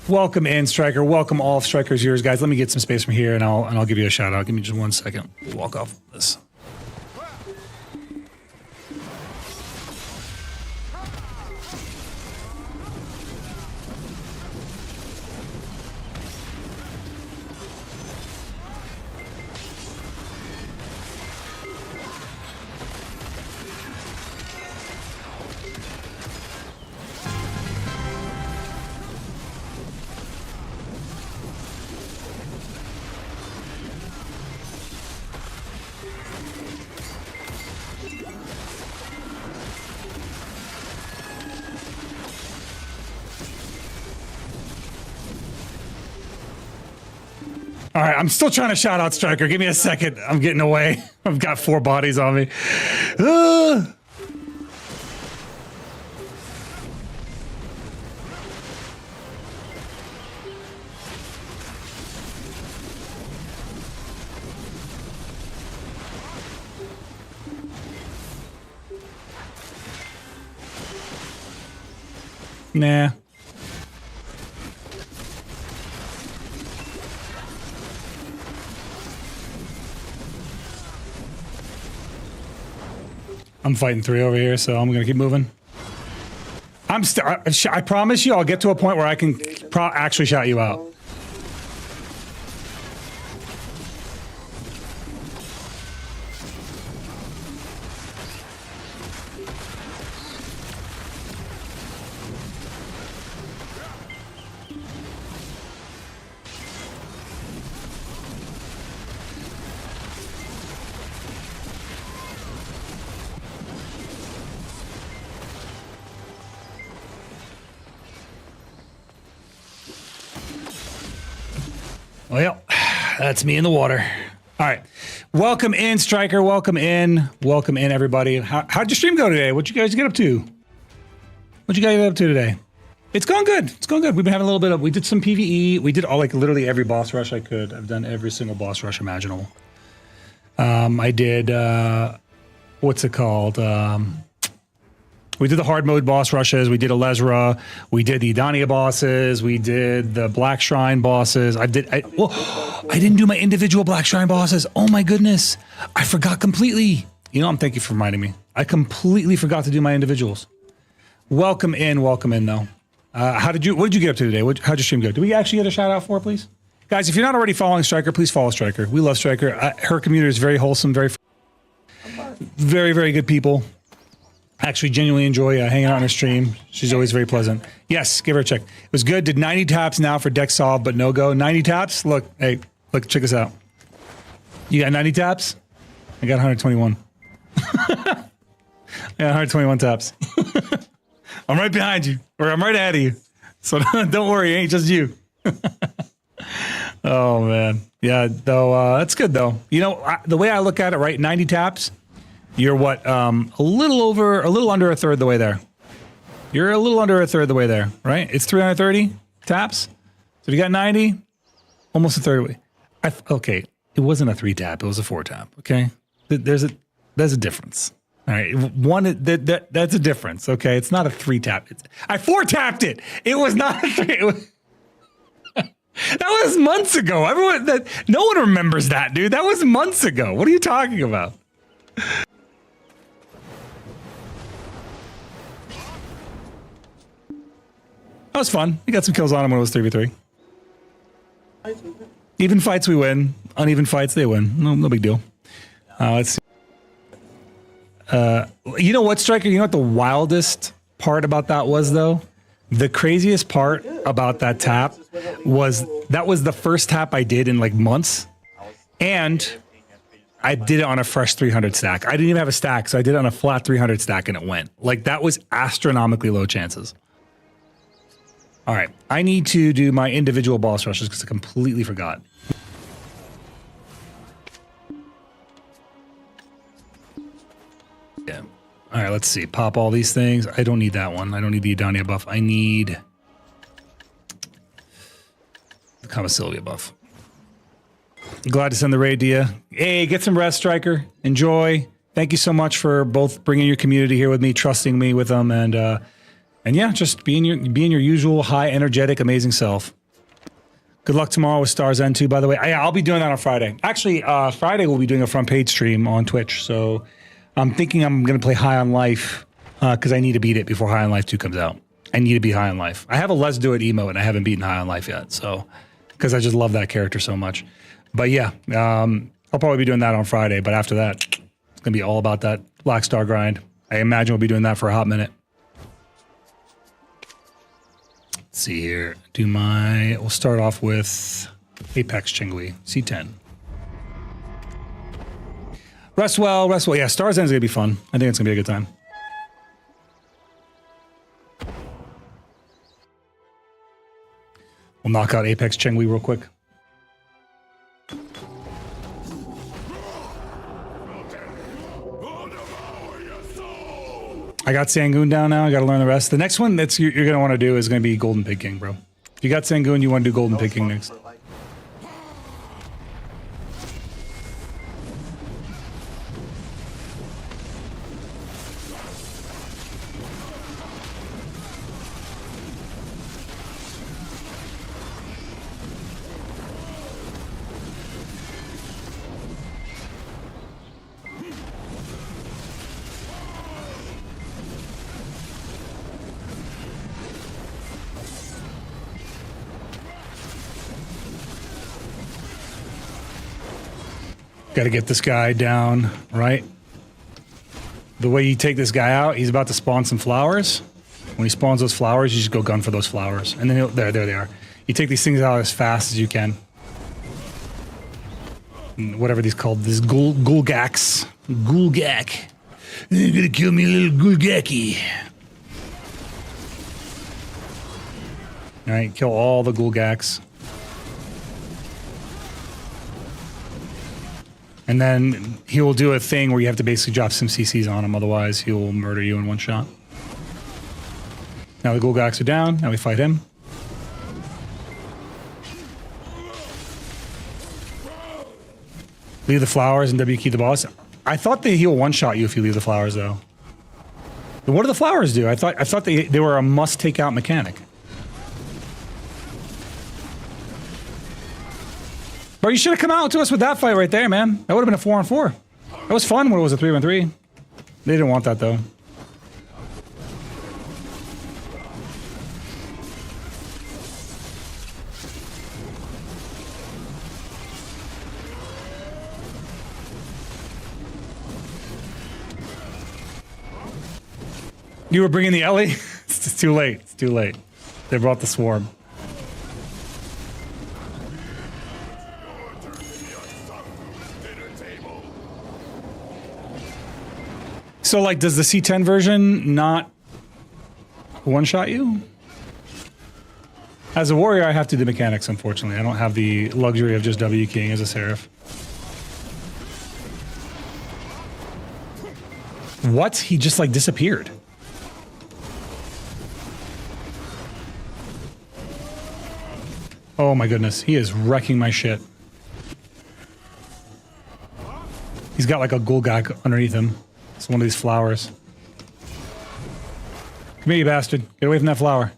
Welcome in, Striker. Welcome all of Striker's viewers, guys. Let me get some space from here, and I'll give you a shout out. Give me just 1 second. We'll walk off this. All right, I'm still trying to shout out Striker. Give me a second. I'm getting away. I've got 4 bodies on me. Nah. I'm fighting 3 over here, so I'm gonna keep moving. I promise you, I'll get to a point where I can actually shout you out. Well, that's me in the water. All right. Welcome in, Striker. Welcome in. Welcome in, everybody. How'd your stream go today? What'd you guys get up to? What'd you guys get up to today? It's going good. It's going good. We've been having a little bit of, we did some PvE. We did all, like, literally every boss rush I could. I've done every single boss rush imaginable. I did, what's it called? We did the hard mode boss rushes. We did Alezra. We did the Idania bosses. We did the Black Shrine bosses. I didn't do my individual Black Shrine bosses. Oh my goodness. I forgot completely. You know, thank you for reminding me. I completely forgot to do my individuals. Welcome in though. What did you get up to today? How'd your stream go? Do we actually get a shout out for, please? Guys, if you're not already following Striker, please follow Striker. We love Striker. Her community is very wholesome, very, very good people. Actually genuinely enjoy hanging out on her stream. She's always very pleasant. Yes, give her a check. It was good. Did 90 taps now for deck solve, but no go. 90 taps? Look, hey, look, check this out. You got 90 taps? I got 121. I got 121 taps. I'm right behind you, or I'm right ahead of you. So don't worry, it ain't just you. Oh, man. Yeah, though, that's good, though. You know, the way I look at it, right, 90 taps, you're what, a little under a third the way there. You're a little under a third the way there, right? It's 330 taps. So if you got 90, almost a third of the way. Okay, it wasn't a 3 tap, it was a 4 tap, okay? There's a difference. All right, that's a difference, okay? It's not a 3 tap. I 4 tapped it. It was not a 3. That was months ago. No one remembers that, dude. That was months ago. What are you talking about? That was fun. We got some kills on him when it was 3v3. Even fights we win. Uneven fights they win. No big deal. Let's see. You know what, Striker? You know what the wildest part about that was, though? The craziest part about that tap was that was the first tap I did in like months. And I did it on a fresh 300 stack. I didn't even have a stack, so I did it on a flat 300 stack and it went. Like, that was astronomically low chances. All right, I need to do my individual boss rushes because I completely forgot. Yeah. All right, let's see. Pop all these things. I don't need that one. I don't need the Edonia buff. I need the Kama Sylvia buff. Glad to send the raid to you. Hey, get some rest, Striker. Enjoy. Thank you so much for both bringing your community here with me, trusting me with them, and yeah, just being your usual high, energetic, amazing self. Good luck tomorrow with Star's End 2, by the way. I'll be doing that on Friday. Actually, Friday we'll be doing a front page stream on Twitch, so I'm thinking I'm going to play High on Life because I need to beat it before High on Life 2 comes out. I need to beat High on Life. I have a Let's Do It emote, and I haven't beaten High on Life yet, so because I just love that character so much. But yeah, I'll probably be doing that on Friday, but after that, it's going to be all about that Black Star grind. I imagine we'll be doing that for a hot minute. Let's see here. We'll start off with Apex Chingui, C10. Rest well. Yeah, Star's End is going to be fun. I think it's going to be a good time. We'll knock out Apex Chingui real quick. I got Sangoon down now. I got to learn the rest. The next one that you're going to want to do is going to be Golden Pig King, bro. If you got Sangoon, you want to do Golden Pig King next. Got to get this guy down, right? The way you take this guy out, he's about to spawn some flowers. When he spawns those flowers, you just go gun for those flowers. And then there they are. You take these things out as fast as you can. Whatever these called, this Gulgaks. Gulgak. You're gonna kill me, little Gulgaki. All right, kill all the Gulgaks. And then he will do a thing where you have to basically drop some CCs on him, otherwise he will murder you in one shot. Now the Gulgaks are down, now we fight him. Leave the flowers and W key the boss. I thought he'll one-shot you if you leave the flowers, though. But what do the flowers do? I thought they were a must-take-out mechanic. Bro, you should have come out to us with that fight right there, man. That would have been a 4-on-4. That was fun when it was a 3-on-3. They didn't want that, though. You were bringing the Ellie? It's too late. It's too late. They brought the swarm. So, like, does the C10 version not one-shot you? As a warrior, I have to do the mechanics, unfortunately. I don't have the luxury of just W keying as a Seraph. What? He just, like, disappeared. Oh my goodness, he is wrecking my shit. He's got like a Gulgak underneath him. It's one of these flowers. Come here, you bastard. Get away from that flower.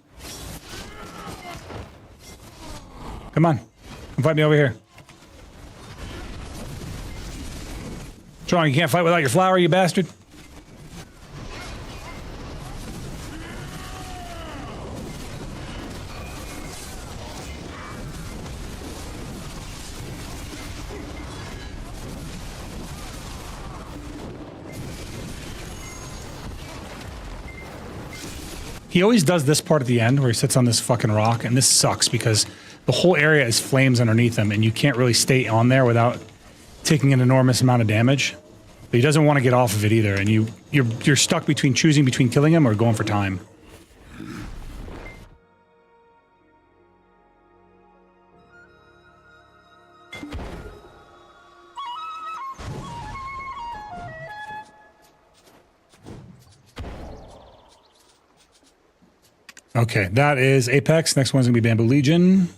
Come on. Come fight me over here. Strong, you can't fight without your flower, you bastard. He always does this part at the end where he sits on this fucking rock, and this sucks because the whole area is flames underneath him, and you can't really stay on there without taking an enormous amount of damage. But he doesn't want to get off of it either, and you're stuck between choosing between killing him or going for time. Okay, that is Apex. Next one's gonna be Bamboo Legion.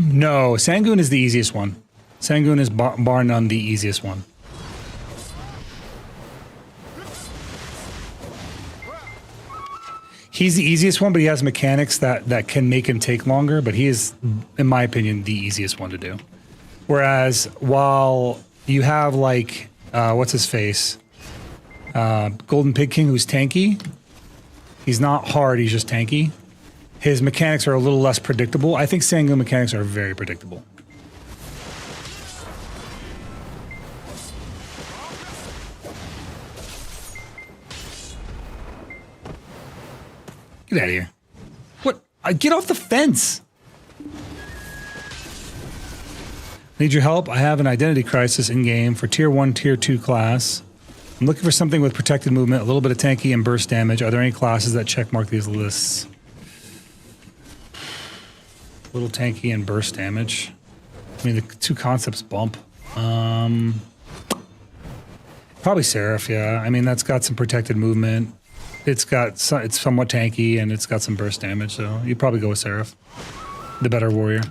No, Sangoon is the easiest one. Sangoon is bar none the easiest one. He's the easiest one, but he has mechanics that can make him take longer, but he is, in my opinion, the easiest one to do. Whereas, while you have, like, what's his face? Golden Pig King, who's tanky. He's not hard, he's just tanky. His mechanics are a little less predictable. I think Sangoon mechanics are very predictable. Get out of here. What? Get off the fence. Need your help? I have an identity crisis in-game for Tier 1, Tier 2 class. I'm looking for something with protected movement, a little bit of tanky, and burst damage. Are there any classes that checkmark these lists? Little tanky and burst damage. I mean, the two concepts bump. Probably Seraph, yeah. I mean, that's got some protected movement. It's somewhat tanky, and it's got some burst damage, so you'd probably go with Seraph. The better warrior.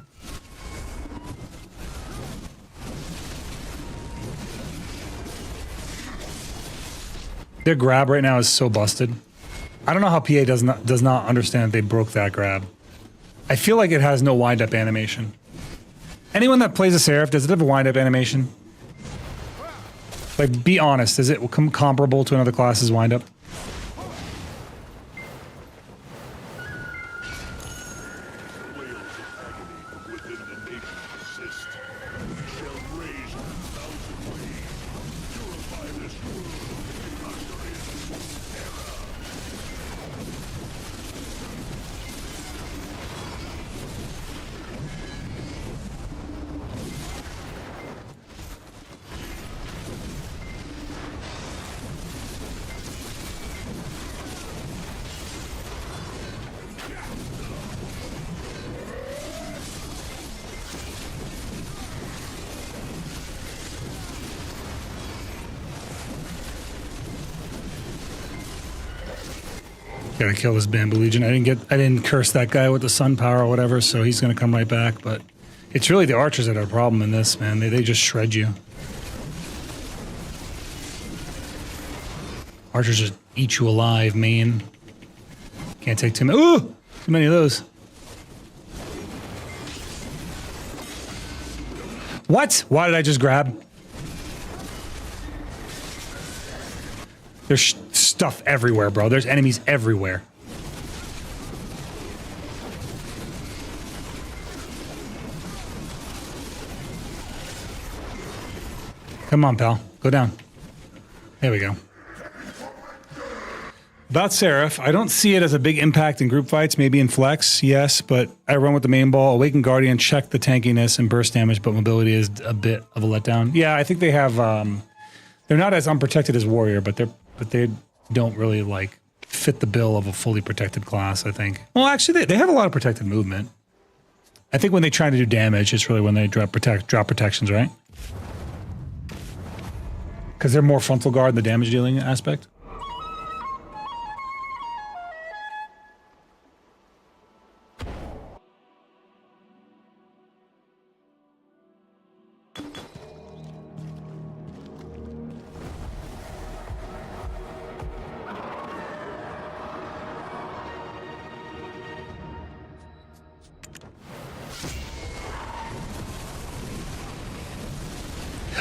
Their grab right now is so busted. I don't know how PA does not understand that they broke that grab. I feel like it has no wind-up animation. Anyone that plays a Seraph, does it have a wind-up animation? Like, be honest, is it comparable to another class's wind-up? Gotta kill this Bamboo Legion. I didn't curse that guy with the sun power or whatever, so he's gonna come right back, but it's really the archers that are a problem in this, man. They just shred you. Archers just eat you alive, man. Can't take too many. Ooh! Too many of those. What? Why did I just grab? There's stuff everywhere, bro. There's enemies everywhere. Come on, pal. Go down. There we go. About Seraph, I don't see it as a big impact in group fights, maybe in flex, yes, but I run with the main ball. Awakened Guardian, check the tankiness and burst damage, but mobility is a bit of a letdown. Yeah, I think they have, they're not as unprotected as Warrior, but they don't really, like, fit the bill of a fully protected class, I think. Well, actually, they have a lot of protected movement. I think when they try to do damage, it's really when they drop protections, right? Because they're more frontal guard in the damage dealing aspect.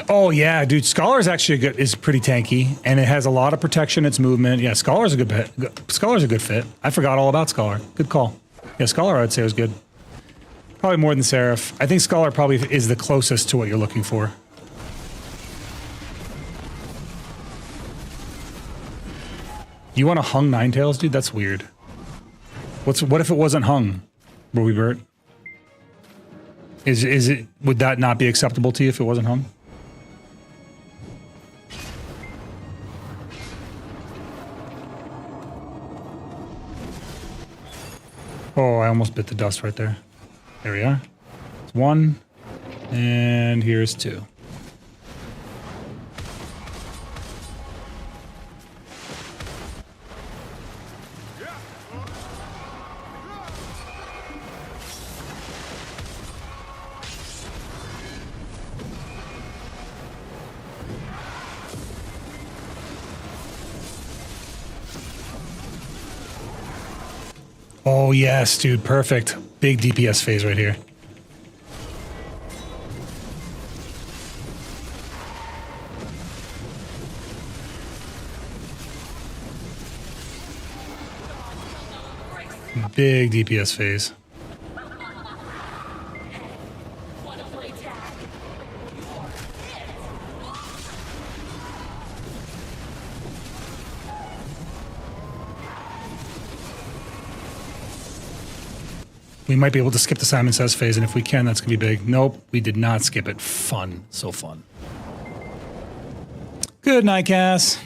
Oh yeah, dude. Scholar's actually is pretty tanky, and it has a lot of protection. Its movement. Yeah, Scholar's a good fit. Scholar's a good fit. I forgot all about Scholar. Good call. Yeah, Scholar I'd say was good. Probably more than Seraph. I think Scholar probably is the closest to what you're looking for. You want a hung Ninetales, dude? That's weird. What if it wasn't hung, Bert? Is it? Would that not be acceptable to you if it wasn't hung? Oh, I almost bit the dust right there. There we are. It's 1, and here's 2. Oh yes, dude, perfect. Big DPS phase right here. Big DPS phase. We might be able to skip the Simon Says phase, and if we can, that's gonna be big. Nope, we did not skip it. Fun, so fun. Good night, Cass.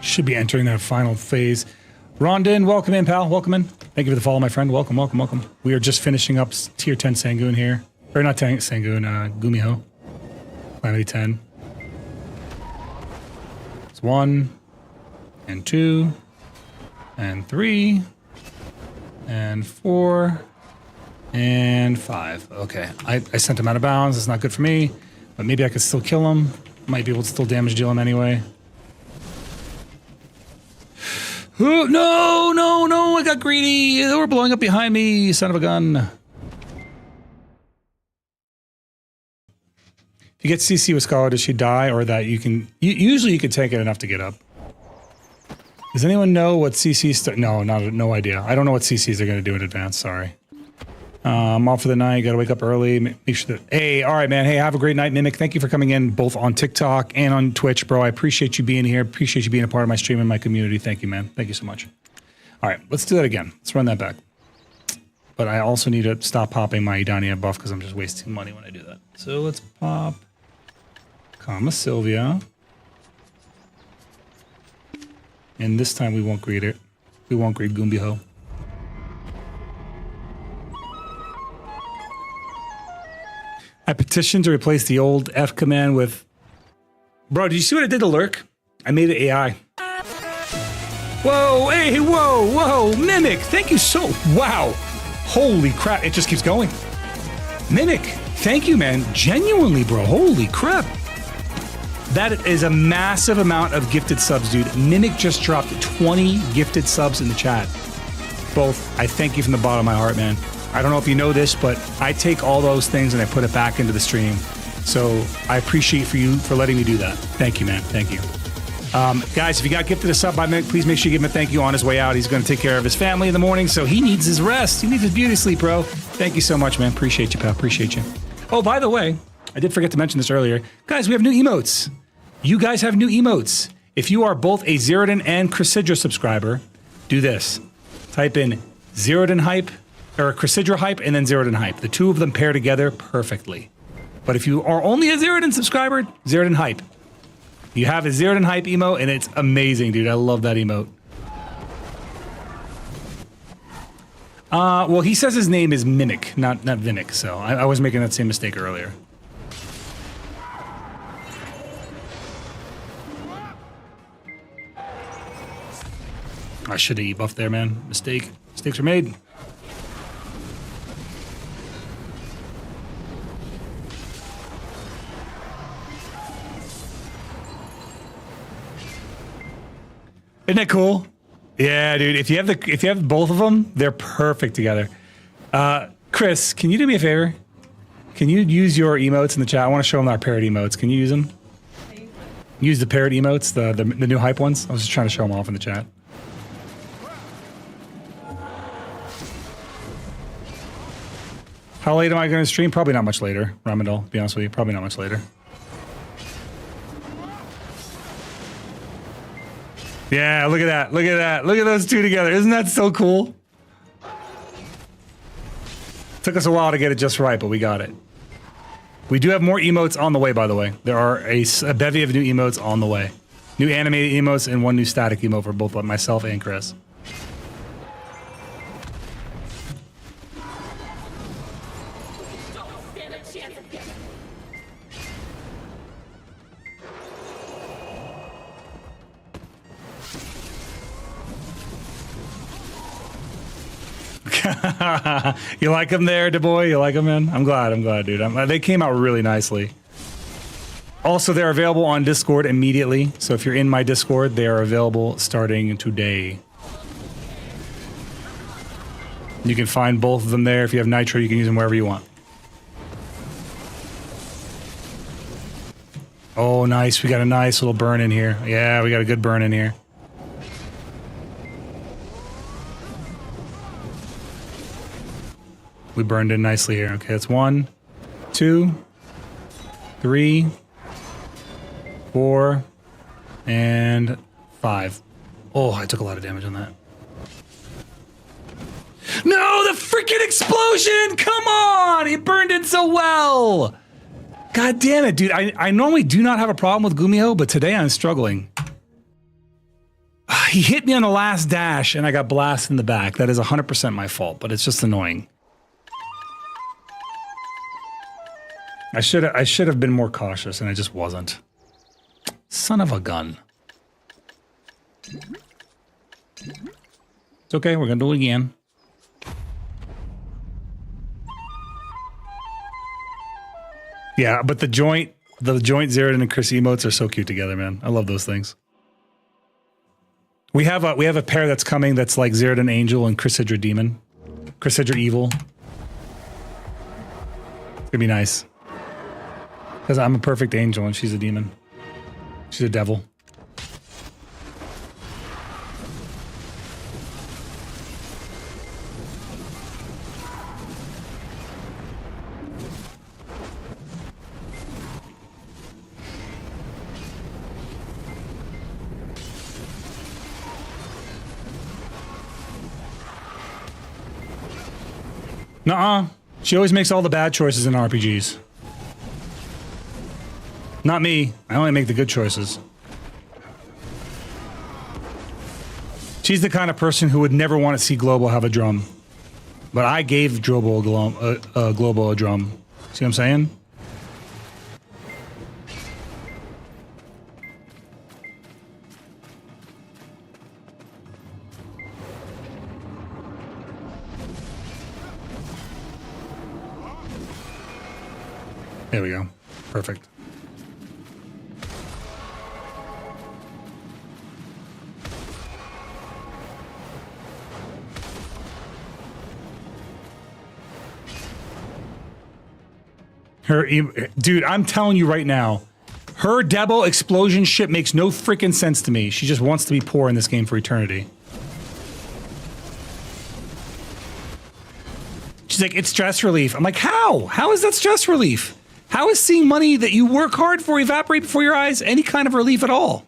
Should be entering that final phase. Rondon, welcome in, pal. Welcome in. Thank you for the follow, my friend. Welcome, welcome, welcome. We are just finishing up tier 10 Sangoon here. Or not Sangoon, Gumiho. Calamity 10. It's 1, and 2, and 3, and 4, and 5. Okay, I sent him out of bounds. It's not good for me, but maybe I could still kill him. Might be able to still damage deal him anyway. Oh, no, I got greedy. They were blowing up behind me, you son of a gun. If you get CC with Scholar, does she die? Or that you can... usually you can take it enough to get up. Does anyone know what CCs... No idea. I don't know what CCs are going to do in advance, sorry. I'm off for the night, gotta wake up early, make sure that... Hey, alright man, hey, have a great night, Mimic. Thank you for coming in, both on TikTok and on Twitch, bro. I appreciate you being here, appreciate you being a part of my stream and my community. Thank you, man. Thank you so much. Alright, let's do that again. Let's run that back. But I also need to stop popping my Idania buff because I'm just wasting money when I do that. So let's pop... Kama Sylvia. And this time we won't greet it. We won't greet Goombiho. I petitioned to replace the old F command with... Bro, did you see what I did to Lurk? I made it AI. Whoa, hey, whoa, Mimic, thank you so... Wow. Holy crap, it just keeps going. Mimic, thank you, man. Genuinely, bro, holy crap. That is a massive amount of gifted subs, dude. Mimic just dropped 20 gifted subs in the chat. Both, I thank you from the bottom of my heart, man. I don't know if you know this, but I take all those things and I put it back into the stream. So I appreciate you for letting me do that. Thank you, man. Thank you. Guys, if you got gifted a sub by Mick, please make sure you give him a thank you on his way out. He's going to take care of his family in the morning, so he needs his rest. He needs his beauty sleep, bro. Thank you so much, man. Appreciate you, pal. Appreciate you. Oh, by the way, I did forget to mention this earlier. Guys, we have new emotes. You guys have new emotes. If you are both a Zeroden and Chrysidra subscriber, do this. Type in Zeroden hype, or Chrysidra hype, and then Zeroden hype. The two of them pair together perfectly. But if you are only a Zeroden subscriber, Zeroden hype. You have a Zeroden hype emote, and it's amazing, dude. I love that emote. Well, he says his name is Mimic, not Vinic, so I was making that same mistake earlier. I should have buffed there, man. Mistake. Mistakes were made. Isn't that cool? Yeah, dude. If you have both of them, they're perfect together. Chris, can you do me a favor? Can you use your emotes in the chat? I want to show them our parrot emotes. Can you use them? Use the parrot emotes, the new hype ones. I was just trying to show them off in the chat. How late am I going to stream? Probably not much later, Ramadal, to be honest with you. Probably not much later. Yeah, look at that. Look at that. Look at those two together. Isn't that so cool? Took us a while to get it just right, but we got it. We do have more emotes on the way, by the way. There are a bevy of new emotes on the way. New animated emotes and one new static emote for both myself and Chris. You like them there, DeBoy? You like them, man? I'm glad, dude. They came out really nicely. Also, they're available on Discord immediately. So if you're in my Discord, they are available starting today. You can find both of them there. If you have Nitro, you can use them wherever you want. Oh, nice. We got a nice little burn in here. Yeah, we got a good burn in here. We burned in nicely here. Okay, that's 1, 2, 3, 4, and 5. Oh, I took a lot of damage on that. No, the freaking explosion! Come on! It burned in so well! God damn it, dude. I normally do not have a problem with Gumiho, but today I'm struggling. He hit me on the last dash and I got blasted in the back. That is 100% my fault, but it's just annoying. I should have been more cautious, and I just wasn't. Son of a gun. It's okay, we're gonna do it again. Yeah, but the joint Zeroden and Chris emotes are so cute together, man. I love those things. We have a pair that's coming that's like Zeroden Angel and Chris Hydra Demon. Chris Hydra Evil. It's gonna be nice. Because I'm a perfect angel and she's a demon. She's a devil. Nuh-uh. She always makes all the bad choices in RPGs. Not me. I only make the good choices. She's the kind of person who would never want to see Global have a drum. But I gave Global a drum. See what I'm saying? There we go. Perfect. Dude, I'm telling you right now, her Debo explosion shit makes no freaking sense to me. She just wants to be poor in this game for eternity. She's like, it's stress relief. I'm like, how? How is that stress relief? How is seeing money that you work hard for evaporate before your eyes any kind of relief at all?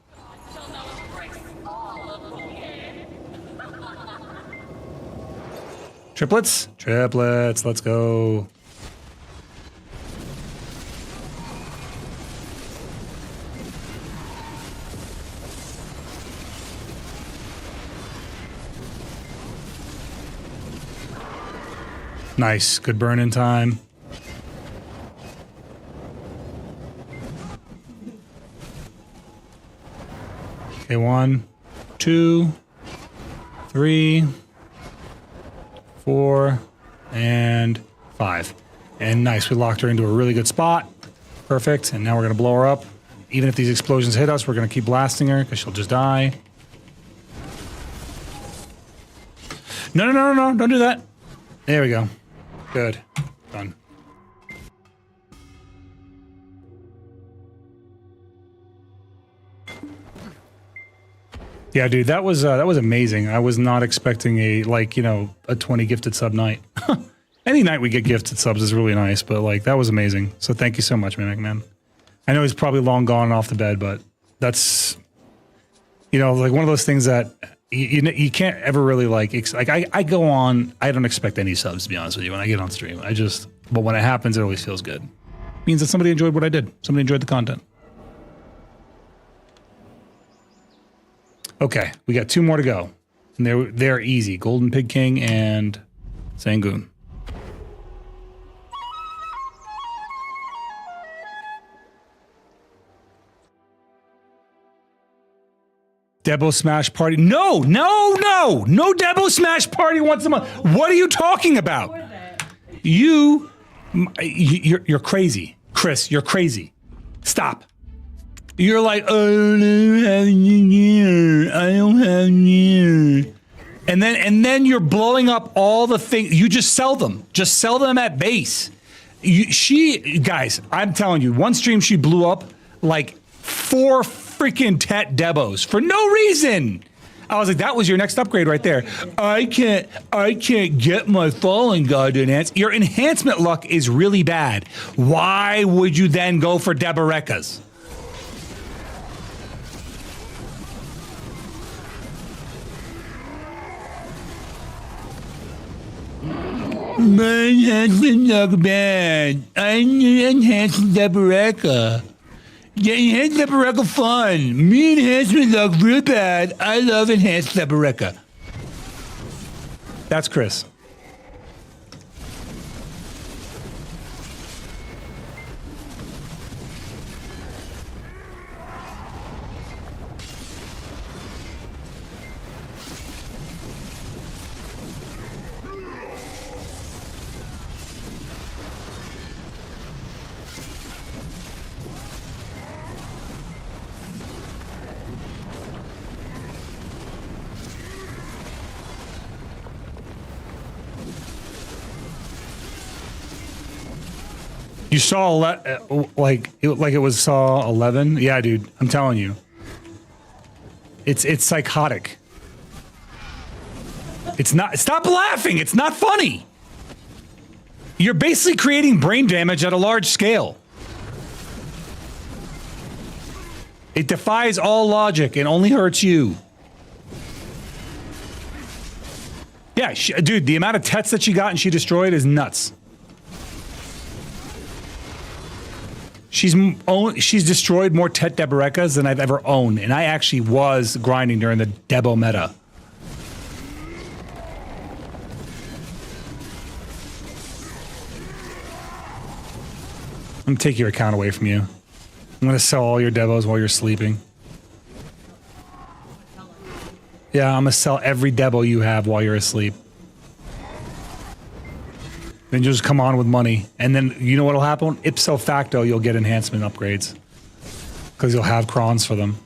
Triplets? Triplets, let's go. Nice. Good burn in time. Okay, 1, 2, 3, 4, and 5. And nice, we locked her into a really good spot. Perfect, and now we're gonna blow her up. Even if these explosions hit us, we're gonna keep blasting her because she'll just die. No, no, no, no, no, don't do that. There we go. Good, done. Yeah, dude, that was amazing. I was not expecting a, like, you know, a 20 gifted sub night. Any night we get gifted subs is really nice, but like that was amazing. So thank you so much, Mimic Man. I know he's probably long gone off the bed, but that's, you know, like one of those things that you can't ever really like I go on, I don't expect any subs, to be honest with you, when I get on stream. But when it happens, it always feels good. It means that somebody enjoyed what I did. Somebody enjoyed the content. Okay, we got 2 more to go. And they're easy. Golden Pig King and Sangoon. Debo Smash Party. No, no, no. No Debo Smash Party once a month. What are you talking about? You're crazy. Chris, you're crazy. Stop. You're like, oh, I don't have near. I don't have near. And then you're blowing up all the things. You just sell them. Just sell them at base. Guys, I'm telling you, one stream she blew up like 4 freaking Tet Debos for no reason. I was like, that was your next upgrade right there. I can't get my Fallen God to enhance. Your enhancement luck is really bad. Why would you then go for Debarekas? My enhancement luck bad. I need enhancing Debareka. Yeah, enhanced Debareka fun. Me enhancement luck real bad. I love enhanced Debareka. That's Chris. You saw like it was Saw 11. Yeah, dude, I'm telling you, it's psychotic. It's not. Stop laughing. It's not funny. You're basically creating brain damage at a large scale. It defies all logic and only hurts you. Yeah, dude, the amount of Tets that she got and she destroyed is nuts. She's destroyed more Tet Debarekas than I've ever owned, and I actually was grinding during the Debo meta. I'm gonna take your account away from you. I'm gonna sell all your Debos while you're sleeping. Yeah, I'm gonna sell every Debo you have while you're asleep. Then you'll just come on with money. And then you know what'll happen? Ipso facto, you'll get enhancement upgrades. Because you'll have crons for them.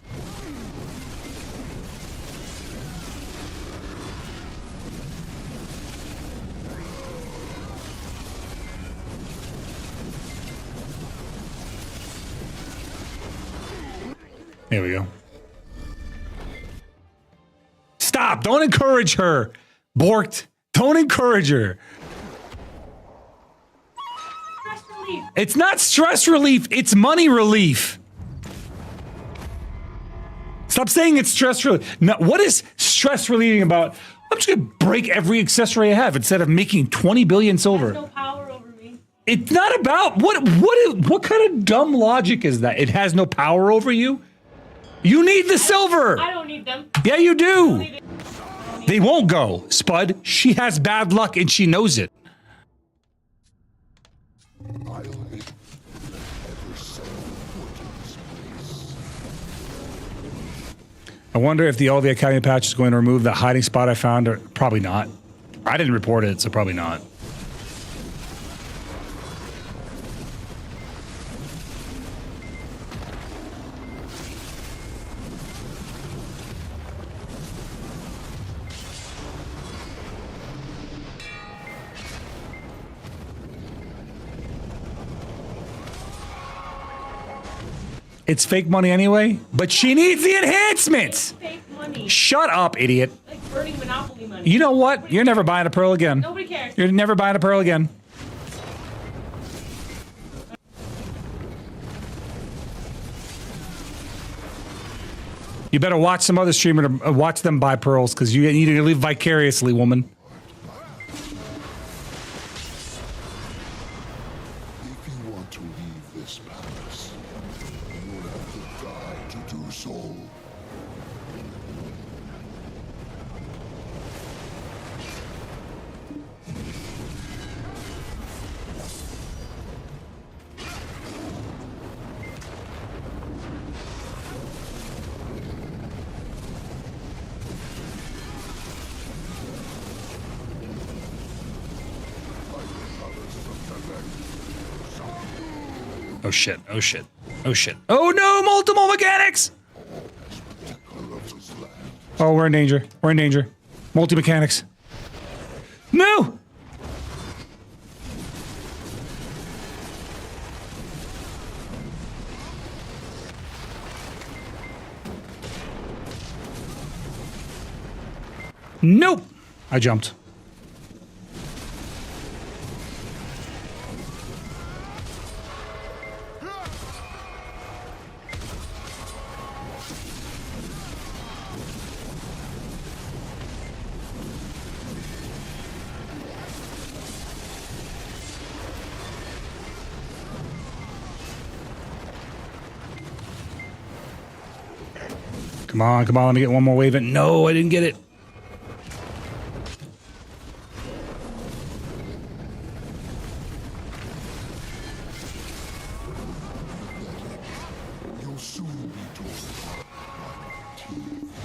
There we go. Stop! Don't encourage her! Borked! Don't encourage her! It's not stress relief, it's money relief. Stop saying it's stress relief. No, what is stress relieving about? I'm just gonna break every accessory I have instead of making 20 billion silver. It has no power over me. It's not about what kind of dumb logic is that? It has no power over you? You need the silver. I don't need them. Yeah, you do. They won't go, Spud. She has bad luck and she knows it. I wonder if the LV Academy patch is going to remove that hiding spot I found, or probably not. I didn't report it, so probably not. It's fake money anyway, but she needs the enhancements. Fake money. Shut up, idiot. Like burning Monopoly money. You know what? You're never buying a pearl again. Nobody cares. You're never buying a pearl again. You better watch some other streamer to watch them buy pearls, because you need to live vicariously, woman. If you want to leave this palace, you'll have to die to do so. Oh shit, oh shit, oh shit. Oh no, multiple mechanics! Oh, we're in danger. We're in danger. Multi-mechanics. No! Nope! I jumped. Come on, come on, let me get one more wave in. No, I didn't get it.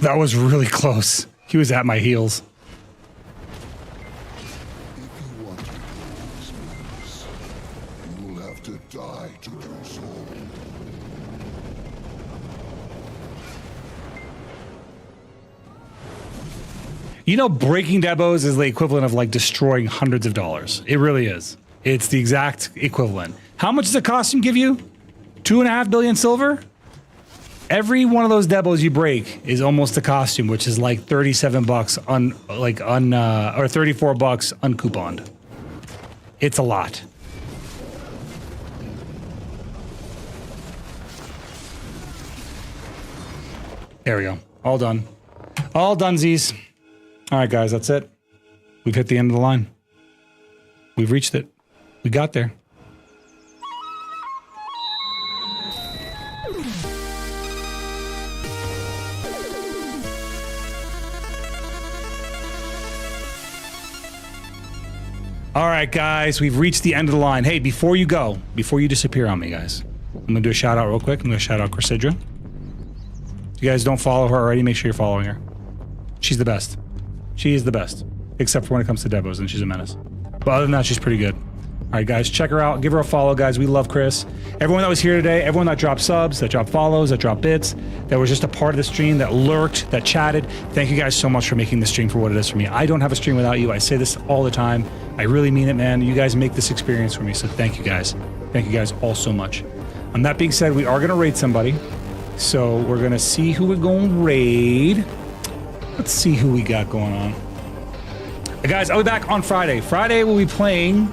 That was really close. He was at my heels. If you want to leave this palace, you'll have to die to do so. You know, breaking debos is the equivalent of like destroying hundreds of dollars. It really is. It's the exact equivalent. How much does a costume give you? 2.5 billion silver? Every one of those debos you break is almost a costume, which is like 37 bucks or 34 bucks uncouponed. It's a lot. There we go. All done. All donezies. All right, guys, that's it. We've hit the end of the line. We've reached it. We got there. All right, guys, we've reached the end of the line. Hey, before you go, before you disappear on me, guys, I'm going to do a shout out real quick. I'm going to shout out Chrysidra. If you guys don't follow her already, make sure you're following her. She's the best. She is the best. Except for when it comes to debos, and she's a menace. But other than that, she's pretty good. All right, guys, check her out. Give her a follow, guys. We love Chris. Everyone that was here today, everyone that dropped subs, that dropped follows, that dropped bits, that was just a part of the stream, that lurked, that chatted. Thank you guys so much for making this stream for what it is for me. I don't have a stream without you. I say this all the time. I really mean it, man. You guys make this experience for me, so thank you guys. Thank you guys all so much. And that being said, we are going to raid somebody. So we're going to see who we're going to raid. Let's see who we got going on. Guys, I'll be back on Friday. Friday we'll be playing,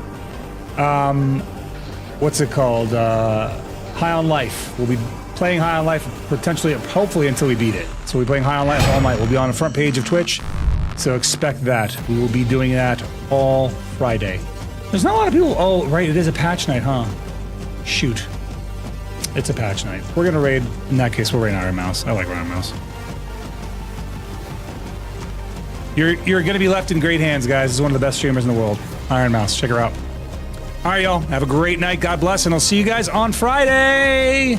what's it called? High on Life. We'll be playing High on Life potentially, hopefully until we beat it. So we'll be playing High on Life all night. We'll be on the front page of Twitch. So expect that. We will be doing that all Friday. There's not a lot of people. Oh, right. It is a patch night, huh? Shoot. It's a patch night. We're going to raid. In that case, we'll raid Iron Mouse. I like Iron Mouse. You're going to be left in great hands, guys. This is one of the best streamers in the world. Iron Mouse. Check her out. All right, y'all. Have a great night. God bless. And I'll see you guys on Friday.